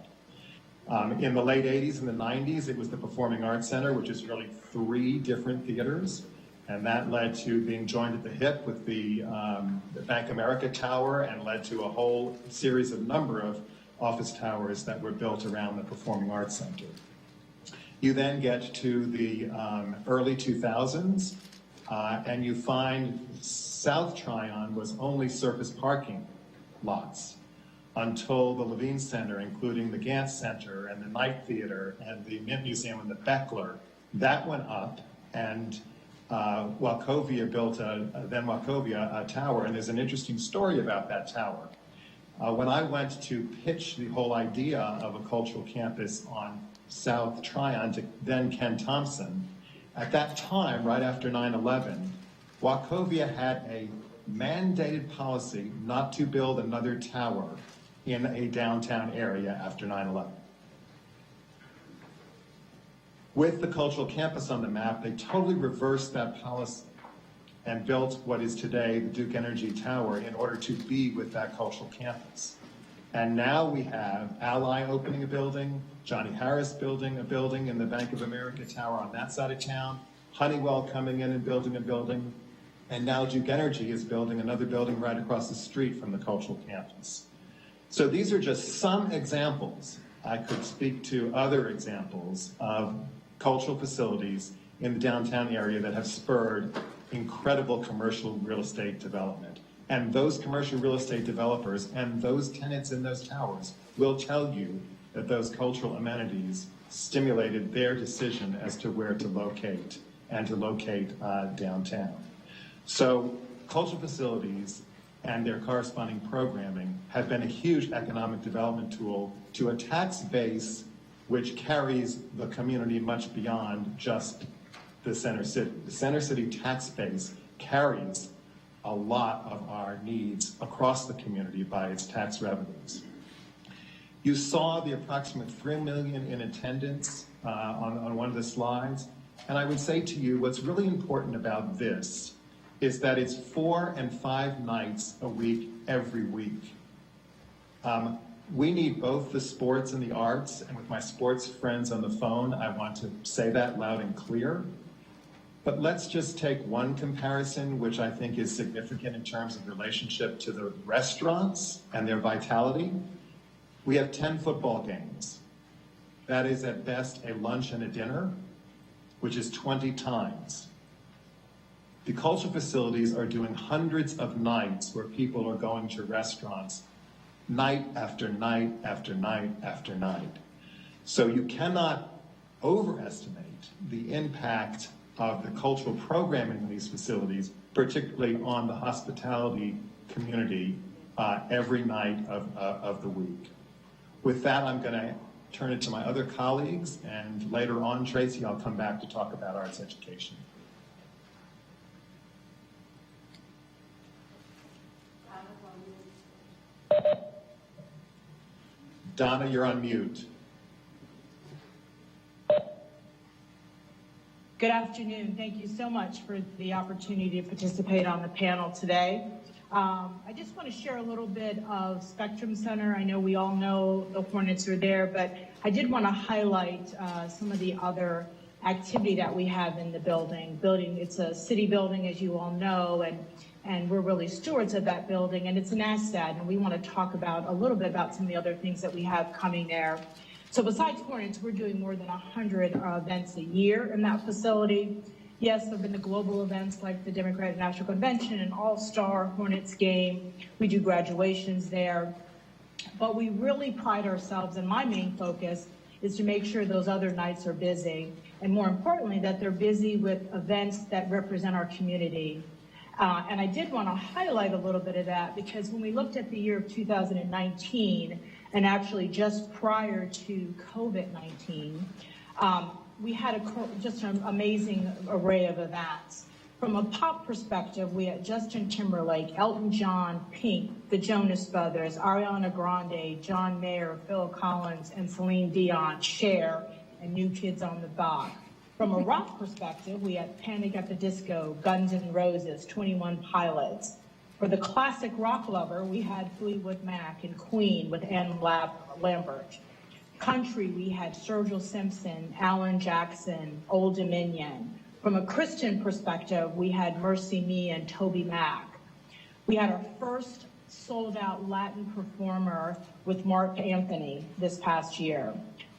In the late 80s and the 90s, it was the Performing Arts Center, which is really 3 different theaters. And that led to being joined at the hip with the Bank America Tower and led to a whole series of number of office towers that were built around the Performing Arts Center. You then get to the early 2000s, and you find South Tryon was only surface parking lots until the Levine Center, including the Gantz Center and the Knight Theater and the Mint Museum and the Beckler, that went up, and Wachovia built a tower, and there's an interesting story about that tower. When I went to pitch the whole idea of a cultural campus on South Tryon to then Ken Thompson, at that time, right after 9/11, Wachovia had a mandated policy not to build another tower in a downtown area after 9/11. With the cultural campus on the map, they totally reversed that policy and built what is today the Duke Energy Tower in order to be with that cultural campus. And now we have Ally opening a building, Johnny Harris building a building in the Bank of America Tower on that side of town, Honeywell coming in and building a building, and now Duke Energy is building another building right across the street from the cultural campus. So these are just some examples. I could speak to other examples of cultural facilities in the downtown area that have spurred incredible commercial real estate development. And those commercial real estate developers and those tenants in those towers will tell you that those cultural amenities stimulated their decision as to where to locate and to locate downtown. So cultural facilities and their corresponding programming have been a huge economic development tool to a tax base which carries the community much beyond just the Center City. The Center City tax base carries a lot of our needs across the community by its tax revenues. You saw the approximate 3 million in attendance on one of the slides, and I would say to you what's really important about this is that it's 4 and 5 nights a week, every week. We need both the sports and the arts, and with my sports friends on the phone, I want to say that loud and clear. But let's just take one comparison, which I think is significant in terms of relationship to the restaurants and their vitality. We have 10 football games. That is at best a lunch and a dinner, which is 20 times. The cultural facilities are doing hundreds of nights where people are going to restaurants night after night after night after night. So you cannot overestimate the impact of the cultural programming in these facilities, particularly on the hospitality community every night of the week. With that, I'm going to turn it to my other colleagues, and later on, Tracy, I'll come back to talk about arts education. Donna, you're on mute. Good afternoon. Thank you so much for the opportunity to participate on the panel today. I just want to share a little bit of Spectrum Center. I know we all know the Hornets are there, but I did want to highlight some of the other activity that we have in the building. It's a city building, as you all know, and we're really stewards of that building, and it's an asset, and we want to talk about a little bit about some of the other things that we have coming there. So besides Hornets, we're doing more than 100 events a year in that facility. Yes, there have been the global events like the Democratic National Convention and All-Star Hornets game. We do graduations there. But we really pride ourselves, and my main focus is to make sure those other nights are busy, and more importantly, that they're busy with events that represent our community. And I did want to highlight a little bit of that, because when we looked at the year of 2019, and actually just prior to COVID-19, we had just an amazing array of events. From a pop perspective, we had Justin Timberlake, Elton John, Pink, the Jonas Brothers, Ariana Grande, John Mayer, Phil Collins, and Celine Dion, Cher, and New Kids on the Block. From a rock perspective, we had Panic at the Disco, Guns N' Roses, 21 Pilots. For the classic rock lover, we had Fleetwood Mac and Queen with Ann Lambert. Country, we had Sturgill Simpson, Alan Jackson, Old Dominion. From a Christian perspective, we had Mercy Me and Toby Mac. We had our first sold-out Latin performer with Mark Anthony this past year.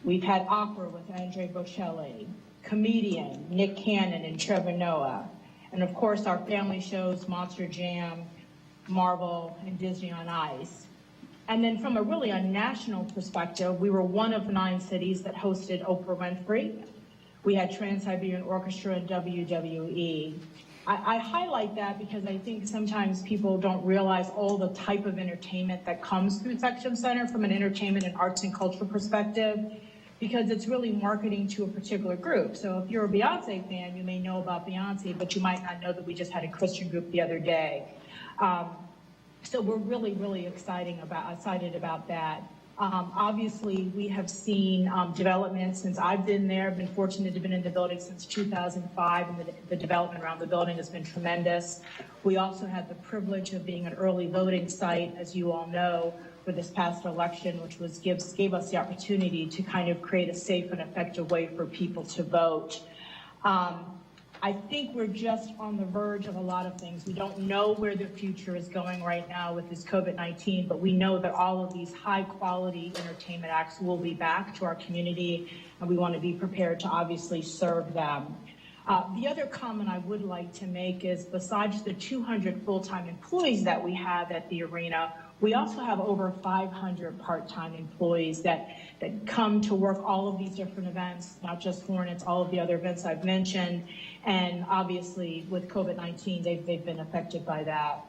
We've had opera with Andre Bocelli, comedian Nick Cannon and Trevor Noah, and of course our family shows Monster Jam, Marvel, and Disney on Ice. And then from a national perspective, we were one of 9 cities that hosted Oprah Winfrey. We had Trans-Siberian Orchestra and WWE. I highlight that because I think sometimes people don't realize all the type of entertainment that comes through Spectrum Center from an entertainment and arts and culture perspective, because it's really marketing to a particular group. So if you're a Beyonce fan, you may know about Beyonce, but you might not know that we just had a Christian group the other day. So we're really excited about that. Obviously, we have seen development since I've been there. I've been fortunate to have been in the building since 2005, and the development around the building has been tremendous. We also had the privilege of being an early voting site, as you all know, for this past election, which gave us the opportunity to kind of create a safe and effective way for people to vote. I think we're just on the verge of a lot of things. We don't know where the future is going right now with this COVID-19, but we know that all of these high-quality entertainment acts will be back to our community, and we want to be prepared to obviously serve them. The other comment I would like to make is, besides the 200 full-time employees that we have at the arena, we also have over 500 part-time employees that come to work all of these different events, not just Hornets, all of the other events I've mentioned. And obviously, with COVID-19, they've been affected by that.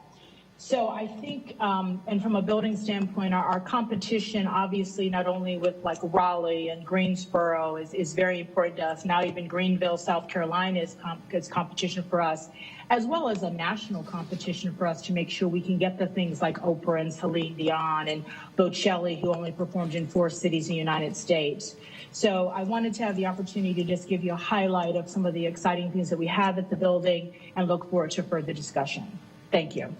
So I think, and from a building standpoint, our competition, obviously, not only with like Raleigh and Greensboro is very important to us. Now even Greenville, South Carolina is competition for us, as well as a national competition for us to make sure we can get the things like Oprah and Celine Dion and Bocelli, who only performed in 4 cities in the United States. So I wanted to have the opportunity to just give you a highlight of some of the exciting things that we have at the building, and look forward to further discussion. Thank you.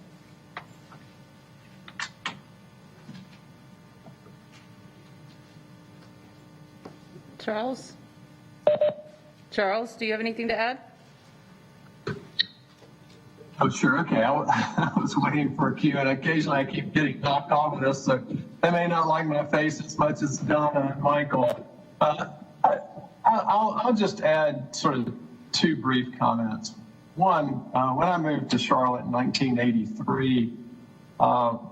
Charles, do you have anything to add? Oh, sure. Okay. I was waiting for a cue, and occasionally I keep getting knocked off of this, so they may not like my face as much as Donna and Michael. I'll just add sort of 2 brief comments. One, when I moved to Charlotte in 1983,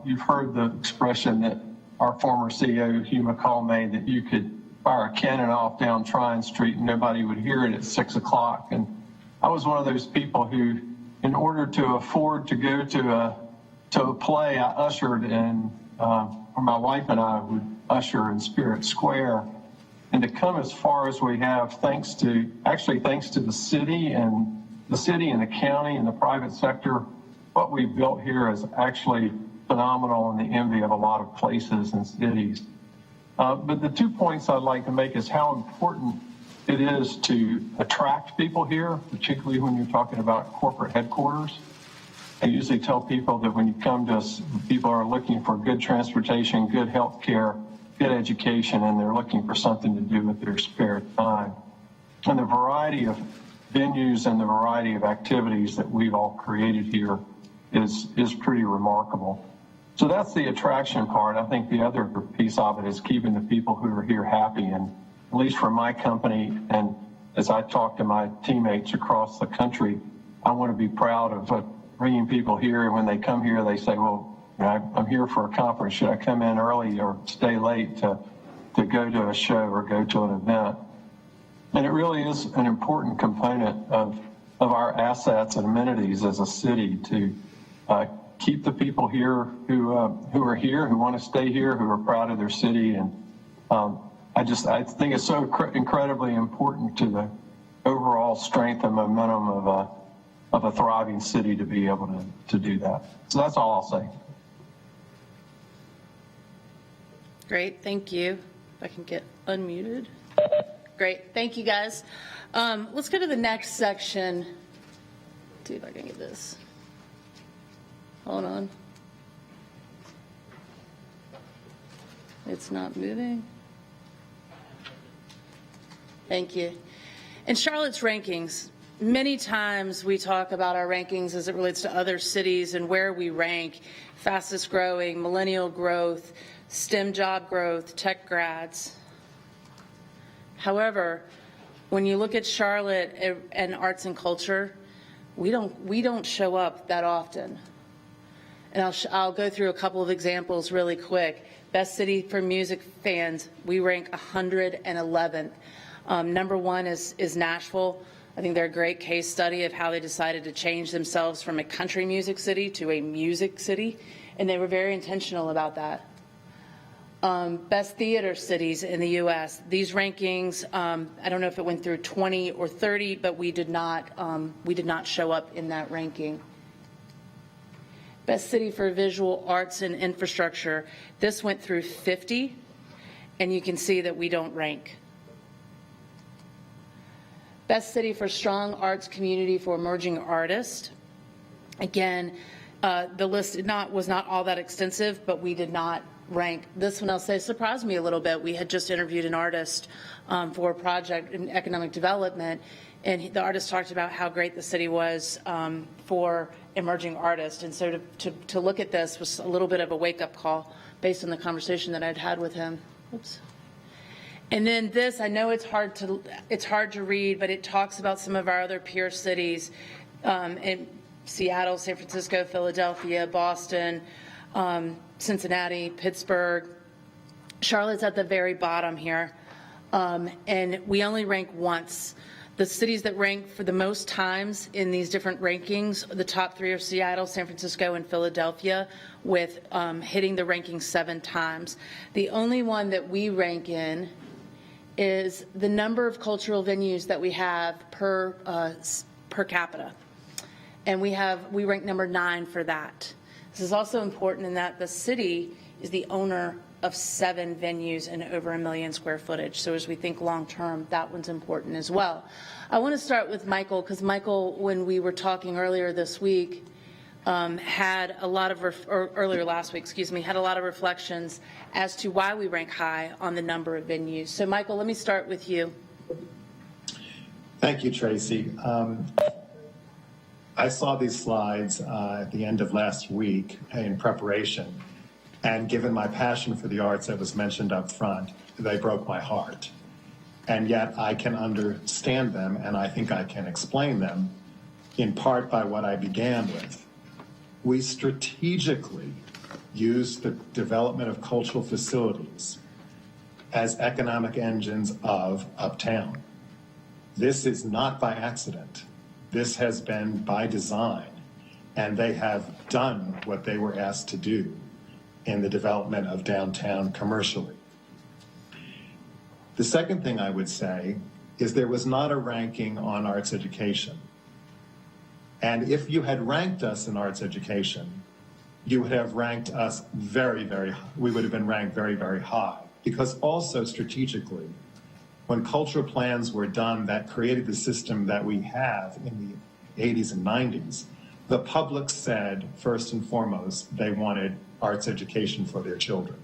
you've heard the expression that our former CEO, Hugh McCall, made, that you could fire a cannon off down Tryon Street and nobody would hear it at 6 o'clock. And I was one of those people who, in order to afford to go to a play, I ushered in, or my wife and I would usher in Spirit Square. And to come as far as we have, thanks to the city and the county and the private sector, what we've built here is actually phenomenal and the envy of a lot of places and cities. But the 2 points I'd like to make is how important it is to attract people here, particularly when you're talking about corporate headquarters. I usually tell people that when you come to us, people are looking for good transportation, good health care, good education, and they're looking for something to do with their spare time. And the variety of venues and the variety of activities that we've all created here is pretty remarkable. So that's the attraction part. I think the other piece of it is keeping the people who are here happy. And at least for my company, and as I talk to my teammates across the country, I want to be proud of bringing people here. And when they come here, they say, well, I'm here for a conference. Should I come in early or stay late to go to a show or go to an event? And it really is an important component of our assets and amenities as a city to keep the people here who are here, who want to stay here, who are proud of their city. And I think it's so incredibly important to the overall strength and momentum of a thriving city to be able to do that. So that's all I'll say. Great, thank you. If I can get unmuted. Great, thank you guys. Let's go to the next section. See if I can get this. Hold on. It's not moving. Thank you. In Charlotte's rankings, many times we talk about our rankings as it relates to other cities and where we rank: fastest growing, millennial growth, STEM job growth, tech grads. However, when you look at Charlotte and arts and culture, we don't show up that often. And I'll go through a couple of examples really quick. Best city for music fans, we rank 111th. Number one is Nashville. I think they're a great case study of how they decided to change themselves from a country music city to a music city, and they were very intentional about that. Best theater cities in the U.S. These rankings, I don't know if it went through 20 or 30, but we did not show up in that ranking. Best city for visual arts and infrastructure. This went through 50, and you can see that we don't rank. Best city for strong arts community for emerging artists. Again, the list was not all that extensive, but we did not rank. This one, I'll say, surprised me a little bit. We had just interviewed an artist for a project in economic development, and the artist talked about how great the city was for emerging artists. And so to look at this was a little bit of a wake-up call based on the conversation that I'd had with him. Oops. And then this, I know it's hard to read, but it talks about some of our other peer cities in Seattle, San Francisco, Philadelphia, Boston, Cincinnati, Pittsburgh. Charlotte's at the very bottom here, and we only rank once. The cities that rank for the most times in these different rankings, the top three are Seattle, San Francisco, and Philadelphia, with hitting the ranking 7 times. The only one that we rank in is the number of cultural venues that we have per capita, and we rank number 9 for that. This is also important in that the city is the owner of 7 venues and over 1 million square footage. So as we think long term, that one's important as well. I want to start with Michael, because Michael, when we were talking earlier this week, had a lot of, earlier last week, had a lot of reflections as to why we rank high on the number of venues. So Michael, let me start with you. Thank you, Tracy. I saw these slides at the end of last week in preparation, and given my passion for the arts that was mentioned up front, they broke my heart. And yet I can understand them, and I think I can explain them, in part by what I began with. We strategically use the development of cultural facilities as economic engines of Uptown. This is not by accident. This has been by design, and they have done what they were asked to do in the development of downtown commercially. The second thing I would say is there was not a ranking on arts education. And if you had ranked us in arts education, you would have ranked us we would have been ranked very, very high. Because also strategically, when cultural plans were done that created the system that we have in the 80s and 90s, the public said, first and foremost, they wanted arts education for their children.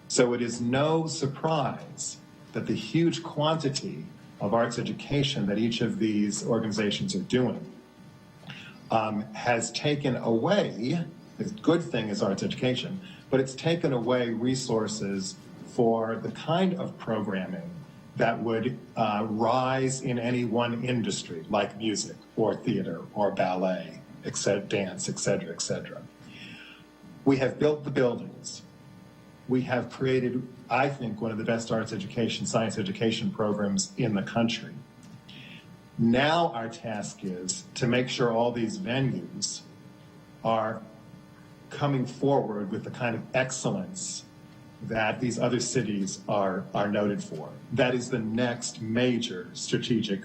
So it is no surprise that the huge quantity of arts education that each of these organizations are doing has taken away, the good thing is arts education, but it's taken away resources for the kind of programming that would rise in any one industry, like music or theater or ballet, dance, et cetera, et cetera. We have built the buildings. We have created, I think, one of the best arts education, science education programs in the country. Now our task is to make sure all these venues are coming forward with the kind of excellence that these other cities are noted for. That is the next major strategic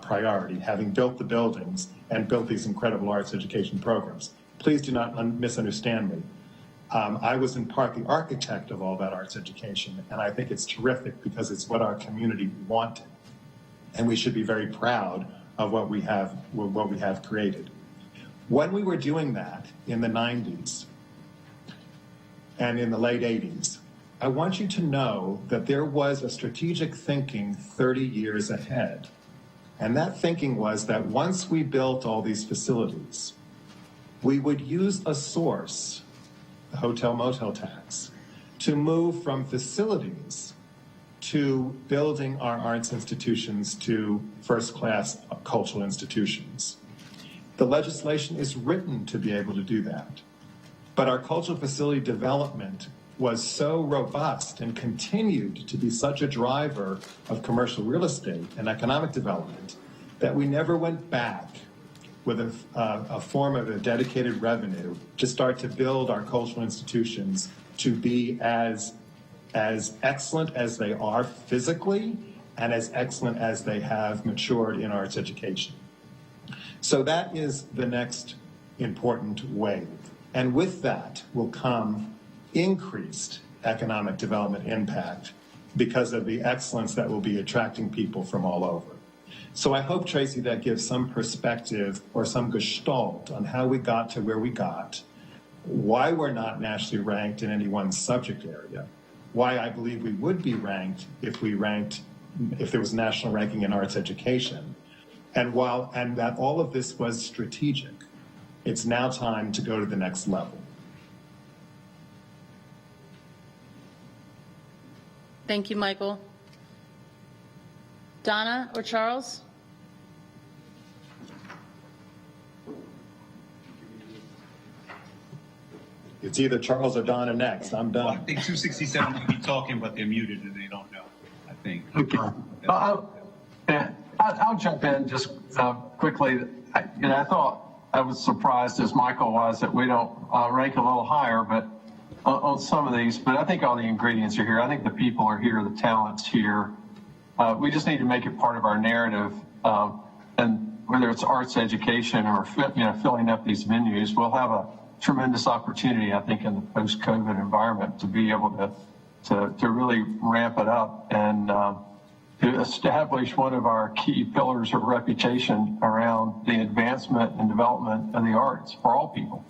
priority, having built the buildings and built these incredible arts education programs. Please do not misunderstand me. I was in part the architect of all that arts education, and I think it's terrific because it's what our community wanted. And we should be very proud of what we have created. When we were doing that in the 90s and in the late 80s, I want you to know that there was a strategic thinking 30 years ahead. And that thinking was that once we built all these facilities, we would use a source, the hotel-motel tax, to move from facilities to building our arts institutions to first-class cultural institutions. The legislation is written to be able to do that. But our cultural facility development was so robust and continued to be such a driver of commercial real estate and economic development that we never went back with a form of a dedicated revenue to start to build our cultural institutions to be as excellent as they are physically and as excellent as they have matured in arts education. So that is the next important wave. And with that will come increased economic development impact because of the excellence that will be attracting people from all over. So I hope, Tracy, that gives some perspective or some gestalt on how we got to where we got, why we're not nationally ranked in any one subject area, why I believe we would be ranked if there was national ranking in arts education, and that all of this was strategic. It's now time to go to the next level. Thank you, Michael. Donna or Charles? It's either Charles or Donna next. I'm done. Well, I think 267 may be talking, but they're muted and they don't know, I think. Okay. I'll jump in just quickly. I thought I was surprised, as Michael was, that we don't rank a little higher, but on some of these. But I think all the ingredients are here. I think the people are here, the talent's here. We just need to make it part of our narrative, and whether it's arts education or filling up these venues, we'll have a tremendous opportunity, I think, in the post-COVID environment to be able to really ramp it up and to establish one of our key pillars of reputation around the advancement and development of the arts for all people.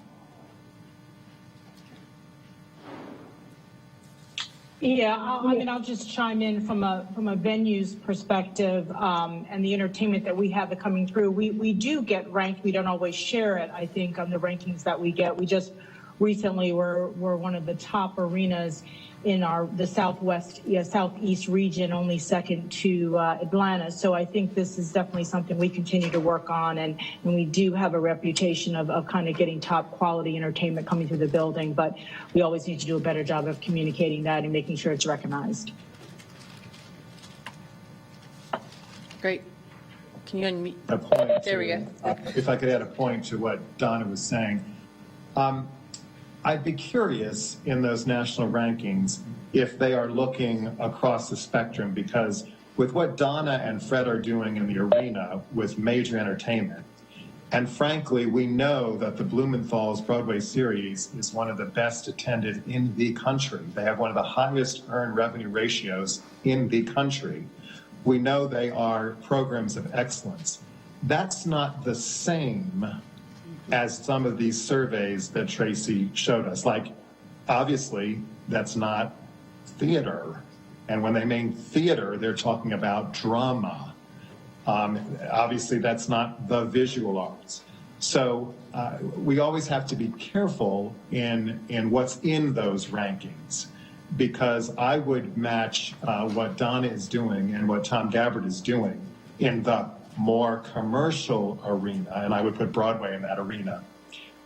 Yeah, I'll just chime in from a venues perspective and the entertainment that we have coming through. We do get ranked. We don't always share it, I think, on the rankings that we get. We just recently were one of the top arenas in the southeast region, only second to Atlanta. So I think this is definitely something we continue to work on, and we do have a reputation of kind of getting top quality entertainment coming through the building, but we always need to do a better job of communicating that and making sure it's recognized. Great. Can you unmute? A point There we go. If I could add a point to what Donna was saying. I'd be curious in those national rankings if they are looking across the spectrum, because with what Donna and Fred are doing in the arena with major entertainment, and frankly, we know that the Blumenthal's Broadway series is one of the best attended in the country. They have one of the highest earned revenue ratios in the country. We know they are programs of excellence. That's not the same as some of these surveys that Tracy showed us. Like, obviously, that's not theater. And when they mean theater, they're talking about drama. Obviously, that's not the visual arts. So we always have to be careful in what's in those rankings, because I would match what Donna is doing and what Tom Gabbard is doing in the more commercial arena, and I would put Broadway in that arena,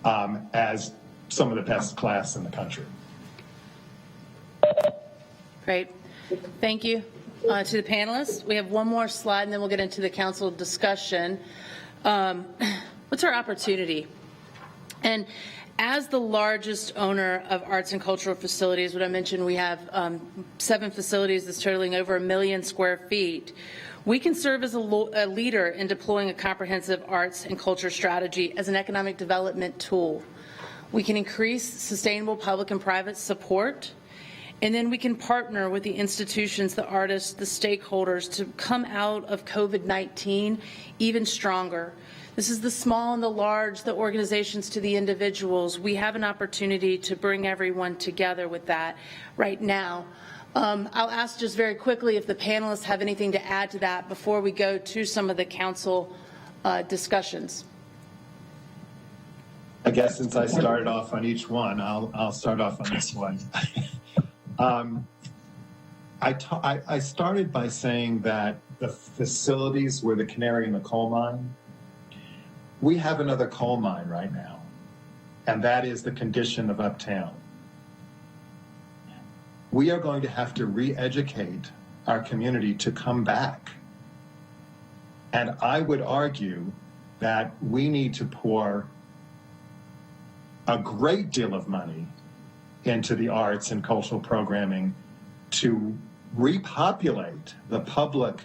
as some of the best class in the country. Great. Thank you. To the panelists, we have one more slide, and then we'll get into the council discussion. What's our opportunity? And as the largest owner of arts and cultural facilities, what I mentioned, we have 7 facilities that's totaling over 1 million square feet. We can serve as a leader in deploying a comprehensive arts and culture strategy as an economic development tool. We can increase sustainable public and private support, and then we can partner with the institutions, the artists, the stakeholders to come out of COVID-19 even stronger. This is the small and the large, the organizations to the individuals. We have an opportunity to bring everyone together with that right now. I'll ask just very quickly if the panelists have anything to add to that before we go to some of the council discussions. I guess since I started off on each one, I'll start off on this one. I started by saying that the facilities were the canary in the coal mine. We have another coal mine right now, and that is the condition of Uptown. We are going to have to re-educate our community to come back. And I would argue that we need to pour a great deal of money into the arts and cultural programming to repopulate the public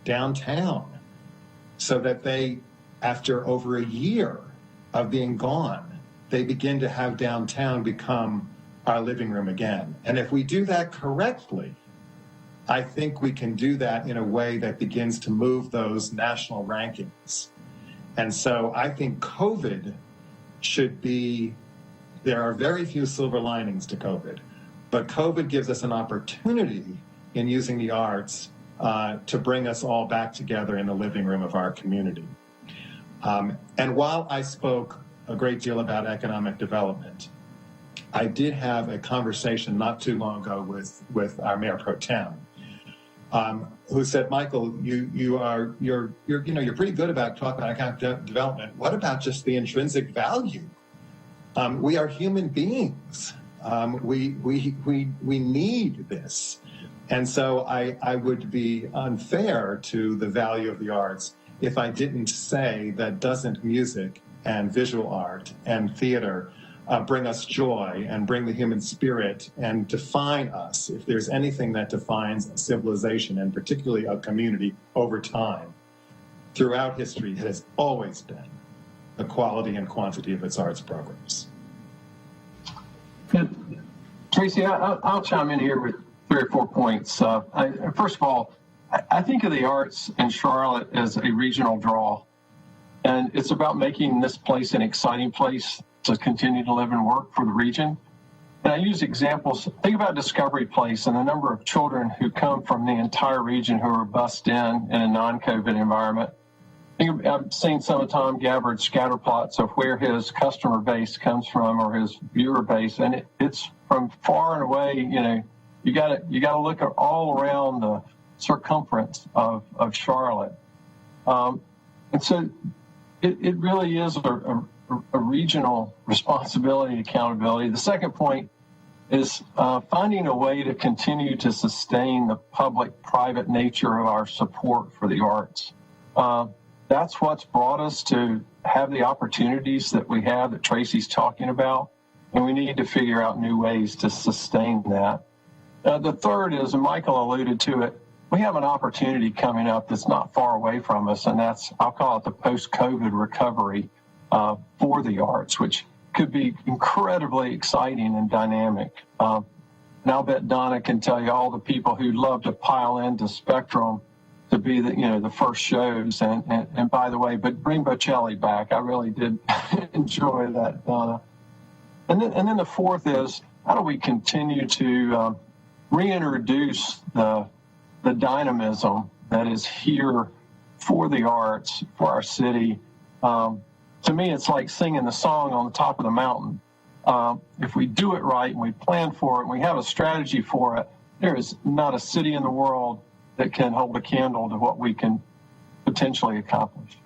downtown so that they, after over a year of being gone, they begin to have downtown become our living room again. And if we do that correctly, I think we can do that in a way that begins to move those national rankings. And so I think COVID should be, there are very few silver linings to COVID, but COVID gives us an opportunity in using the arts to bring us all back together in the living room of our community. And while I spoke a great deal about economic development, I did have a conversation not too long ago with our Mayor Pro Tem, who said, Michael, you're pretty good about talking about economic development. What about just the intrinsic value? We are human beings. We need this. And so I would be unfair to the value of the arts if I didn't say that doesn't music and visual art and theater bring us joy and bring the human spirit and define us. If there's anything that defines a civilization and particularly a community over time, throughout history, it has always been the quality and quantity of its arts programs. Tracy, I'll chime in here with 3 or 4 points. First of all, I think of the arts in Charlotte as a regional draw, and it's about making this place an exciting place to continue to live and work for the region. And I use examples. Think about Discovery Place and the number of children who come from the entire region who are bussed in a non-COVID environment. I've seen some of Tom Gabbard's scatter plots of where his customer base comes from or his viewer base, and it's from far and away. You got to look at all around the circumference of Charlotte, and so it really is a regional responsibility and accountability. The second point is finding a way to continue to sustain the public-private nature of our support for the arts. That's what's brought us to have the opportunities that we have that Tracy's talking about, and we need to figure out new ways to sustain that. The third is, and Michael alluded to it, we have an opportunity coming up that's not far away from us, and that's, I'll call it the post-COVID recovery for the arts, which could be incredibly exciting and dynamic. And I'll bet Donna can tell you all the people who'd love to pile into Spectrum to be the first shows. And by the way, but bring Bocelli back. I really did enjoy that, Donna. And then the fourth is, how do we continue to reintroduce the dynamism that is here for the arts, for our city? To me, it's like singing the song on the top of the mountain. If we do it right and we plan for it and we have a strategy for it, there is not a city in the world that can hold a candle to what we can potentially accomplish.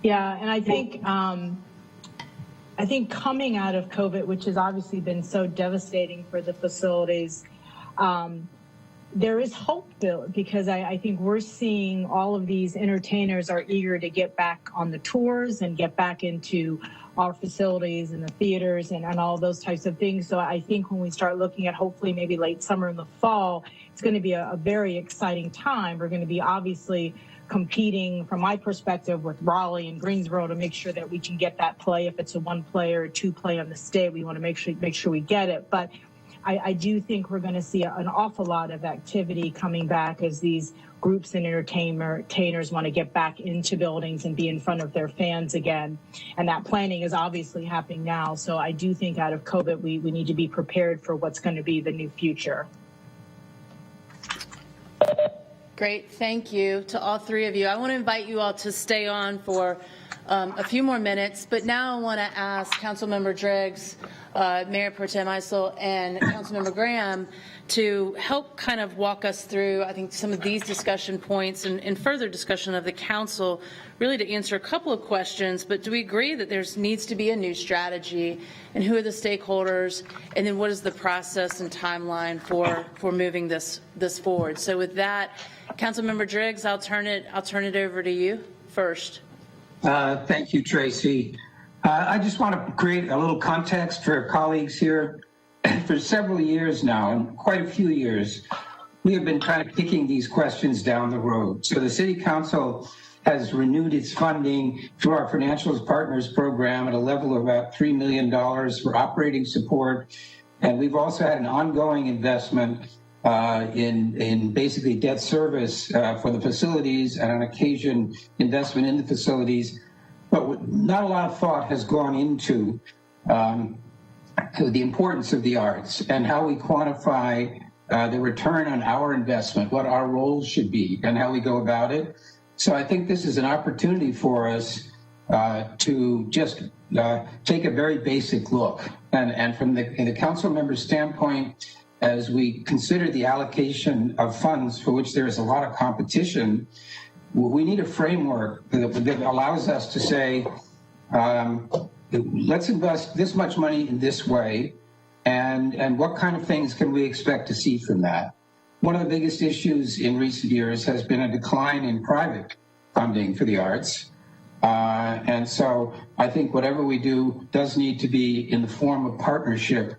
Yeah, and I think coming out of COVID, which has obviously been so devastating for the facilities, there is hope built, because I think we're seeing all of these entertainers are eager to get back on the tours and get back into our facilities and the theaters and all those types of things. So I think when we start looking at hopefully maybe late summer and the fall, it's going to be a very exciting time. We're going to be obviously competing, from my perspective, with Raleigh and Greensboro to make sure that we can get that play. If it's a one play or two play on the state, we want to make sure we get it. But I do think we're going to see an awful lot of activity coming back as these groups and entertainers want to get back into buildings and be in front of their fans again. And that planning is obviously happening now. So I do think out of COVID, we need to be prepared for what's going to be the new future. Great, thank you to all three of you. I want to invite you all to stay on for a few more minutes, but now I want to ask Councilmember Driggs, Mayor Pro Tem Eisel, and Councilmember Graham to help kind of walk us through, I think, some of these discussion points and further discussion of the council, really to answer a couple of questions. But do we agree that there needs to be a new strategy, and who are the stakeholders, and then what is the process and timeline for moving this forward? So with that, Councilmember Driggs, I'll turn it over to you first. Thank you, Tracy. I just want to create a little context for colleagues here. For several years now, and quite a few years, we have been kind of kicking these questions down the road. So the City Council has renewed its funding through our Financial Partners program at a level of about $3 million for operating support. And we've also had an ongoing investment in basically debt service for the facilities, and on occasion investment in the facilities. But not a lot of thought has gone into the importance of the arts and how we quantify the return on our investment, what our roles should be, and how we go about it. So I think this is an opportunity for us to just take a very basic look. And from the council member's standpoint, as we consider the allocation of funds for which there is a lot of competition, we need a framework that allows us to say, let's invest this much money in this way, and what kind of things can we expect to see from that? One of the biggest issues in recent years has been a decline in private funding for the arts. And so I think whatever we do does need to be in the form of partnership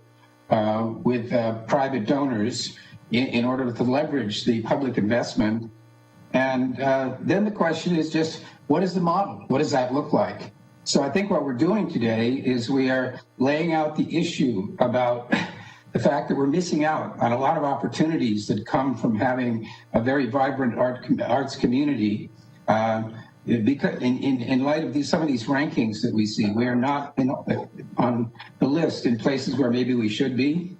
with private donors in order to leverage the public investment. And then the question is just, what is the model? What does that look like? So I think what we're doing today is we are laying out the issue about the fact that we're missing out on a lot of opportunities that come from having a very vibrant arts community. Because in light of some of these rankings that we see, we are not on the list in places where maybe we should be.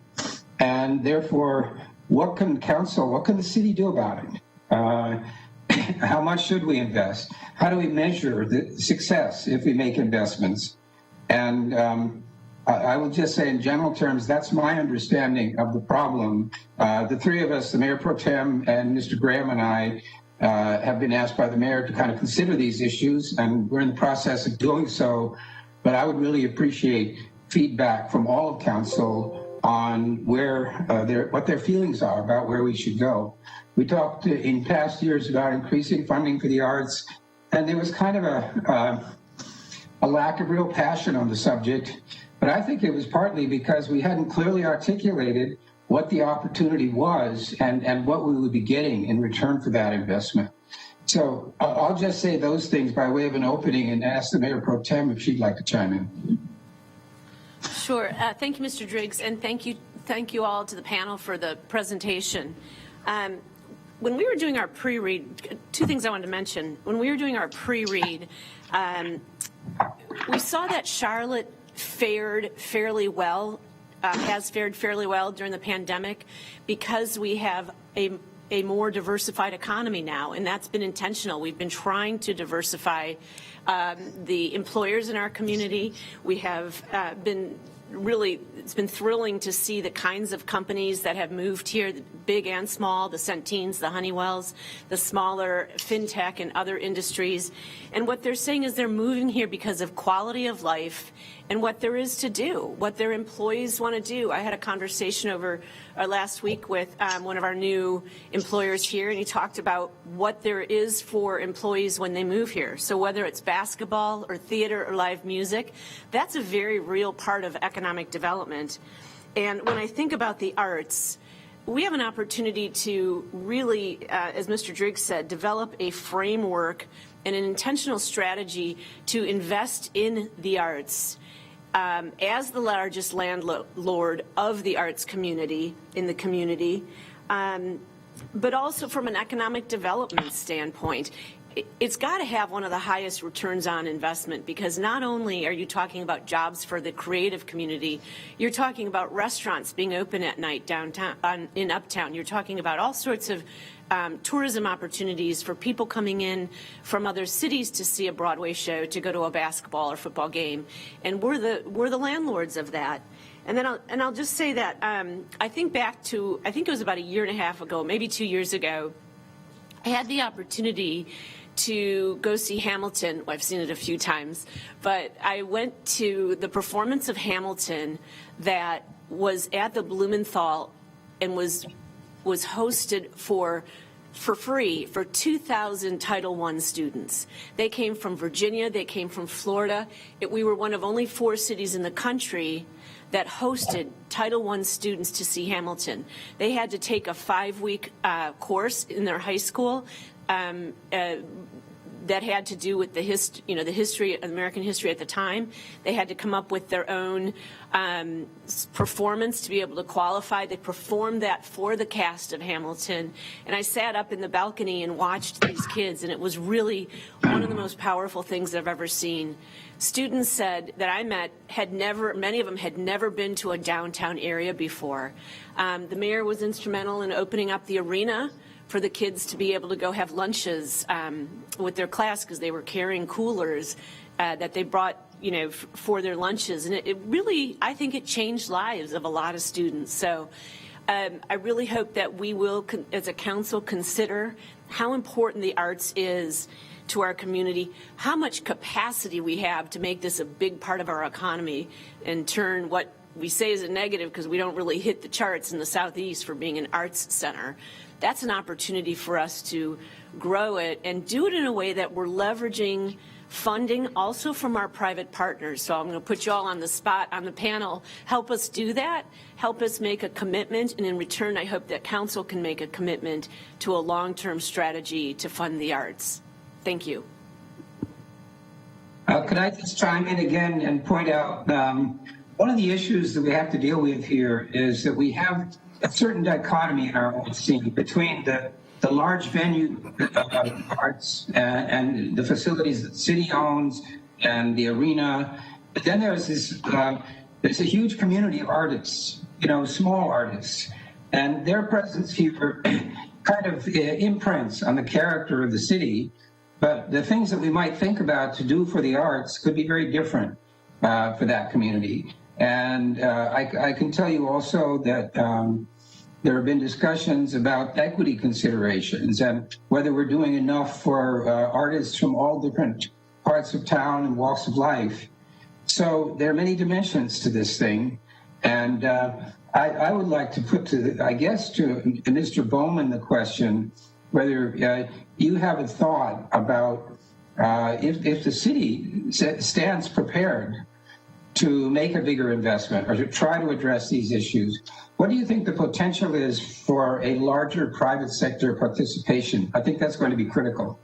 And therefore, what can the city do about it? How much should we invest? How do we measure the success if we make investments? And I will just say in general terms, that's my understanding of the problem. The three of us, the Mayor Pro Tem and Mr. Graham and I, have been asked by the mayor to kind of consider these issues, and we're in the process of doing so. but I would really appreciate feedback from all of council on where what their feelings are about where we should go. We talked in past years about increasing funding for the arts, and there was kind of a lack of real passion on the subject, but I think it was partly because we hadn't clearly articulated what the opportunity was and what we would be getting in return for that investment. So I'll just say those things by way of an opening and ask the Mayor Pro Tem if she'd like to chime in. Sure. Thank you, Mr. Driggs, and thank you all to the panel for the presentation. When we were doing our pre-read, two things I wanted to mention. When we were doing our pre-read, we saw that Charlotte fared fairly well, has fared fairly well during the pandemic because we have a more diversified economy now, and that's been intentional. We've been trying to diversify the employers in our community. We have been really, it's been thrilling to see the kinds of companies that have moved here, the big and small, the Centenes, the Honeywells, the smaller fintech and other industries. And what they're saying is they're moving here because of quality of life and what there is to do, what their employees want to do. I had a conversation over last week with one of our new employers here, and he talked about what there is for employees when they move here. So whether it's basketball or theater or live music, that's a very real part of economic development. And when I think about the arts, we have an opportunity to really, as Mr. Driggs said, develop a framework and an intentional strategy to invest in the arts. As the largest landlord of the arts community in the community, but also from an economic development standpoint. It's got to have one of the highest returns on investment, because not only are you talking about jobs for the creative community, you're talking about restaurants being open at night downtown, in Uptown. You're talking about all sorts of tourism opportunities for people coming in from other cities to see a Broadway show, to go to a basketball or football game, and we're the landlords of that. And then I'll just say that I think back to, I think it was about a year and a half ago, maybe 2 years ago, I had the opportunity to go see Hamilton. Well, I've seen it a few times, but I went to the performance of Hamilton that was at the Blumenthal and was hosted for free for 2,000 Title I students. They came from Virginia, they came from Florida. We were one of only 4 cities in the country that hosted Title I students to see Hamilton. They had to take a 5-week course in their high school that had to do with the history, American history at the time. They had to come up with their own performance to be able to qualify. They performed that for the cast of Hamilton. And I sat up in the balcony and watched these kids, and it was really one of the most powerful things I've ever seen. Students said that I met many of them had never been to a downtown area before. The mayor was instrumental in opening up the arena for the kids to be able to go have lunches with their class, because they were carrying coolers that they brought, for their lunches. And it really, I think it changed lives of a lot of students. So I really hope that we will, as a council, consider how important the arts is to our community, how much capacity we have to make this a big part of our economy and turn what we say is a negative, because we don't really hit the charts in the Southeast for being an arts center. That's an opportunity for us to grow it and do it in a way that we're leveraging funding also from our private partners. So I'm going to put you all on the spot on the panel. Help us do that. Help us make a commitment. And in return, I hope that council can make a commitment to a long-term strategy to fund the arts. Thank you. Could I just chime in again and point out one of the issues that we have to deal with here is that we have a certain dichotomy in our own scene between the large venue arts and the facilities that the city owns and the arena. But then there's there's a huge community of artists, small artists, and their presence here kind of imprints on the character of the city. But the things that we might think about to do for the arts could be very different for that community. And I can tell you also that there have been discussions about equity considerations and whether we're doing enough for artists from all different parts of town and walks of life. So there are many dimensions to this thing. And I would like to put to Mr. Bowman the question whether you have a thought about if the city stands prepared to make a bigger investment or to try to address these issues, what do you think the potential is for a larger private sector participation? I think that's going to be critical.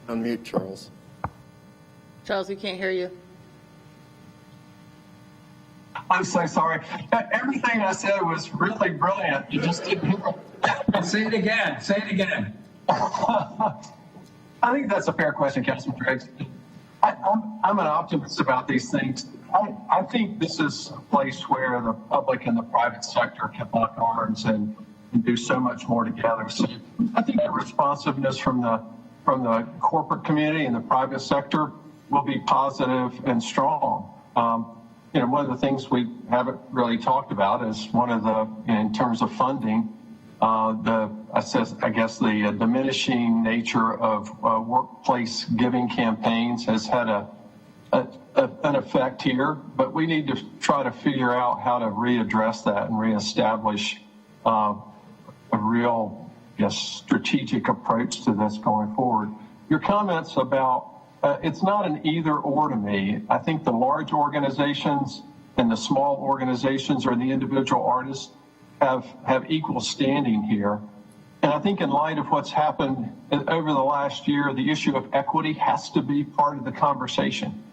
Unmute, Charles. Charles, we can't hear you. I'm so sorry. Everything I said was really brilliant. You just didn't hear it. Say it again. Say it again. I think that's a fair question, Councilman Driggs. I'm an optimist about these things. I think this is a place where the public and the private sector can lock arms and do so much more together. So I think the responsiveness from the corporate community and the private sector will be positive and strong. One of the things we haven't really talked about is in terms of funding, the diminishing nature of workplace giving campaigns has had an effect here, but we need to try to figure out how to readdress that and reestablish a real strategic approach to this going forward. Your comments about it's not an either or to me. I think the large organizations and the small organizations or the individual artists have equal standing here. And I think in light of what's happened over the last year, the issue of equity has to be part of the conversation.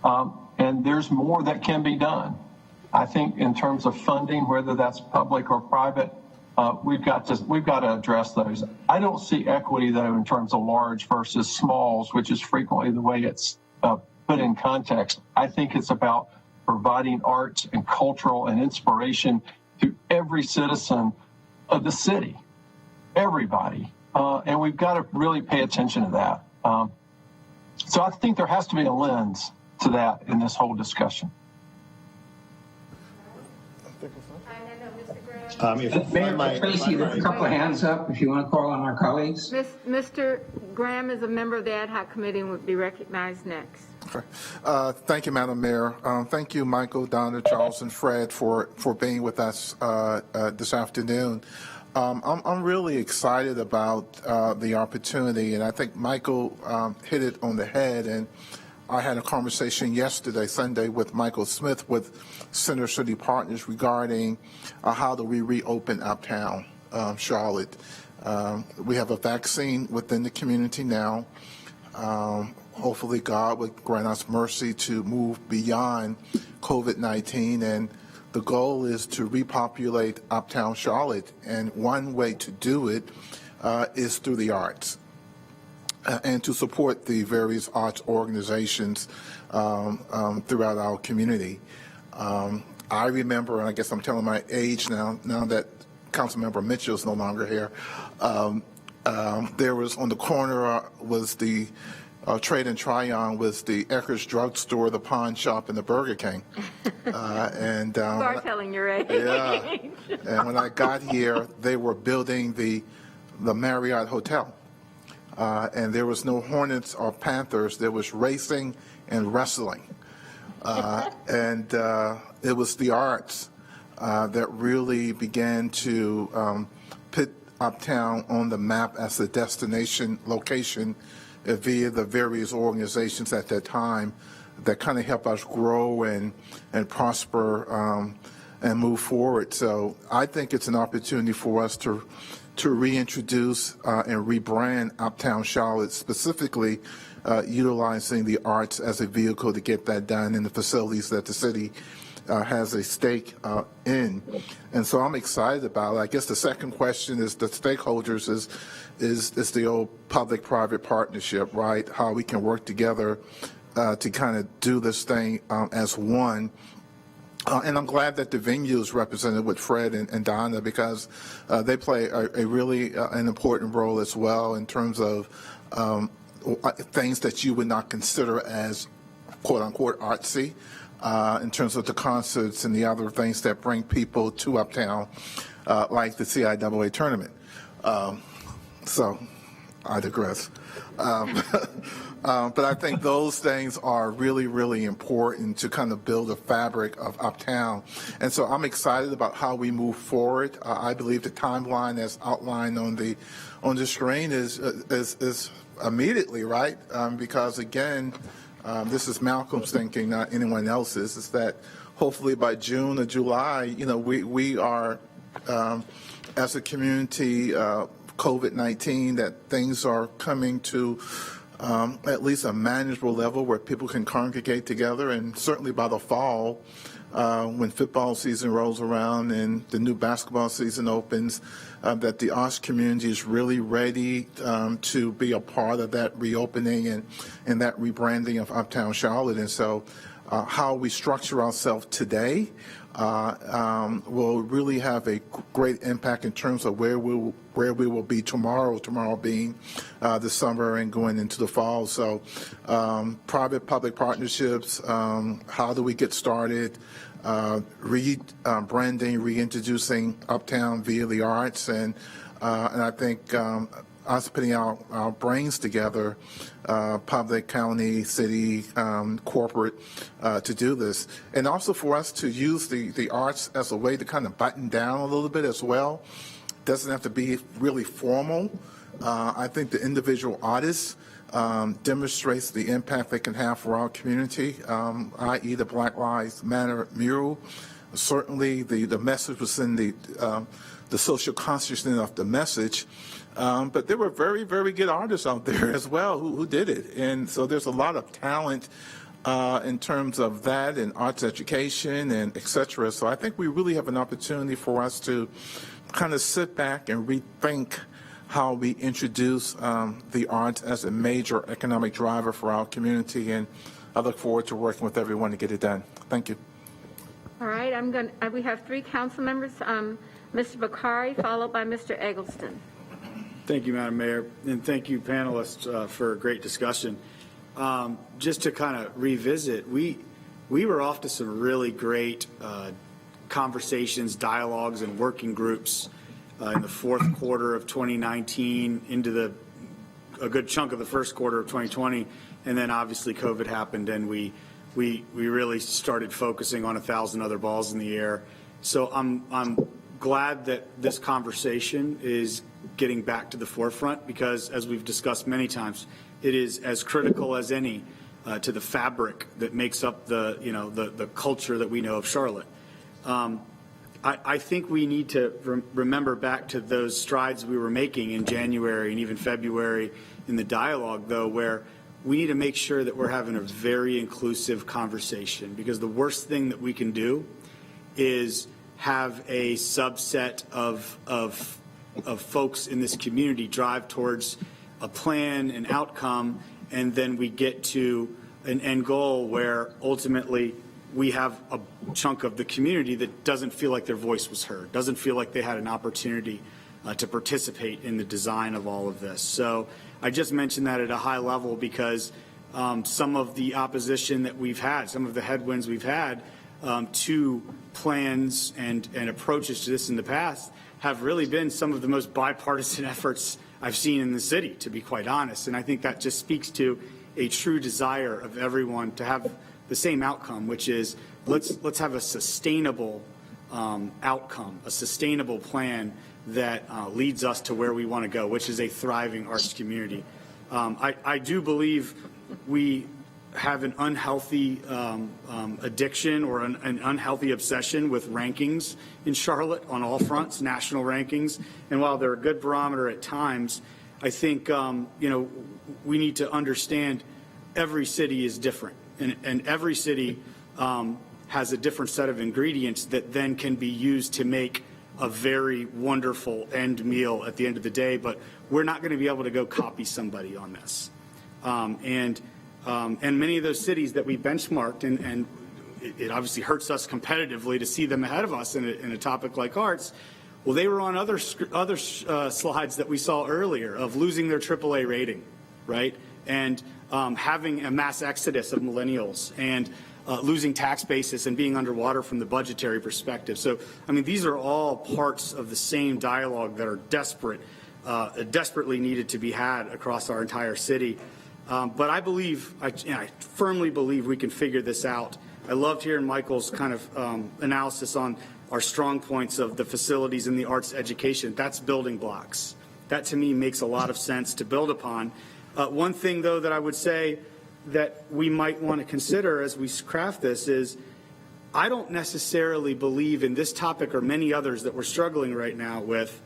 And there's more that can be done. I think in terms of funding, whether that's public or private, we've got to address those. I don't see equity, though, in terms of large versus smalls, which is frequently the way it's put in context. I think it's about providing arts and cultural and inspiration to every citizen of the city, everybody. And we've got to really pay attention to that. So I think there has to be a lens to that in this whole discussion. Mayor Tracy, there's a couple of hands up if you want to call on our colleagues. Mr. Graham is a member of the ad hoc committee and would be recognized next. Thank you, Madam Mayor. Thank you, Michael, Donna, Charles, and Fred for being with us this afternoon. I'm really excited about the opportunity, and I think Michael hit it on the head. And I had a conversation Sunday, with Michael Smith with Center City Partners regarding how do we reopen Uptown Charlotte. We have a vaccine within the community now. Hopefully God would grant us mercy to move beyond COVID-19, and the goal is to repopulate Uptown Charlotte, and one way to do it is through the arts. And to support the various arts organizations throughout our community. I remember, and I guess I'm telling my age now that Councilmember Mitchell is no longer here, there was on the corner was the Trade and Tryon was the Eckerd's Drugstore, the pawn shop, and the Burger King. You are telling your age. Yeah. And when I got here, they were building the Marriott Hotel. And there was no Hornets or Panthers. There was racing and wrestling. And it was the arts that really began to put Uptown on the map as a destination location via the various organizations at that time that kind of helped us grow and prosper and move forward. So I think it's an opportunity for us to reintroduce and rebrand Uptown Charlotte, specifically utilizing the arts as a vehicle to get that done in the facilities that the city has a stake in. And so I'm excited about it. I guess the second question is the stakeholders is the old public-private partnership, right? How we can work together to kind of do this thing as one. And I'm glad that the venue is represented with Fred and Donna, because they play a really an important role as well in terms of things that you would not consider as quote-unquote artsy, in terms of the concerts and the other things that bring people to Uptown, like the CIAA tournament. So I digress. But I think those things are really, really important to kind of build a fabric of Uptown. And so I'm excited about how we move forward. I believe the timeline as outlined on the screen is immediately, right? Because again, this is Malcolm's thinking, not anyone else's, is that hopefully by June or July, we are, as a community, COVID-19, that things are coming to at least a manageable level where people can congregate together. And certainly by the fall, when football season rolls around and the new basketball season opens, that the arts community is really ready to be a part of that reopening and that rebranding of Uptown Charlotte. And so how we structure ourselves today will really have a great impact in terms of where we will be tomorrow being the summer and going into the fall. So private-public partnerships, how do we get started, branding, reintroducing Uptown via the arts, and I think us putting our brains together, public, county, city, corporate, to do this. And also for us to use the arts as a way to kind of button down a little bit as well. Doesn't have to be really formal. I think the individual artists demonstrates the impact they can have for our community, i.e. the Black Lives Matter mural. Certainly the message was in the social consciousness of the message. But there were very, very good artists out there as well who did it. And so there's a lot of talent in terms of that and arts education and et cetera. So I think we really have an opportunity for us to kind of sit back and rethink how we introduce the arts as a major economic driver for our community. And I look forward to working with everyone to get it done. Thank you. All right, we have 3 council members, Mr. Bakari, followed by Mr. Eggleston. Thank you, Madam Mayor, and thank you, panelists, for a great discussion. Just to kind of revisit, we were off to some really great conversations, dialogues, and working groups in the fourth quarter of 2019 into a good chunk of the first quarter of 2020, and then obviously COVID happened, and we really started focusing on 1,000 other balls in the air. So I'm glad that this conversation is getting back to the forefront, because as we've discussed many times, it is as critical as any to the fabric that makes up the culture that we know of Charlotte. I think we need to remember back to those strides we were making in January and even February in the dialogue, though, where we need to make sure that we're having a very inclusive conversation, because the worst thing that we can do is have a subset of folks in this community drive towards a plan, an outcome, and then we get to an end goal where ultimately we have a chunk of the community that doesn't feel like their voice was heard, doesn't feel like they had an opportunity to participate in the design of all of this. So I just mentioned that at a high level because some of the opposition that we've had, some of the headwinds we've had to plans and approaches to this in the past have really been some of the most bipartisan efforts I've seen in the city, to be quite honest. And I think that just speaks to a true desire of everyone to have the same outcome, which is let's have a sustainable outcome, a sustainable plan that leads us to where we want to go, which is a thriving arts community. I do believe we have an unhealthy addiction or an unhealthy obsession with rankings in Charlotte on all fronts, national rankings. And while they're a good barometer at times, I think we need to understand every city is different, and every city has a different set of ingredients that then can be used to make a very wonderful end meal at the end of the day. But we're not going to be able to go copy somebody on this. And many of those cities that we benchmarked, and it obviously hurts us competitively to see them ahead of us in a topic like arts. Well, they were on other slides that we saw earlier of losing their AAA rating, right? And having a mass exodus of millennials and losing tax basis and being underwater from the budgetary perspective. So, I mean, these are all parts of the same dialogue that are desperate desperately needed to be had across our entire city. But I firmly believe we can figure this out. I loved hearing Michael's kind of analysis on our strong points of the facilities and the arts education. That's building blocks. That to me makes a lot of sense to build upon. One thing, though, that I would say that we might want to consider as we craft this is I don't necessarily believe in this topic or many others that we're struggling right now with.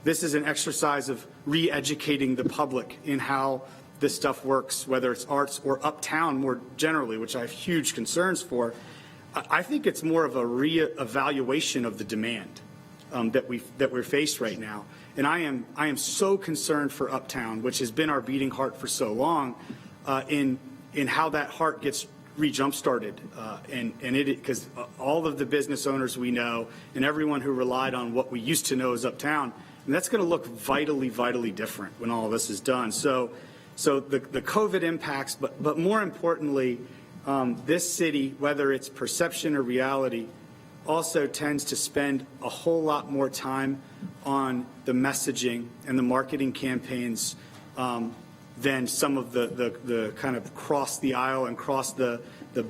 This is an exercise of re-educating the public in how this stuff works, whether it's arts or uptown more generally, which I have huge concerns for. I think it's more of a re-evaluation of the demand that we're faced right now. And I am so concerned for uptown, which has been our beating heart for so long, in how that heart gets re-jump started, because all of the business owners we know and everyone who relied on what we used to know as uptown, and that's going to look vitally, vitally different when all of this is done. So the COVID impacts, but more importantly, this city, whether it's perception or reality, also tends to spend a whole lot more time on the messaging and the marketing campaigns than some of the kind of cross the aisle and cross the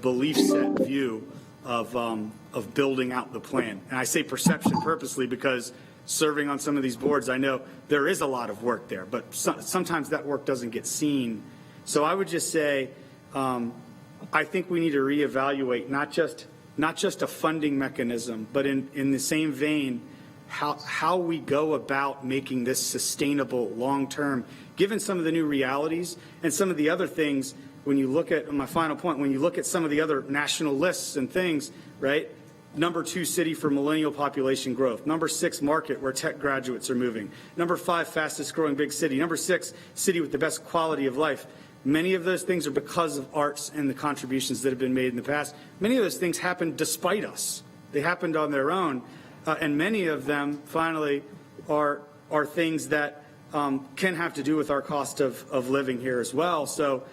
belief set view of building out the plan. And I say perception purposely because serving on some of these boards, I know there is a lot of work there, but sometimes that work doesn't get seen. So I would just say I think we need to reevaluate not just a funding mechanism, but in the same vein, how we go about making this sustainable long-term, given some of the new realities and some of the other things. When you look at, my final point, when you look at some of the other national lists and things, right? Number 2 city for millennial population growth. Number 6 market where tech graduates are moving. Number 5 fastest growing big city. Number 6 city with the best quality of life. Many of those things are because of arts and the contributions that have been made in the past. Many of those things happened despite us. They happened on their own. And many of them, finally, are things that can have to do with our cost of living here as well. So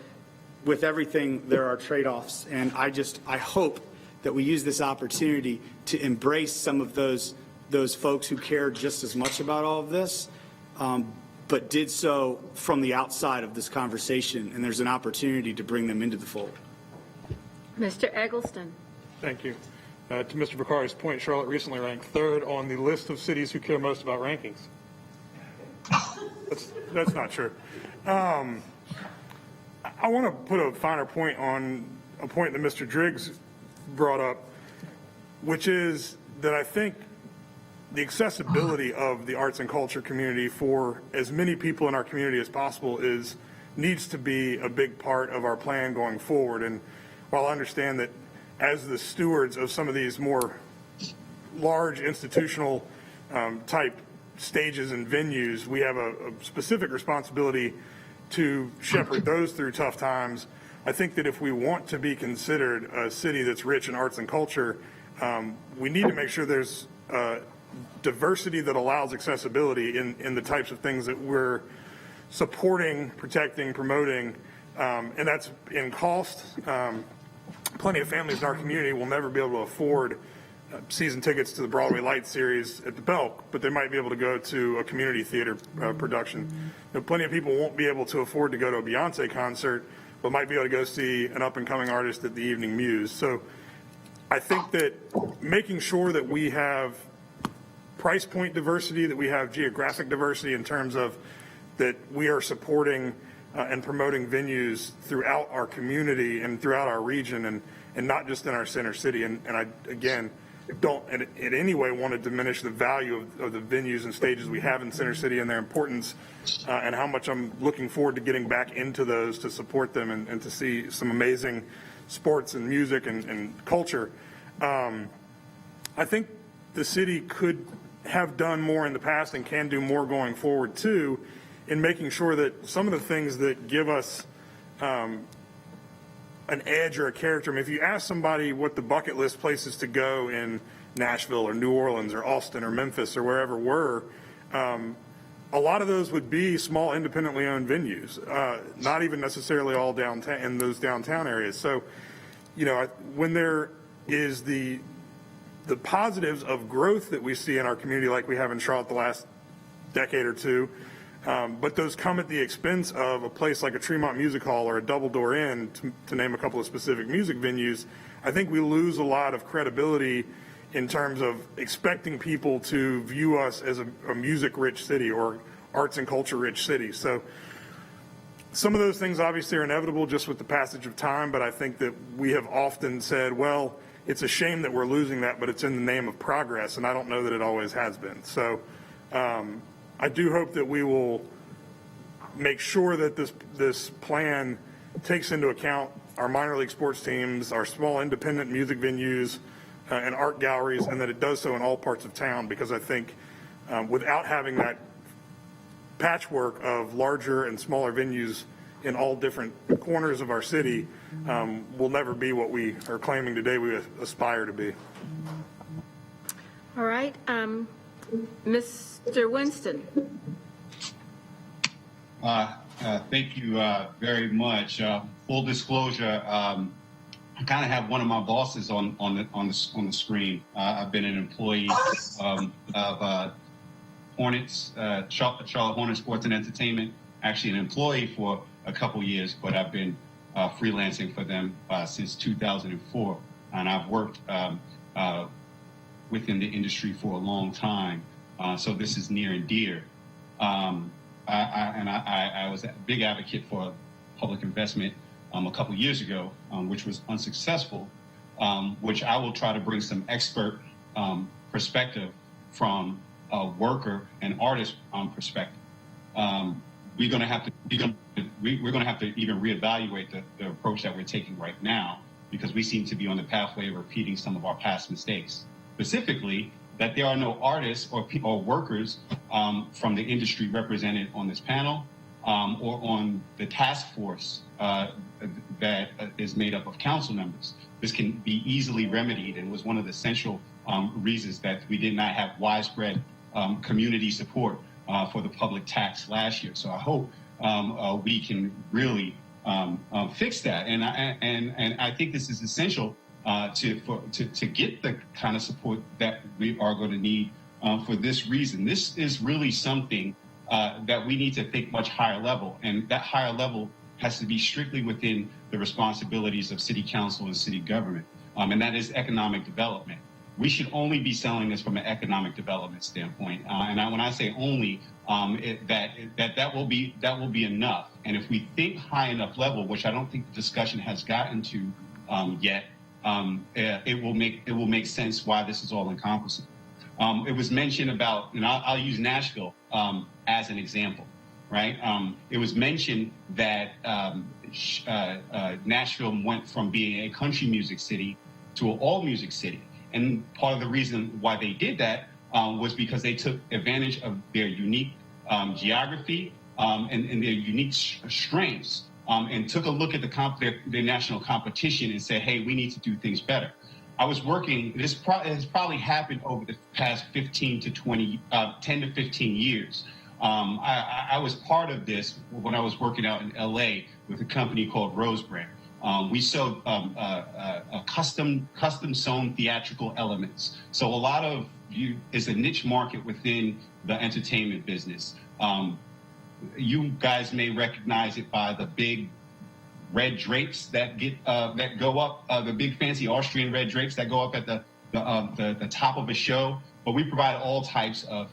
with everything, there are trade-offs. And I hope that we use this opportunity to embrace some of those folks who care just as much about all of this, but did so from the outside of this conversation. And there's an opportunity to bring them into the fold. Mr. Eggleston. Thank you. To Mr. Bakari's point, Charlotte recently ranked 3rd on the list of cities who care most about rankings. That's not true. I want to put a finer point on a point that Mr. Driggs brought up, which is that I think the accessibility of the arts and culture community for as many people in our community as possible needs to be a big part of our plan going forward. And while I understand that as the stewards of some of these more large institutional type stages and venues, we have a specific responsibility to shepherd those through tough times. I think that if we want to be considered a city that's rich in arts and culture, we need to make sure there's diversity that allows accessibility in the types of things that we're supporting, protecting, promoting, and that's in cost. Plenty of families in our community will never be able to afford season tickets to the Broadway Light series at the Belk, but they might be able to go to a community theater production. Plenty of people won't be able to afford to go to a Beyonce concert, but might be able to go see an up-and-coming artist at the Evening Muse. So I think that making sure that we have price point diversity, that we have geographic diversity in terms of that we are supporting and promoting venues throughout our community and throughout our region and not just in our center city. And I, again, don't in any way want to diminish the value of the venues and stages we have in center city and their importance and how much I'm looking forward to getting back into those to support them and to see some amazing sports and music and culture. I think the city could have done more in the past and can do more going forward too, in making sure that some of the things that give us an edge or a character. I mean, if you ask somebody what the bucket list places to go in Nashville or New Orleans or Austin or Memphis or wherever were, a lot of those would be small independently owned venues, not even necessarily all downtown in those downtown areas. So, when there is the positives of growth that we see in our community, like we have in Charlotte the last decade or two, But those come at the expense of a place like a Tremont Music Hall or a Double Door Inn, to name a couple of specific music venues. I think we lose a lot of credibility in terms of expecting people to view us as a music-rich city or arts and culture-rich city. So some of those things obviously are inevitable just with the passage of time, but I think that we have often said, well, it's a shame that we're losing that, but it's in the name of progress, and I don't know that it always has been. So I do hope that we will make sure that this plan takes into account our minor league sports teams, our small independent music venues, and art galleries, and that it does so in all parts of town, because I think without having that patchwork of larger and smaller venues in all different corners of our city, will never be what we are claiming today we aspire to be. All right. Mr. Winston. Thank you very much. Full disclosure, I kind of have one of my bosses on the screen. I've been an employee of Hornets, Charlotte Hornets Sports and Entertainment. Actually, an employee for a couple years, but I've been freelancing for them since 2004, and I've worked within the industry for a long time. So this is near and dear. I was a big advocate for public investment a couple years ago, which was unsuccessful, which I will try to bring some expert perspective from a worker and artist perspective. We're going to have to even reevaluate the approach that we're taking right now, because we seem to be on the pathway of repeating some of our past mistakes. Specifically, that there are no artists or people or workers from the industry represented on this panel or on the task force that is made up of council members. This can be easily remedied, and was one of the central reasons that we did not have widespread community support for the public tax last year. So I hope we can really fix that, and I think this is essential to get the kind of support that we are going to need for this reason. This is really something that we need to think much higher level, and that higher level has to be strictly within the responsibilities of city council and city government, and that is economic development. We should only be selling this from an economic development standpoint, and when I say only, that will be enough. And if we think high enough level, which I don't think the discussion has gotten to yet, it will make sense why this is all encompassing. It was mentioned about, I'll use Nashville as an example, right? It was mentioned that Nashville went from being a country music city to an all music city. And part of the reason why they did that was because they took advantage of their unique geography and their unique strengths, and took a look at their national competition and said, hey, we need to do things better. I was working, this has probably happened over the past 10 to 15 years. I was part of this when I was working out in LA with a company called Rosebrand. We sold custom sewn theatrical elements. So a lot of is a niche market within the entertainment business. You guys may recognize it by the big red drapes that go up, the big fancy Austrian red drapes that go up at the top of a show. But we provide all types of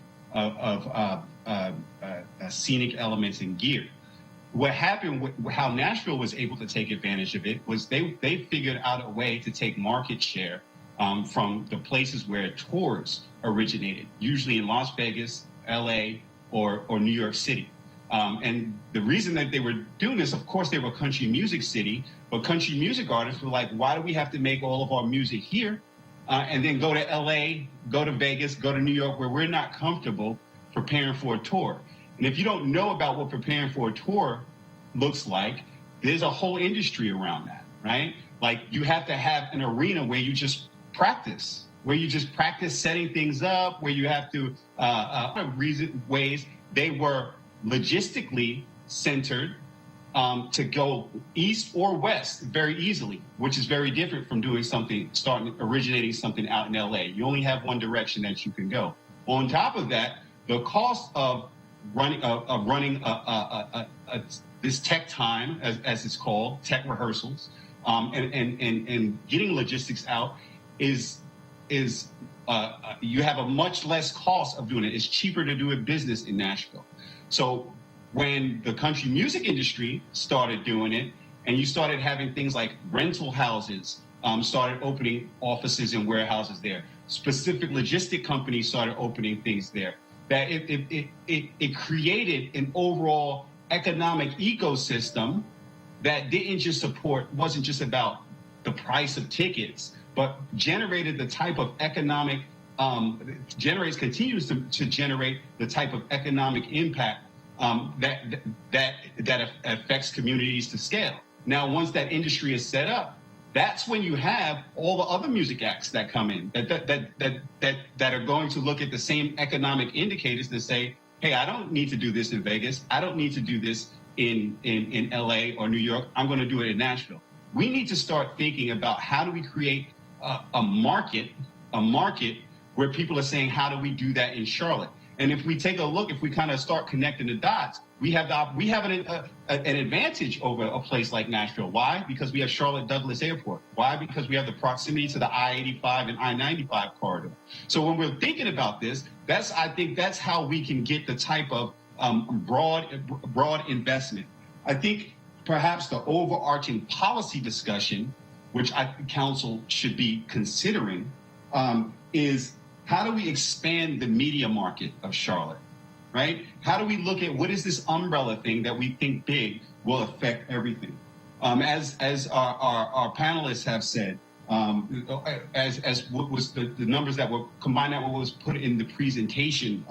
scenic elements and gear. What happened, how Nashville was able to take advantage of it, was they figured out a way to take market share from the places where tours originated, usually in Las Vegas, LA, or New York City. And the reason that they were doing this, of course, they were a country music city, but country music artists were like, why do we have to make all of our music here and then go to LA, go to Vegas, go to New York, where we're not comfortable preparing for a tour? And if you don't know about what preparing for a tour looks like, there's a whole industry around that, right? Like, you have to have an arena where you just practice, setting things up, where you have to, ways they were logistically centered to go east or west very easily, which is very different from doing originating something out in LA. You only have one direction that you can go. On top of that, the cost of running this tech time, as it's called, tech rehearsals, and getting logistics out is you have a much less cost of doing it. It's cheaper to do a business in Nashville. So when the country music industry started doing it, and you started having things like rental houses, started opening offices and warehouses there. Specific logistic companies started opening things there. That it created an overall economic ecosystem that didn't just support, wasn't just about the price of tickets, but generated the type of economic, continues to generate the type of economic impact that affects communities to scale. Now, once that industry is set up, that's when you have all the other music acts that come in that are going to look at the same economic indicators to say, hey, I don't need to do this in Vegas. I don't need to do this in LA or New York. I'm going to do it in Nashville. We need to start thinking about how do we create a market where people are saying, how do we do that in Charlotte? And if we take a look, if we kind of start connecting the dots, we have an advantage over a place like Nashville. Why? Because we have Charlotte Douglas Airport. Why? Because we have the proximity to the I-85 and I-95 corridor. So when we're thinking about this, I think that's how we can get the type of broad investment. I think perhaps the overarching policy discussion, which I think council should be considering, is how do we expand the media market of Charlotte, right? How do we look at what is this umbrella thing that we think big will affect everything? As our panelists have said, as what was the numbers that were combined that was put in the presentation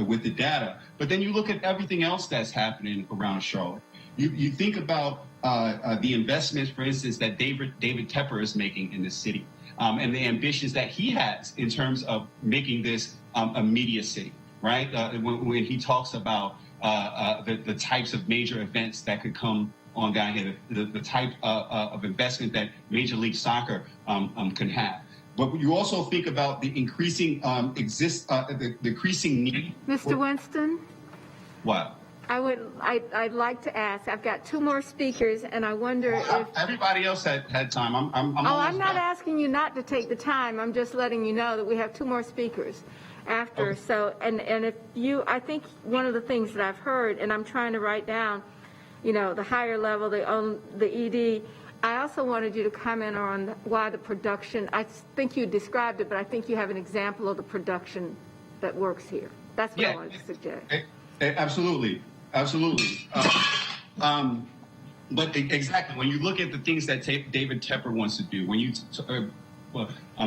with the data, but then you look at everything else that's happening around Charlotte. You think about the investments, for instance, that David Tepper is making in the city. And the ambitions that he has in terms of making this a media city, right? When he talks about the types of major events that could come on down here, the type of investment that Major League Soccer can have. But you also think about the increasing the increasing need. Mr. Winston? What? I'd like to ask. I've got two more speakers, and I wonder if everybody else had time. I'm not asking you not to take the time. I'm just letting you know that we have two more speakers after. Okay. So, and if you, I think one of the things that I've heard, and I'm trying to write down, the higher level, the ED. I also wanted you to comment on why the production. I think you described it, but I think you have an example of the production that works here. That's what I wanted to suggest. Absolutely. But exactly, when you look at the things that David Tepper wants to do, when you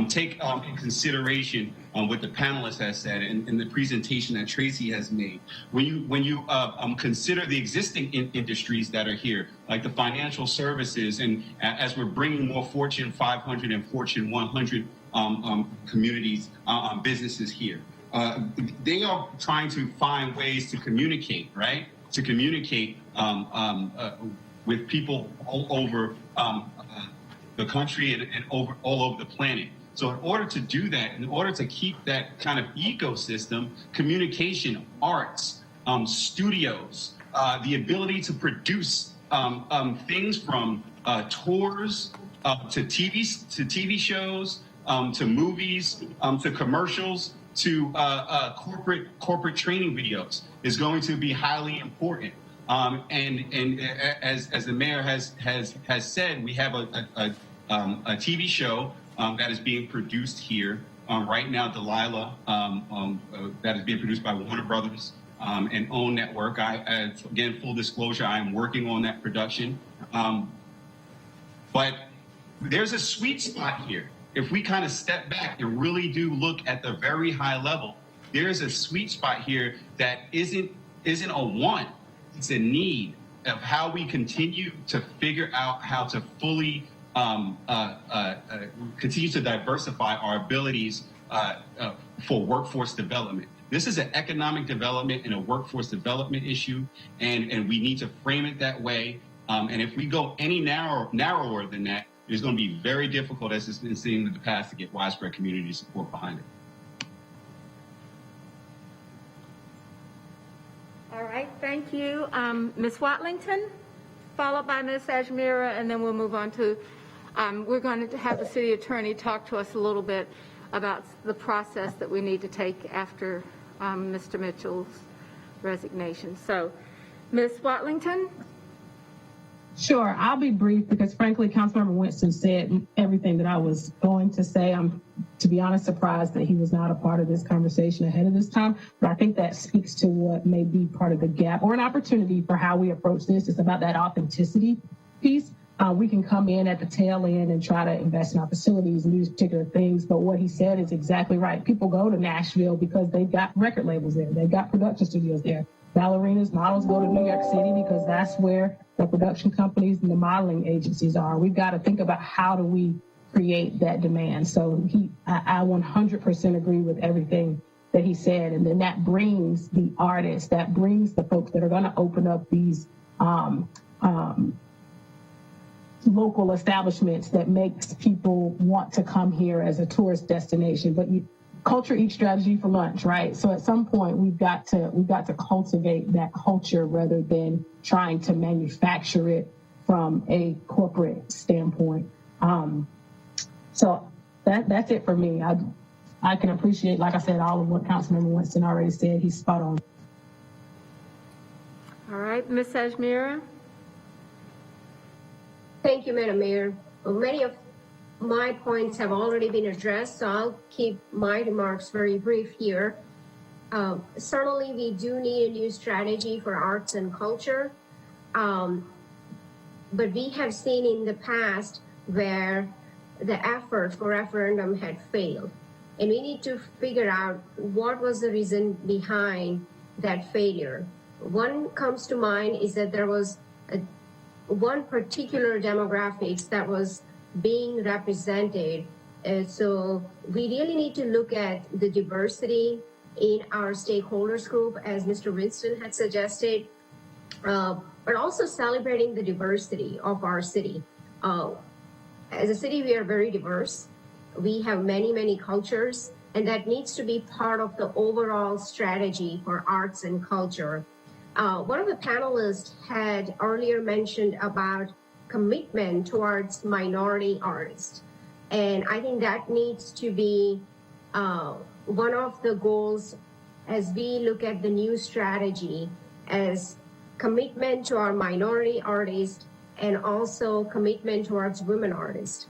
take in consideration what the panelists has said and the presentation that Tracy has made, when you consider the existing industries that are here, like the financial services, and as we're bringing more Fortune 500 and Fortune 100 communities, businesses here, they are trying to find ways to communicate, right? To communicate with people all over the country and all over the planet. So in order to do that, in order to keep that kind of ecosystem, communication, arts, studios, the ability to produce things from tours to TV shows, to movies, to commercials, to corporate training videos is going to be highly important. And as the mayor has said, we have a TV show that is being produced here right now, Delilah, that is being produced by Warner Brothers and OWN Network. Again, full disclosure, I am working on that production. But there's a sweet spot here. If we kind of step back and really do look at the very high level, there is a sweet spot here that isn't a want, it's a need of how we continue to figure out how to fully continue to diversify our abilities for workforce development. This is an economic development and a workforce development issue, and we need to frame it that way. And if we go any narrower than that, it's going to be very difficult, as has been seen in the past, to get widespread community support behind it. All right, thank you. Ms. Watlington, followed by Ms. Ajmira, and then we'll move on to, we're going to have the city attorney talk to us a little bit about the process that we need to take after Mr. Mitchell's resignation. So, Ms. Watlington? Sure, I'll be brief because frankly, Councilmember Winston said everything that I was going to say. I'm, to be honest, surprised that he was not a part of this conversation ahead of this time, but I think that speaks to what may be part of the gap or an opportunity for how we approach this. It's about that authenticity piece. We can come in at the tail end and try to invest in our facilities and these particular things, but what he said is exactly right. People go to Nashville because they've got record labels there. They've got production studios there. Ballerinas, models go to New York City because that's where the production companies and the modeling agencies are. We've got to think about how do we create that demand. So I 100% agree with everything that he said. And then that brings the artists, that brings the folks that are going to open up these local establishments that makes people want to come here as a tourist destination. But culture eats strategy for lunch, right? So at some point we've got to cultivate that culture rather than trying to manufacture it from a corporate standpoint. So that's it for me. I can appreciate, like I said, all of what Councilmember Winston already said. He's spot on. All right, Ms. Ajmira? Thank you, Madam Mayor. Well, many of my points have already been addressed, so I'll keep my remarks very brief here. Certainly, we do need a new strategy for arts and culture, but we have seen in the past where the effort for referendum had failed, and we need to figure out what was the reason behind that failure. One comes to mind is that there was one particular demographics that was being represented. So we really need to look at the diversity in our stakeholders group, as Mr. Winston had suggested, but also celebrating the diversity of our city. As a city, we are very diverse. We have many, many cultures, and that needs to be part of the overall strategy for arts and culture. One of the panelists had earlier mentioned about commitment towards minority artists. And I think that needs to be one of the goals as we look at the new strategy, as commitment to our minority artists and also commitment towards women artists.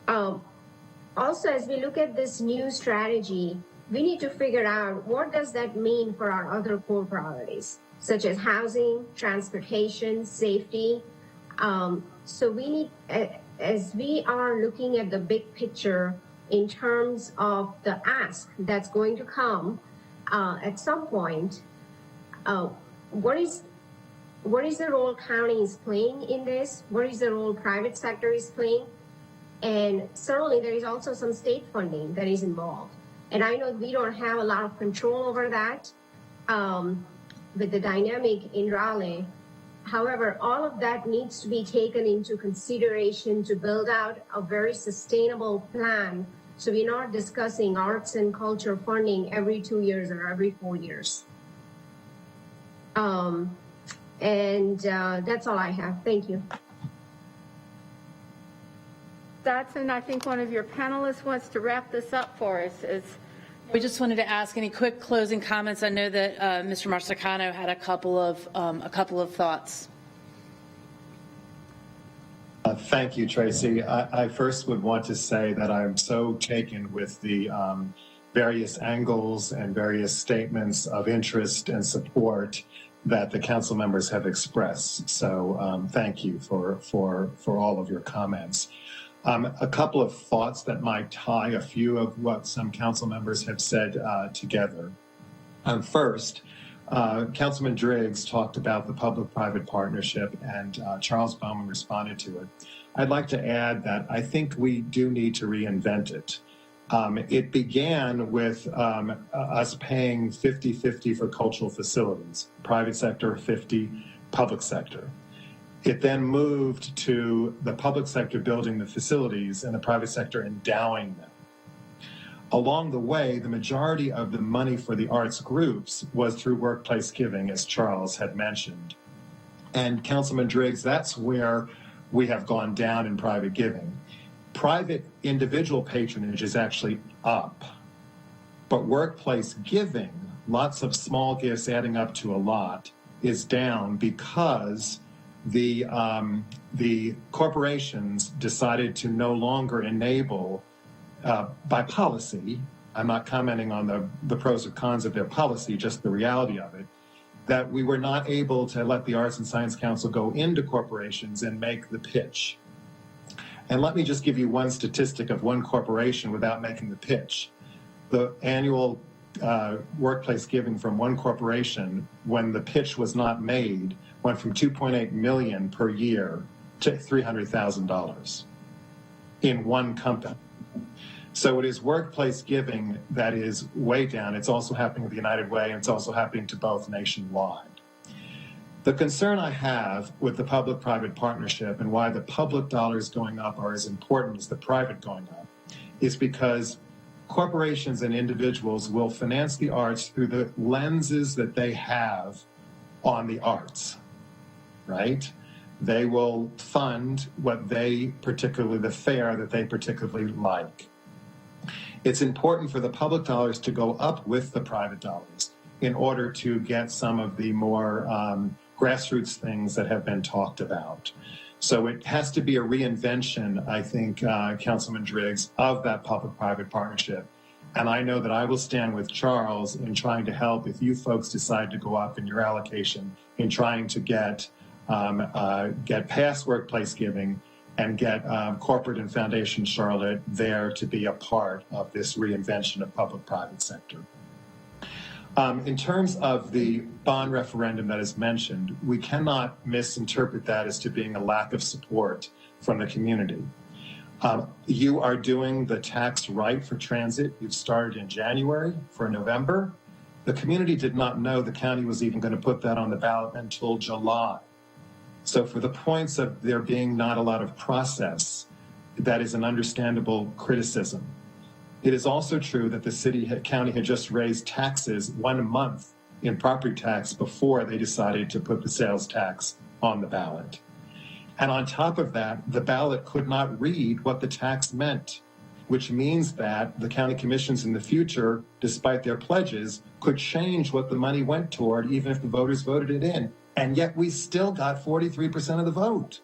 Also, as we look at this new strategy, we need to figure out what does that mean for our other core priorities, such as housing, transportation, safety. So we need, as we are looking at the big picture in terms of the ask that's going to come at some point, what is the role county is playing in this? What is the role private sector is playing? And certainly there is also some state funding that is involved. And I know we don't have a lot of control over that with the dynamic in Raleigh. However, all of that needs to be taken into consideration to build out a very sustainable plan. So we're not discussing arts and culture funding every 2 years or every 4 years. That's all I have. Thank you. Dotson, I think one of your panelists wants to wrap this up for us. We just wanted to ask any quick closing comments. I know that Mr. Marsicano had a couple of thoughts. Thank you, Tracy. I first would want to say that I'm so taken with the various angles and various statements of interest and support that the council members have expressed. So thank you for all of your comments. A couple of thoughts that might tie a few of what some council members have said together. First, Councilman Driggs talked about the public-private partnership, and Charles Bowman responded to it. I'd like to add that I think we do need to reinvent it. It began with us paying 50-50 for cultural facilities, private sector 50, public sector. It then moved to the public sector building the facilities and the private sector endowing them. Along the way, the majority of the money for the arts groups was through workplace giving, as Charles had mentioned. And Councilman Driggs, that's where we have gone down in private giving. Private individual patronage is actually up, but workplace giving, lots of small gifts adding up to a lot, is down because the corporations decided to no longer enable, by policy, I'm not commenting on the pros or cons of their policy, just the reality of it, that we were not able to let the Arts and Science Council go into corporations and make the pitch. And let me just give you one statistic of one corporation without making the pitch. The annual workplace giving from one corporation, when the pitch was not made, went from $2.8 million per year to $300,000 in one company. So it is workplace giving that is way down. It's also happening with the United Way, and it's also happening to both nationwide. The concern I have with the public-private partnership and why the public dollars going up are as important as the private going up is because corporations and individuals will finance the arts through the lenses that they have on the arts, right? They will fund what they particularly, the fare that they particularly like. It's important for the public dollars to go up with the private dollars in order to get some of the more grassroots things that have been talked about. So it has to be a reinvention, I think, Councilman Driggs, of that public-private partnership. And I know that I will stand with Charles in trying to help if you folks decide to go up in your allocation in trying to get past workplace giving and get corporate and Foundation Charlotte there to be a part of this reinvention of public-private sector. In terms of the bond referendum that is mentioned, we cannot misinterpret that as to being a lack of support from the community. You are doing the tax right for transit. You've started in January for November. The community did not know the county was even going to put that on the ballot until July. So for the points of there being not a lot of process, that is an understandable criticism. It is also true that the county had just raised taxes 1 month in property tax before they decided to put the sales tax on the ballot. And on top of that, the ballot could not read what the tax meant, which means that the county commissions in the future, despite their pledges, could change what the money went toward, even if the voters voted it in. And yet we still got 43% of the vote.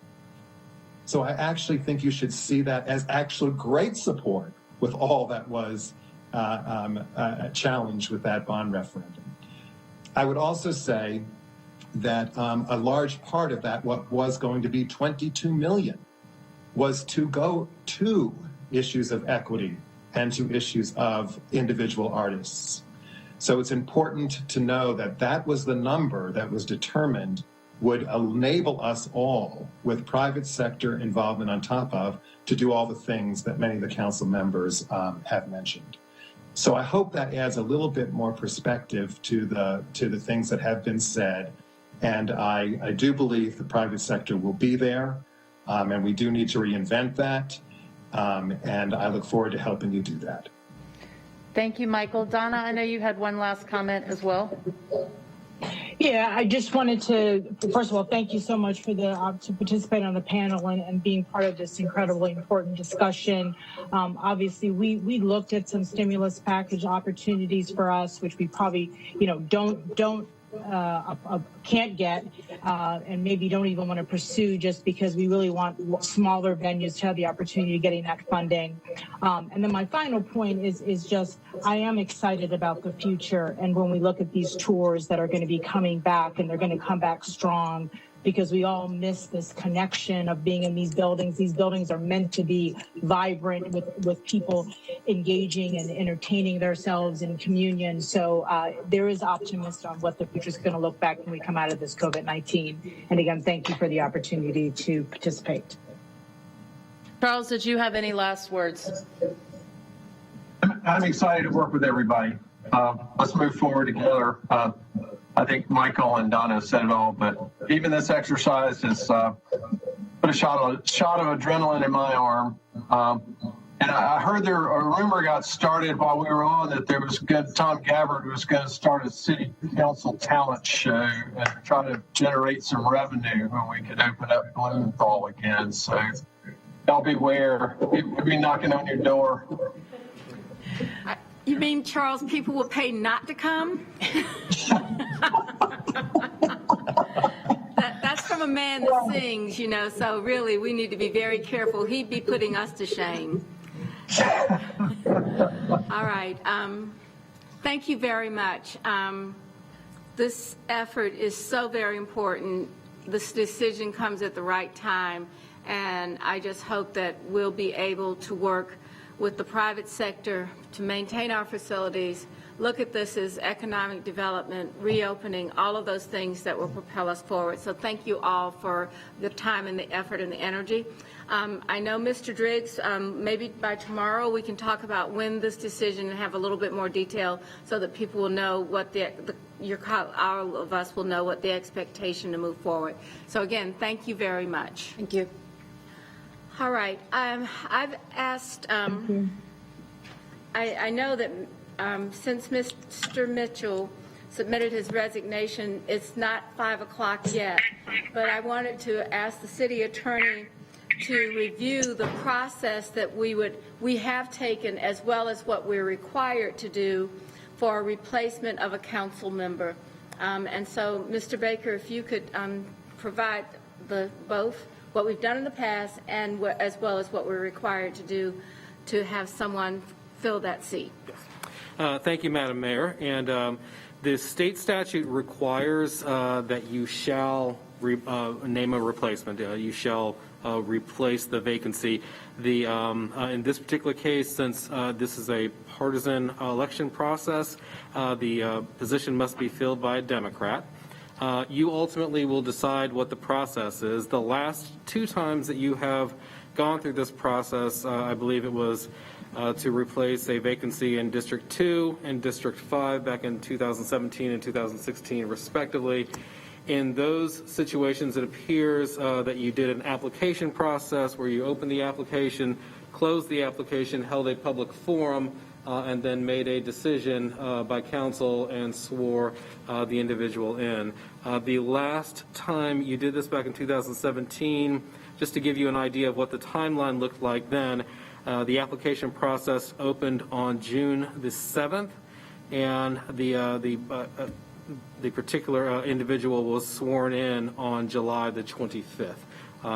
So I actually think you should see that as actual great support with all that was challenged with that bond referendum. I would also say that a large part of that, what was going to be $22 million, was to go to issues of equity and to issues of individual artists. So it's important to know that that was the number that was determined would enable us all, with private sector involvement on top of, to do all the things that many of the council members have mentioned. So I hope that adds a little bit more perspective to the things that have been said. And I do believe the private sector will be there, and we do need to reinvent that. And I look forward to helping you do that. Thank you, Michael. Donna, I know you had one last comment as well. Yeah, I just wanted to, first of all, thank you so much for to participate on the panel and being part of this incredibly important discussion. Obviously, we looked at some stimulus package opportunities for us, which we probably, can't get and maybe don't even want to pursue just because we really want smaller venues to have the opportunity of getting that funding. And then my final point is just I am excited about the future. And when we look at these tours that are going to be coming back, and they're going to come back strong, because we all miss this connection of being in these buildings. These buildings are meant to be vibrant with people engaging and entertaining themselves in communion. So there is optimism on what the future is going to look back when we come out of this COVID-19. And again, thank you for the opportunity to participate. Charles, did you have any last words? I'm excited to work with everybody. Let's move forward together. I think Michael and Donna said it all, but even this exercise has put a shot of adrenaline in my arm. And And I heard a rumor got started while we were on that Tom Gabbard was going to start a city council talent show and try to generate some revenue when we could open up Blumenthal again. So y'all beware. We'll be knocking on your door. You mean, Charles, people will pay not to come? That's from a man that sings, so really we need to be very careful. He'd be putting us to shame. All right. Thank you very much. This effort is so very important. This decision comes at the right time, and I just hope that we'll be able to work with the private sector to maintain our facilities, look at this as economic development, reopening, all of those things that will propel us forward. So thank you all for the time and the effort and the energy. I know Mr. Driggs, maybe by tomorrow we can talk about when this decision and have a little bit more detail so that people will know what all of us will know what the expectation to move forward. So again, thank you very much. Thank you. All right. I've asked, I know that since Mr. Mitchell submitted his resignation, it's not 5 o'clock yet, but I wanted to ask the city attorney to review the process that we have taken as well as what we're required to do for a replacement of a council member. And so, Mr. Baker, if you could provide both what we've done in the past and as well as what we're required to do to have someone fill that seat. Thank you, Madam Mayor. And the state statute requires that you shall name a replacement. You shall replace the vacancy. In this particular case, since this is a partisan election process, the position must be filled by a Democrat. You ultimately will decide what the process is. The last 2 times that you have gone through this process, I believe it was to replace a vacancy in District 2 and District 5 back in 2017 and 2016, respectively. In those situations, it appears that you did an application process where you opened the application, closed the application, held a public forum, and then made a decision by council and swore the individual in. The last time you did this back in 2017, just to give you an idea of what the timeline looked like then, the application process opened on June the 7th, and the particular individual was sworn in on July the 25th.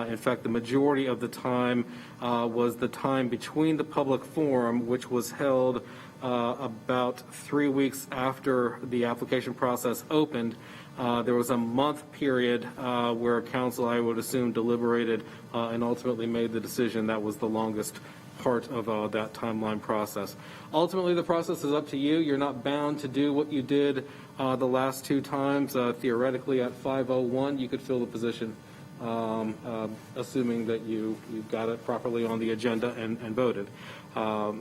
In fact, the majority of the time was the time between the public forum, which was held about 3 weeks after the application process opened. There was a month period where council, I would assume, deliberated and ultimately made the decision. That was the longest part of that timeline process. Ultimately, the process is up to you. You're not bound to do what you did the last 2 times. Theoretically, at 5:01, you could fill the position, assuming that you got it properly on the agenda and voted.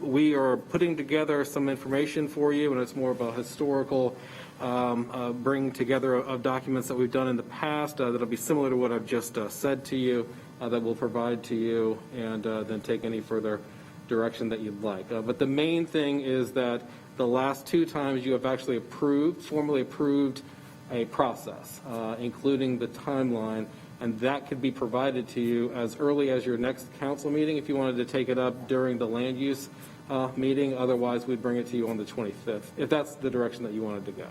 We are putting together some information for you, and it's more about historical bringing together of documents that we've done in the past that'll be similar to what I've just said to you, that we'll provide to you, and then take any further direction that you'd like. But the main thing is that the last 2 times you have actually formally approved a process, including the timeline, and that could be provided to you as early as your next council meeting if you wanted to take it up during the land use meeting. Otherwise, we'd bring it to you on the 25th, if that's the direction that you wanted to go.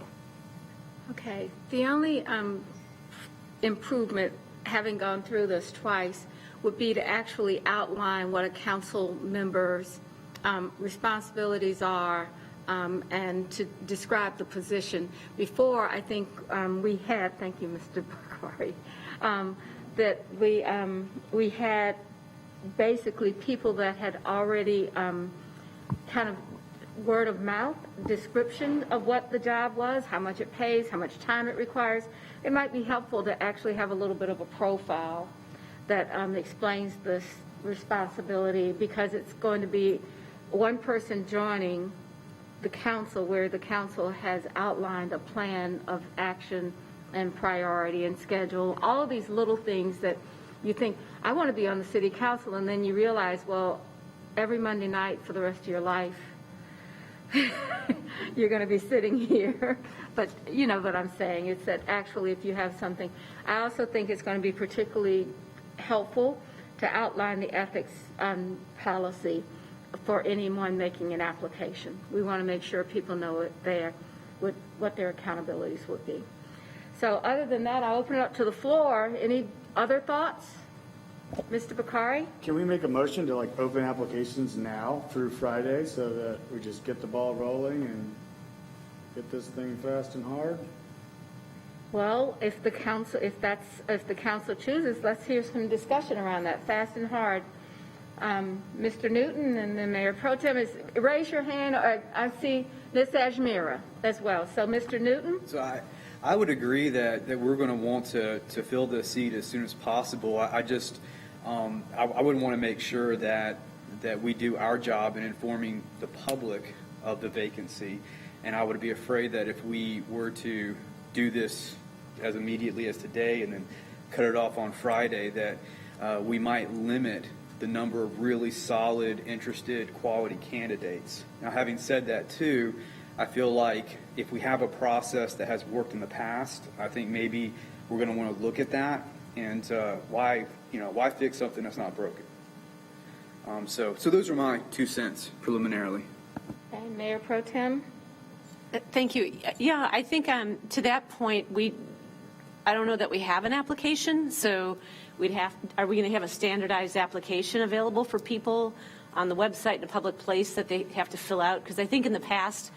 Okay. The only improvement, having gone through this twice, would be to actually outline what a council member's responsibilities are, and to describe the position. Before, I think we had, thank you, Mr. Bakari, that we had basically people that had already kind of word of mouth description of what the job was, how much it pays, how much time it requires. It might be helpful to actually have a little bit of a profile that explains this responsibility, because it's going to be one person joining the council where the council has outlined a plan of action and priority and schedule, all of these little things that you think, I want to be on the city council, and then you realize, well, every Monday night for the rest of your life. You're going to be sitting here, but you know what I'm saying. It's that actually if you have something, I also think it's going to be particularly helpful to outline the ethics policy for anyone making an application. We want to make sure people know what their accountabilities would be. So other than that, I'll open it up to the floor. Any other thoughts? Mr. Bakari? Can we make a motion to like open applications now through Friday so that we just get the ball rolling and get this thing fast and hard? Well, if the council chooses, let's hear some discussion around that, fast and hard. Mr. Newton and then Mayor Pro Tem, raise your hand. I see Ms. Ajmira as well. So Mr. Newton? So I would agree that we're going to want to fill the seat as soon as possible. I wouldn't want to make sure that we do our job in informing the public of the vacancy. And I would be afraid that if we were to do this as immediately as today and then cut it off on Friday, that we might limit the number of really solid, interested, quality candidates. Now, having said that, too, I feel like if we have a process that has worked in the past, I think maybe we're going to want to look at that and why fix something that's not broken. So those are my 2 cents preliminarily. Okay, Mayor Pro Tem? Thank you. Yeah, I think to that point, I don't know that we have an application, so are we going to have a standardized application available for people on the website in a public place that they have to fill out? Because I think in the past,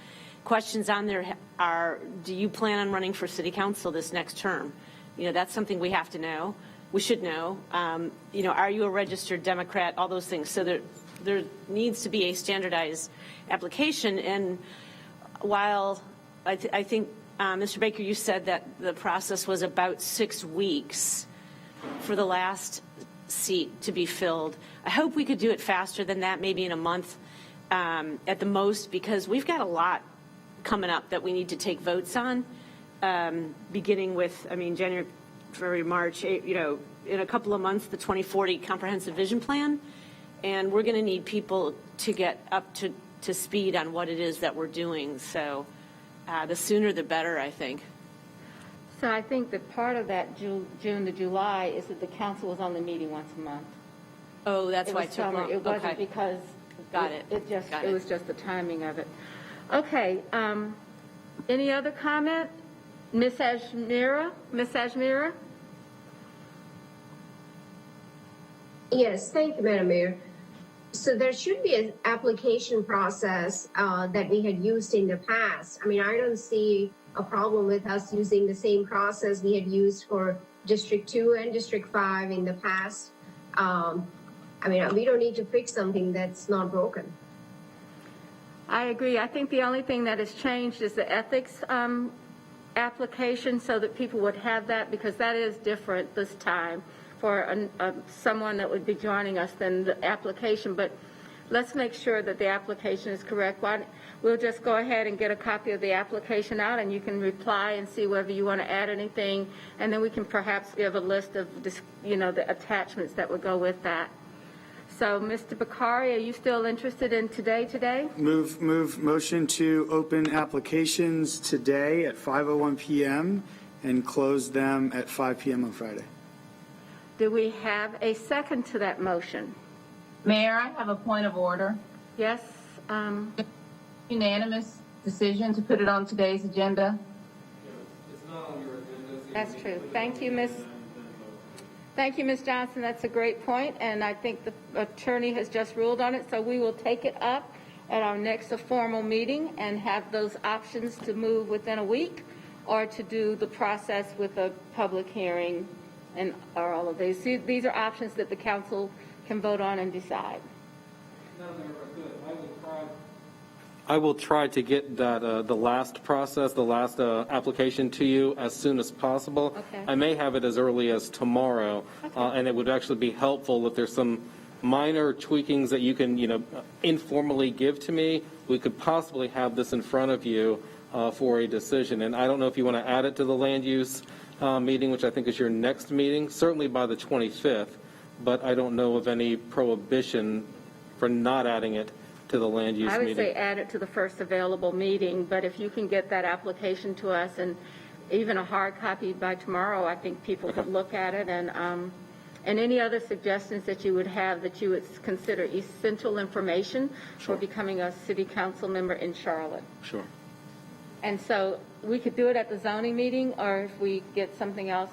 questions on there are, do you plan on running for city council this next term? That's something we have to know. We should know. Are you a registered Democrat? All those things. So there needs to be a standardized application. And while I think, Mr. Baker, you said that the process was about 6 weeks for the last seat to be filled. I hope we could do it faster than that, maybe in a month at the most, because we've got a lot coming up that we need to take votes on, beginning with, January, February, March, in a couple of months, the 2040 Comprehensive Vision Plan, and we're going to need people to get up to speed on what it is that we're doing. So the sooner the better, I think. So I think that part of that June to July is that the council was only meeting once a month. Oh, that's why it took long. It wasn't Okay. because Got it. It was just the timing of it. Okay. Any other comment? Ms. Ajmira? Yes, thank you, Madam Mayor. So there should be an application process that we had used in the past. I don't see a problem with us using the same process we had used for District 2 and District 5 in the past. We don't need to fix something that's not broken. I agree. I think the only thing that has changed is the ethics application so that people would have that, because that is different this time for someone that would be joining us than the application. But let's make sure that the application is correct. We'll just go ahead and get a copy of the application out, and you can reply and see whether you want to add anything, and then we can perhaps give a list of the attachments that would go with that. So, Mr. Bakari, are you still interested in today? Move motion to open applications today at 5:01 p.m. and close them at 5 p.m. on Friday. Do we have a second to that motion? Mayor, I have a point of order. Yes. Unanimous decision to put it on today's agenda. It's not on your agenda. That's true. Thank you, Ms. Johnson. That's a great point, and I think the attorney has just ruled on it, so we will take it up at our next formal meeting and have those options to move within a week or to do the process with a public hearing and or all of these. These are options that the council can vote on and decide. I will try to get that the last application to you as soon as possible. Okay. I may have it as early as tomorrow, and it would actually be helpful if there's some minor tweakings that you can, informally give to me. We could possibly have this in front of you for a decision. And I don't know if you want to add it to the land use meeting, which I think is your next meeting, certainly by the 25th, but I don't know of any prohibition for not adding it to the land use I would meeting. say add it to the first available meeting, but if you can get that application to us and even a hard copy by tomorrow, I think people could look at it and any other suggestions that you would have that you would consider essential information for becoming a city council member in Charlotte. Sure. And so we could do it at the zoning meeting, or if we get something else,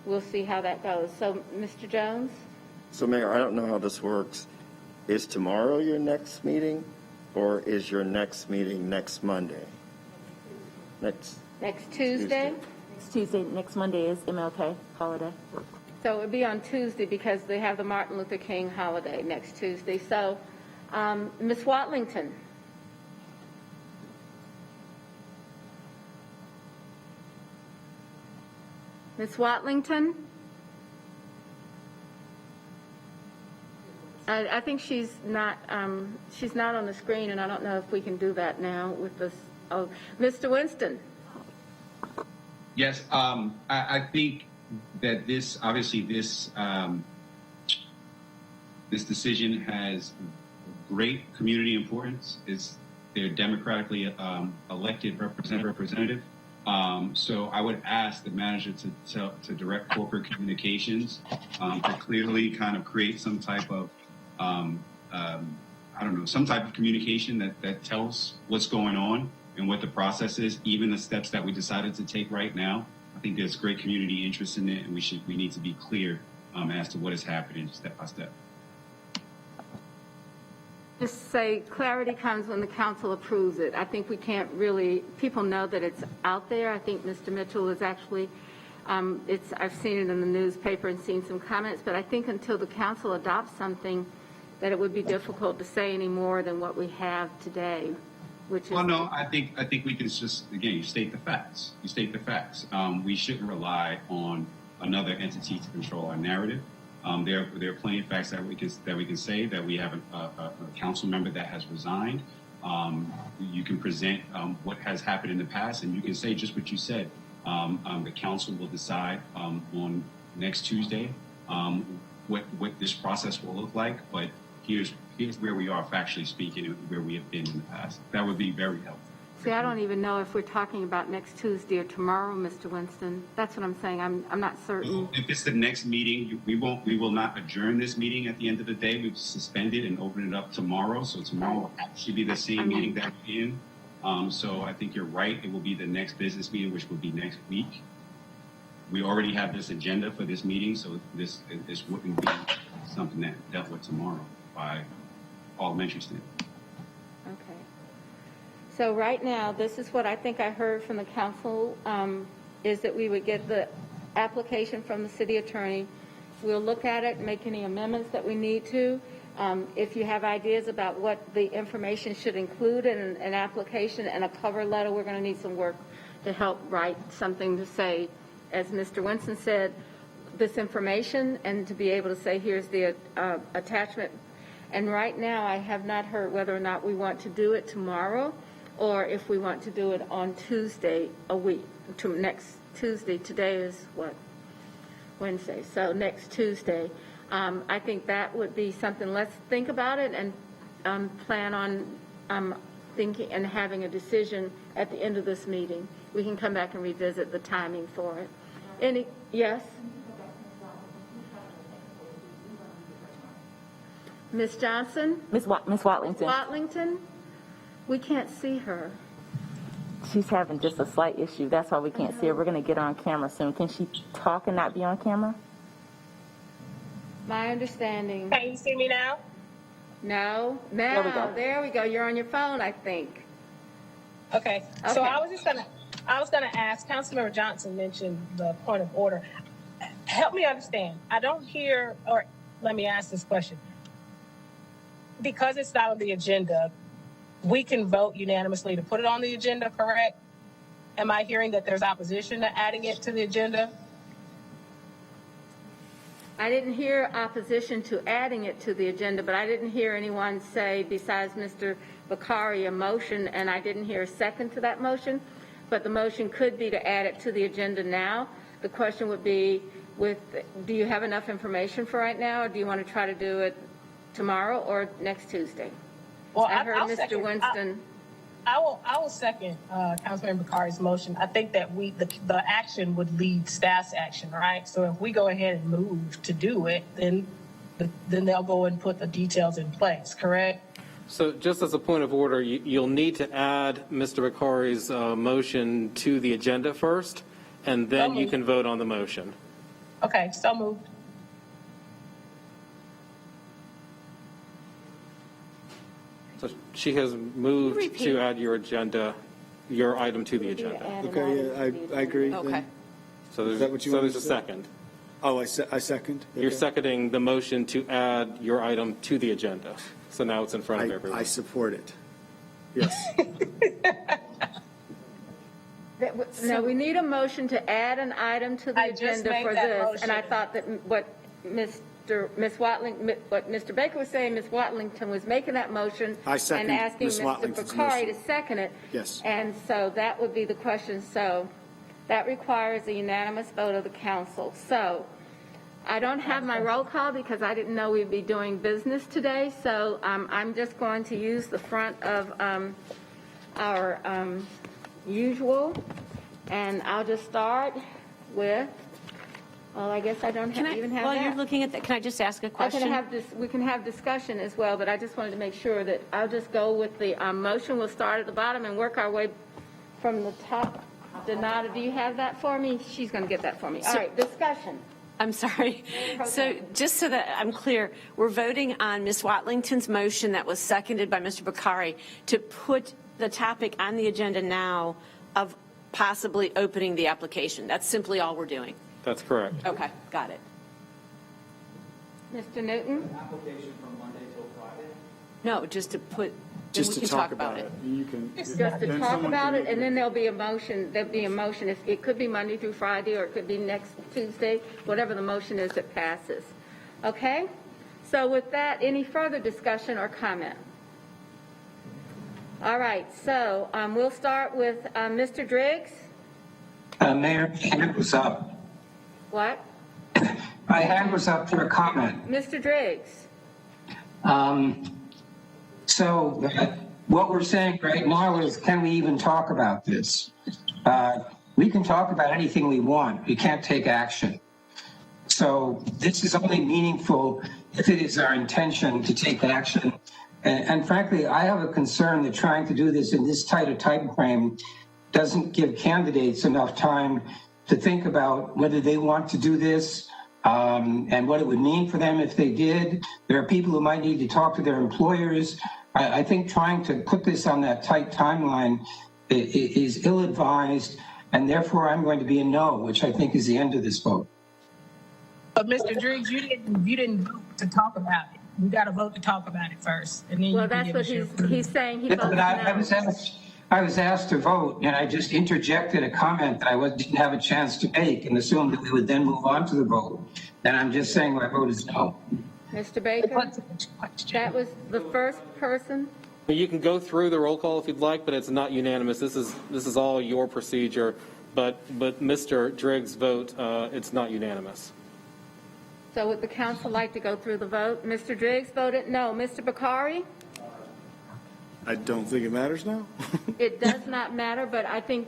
we'll see how that goes. So, Mr. Jones? So Mayor, I don't know how this works. Is tomorrow your next meeting, or is your next meeting next Monday? Next Tuesday? Next Tuesday, next Monday is MLK holiday. So it would be on Tuesday because they have the Martin Luther King holiday next Tuesday. So, Ms. Watlington? Ms. Watlington? I think she's not on the screen, and I don't know if we can do that now with this. Oh, Mr. Winston? Yes, I think that this decision has great community importance. They're democratically elected representative. So I would ask the manager to direct corporate communications to clearly kind of create some type of some type of communication that tells what's going on and what the process is, even the steps that we decided to take right now. I think there's great community interest in it, and we need to be clear as to what is happening step by step. Just say clarity comes when the council approves it. I think we can't really, people know that it's out there. I think Mr. Mitchell is actually, I've seen it in the newspaper and seen some comments, but I think until the council adopts something, that it would be difficult to say any more than what we have today, which is. Well, no, I think we can just, again, you state the facts. We shouldn't rely on another entity to control our narrative. There are plenty of facts that we can say, that we have a council member that has resigned. You can present what has happened in the past, and you can say just what you said. The council will decide on next Tuesday what this process will look like. But here's where we are factually speaking, and where we have been in the past. That would be very helpful. See, I don't even know if we're talking about next Tuesday or tomorrow, Mr. Winston. That's what I'm saying. I'm not certain. If it's the next meeting, we will not adjourn this meeting at the end of the day. We've suspended and opened it up tomorrow. So tomorrow will actually be the same meeting that we're in. So I think you're right. It will be the next business meeting, which will be next week. We already have this agenda for this meeting, so this wouldn't be something that dealt with tomorrow by parliamentary standard. Okay. So right now, this is what I think I heard from the council, is that we would get the application from the city attorney. We'll look at it, make any amendments that we need to. If you have ideas about what the information should include in an application and a cover letter, we're going to need some work to help write something to say, as Mr. Winston said, this information, and to be able to say, here's the attachment. And right now, I have not heard whether or not we want to do it tomorrow, or if we want to do it on Tuesday a week, to next Tuesday. Today is what? Wednesday. So next Tuesday. I think that would be something. Let's think about it and plan on thinking and having a decision at the end of this meeting. We can come back and revisit the timing for it. Yes? Ms. Johnson? Ms. Watlington. Watlington? We can't see her. She's having just a slight issue. That's why we can't see her. We're going to get her on camera soon. Can she talk and not be on camera? My understanding. Can you see me now? No. Now. There we go. There we go. You're on your phone, I think. Okay. So I was gonna ask, Councilmember Johnson mentioned the point of order. Help me understand. I don't hear, or let me ask this question. Because it's not on the agenda, we can vote unanimously to put it on the agenda, correct? Am I hearing that there's opposition to adding it to the agenda? I didn't hear opposition to adding it to the agenda, but I didn't hear anyone say, besides Mr. Bakari, a motion, and I didn't hear a second to that motion. But the motion could be to add it to the agenda now. The question would be, do you have enough information for right now, or do you want to try to do it tomorrow or next Tuesday. Well, I heard I'll Mr. second- Winston. I will second Councilmember Bakari's motion. I think that the action would lead staff's action, right? So if we go ahead and move to do it, then they'll go and put the details in place, correct? So just as a point of order, you'll need to add Mr. Bakari's motion to the agenda first, and then you can vote on the motion. Okay, so moved. So she has moved Repeat. to add your item to the agenda. Okay, yeah, I agree. then. Okay. So there's, Is that what you so wanted there's a to say? second. Oh, I second? You're Okay. seconding the motion to add your item to the agenda. So now it's in front of everyone. I support it. Yes. No, we need a motion to add an item to the I just agenda made for that this. And I motion. thought that what Mr. Baker was saying, Ms. Watlington was making that motion. I second and asking Ms. Mr. Watlington's Bakari to motion. second it. Yes. And so that would be the question. So that requires a unanimous vote of the council. So I don't have my roll call because I didn't know we'd be doing business today. So I'm just going to use the front of our usual. And I'll just start with, well, I guess I don't even have that. While you're looking at that, can I just ask a question? We can have discussion as well, but I just wanted to make sure that I'll just go with the motion. We'll start at the bottom and work our way from the top. Donata, do you have that for me? She's going to get that for me. All right, discussion. I'm sorry. So just so that I'm clear, we're voting on Ms. Watlington's motion that was seconded by Mr. Bakari to put the topic on the agenda now of possibly opening the application. That's simply all we're doing. That's correct. Okay, got it. Mr. Newton? Application from Monday till Friday? No, just to put, then Just we to can talk talk about it. You can. Just to talk about it, and then there'll be a motion. It could be Monday through Friday, or it could be next Tuesday, whatever the motion is that passes. Okay? So with that, any further discussion or comment? All right, so we'll start with Mr. Driggs. Mayor, my hand was up. What? My hand was up for a comment. Mr. Driggs. So what we're saying right now is, can we even talk about this? We can talk about anything we want. We can't take action. So this is only meaningful if it is our intention to take action. And frankly, I have a concern that trying to do this in this tight a time frame doesn't give candidates enough time to think about whether they want to do this and what it would mean for them if they did. There are people who might need to talk to their employers. I think trying to put this on that tight timeline is ill-advised, and therefore I'm going to be a no, which I think is the end of this vote. But Mr. Driggs, you didn't vote to talk about it. You got to vote to talk about it first, and then Well, you can that's give what us your he's saying. He Yeah, votes but I was asked to vote, and I just interjected a comment that I didn't have a chance to make and assumed that we would then move on to the vote. And I'm just saying my vote is no. Mr. Baker, that was the first person. You can go through the roll call if you'd like, but it's not unanimous. This is all your procedure. But Mr. Driggs' vote, it's not unanimous. So would the council like to go through the vote? Mr. Driggs voted no. Mr. Bakari? I don't think it matters now. It does not matter, but I think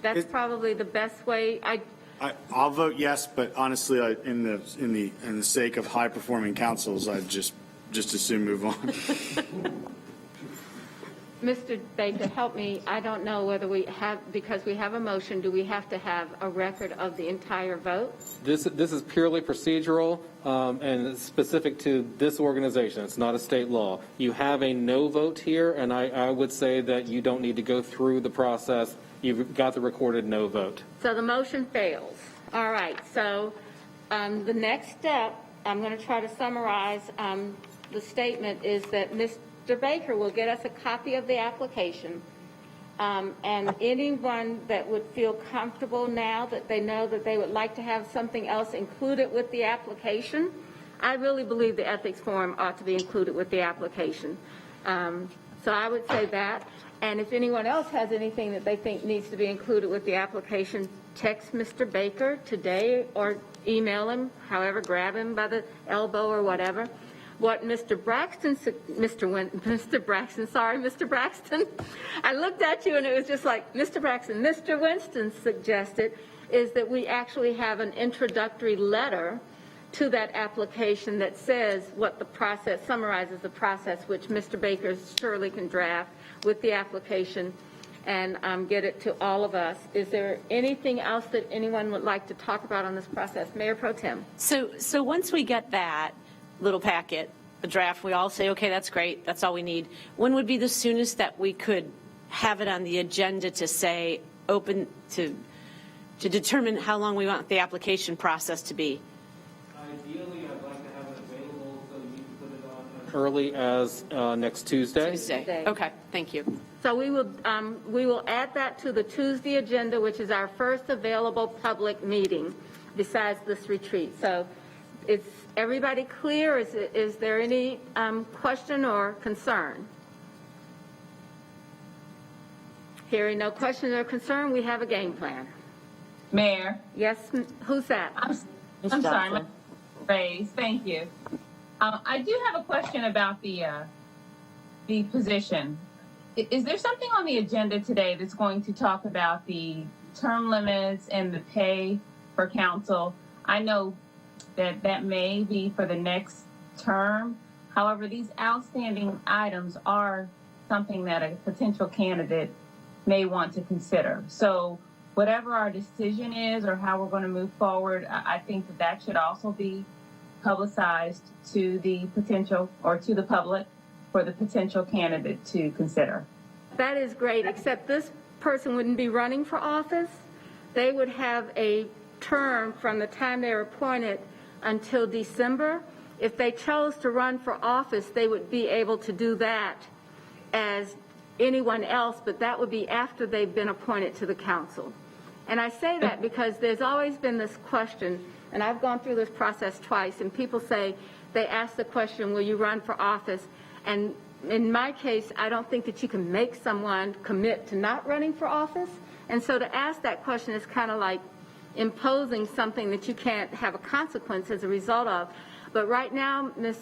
that's probably the best way. I'll vote yes, but honestly, in the sake of high performing councils, I'd just as soon move on. Mr. Baker, help me. I don't know whether we have, because we have a motion, do we have to have a record of the entire vote? This is purely procedural and it's specific to this organization. It's not a state law. You have a no vote here, and I would say that you don't need to go through the process. You've got the recorded no vote. So the motion fails. All right, so the next step, I'm going to try to summarize the statement, is that Mr. Baker will get us a copy of the application, and anyone that would feel comfortable now that they know that they would like to have something else included with the application, I really believe the ethics forum ought to be included with the application. So I would say that. And if anyone else has anything that they think needs to be included with the application, text Mr. Baker today or email him, however, grab him by the elbow or whatever. what Mr. Braxton, I looked at you and it was just like, Mr. Braxton, Mr. Winston suggested is that we actually have an introductory letter to that application that says what the process, summarizes the process, which Mr. Baker surely can draft with the application and get it to all of us. Is there anything else that anyone would like to talk about on this process? Mayor Pro Tem. So once we get that little packet, the draft, we all say, okay, that's great, that's all we need. When would be the soonest that we could have it on the agenda to say open to determine how long we want the application process to be? Ideally, I'd like to have it available so you can put it on as early as next Tuesday. Tuesday. Okay, thank you. So we will add that to the Tuesday agenda, which is our first available public meeting besides this retreat. So is everybody clear? Is there any question or concern? Hearing no question or concern, we have a game plan. Mayor? Yes, who's that? I'm sorry, Raise, thank you. I do have a question about the position. Is there something on the agenda today that's going to talk about the term limits and the pay for council? I know that may be for the next term. However, these outstanding items are something that a potential candidate may want to consider. So whatever our decision is or how we're going to move forward, I think that should also be publicized to the potential or to the public for the potential candidate to consider. That is great, except this person wouldn't be running for office. They would have a term from the time they're appointed until December. If they chose to run for office, they would be able to do that as anyone else, but that would be after they've been appointed to the council. And I say that because there's always been this question, and I've gone through this process twice, and people say, they ask the question, will you run for office? And in my case, I don't think that you can make someone commit to not running for office. And so to ask that question is kind of like imposing something that you can't have a consequence as a result of. But right now, Ms.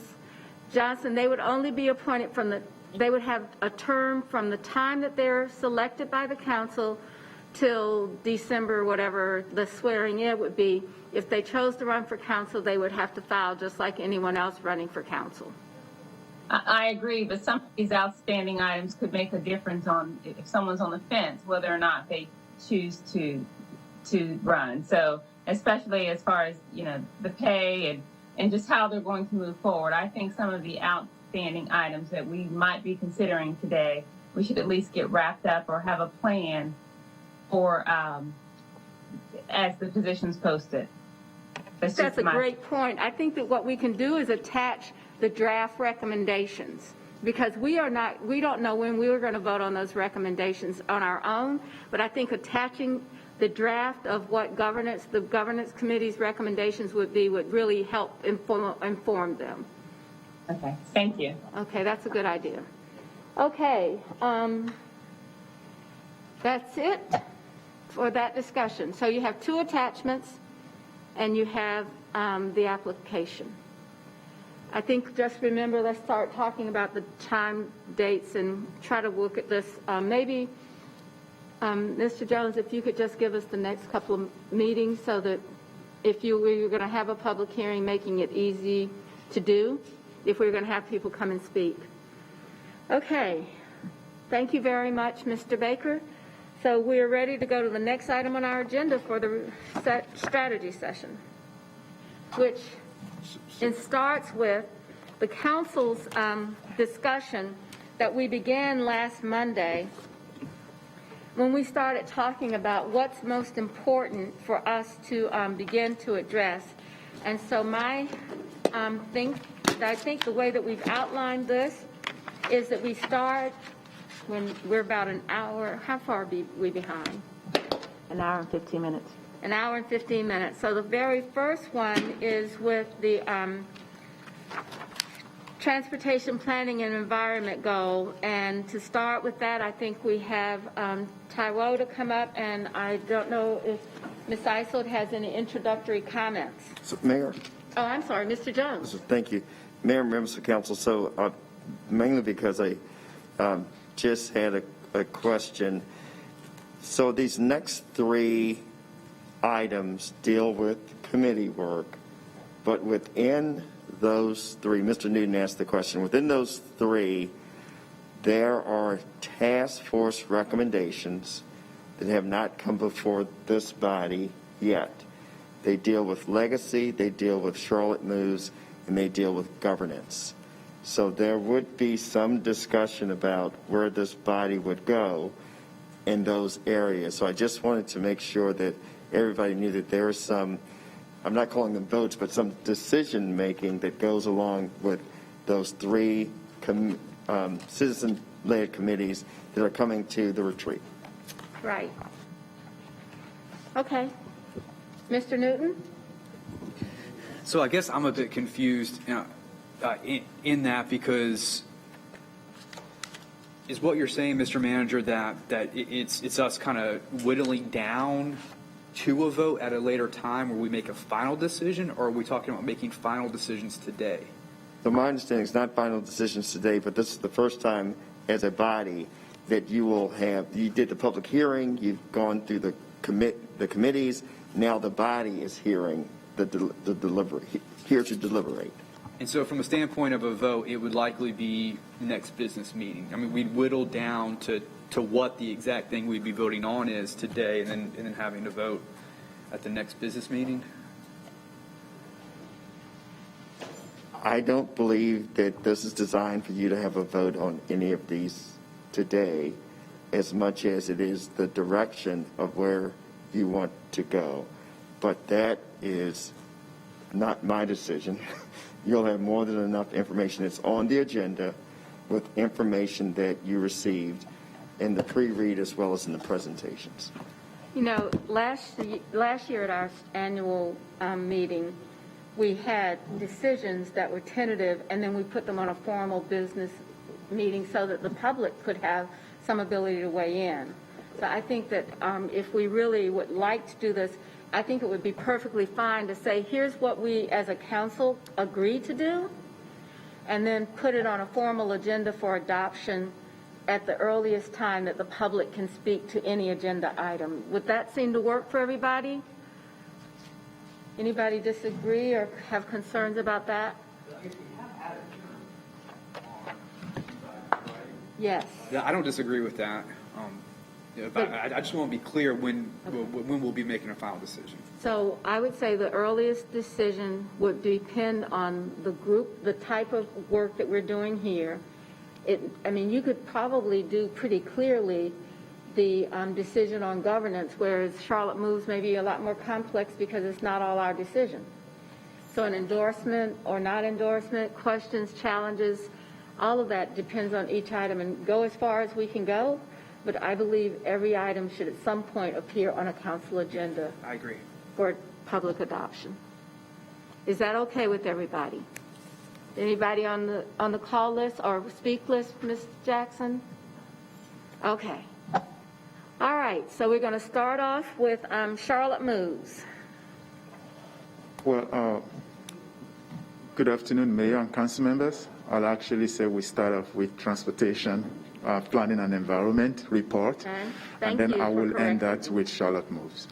Johnson, they would only be appointed they would have a term from the time that they're selected by the council till December, whatever the swearing in would be. If they chose to run for council, they would have to file just like anyone else running for council. I agree, but some of these outstanding items could make a difference on if someone's on the fence, whether or not they choose to run. So especially as far as, the pay and just how they're going to move forward. I think some of the outstanding items that we might be considering today, we should at least get wrapped up or have a plan for as the position's posted. That's a great point. I think that what we can do is attach the draft recommendations, because we don't know when we were going to vote on those recommendations on our own, but I think attaching the draft of what the governance committee's recommendations would be would really help inform them. Okay, thank you. Okay, that's a good idea. Okay, that's it for that discussion. So you have 2 attachments and you have the application. I think just remember, let's start talking about the time, dates, and try to look at this. Maybe, Mr. Jones, if you could just give us the next couple of meetings so that if we were going to have a public hearing, making it easy to do, if we were going to have people come and speak. Okay. Thank you very much, Mr. Baker. So we're ready to go to the next item on our agenda for the strategy session, which it starts with the council's discussion that we began last Monday when we started talking about what's most important for us to begin to address. And so I think the way that we've outlined this is that we start when we're about an hour. How far are we behind? An hour and 15 minutes. An hour and 15 minutes. So the very first one is with the transportation planning and environment goal. And to start with that, I think we have Taiwo to come up, and I don't know if Ms. Isold has any introductory comments. So, Mayor? Oh, I'm sorry, Mr. Jones. Thank you. Mayor and members of council, so mainly because I just had a question. So these next three items deal with committee work, but within those three, Mr. Newton asked the question, within those three, there are task force recommendations that have not come before this body yet. They deal with legacy, they deal with Charlotte Moves, and they deal with governance. So there would be some discussion about where this body would go in those areas. So I just wanted to make sure that everybody knew that there is some, I'm not calling them votes, but some decision-making that goes along with those three citizen-led committees that are coming to the retreat. Right. Okay. Mr. Newton? So I guess I'm a bit confused in that, because is what you're saying, Mr. Manager, that it's us kind of whittling down to a vote at a later time where we make a final decision, or are we talking about making final decisions today? So my understanding is not final decisions today, but this is the first time as a body that you will have, you did the public hearing, you've gone through the committees, now the body is hearing the delivery, here to deliberate. And so from a standpoint of a vote, it would likely be next business meeting. I mean, we'd whittle down to what the exact thing we'd be voting on is today, and then having to vote at the next business meeting. I don't believe that this is designed for you to have a vote on any of these today, as much as it is the direction of where you want to go. But that is not my decision. You'll have more than enough information that's on the agenda with information that you received in the pre-read as well as in the presentations. You know, last year at our annual meeting, we had decisions that were tentative, and then we put them on a formal business meeting so that the public could have some ability to weigh in. So I think that if we really would like to do this, I think it would be perfectly fine to say, here's what we as a council agree to do, and then put it on a formal agenda for adoption at the earliest time that the public can speak to any agenda item. Would that seem to work for everybody? Anybody disagree or have concerns about that? Yes. Yeah, I don't disagree with that. But I just want to be clear when we'll be making a final decision. So I would say the earliest decision would depend on the group, the type of work that we're doing here. I mean, you could probably do pretty clearly the decision on governance, whereas Charlotte Moves may be a lot more complex because it's not all our decision. So an endorsement or not endorsement, questions, challenges, all of that depends on each item, and go as far as we can go. But I believe every item should at some point appear on a council agenda. I agree. For public adoption. Is that okay with everybody? Anybody on the call list or speak list, Ms. Jackson? Okay. All right, so we're going to start off with Charlotte Moves. Well, good afternoon, Mayor and council members. I'll actually say we start off with transportation, planning and environment report, and then I will end that with Charlotte Moves.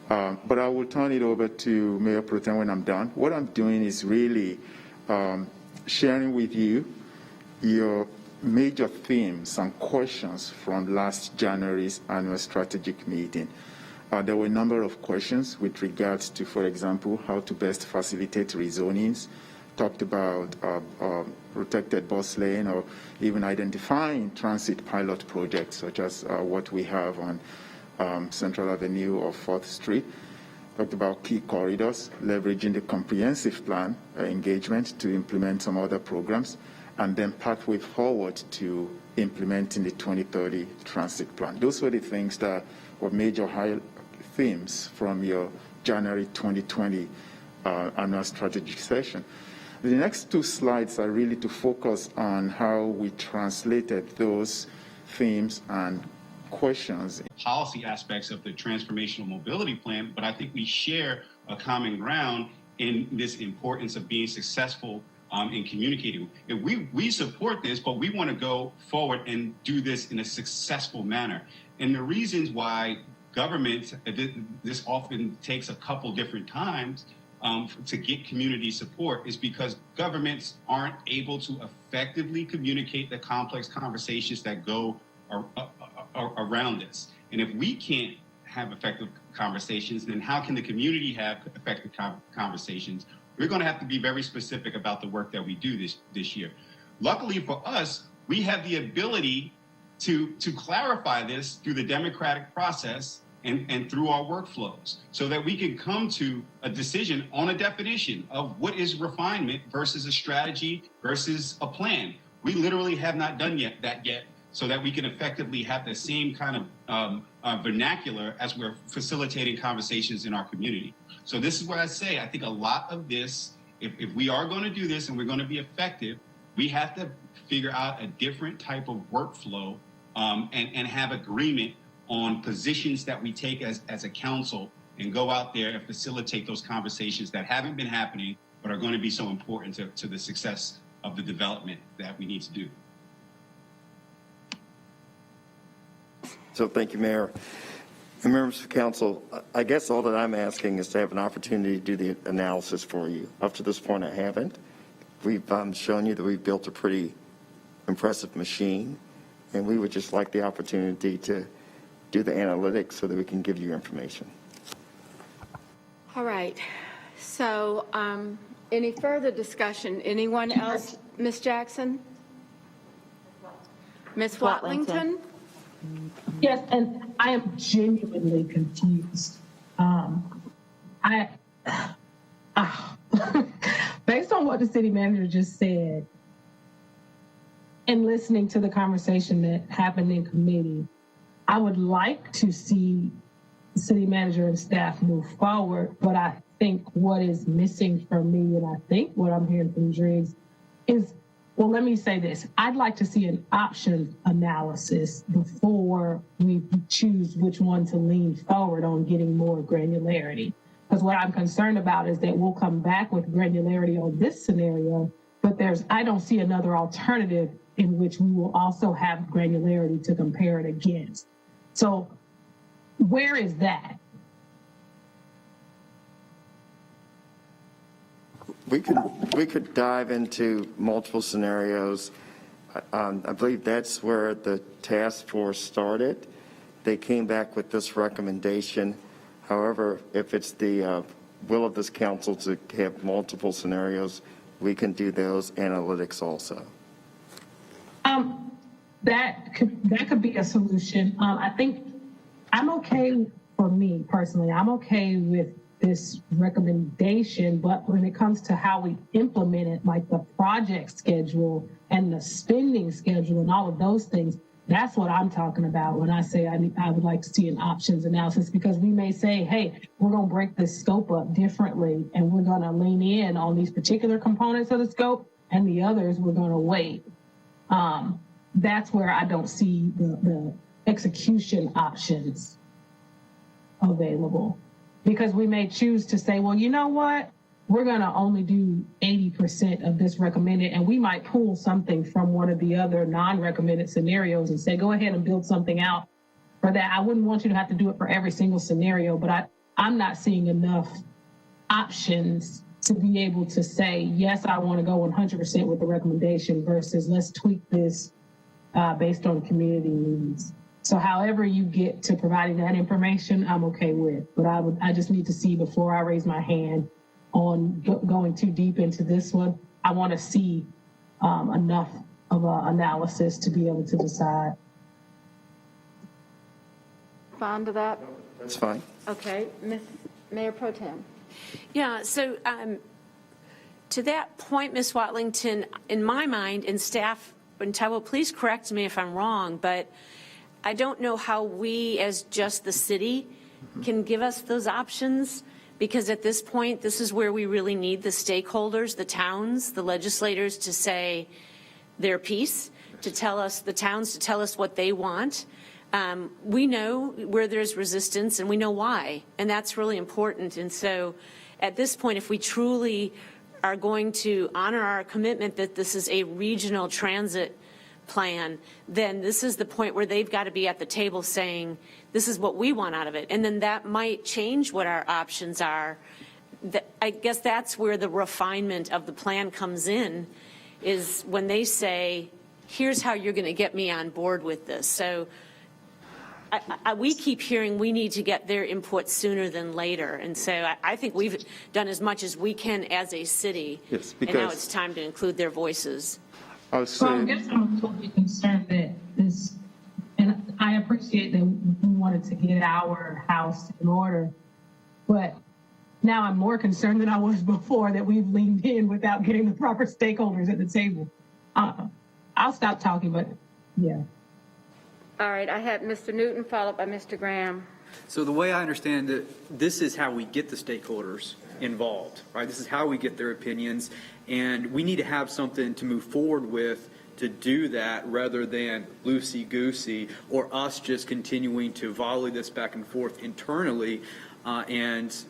But I will turn it over to Mayor Pro Tem when I'm done. What I'm doing is really sharing with you your major themes and questions from last January's annual strategic meeting. There were a number of questions with regards to, for example, how to best facilitate rezonings, talked about protected bus lane, or even identifying transit pilot projects such as what we have on Central Avenue or 4th Street. Talked about key corridors, leveraging the comprehensive plan engagement to implement some other programs, and then pathway forward to implementing the 2030 transit plan. Those were the things that were major high themes from your January 2020 annual strategic session. The next two slides are really to focus on how we translated those themes and questions. Policy aspects of the transformational mobility plan, but I think we share a common ground in this importance of being successful in communicating. If we support this, but we want to go forward and do this in a successful manner. And the reasons why government, this often takes a couple different times to get community support is because governments aren't able to effectively communicate the complex conversations that go around us. And if we can't have effective conversations, then how can the community have effective conversations? We're going to have to be very specific about the work that we do this year. Luckily for us, we have the ability to clarify this through the democratic process and through our workflows so that we can come to a decision on a definition of what is refinement versus a strategy versus a plan. We literally have not done that yet so that we can effectively have the same kind of vernacular as we're facilitating conversations in our community. So this is what I say. I think a lot of this, if we are going to do this and we're going to be effective, we have to figure out a different type of workflow and have agreement on positions that we take as a council and go out there and facilitate those conversations that haven't been happening but are going to be so important to the success of the development that we need to do. So thank you, Mayor. And members of council, I guess all that I'm asking is to have an opportunity to do the analysis for you. Up to this point, I haven't. We've shown you that we've built a pretty impressive machine, and we would just like the opportunity to do the analytics so that we can give you information. All right. So any further discussion? Anyone else? Ms. Jackson? Ms. Watlington? Yes, and I am genuinely confused. Based on what the city manager just said, and listening to the conversation that happened in committee, I would like to see the city manager and staff move forward, but I think what is missing from me, and I think what I'm hearing from Driggs, is, well, let me say this. I'd like to see an option analysis before we choose which one to lean forward on getting more granularity. Because what I'm concerned about is that we'll come back with granularity on this scenario, but I don't see another alternative in which we will also have granularity to compare it against. So where is that? We could dive into multiple scenarios. I believe that's where the task force started. They came back with this recommendation. However, if it's the will of this council to have multiple scenarios, we can do those analytics also. That could be a solution. I think I'm okay, for me personally, I'm okay with this recommendation, but when it comes to how we implement it, like the project schedule and the spending schedule and all of those things, that's what I'm talking about when I say I would like to see an options analysis, because we may say, hey, we're going to break this scope up differently and we're going to lean in on these particular components of the scope and the others we're going to wait. That's where I don't see the execution options available. Because we may choose to say, well, you know what? We're going to only do 80% of this recommended, and we might pull something from one of the other non-recommended scenarios and say, go ahead and build something out for that. I wouldn't want you to have to do it for every single scenario, but I'm not seeing enough options to be able to say, yes, I want to go 100% with the recommendation versus let's tweak this based on community needs. So however you get to providing that information, I'm okay with, but I just need to see before I raise my hand on going too deep into this one. I want to see enough of an analysis to be able to decide. Respond to that? That's fine. Okay, Mayor Pro Tem. Yeah, so to that point, Ms. Watlington, in my mind, and staff, and Taiwo, please correct me if I'm wrong, but I don't know how we, as just the city, can give us those options, because at this point, this is where we really need the stakeholders, the towns, the legislators to say their piece, to tell us, the towns to tell us what they want. We know where there's resistance and we know why, and that's really important. And so at this point, if we truly are going to honor our commitment that this is a regional transit plan, then this is the point where they've got to be at the table saying, this is what we want out of it. And then that might change what our options are. I guess that's where the refinement of the plan comes in, is when they say, here's how you're going to get me on board with this. So we keep hearing we need to get their input sooner than later. And so I think we've done as much as we can as a city. Yes, and now it's time to include their voices. I'll say, Well, I guess I'm totally concerned that this, and I appreciate that we wanted to get our house in order, but now I'm more concerned than I was before that we've leaned in without getting the proper stakeholders at the table. I'll stop talking, but yeah. All right, I had Mr. Newton followed by Mr. Graham. So the way I understand it, this is how we get the stakeholders involved, right? This is how we get their opinions, and we need to have something to move forward with to do that rather than loosey-goosey or us just continuing to volley this back and forth internally and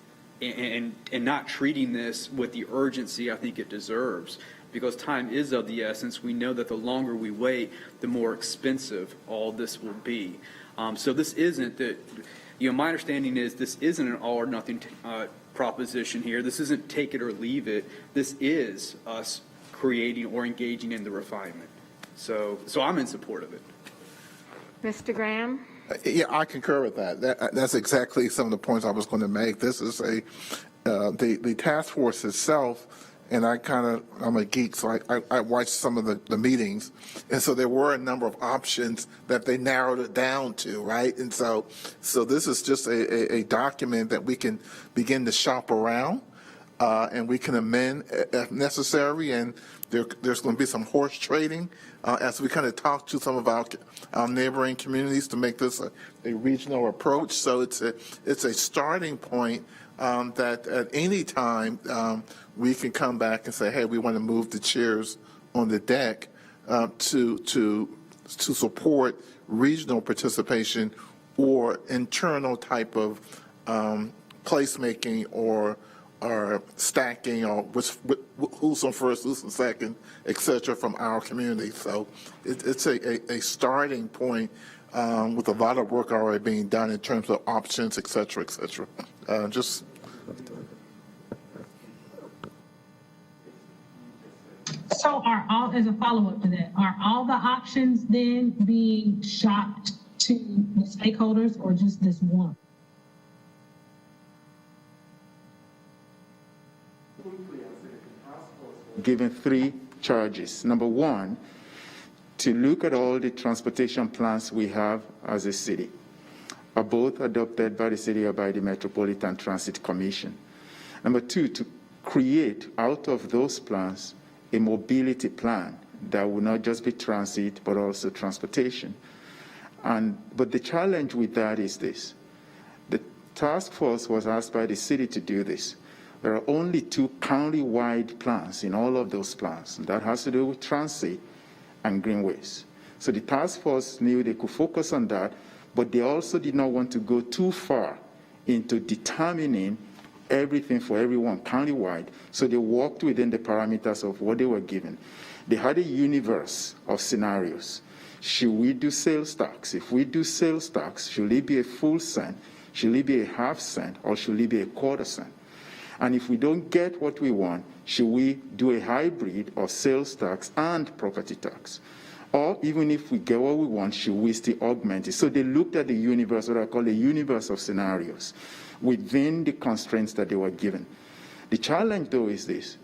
not treating this with the urgency I think it deserves. Because time is of the essence. We know that the longer we wait, the more expensive all this will be. So this isn't that, my understanding is this isn't an all or nothing proposition here. This isn't take it or leave it. This is us creating or engaging in the refinement. So I'm in support of it. Mr. Graham? Yeah, I concur with that. That's exactly some of the points I was going to make. This is the task force itself. And I'm a geek, so I watched some of the meetings. And so there were a number of options that they narrowed it down to, right? And so this is just a document that we can begin to shop around and we can amend if necessary. And there's going to be some horse trading as we kind of talk to some of our neighboring communities to make this a regional approach. So it's a starting point that at any time we can come back and say, hey, we want to move the chairs on the deck to support regional participation or internal type of placemaking or stacking or who's on first, who's on second, et cetera, from our community. So it's a starting point with a lot of work already being done in terms of options, et cetera, et cetera. So as a follow-up to that, are all the options then being shopped to the stakeholders or just this one? given three charges. Number one, to look at all the transportation plans we have as a city, are both adopted by the city or by the Metropolitan Transit Commission. Number two, to create out of those plans a mobility plan that will not just be transit, but also transportation. But the challenge with that is this. The task force was asked by the city to do this. There are only 2 county-wide plans in all of those plans. That has to do with transit and greenways. So the task force knew they could focus on that, but they also did not want to go too far into determining everything for everyone countywide. So they worked within the parameters of what they were given. They had a universe of scenarios. Should we do sales tax? If we do sales tax, should it be a full cent? Should it be a half cent? Or should it be a quarter cent? And if we don't get what we want, should we do a hybrid of sales tax and property tax? Or even if we get what we want, should we still augment it? So they looked at the universe, what I call a universe of scenarios, within the constraints that they were given. The challenge, though, is this.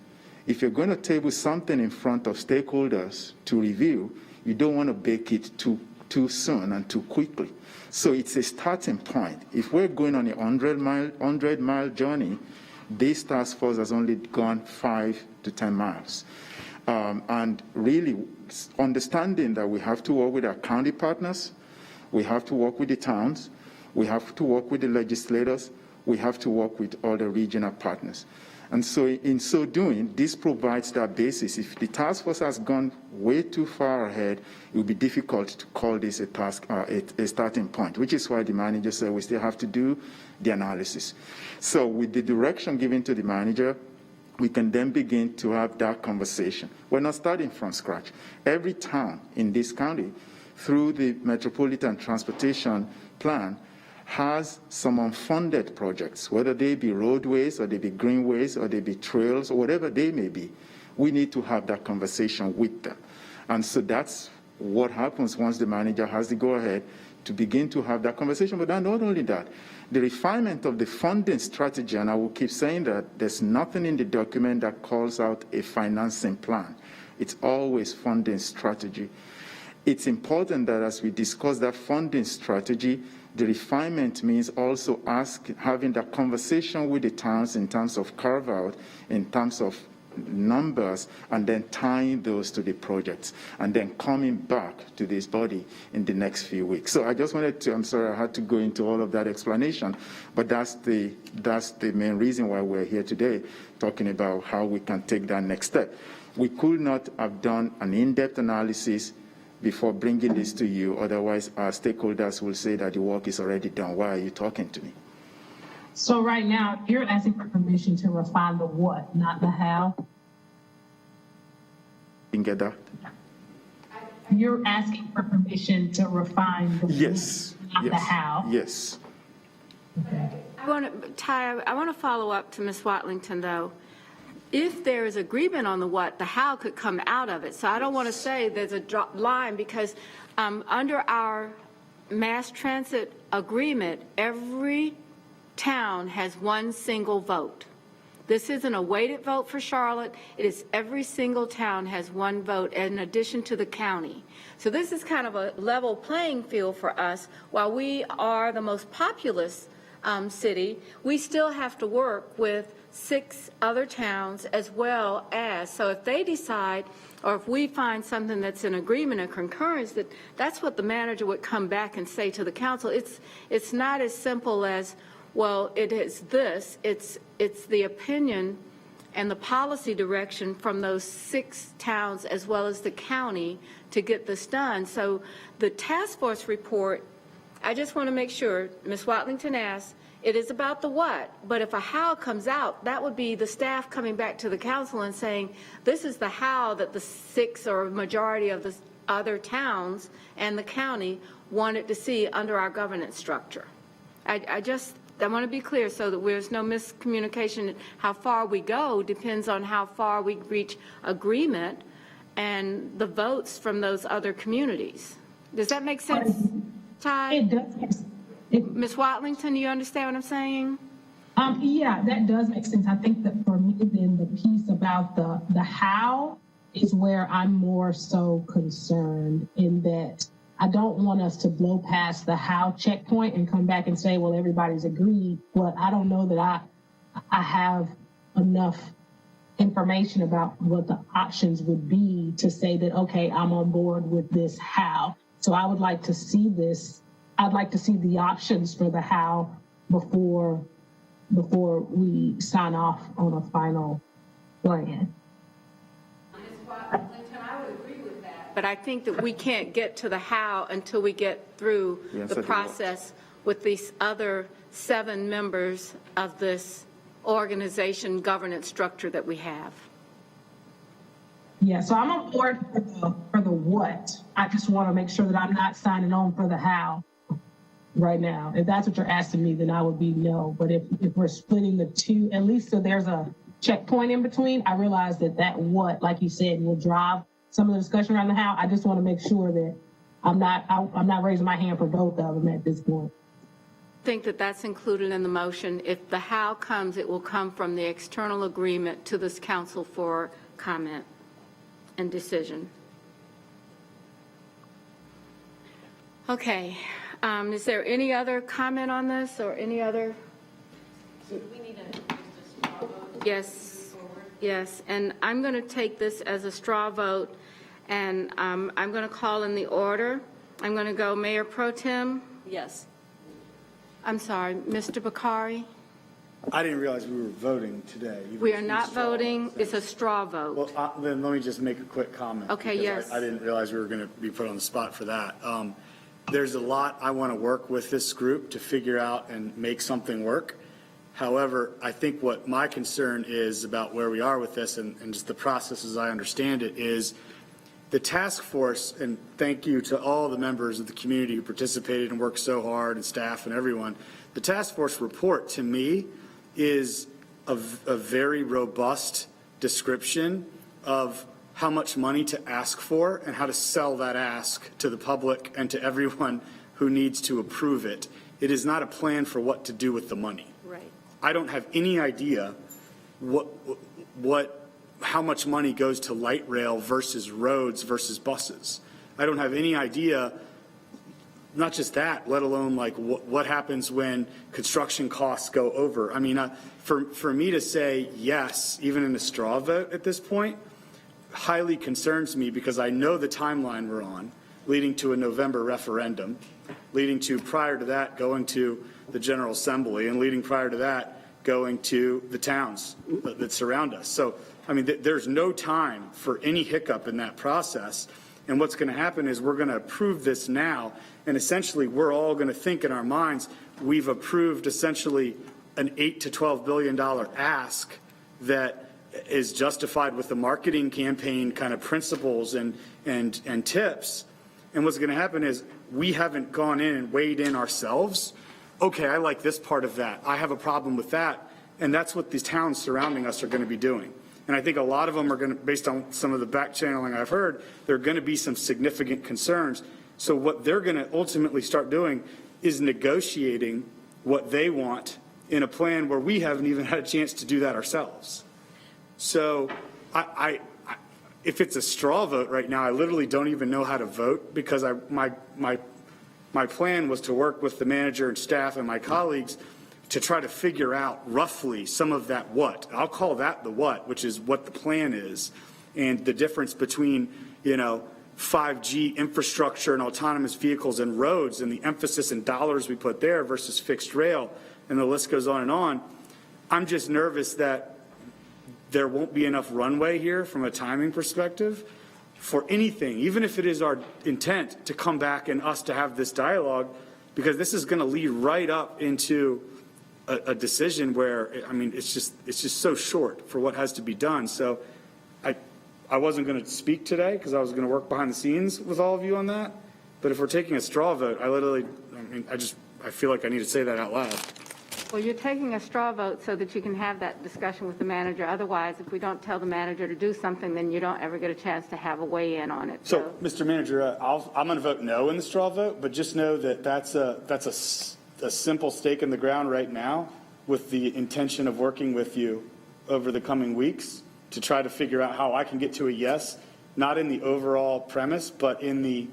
If you're going to table something in front of stakeholders to review, you don't want to bake it too soon and too quickly. So it's a starting point. If we're going on a 100-mile journey, this task force has only gone 5 to 10 miles. And really understanding that we have to work with our county partners, we have to work with the towns, we have to work with the legislators, we have to work with all the regional partners. And so in so doing, this provides that basis. If the task force has gone way too far ahead, it will be difficult to call this a starting point, which is why the manager said we still have to do the analysis. So with the direction given to the manager, we can then begin to have that conversation. We're not starting from scratch. Every town in this county, through the Metropolitan Transportation Plan, has some unfunded projects, whether they be roadways or they be greenways or they be trails or whatever they may be. We need to have that conversation with them. And so that's what happens once the manager has the go-ahead to begin to have that conversation. But not only that, the refinement of the funding strategy, and I will keep saying that, there's nothing in the document that calls out a financing plan. It's always funding strategy. It's important that as we discuss that funding strategy, the refinement means also having that conversation with the towns in terms of carve-out, in terms of numbers, and then tying those to the projects, and then coming back to this body in the next few weeks. So I just wanted to, I'm sorry I had to go into all of that explanation, but that's the main reason why we're here today, talking about how we can take that next step. We could not have done an in-depth analysis before bringing this to you, otherwise our stakeholders will say that the work is already done. Why are you talking to me? So right now, you're asking for permission to refine the what, not the how? Didn't get that? You're asking for permission to refine the Yes. what, not yes. the how? Yes. I want to follow up to Ms. Watlington, though. If there is agreement on the what, the how could come out of it. So I don't want to say there's a line, because under our mass transit agreement, every town has one single vote. This isn't a weighted vote for Charlotte. It is every single town has one vote in addition to the county. So this is kind of a level playing field for us. While we are the most populous city, we still have to work with 6 other towns as well as, so if they decide, or if we find something that's in agreement or concurrence, that's what the manager would come back and say to the council. It's not as simple as, well, it is this. It's the opinion and the policy direction from those 6 towns as well as the county to get this done. So the task force report, I just want to make sure, Ms. Watlington asked, it is about the what, but if a how comes out, that would be the staff coming back to the council and saying, this is the how that the 6 or majority of the other towns and the county wanted to see under our governance structure. I want to be clear so that there's no miscommunication. How far we go depends on how far we reach agreement and the votes from those other communities. Does that make sense, Ty? It does. Ms. Watlington, you understand what I'm saying? Yeah, that does make sense. I think that for me, then the piece about the how is where I'm more so concerned, in that I don't want us to blow past the how checkpoint and come back and say, well, everybody's agreed, but I don't know that I have enough information about what the options would be to say that, okay, I'm on board with this how. So I would like to see this. I'd like to see the options for the how before we sign off on a final plan. But I think that we can't get to the how until we get through the process with these other 7 members of this organization governance structure that we have. Yeah, so I'm on board for the what. I just want to make sure that I'm not signing on for the how right now. If that's what you're asking me, then I would be no. But if we're splitting the 2, at least so there's a checkpoint in between, I realize that what, like you said, will drive some of the discussion around the how. I just want to make sure that I'm not raising my hand for both of them at this point. I think that that's included in the motion. If the how comes, it will come from the external agreement to this council for comment and decision. Okay. Is there any other comment on this or any other? Do we need a straw vote? Yes, and I'm going to take this as a straw vote, and I'm going to call in the order. I'm going to go Mayor Pro Tem. Yes. I'm sorry, Mr. Bakari. I didn't realize we were voting today. We are not voting. It's a straw vote. Well, then let me just make a quick comment. Okay, yes. I didn't realize we were going to be put on the spot for that. There's a lot I want to work with this group to figure out and make something work. However, I think what my concern is about where we are with this and just the process as I understand it is the task force, and thank you to all the members of the community who participated and worked so hard, and staff and everyone. The task force report, to me, is a very robust description of how much money to ask for and how to sell that ask to the public and to everyone who needs to approve it. It is not a plan for what to do with the money. Right. I don't have any idea how much money goes to light rail versus roads versus buses. I don't have any idea, not just that, let alone like what happens when construction costs go over. I mean, for me to say yes, even in a straw vote at this point, highly concerns me because I know the timeline we're on, leading to a November referendum, leading to prior to that going to the General Assembly, and leading prior to that going to the towns that surround us. So, I mean, there's no time for any hiccup in that process. And what's going to happen is we're going to approve this now, and essentially we're all going to think in our minds we've approved essentially an $8 to $12 billion ask that is justified with the marketing campaign kind of principles and tips. And what's going to happen is we haven't gone in and weighed in ourselves. Okay, I like this part of that. I have a problem with that. And that's what these towns surrounding us are going to be doing. And I think a lot of them are going to, based on some of the back channeling I've heard, there are going to be some significant concerns. So what they're going to ultimately start doing is negotiating what they want in a plan where we haven't even had a chance to do that ourselves. So if it's a straw vote right now, I literally don't even know how to vote because my plan was to work with the manager and staff and my colleagues to try to figure out roughly some of that what. I'll call that the what, which is what the plan is, and the difference between, 5G infrastructure and autonomous vehicles and roads and the emphasis and dollars we put there versus fixed rail, and the list goes on and on. I'm just nervous that there won't be enough runway here from a timing perspective for anything, even if it is our intent to come back and us to have this dialogue, because this is going to lead right up into a decision where, I mean, it's just so short for what has to be done. So I wasn't going to speak today because I was going to work behind the scenes with all of you on that. But if we're taking a straw vote, I feel like I need to say that out loud. Well, you're taking a straw vote so that you can have that discussion with the manager. Otherwise, if we don't tell the manager to do something, then you don't ever get a chance to have a weigh-in on it. So, Mr. Manager, I'm going to vote no in the straw vote, but just know that that's a simple stake in the ground right now with the intention of working with you over the coming weeks to try to figure out how I can get to a yes, not in the overall premise, but in the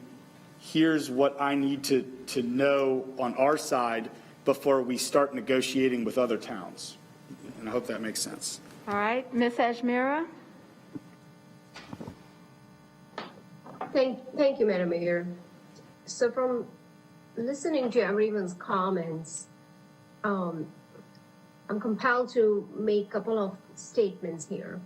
here's what I need to know on our side before we start negotiating with other towns. And I hope that makes sense. All right, Ms. Ajmera? Thank you, Madam Mayor. So from listening to everyone's comments, I'm compelled to make a couple of statements here.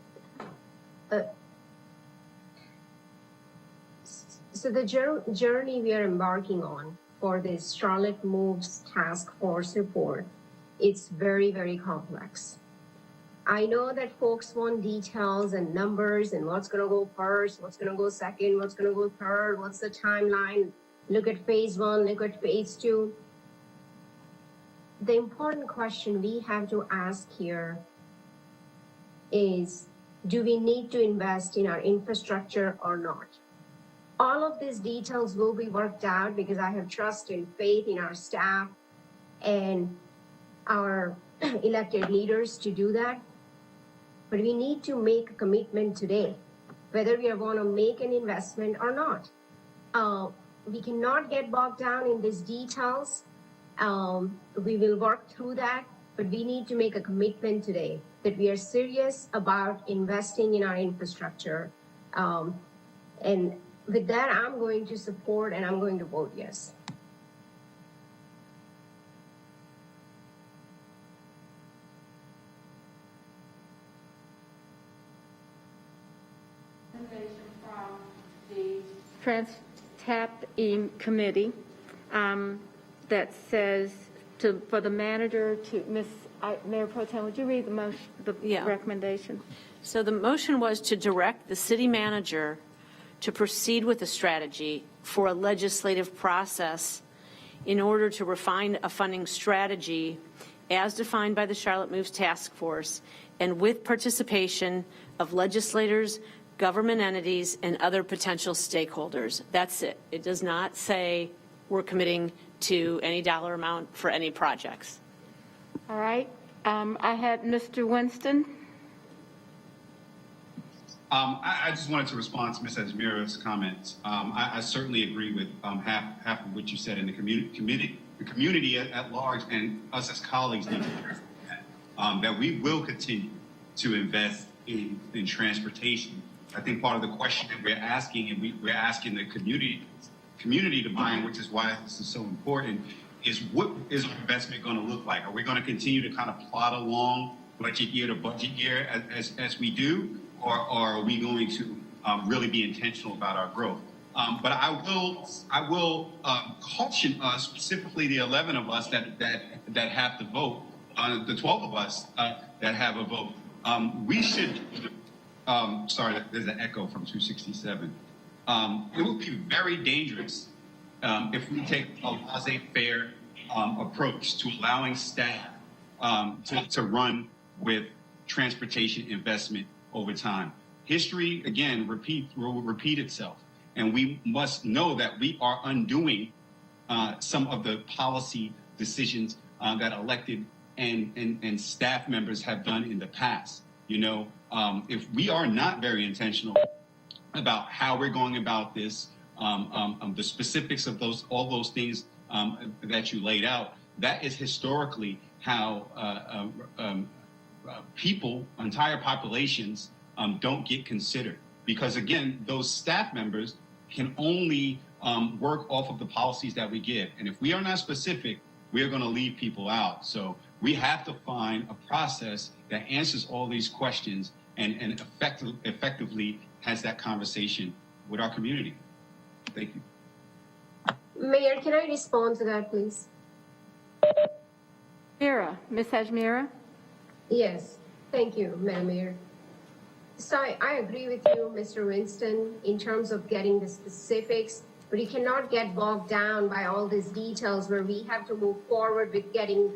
So the journey we are embarking on for this Charlotte Moves Task Force report, it's very, very complex. I know that folks want details and numbers and what's going to go first, what's going to go second, what's going to go third, what's the timeline. Look at phase one, look at phase two. The important question we have to ask here is, do we need to invest in our infrastructure or not? All of these details will be worked out because I have trust and faith in our staff and our elected leaders to do that. But we need to make a commitment today, whether we are going to make an investment or not. We cannot get bogged down in these details. We will work through that, but we need to make a commitment today that we are serious about investing in our infrastructure. And with that, I'm going to support and I'm going to vote yes. From the Trans-TAP committee that says for the manager to, Ms. Mayor Pro Tem, would you read the motion, the recommendation? So the motion was to direct the city manager to proceed with a strategy for a legislative process in order to refine a funding strategy as defined by the Charlotte Moves Task Force and with participation of legislators, government entities, and other potential stakeholders. That's it. It does not say we're committing to any dollar amount for any projects. All right. I had Mr. Winston. I just wanted to respond to Ms. Ajmira's comments. I certainly agree with half of what you said, in the community at large, and us as colleagues need to understand that we will continue to invest in transportation. I think part of the question that we're asking, and we're asking the community to buy in, which is why this is so important, is what is our investment going to look like? Are we going to continue to kind of plod along budget year to budget year as we do, or are we going to really be intentional about our growth? But I will caution us, specifically the 11 of us that have to vote, the 12 of us that have a vote. We should. Sorry, there's an echo from 267. It would be very dangerous if we take a laissez-faire approach to allowing staff to run with transportation investment over time. History, again, will repeat itself. And we must know that we are undoing some of the policy decisions that elected and staff members have done in the past. You know, if we are not very intentional about how we're going about this, the specifics of all those things that you laid out, that is historically how people, entire populations, don't get considered. Because again, those staff members can only work off of the policies that we give. And if we are not specific, we are going to leave people out. So we have to find a process that answers all these questions and effectively has that conversation with our community. Thank you. Mayor, can I respond to that, please? Ms. Ajmira? Yes, thank you, Madam Mayor. So I agree with you, Mr. Winston, in terms of getting the specifics, but you cannot get bogged down by all these details where we have to move forward with getting,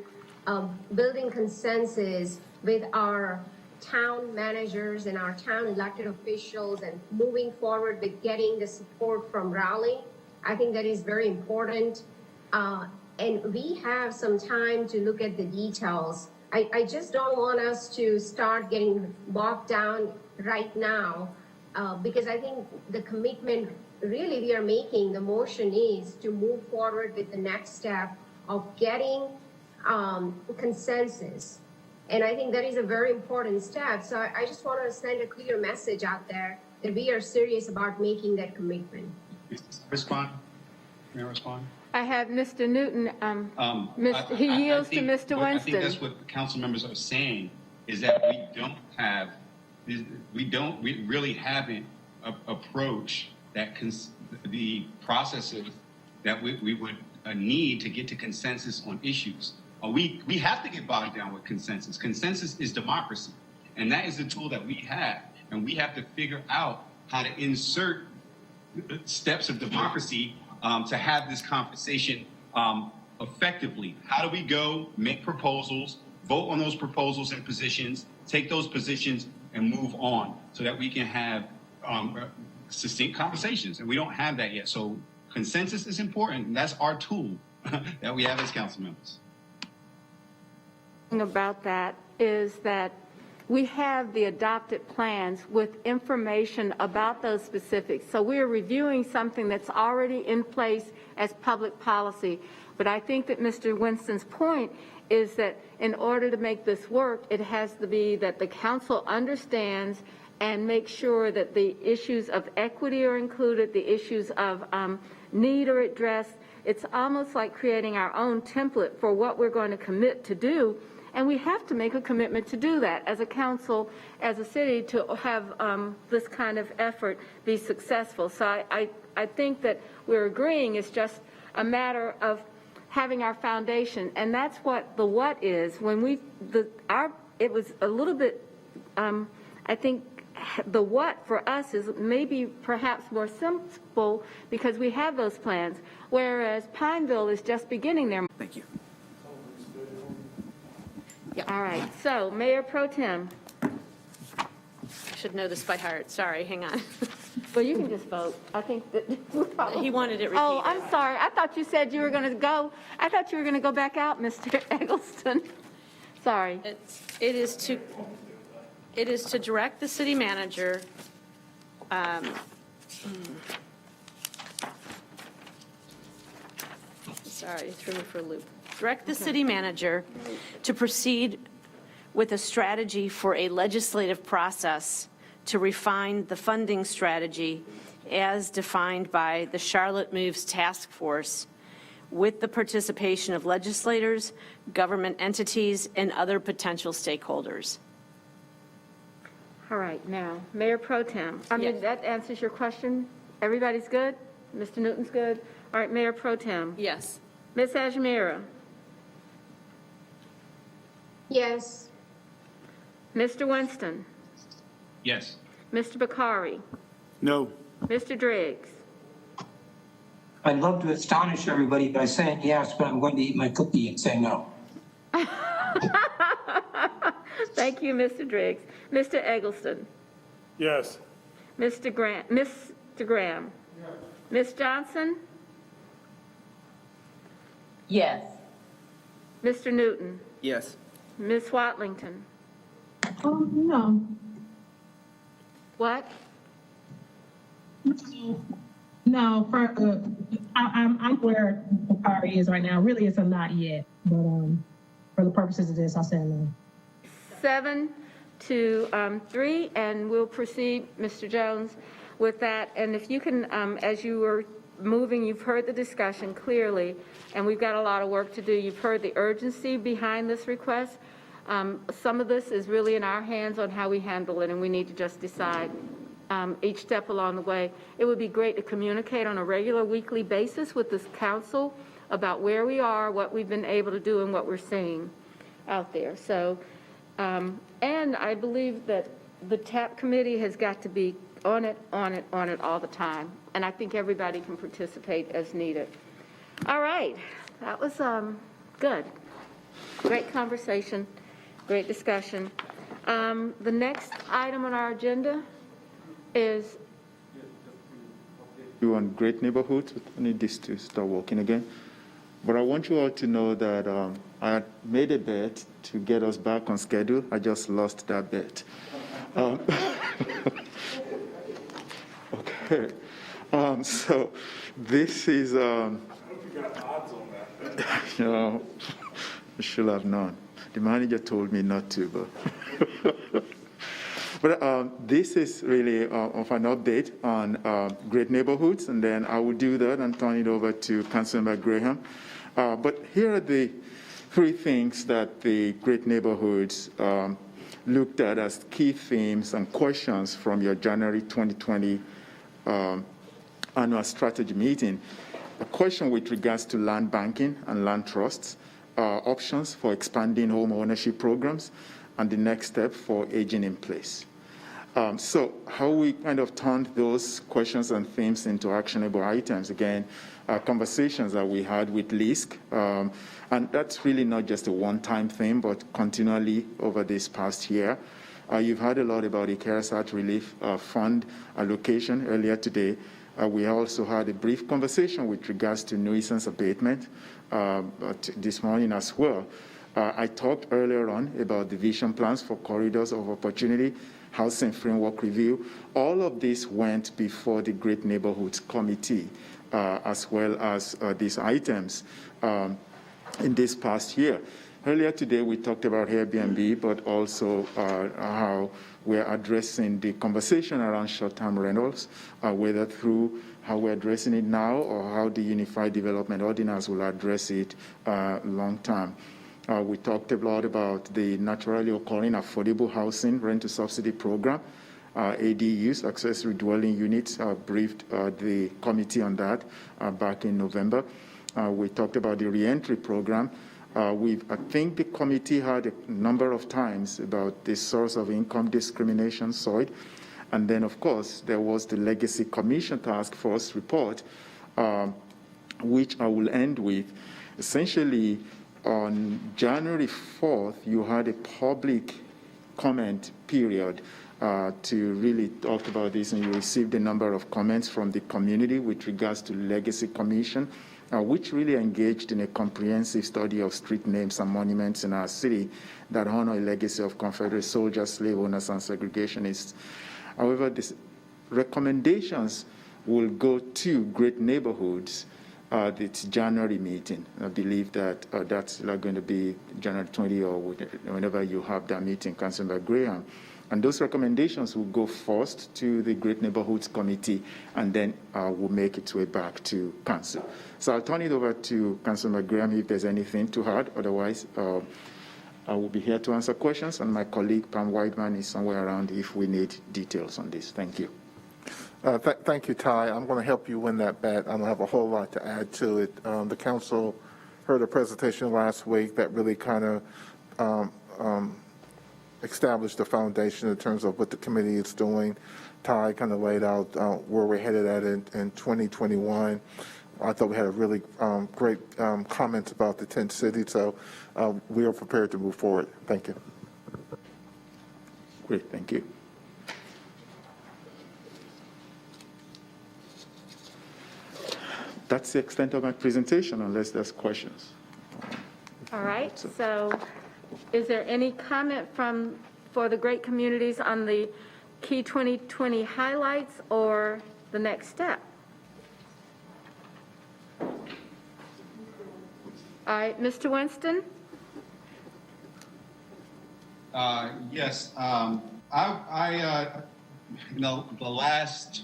building consensus with our town managers and our town elected officials and moving forward with getting the support from Raleigh. I think that is very important. And we have some time to look at the details. I just don't want us to start getting bogged down right now because I think the commitment really we are making, the motion is to move forward with the next step of getting consensus. And I think that is a very important step. So I just want to send a clear message out there that we are serious about making that commitment. Respond. May I respond? I have Mr. Newton. He yields to Mr. Winston. I think that's what the council members are saying, is that we really haven't approached the processes that we would need to get to consensus on issues. We have to get bogged down with consensus. Consensus is democracy, and that is the tool that we have. And we have to figure out how to insert steps of democracy to have this conversation effectively. How do we go, make proposals, vote on those proposals and positions, take those positions and move on so that we can have succinct conversations? And we don't have that yet. So consensus is important, and that's our tool that we have as council members. About that is that we have the adopted plans with information about those specifics. So we're reviewing something that's already in place as public policy. But I think that Mr. Winston's point is that in order to make this work, it has to be that the council understands and make sure that the issues of equity are included, the issues of need are addressed. It's almost like creating our own template for what we're going to commit to do. And we have to make a commitment to do that as a council, as a city, to have this kind of effort be successful. So I think that we're agreeing it's just a matter of having our foundation, and that's what the what is. When it was a little bit, I think the what for us is maybe perhaps more simple because we have those plans, whereas Pineville is just beginning their. Thank you. All right, so Mayor Pro Tem. I should know this by heart. Sorry, hang on. Well, you can just vote. I think that He wanted it repeated. Oh, I'm sorry. I thought you said you were going to go. I thought you were going to go back out, Mr. Eggleston. Sorry. It is to direct the city manager, sorry, you threw me for a loop. Direct the city manager to proceed with a strategy for a legislative process to refine the funding strategy as defined by the Charlotte Moves Task Force with the participation of legislators, government entities, and other potential stakeholders. All right, now, Mayor Pro Tem. I mean, Yes. that answers your question? Everybody's good? Mr. Newton's good? All right, Mayor Pro Tem. Yes. Ms. Ajmira? Yes. Mr. Winston? Yes. Mr. Bakari? No. Mr. Driggs? I'd love to astonish everybody by saying yes, but I'm going to eat my cookie and say no. Thank you, Mr. Driggs. Mr. Eggleston? Yes. Mr. Graham? Mr. Graham? Ms. Johnson? Yes. Mr. Newton? Yes. Ms. Watlington? No. What? No, I'm where Bakari is right now. Really, it's a not yet, but for the purposes of this, I'll say no. 7-3, and we'll proceed, Mr. Jones, with that. And if you can, as you were moving, you've heard the discussion clearly, and we've got a lot of work to do. You've heard the urgency behind this request. Some of this is really in our hands on how we handle it, and we need to just decide each step along the way. It would be great to communicate on a regular weekly basis with this council about where we are, what we've been able to do, and what we're seeing out there. So, and I believe that the TAP committee has got to be on it all the time. And I think everybody can participate as needed. All right, that was good. Great conversation, great discussion. The next item on our agenda is You want great neighborhoods. I need this to start working again. But I want you all to know that I had made a bet to get us back on schedule. I just lost that bet. Okay. So this is, I should have known. The manager told me not to, but. But this is really of an update on great neighborhoods, and then I will do that and turn it over to Councilmember Graham. But here are the three things that the great neighborhoods looked at as key themes and questions from your January 2020 annual strategy meeting. A question with regards to land banking and land trusts, options for expanding home ownership programs, and the next step for aging in place. So how we kind of turned those questions and themes into actionable items, again, conversations that we had with LISC, and that's really not just a one-time thing, but continually over this past year. You've heard a lot about the CARES Act Relief Fund allocation earlier today. We also had a brief conversation with regards to nuisance abatement this morning as well. I talked earlier on about the vision plans for corridors of opportunity, housing framework review. All of this went before the Great Neighborhoods Committee, as well as these items in this past year. Earlier today, we talked about Airbnb, but also how we're addressing the conversation around short-term rentals, whether through how we're addressing it now or how the Unified Development Ordinance will address it long-term. We talked a lot about the naturally occurring affordable housing rent to subsidy program, ADUs, accessory dwelling units, briefed the committee on that back in November. We talked about the reentry program. I think the committee had a number of times about the source of income discrimination, SOID. And then, of course, there was the Legacy Commission Task Force report, which I will end with. Essentially, on January 4th, you had a public comment period to really talk about this, and you received a number of comments from the community with regards to Legacy Commission, which really engaged in a comprehensive study of street names and monuments in our city that honor a legacy of Confederate soldiers, slave owners, and segregationists. However, these recommendations will go to Great Neighborhoods at its January meeting. I believe that that's going to be January 20 or whenever you have that meeting, Councilmember Graham. And those recommendations will go first to the Great Neighborhoods Committee, and then will make its way back to Council. So I'll turn it over to Councilmember Graham if there's anything to add. Otherwise, I will be here to answer questions, and my colleague Pam Whiteman is somewhere around if we need details on this. Thank you. Thank you, Ty. I'm going to help you win that bet. I don't have a whole lot to add to it. The council heard a presentation last week that really kind of established the foundation in terms of what the committee is doing. Ty kind of laid out where we're headed at in 2021. I thought we had a really great comments about the 10 cities, so we are prepared to move forward. Thank you. Great, thank you. That's the extent of my presentation, unless there's questions. All right, so is there any comment for the great communities on the key 2020 highlights or the next step? All right, Mr. Winston? Yes, the last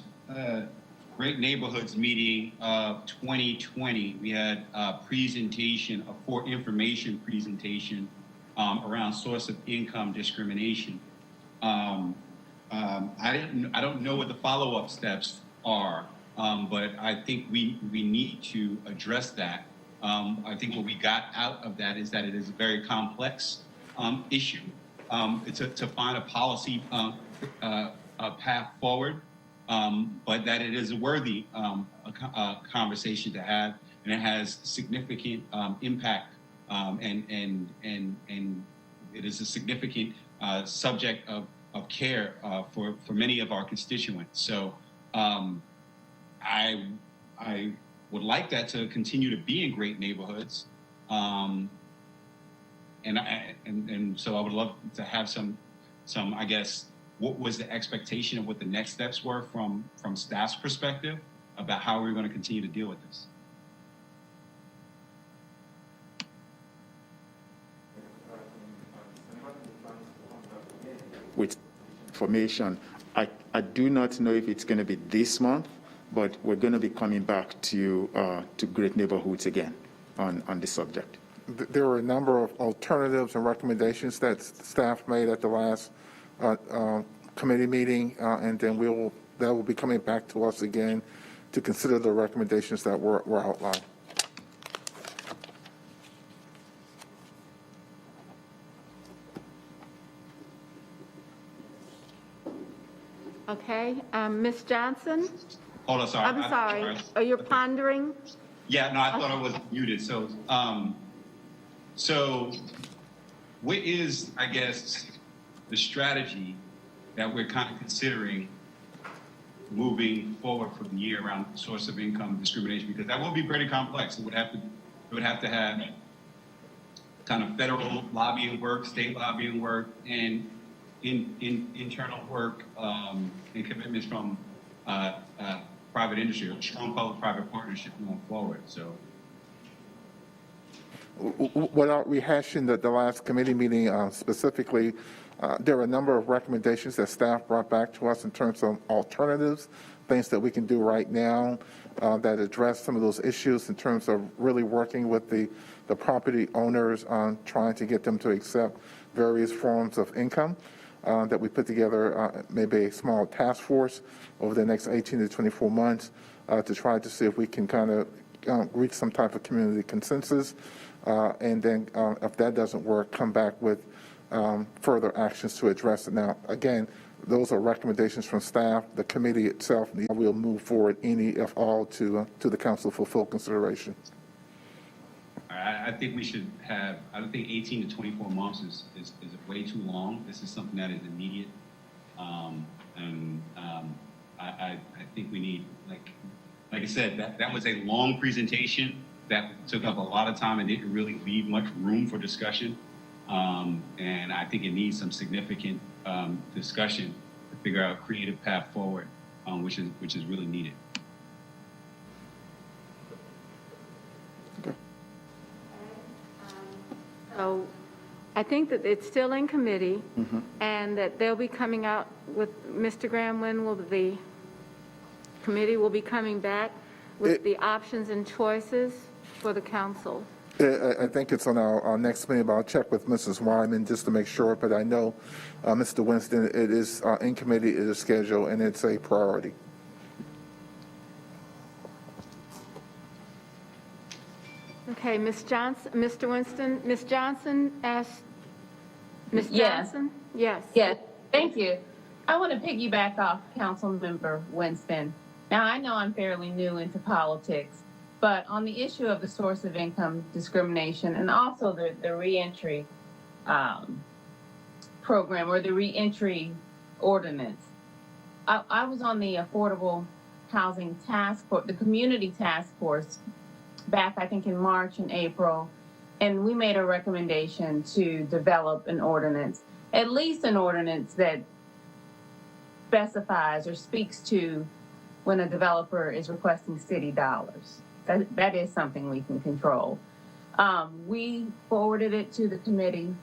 Great Neighborhoods meeting of 2020, we had a presentation, information presentation around source of income discrimination. I don't know what the follow-up steps are, but I think we need to address that. I think what we got out of that is that it is a very complex issue. To find a policy path forward, but that it is a worthy conversation to have, and it has significant impact, and it is a significant subject of care for many of our constituents. So I would like that to continue to be in Great Neighborhoods, and so I would love to have some I guess, what was the expectation of what the next steps were from staff's perspective about how we're going to continue to deal with this. With information, I do not know if it's going to be this month, but we're going to be coming back to Great Neighborhoods again on this subject. There were a number of alternatives and recommendations that staff made at the last committee meeting, and then that will be coming back to us again to consider the recommendations that were outlined. Okay, Ms. Johnson? Hold on, sorry. I'm sorry. Are you pondering? Yeah, no, I thought I was muted. So, so what is, I guess, the strategy that we're kind of considering moving forward for the year around source of income discrimination? Because that will be very complex. It would have to have kind of federal lobbying work, state lobbying work, and internal work and commitments from private industry, a strong public-private partnership going forward. So, without rehashing the last committee meeting specifically, there are a number of recommendations that staff brought back to us in terms of alternatives, things that we can do right now that address some of those issues in terms of really working with the property owners on trying to get them to accept various forms of income. That we put together maybe a small task force over the next 18 to 24 months to try to see if we can kind of reach some type of community consensus, and then if that doesn't work, come back with further actions to address it. Now, again, those are recommendations from staff. The committee itself will move forward any, if all, to the council for full consideration. I think we should have, I don't think 18 to 24 months is way too long. This is something that is immediate. I think we need, like I said, that was a long presentation that took up a lot of time and didn't really leave much room for discussion. And I think it needs some significant discussion to figure out a creative path forward, which is really needed. So I think that it's still in committee, and that they'll be coming out with, Mr. Graham, when will the committee will be coming back with the options and choices for the council? I think it's on our next meeting, but I'll check with Mrs. Wyman just to make sure. But I know, Mr. Winston, it is in committee, it is scheduled, and it's a priority. Okay, Ms. Johnson, Mr. Winston, Ms. Johnson asked, Ms. Yes. Johnson? Yes. Yes, thank you. I want to piggyback off Councilmember Winston. Now, I know I'm fairly new into politics, but on the issue of the source of income discrimination and also the reentry program or the reentry ordinance, I was on the Affordable Housing Task Force, the Community Task Force, back, I think, in March and April, and we made a recommendation to develop an ordinance, at least an ordinance that specifies or speaks to when a developer is requesting city dollars. That is something we can control. We forwarded it to the committee.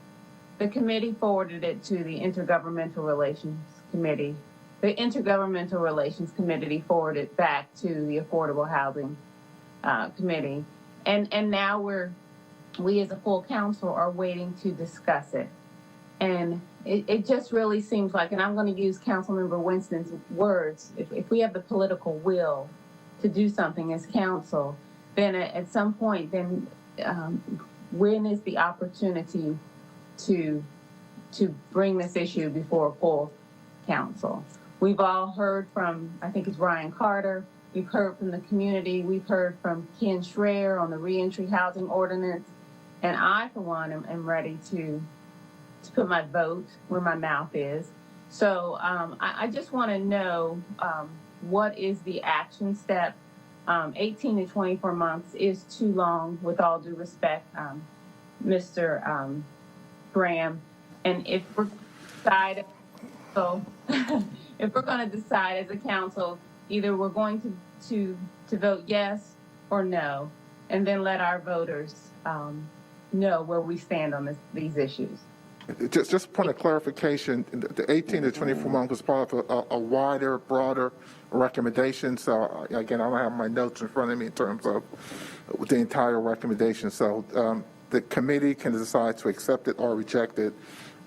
The committee forwarded it to the Intergovernmental Relations Committee. The Intergovernmental Relations Committee forwarded it back to the Affordable Housing Committee. And now we as a full council are waiting to discuss it. And it just really seems like, and I'm going to use Councilmember Winston's words, if we have the political will to do something as council, then at some point, then when is the opportunity to bring this issue before a full council? We've all heard from, I think it's Ryan Carter, we've heard from the community, we've heard from Ken Schreier on the reentry housing ordinance, and I, for one, am ready to put my vote where my mouth is. So I just want to know what is the action step. 18 to 24 months is too long, with all due respect, Mr. Graham. And if we're decide, so if we're going to decide as a council, either we're going to vote yes or no, and then let our voters know where we stand on these issues. Just a point of clarification, the 18 to 24 months was part of a wider, broader recommendation. So again, I don't have my notes in front of me in terms of the entire recommendation. So the committee can decide to accept it or reject it.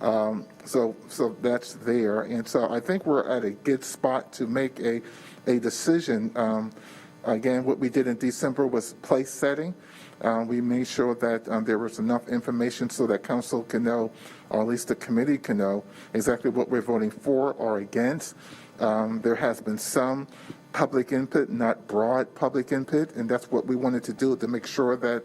So that's there. And so I think we're at a good spot to make a decision. Again, what we did in December was place setting. We made sure that there was enough information so that council can know, or at least the committee can know, exactly what we're voting for or against. There has been some public input, not broad public input, and that's what we wanted to do, to make sure that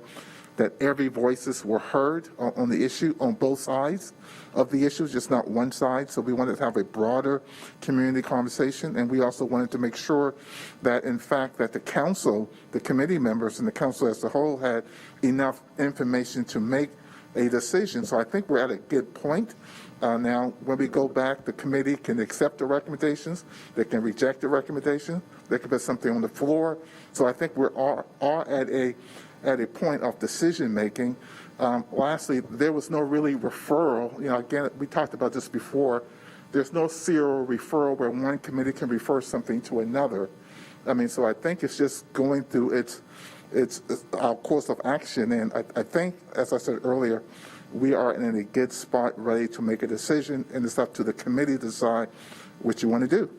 every voices were heard on the issue, on both sides of the issues, just not one side. So we wanted to have a broader community conversation, and we also wanted to make sure that, in fact, that the council, the committee members, and the council as a whole had enough information to make a decision. So I think we're at a good point. Now, when we go back, the committee can accept the recommendations, they can reject the recommendation, they can put something on the floor. So I think we're all at a point of decision making. Lastly, there was no really referral. Again, we talked about this before. There's no serial referral where one committee can refer something to another. So I think it's just going through its our course of action. And I think, as I said earlier, we are in a good spot, ready to make a decision, and it's up to the committee to decide what you want to do.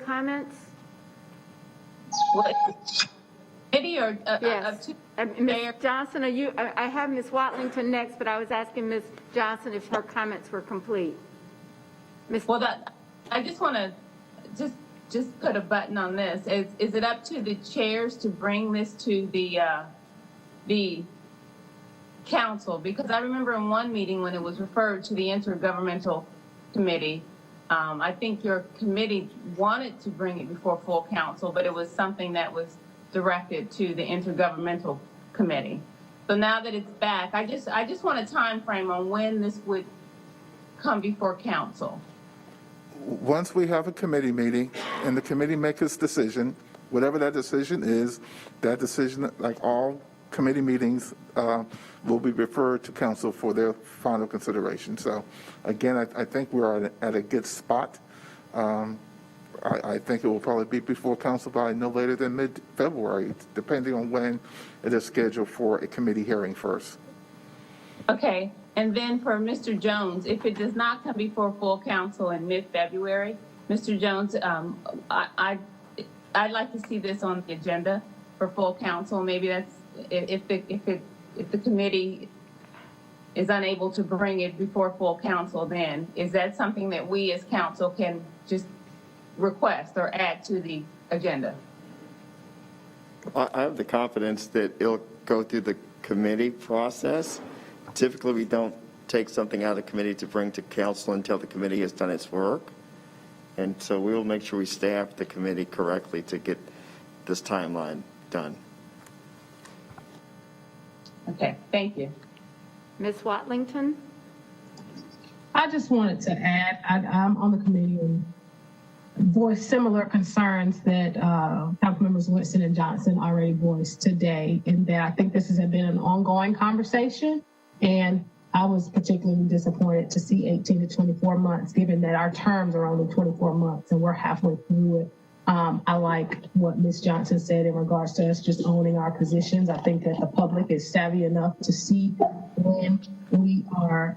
comments? What? Committee or Yes. Ms. Johnson, I have Ms. Watlington next, but I was asking Ms. Johnson if her comments were complete. Well, I just want to just put a button on this. Is it up to the chairs to bring this to the council? Because I remember in one meeting when it was referred to the intergovernmental committee, I think your committee wanted to bring it before full council, but it was something that was directed to the intergovernmental committee. So now that it's back, I just want a time frame on when this would come before council. Once we have a committee meeting and the committee makes its decision, whatever that decision is, that decision, like all committee meetings, will be referred to council for their final consideration. So again, I think we're at a good spot. I think it will probably be before council by no later than mid-February, depending on when it is scheduled for a committee hearing first. Okay, and then for Mr. Jones, if it does not come before full council in mid-February, Mr. Jones, I'd like to see this on the agenda for full council. Maybe that's if the committee is unable to bring it before full council, then is that something that we as council can just request or add to the agenda? I have the confidence that it'll go through the committee process. Typically, we don't take something out of committee to bring to council until the committee has done its work. And so we will make sure we staff the committee correctly to get this timeline done. Okay, thank you. Ms. Watlington? I just wanted to add, I'm on the committee and voiced similar concerns that Councilmembers Winston and Johnson already voiced today, and that I think this has been an ongoing conversation. And I was particularly disappointed to see 18 to 24 months, given that our terms are only 24 months and we're halfway through it. I like what Ms. Johnson said in regards to us just owning our positions. I think that the public is savvy enough to see when we are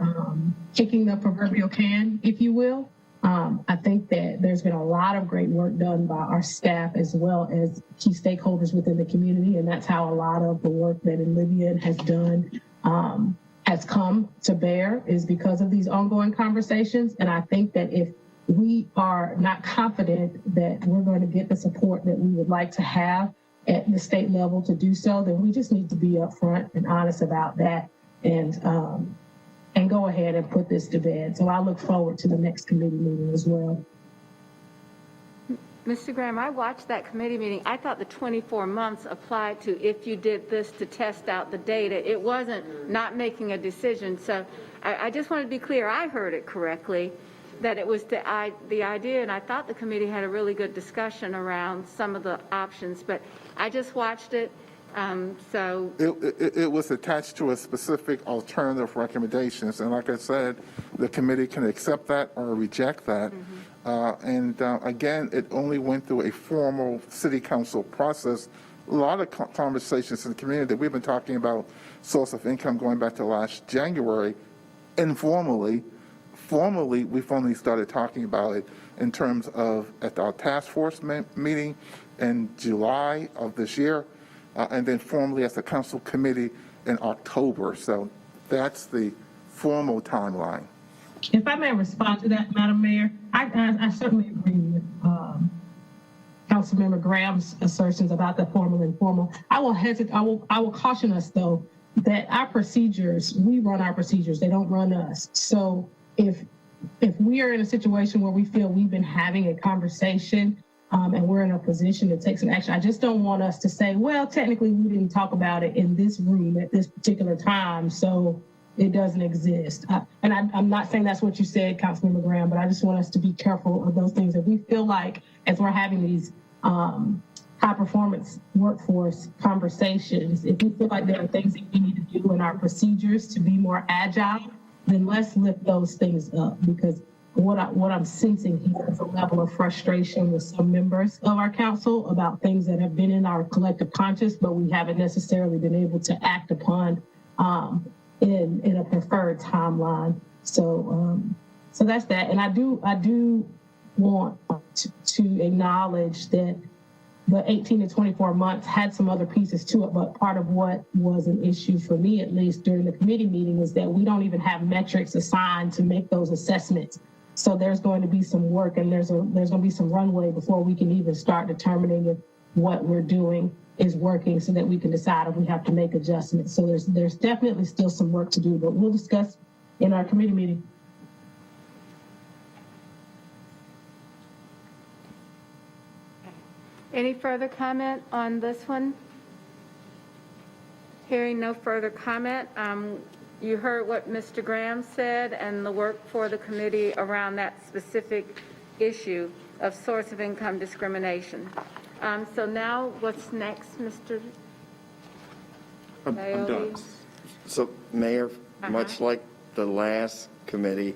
kicking the proverbial can, if you will. I think that there's been a lot of great work done by our staff as well as key stakeholders within the community, and that's how a lot of the work that Olivia has done has come to bear, is because of these ongoing conversations. And I think that if we are not confident that we're going to get the support that we would like to have at the state level to do so, then we just need to be upfront and honest about that and go ahead and put this to bed. So I look forward to the next committee meeting as well. Mr. Graham, I watched that committee meeting. I thought the 24 months applied to if you did this to test out the data. It wasn't not making a decision. So I just wanted to be clear. I heard it correctly, that it was the idea, and I thought the committee had a really good discussion around some of the options, but I just watched it. So it was attached to a specific alternative recommendations, and like I said, the committee can accept that or reject that. Again, it only went through a formal city council process. A lot of conversations in the community that we've been talking about source of income going back to last January, informally. Formally, we've only started talking about it in terms of at our task force meeting in July of this year, and then formally as a council committee in October. So that's the formal timeline. If I may respond to that, Madam Mayor, I certainly agree with Councilmember Graham's assertions about the formal and informal. I will caution us though that our procedures, we run our procedures, they don't run us. So if we are in a situation where we feel we've been having a conversation and we're in a position to take some action, I just don't want us to say, well, technically we didn't talk about it in this room at this particular time, so it doesn't exist. I'm not saying that's what you said, Councilmember Graham, but I just want us to be careful of those things. If we feel like, as we're having these high performance workforce conversations, if we feel like there are things that we need to do in our procedures to be more agile, then let's lift those things up, because what I'm sensing here is a level of frustration with some members of our council about things that have been in our collective conscious, but we haven't necessarily been able to act upon in a preferred timeline. So that's that. And I do want to acknowledge that the 18 to 24 months had some other pieces to it, but part of what was an issue for me, at least during the committee meeting, is that we don't even have metrics assigned to make those assessments. So there's going to be some work, and there's going to be some runway before we can even start determining if what we're doing is working, so that we can decide if we have to make adjustments. So there's definitely still some work to do, but we'll discuss in our committee meeting. Any further comment on this one? Hearing no further comment, you heard what Mr. Graham said and the work for the committee around that specific issue of source of income discrimination. So now what's next, Mr. I'm done. So, Mayor, much like the last committee,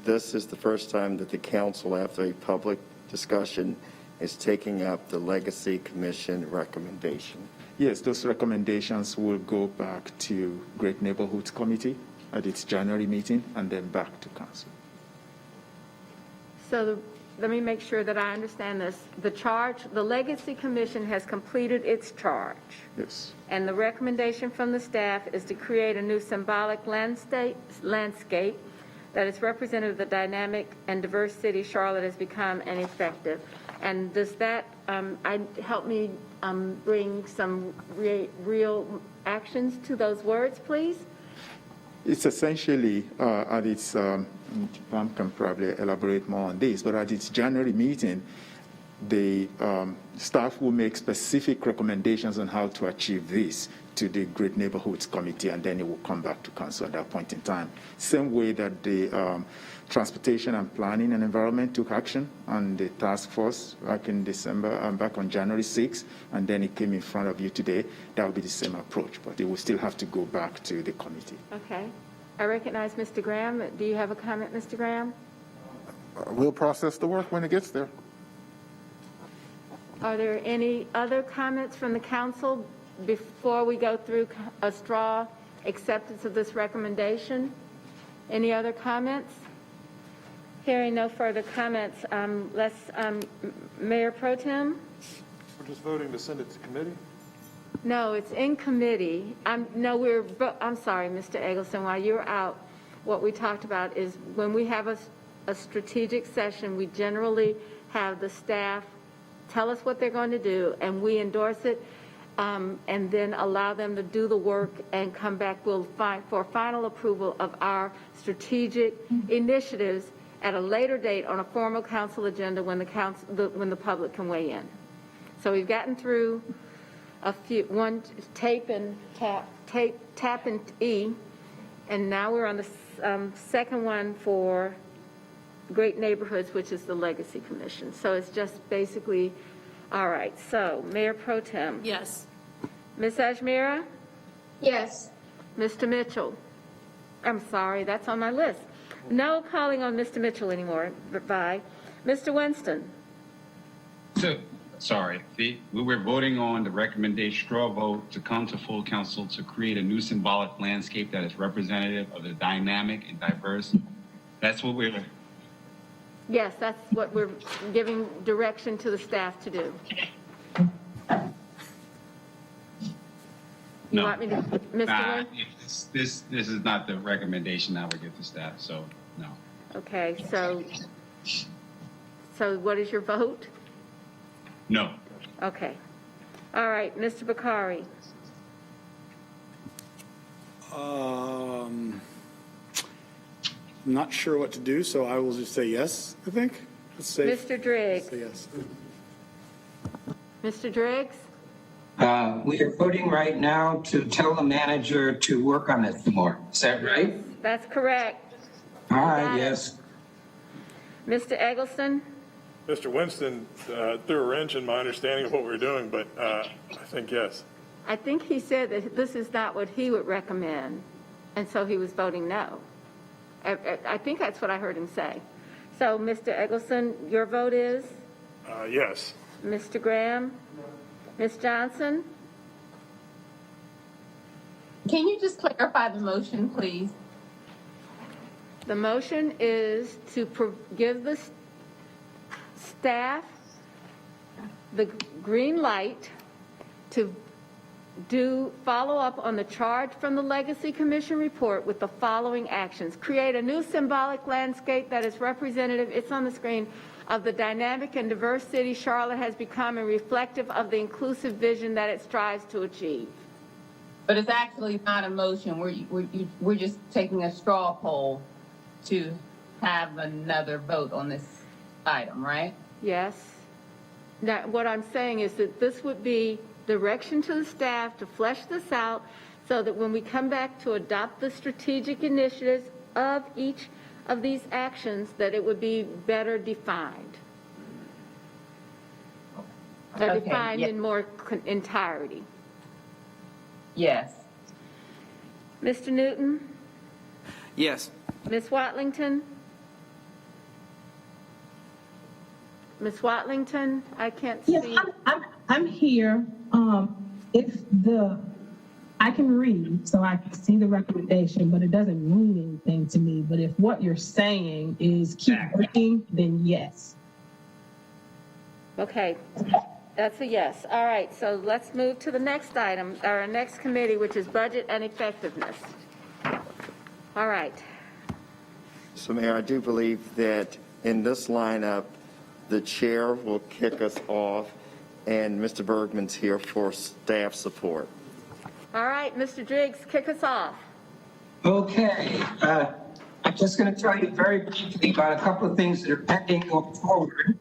this is the first time that the council, after a public discussion, is taking up the Legacy Commission recommendation. Yes, those recommendations will go back to Great Neighborhoods Committee at its January meeting and then back to council. So let me make sure that I understand this. The Legacy Commission has completed its charge. Yes. And the recommendation from the staff is to create a new symbolic landscape that is representative of the dynamic and diverse city Charlotte has become and effective. And does that help me bring some real actions to those words, please? It's essentially at its, Pam can probably elaborate more on this, but at its January meeting, the staff will make specific recommendations on how to achieve this to the Great Neighborhoods Committee, and then it will come back to council at that point in time. Same way that the Transportation and Planning and Environment took action on the task force back in December, back on January 6th, and then it came in front of you today. That will be the same approach, but it will still have to go back to the committee. Okay. I recognize Mr. Graham. Do you have a comment, Mr. Graham? We'll process the work when it gets there. Are there any other comments from the council before we go through a straw acceptance of this recommendation? Any other comments? Hearing no further comments, Mayor Pro Tem? We're just voting to send it to committee? No, it's in committee. I'm sorry, Mr. Eggleston, while you're out, what we talked about is when we have a strategic session, we generally have the staff tell us what they're going to do, and we endorse it, and then allow them to do the work and come back for final approval of our strategic initiatives at a later date on a formal council agenda when the public can weigh in. So we've gotten through one tap and E, and now we're on the second one for Great Neighborhoods, which is the Legacy Commission. So it's just basically, all right. So Mayor Pro Tem. Yes. Ms. Ajmira? Yes. Mr. Mitchell? I'm sorry, that's on my list. No calling on Mr. Mitchell anymore. Bye. Mr. Winston? So, sorry, we were voting on the recommendation, straw vote, to come to full council to create a new symbolic landscape that is representative of the dynamic and diverse. That's what we're... Yes, that's what we're giving direction to the staff to do. You want me to, Mr. Lynn? This is not the recommendation that we give to staff, so no. Okay, so what is your vote? No. Okay. All right, Mr. Bakari. I'm not sure what to do, so I will just say yes, I think. Let's say Mr. Driggs. say yes. Mr. Driggs? We are voting right now to tell the manager to work on it some more. Is that right? That's correct. All right, yes. Mr. Eggleston? Mr. Winston threw a wrench in my understanding of what we were doing, but I think yes. I think he said that this is not what he would recommend, and so he was voting no. I think that's what I heard him say. So, Mr. Eggleston, your vote is? Yes. Mr. Graham? Ms. Johnson? Can you just clarify the motion, please? The motion is to give the staff the green light to follow up on the charge from the Legacy Commission report with the following actions. Create a new symbolic landscape that is representative, it's on the screen, of the dynamic and diverse city Charlotte has become and reflective of the inclusive vision that it strives to achieve. But it's actually not a motion. We're just taking a straw poll to have another vote on this item, right? Yes. Now, what I'm saying is that this would be direction to the staff to flesh this out so that when we come back to adopt the strategic initiatives of each of these actions, that it would be better defined. Or Okay, defined yeah. in more entirety. Yes. Mr. Newton? Yes. Ms. Watlington? Ms. Watlington, I can't Yes, see. I'm here. I can read, so I can see the recommendation, but it doesn't mean anything to me. But if what you're saying is keep working, then yes. Okay, that's a yes. All right, so let's move to the next item, our next committee, which is budget and effectiveness. All right. So Mayor, I do believe that in this lineup, the chair will kick us off, and Mr. Bergman's here for staff support. All right, Mr. Driggs, kick us off. Okay, I'm just going to tell you very briefly about a couple of things that are pending going forward.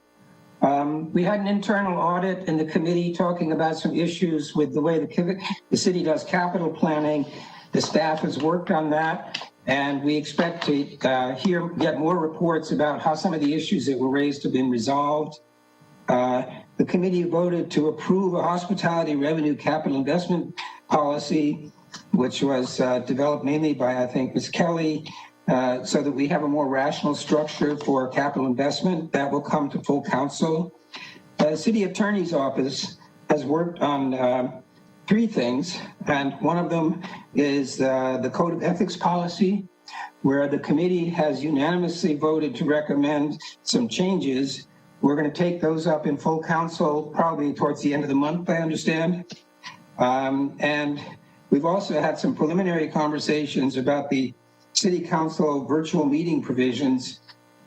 We had an internal audit in the committee talking about some issues with the way the city does capital planning. The staff has worked on that, and we expect to get more reports about how some of the issues that were raised have been resolved. The committee voted to approve a hospitality revenue capital investment policy, which was developed mainly by, I think, Ms. Kelly, so that we have a more rational structure for capital investment that will come to full council. The city attorney's office has worked on 3 things, and one of them is the code of ethics policy, where the committee has unanimously voted to recommend some changes. We're going to take those up in full council probably towards the end of the month, I understand. And we've also had some preliminary conversations about the city council virtual meeting provisions,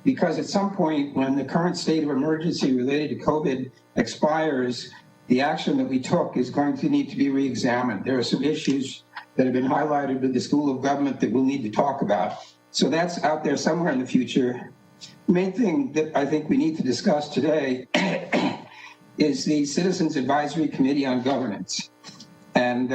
because at some point when the current state of emergency related to COVID expires, the action that we took is going to need to be re-examined. There are some issues that have been highlighted with the School of Government that we'll need to talk about. So that's out there somewhere in the future. The main thing that I think we need to discuss today is the Citizens Advisory Committee on Governance. And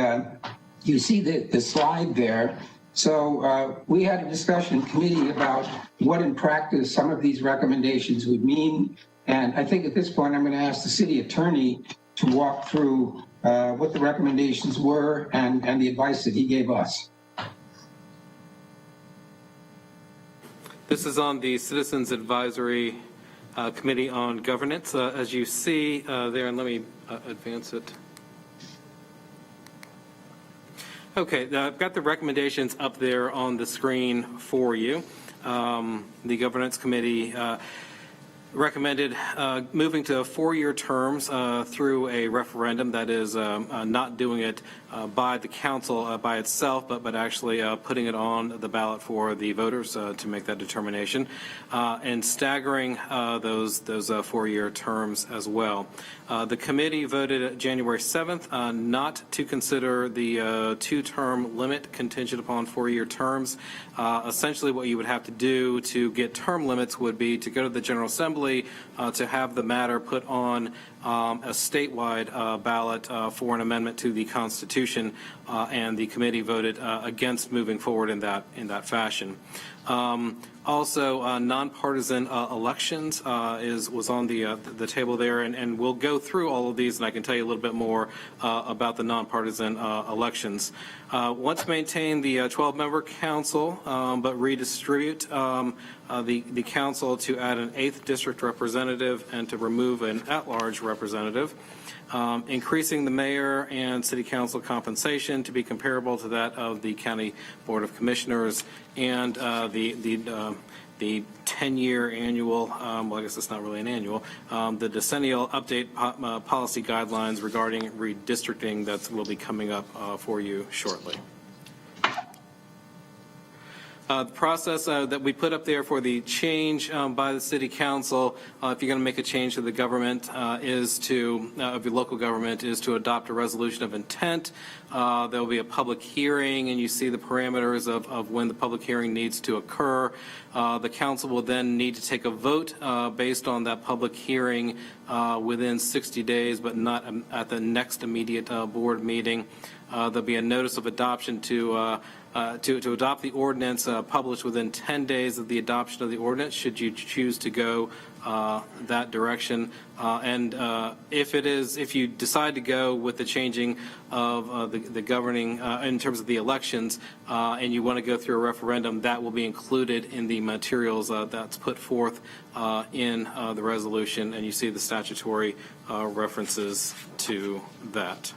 you see the slide there. So we had a discussion committee about what in practice some of these recommendations would mean. And I think at this point, I'm going to ask the city attorney to walk through what the recommendations were and the advice that he gave us. This is on the Citizens Advisory Committee on Governance. As you see there, and let me advance it. Okay, I've got the recommendations up there on the screen for you. The Governance Committee recommended moving to 4-year terms through a referendum, that is not doing it by the council by itself, but actually putting it on the ballot for the voters to make that determination, and staggering those 4-year terms as well. The committee voted January 7th not to consider the 2-term limit contingent upon 4-year terms. Essentially what you would have to do to get term limits would be to go to the General Assembly to have the matter put on a statewide ballot for an amendment to the Constitution, and the committee voted against moving forward in that fashion. Also, nonpartisan elections was on the table there, and we'll go through all of these, and I can tell you a little bit more about the nonpartisan elections. Want to maintain the 12-member council, but redistribute the council to add an 8th district representative and to remove an at-large representative. Increasing the mayor and city council compensation to be comparable to that of the county board of commissioners, and the 10 10-year annual, well, I guess it's not really an annual, the decennial update policy guidelines regarding redistricting that will be coming up for you shortly. The process that we put up there for the change by the City Council, if you're going to make a change to the government, is to, of your local government, is to adopt a resolution of intent. There will be a public hearing, and you see the parameters of when the public hearing needs to occur. The council will then need to take a vote based on that public hearing within 60 days, but not at the next immediate board meeting. There'll be a notice of adoption to adopt the ordinance published within 10 days of the adoption of the ordinance, should you choose to go that direction. If you decide to go with the changing of the governing in terms of the elections, and you want to go through a referendum, that will be included in the materials that's put forth in the resolution, and you see the statutory references to that.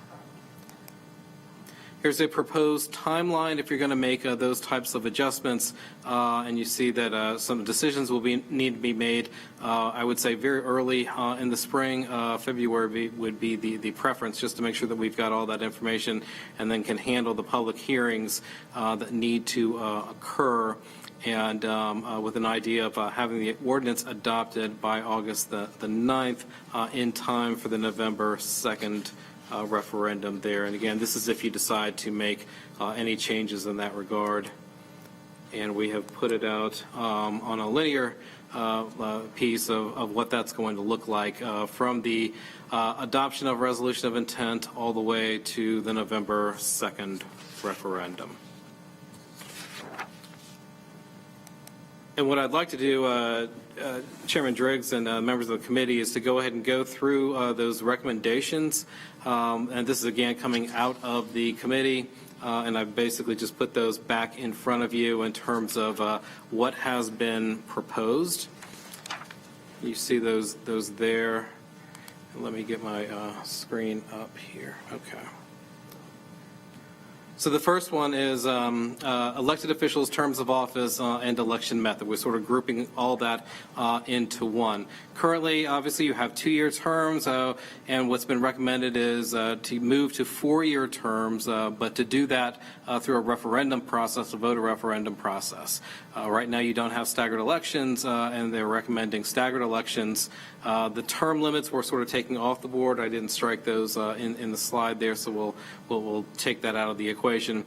Here's a proposed timeline if you're going to make those types of adjustments, and you see that some decisions will need to be made. I would say very early in the spring. February would be the preference, just to make sure that we've got all that information and then can handle the public hearings that need to occur, and with an idea of having the ordinance adopted by August the 9th in time for the November 2nd referendum there. And again, this is if you decide to make any changes in that regard. And we have put it out on a linear piece of what that's going to look like from the adoption of resolution of intent all the way to the November 2nd referendum. And what I'd like to do, Chairman Driggs and members of the committee, is to go ahead and go through those recommendations. And this is, again, coming out of the committee. And I've basically just put those back in front of you in terms of what has been proposed. You see those there. Let me get my screen up here. Okay. So the first one is elected officials' terms of office and election method. We're sort of grouping all that into one. Currently, obviously, you have 2-year terms, and what's been recommended is to move to 4-year terms, but to do that through a referendum process, a voter referendum process. Right now, you don't have staggered elections, and they're recommending staggered elections. The term limits we're sort of taking off the board. I didn't strike those in the slide there, so we'll take that out of the equation.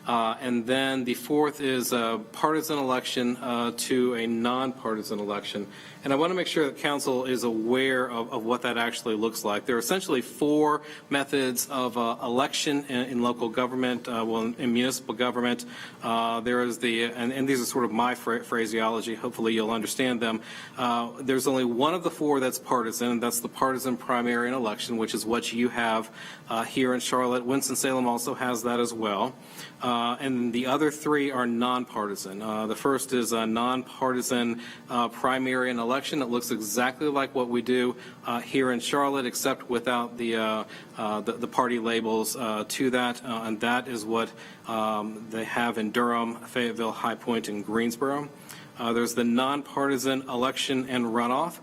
And then the fourth is a partisan election to a nonpartisan election. And I want to make sure that council is aware of what that actually looks like. There are essentially 4 methods of election in local government, in municipal government. There is and these are sort of my phraseology, hopefully you'll understand them. There's only one of the 4 that's partisan, and that's the partisan primary and election, which is what you have here in Charlotte. Winston-Salem also has that as well. And the other 3 are nonpartisan. The first is a nonpartisan primary and election. It looks exactly like what we do here in Charlotte, except without the party labels to that. And that is what they have in Durham, Fayetteville, High Point, and Greensboro. There's the nonpartisan election and runoff.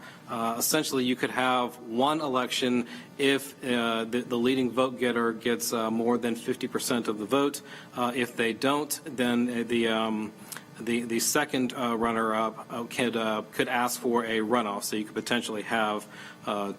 Essentially, you could have one election if the leading vote getter gets more than 50% of the vote. If they don't, then the second runner-up could ask for a runoff. So you could potentially have 2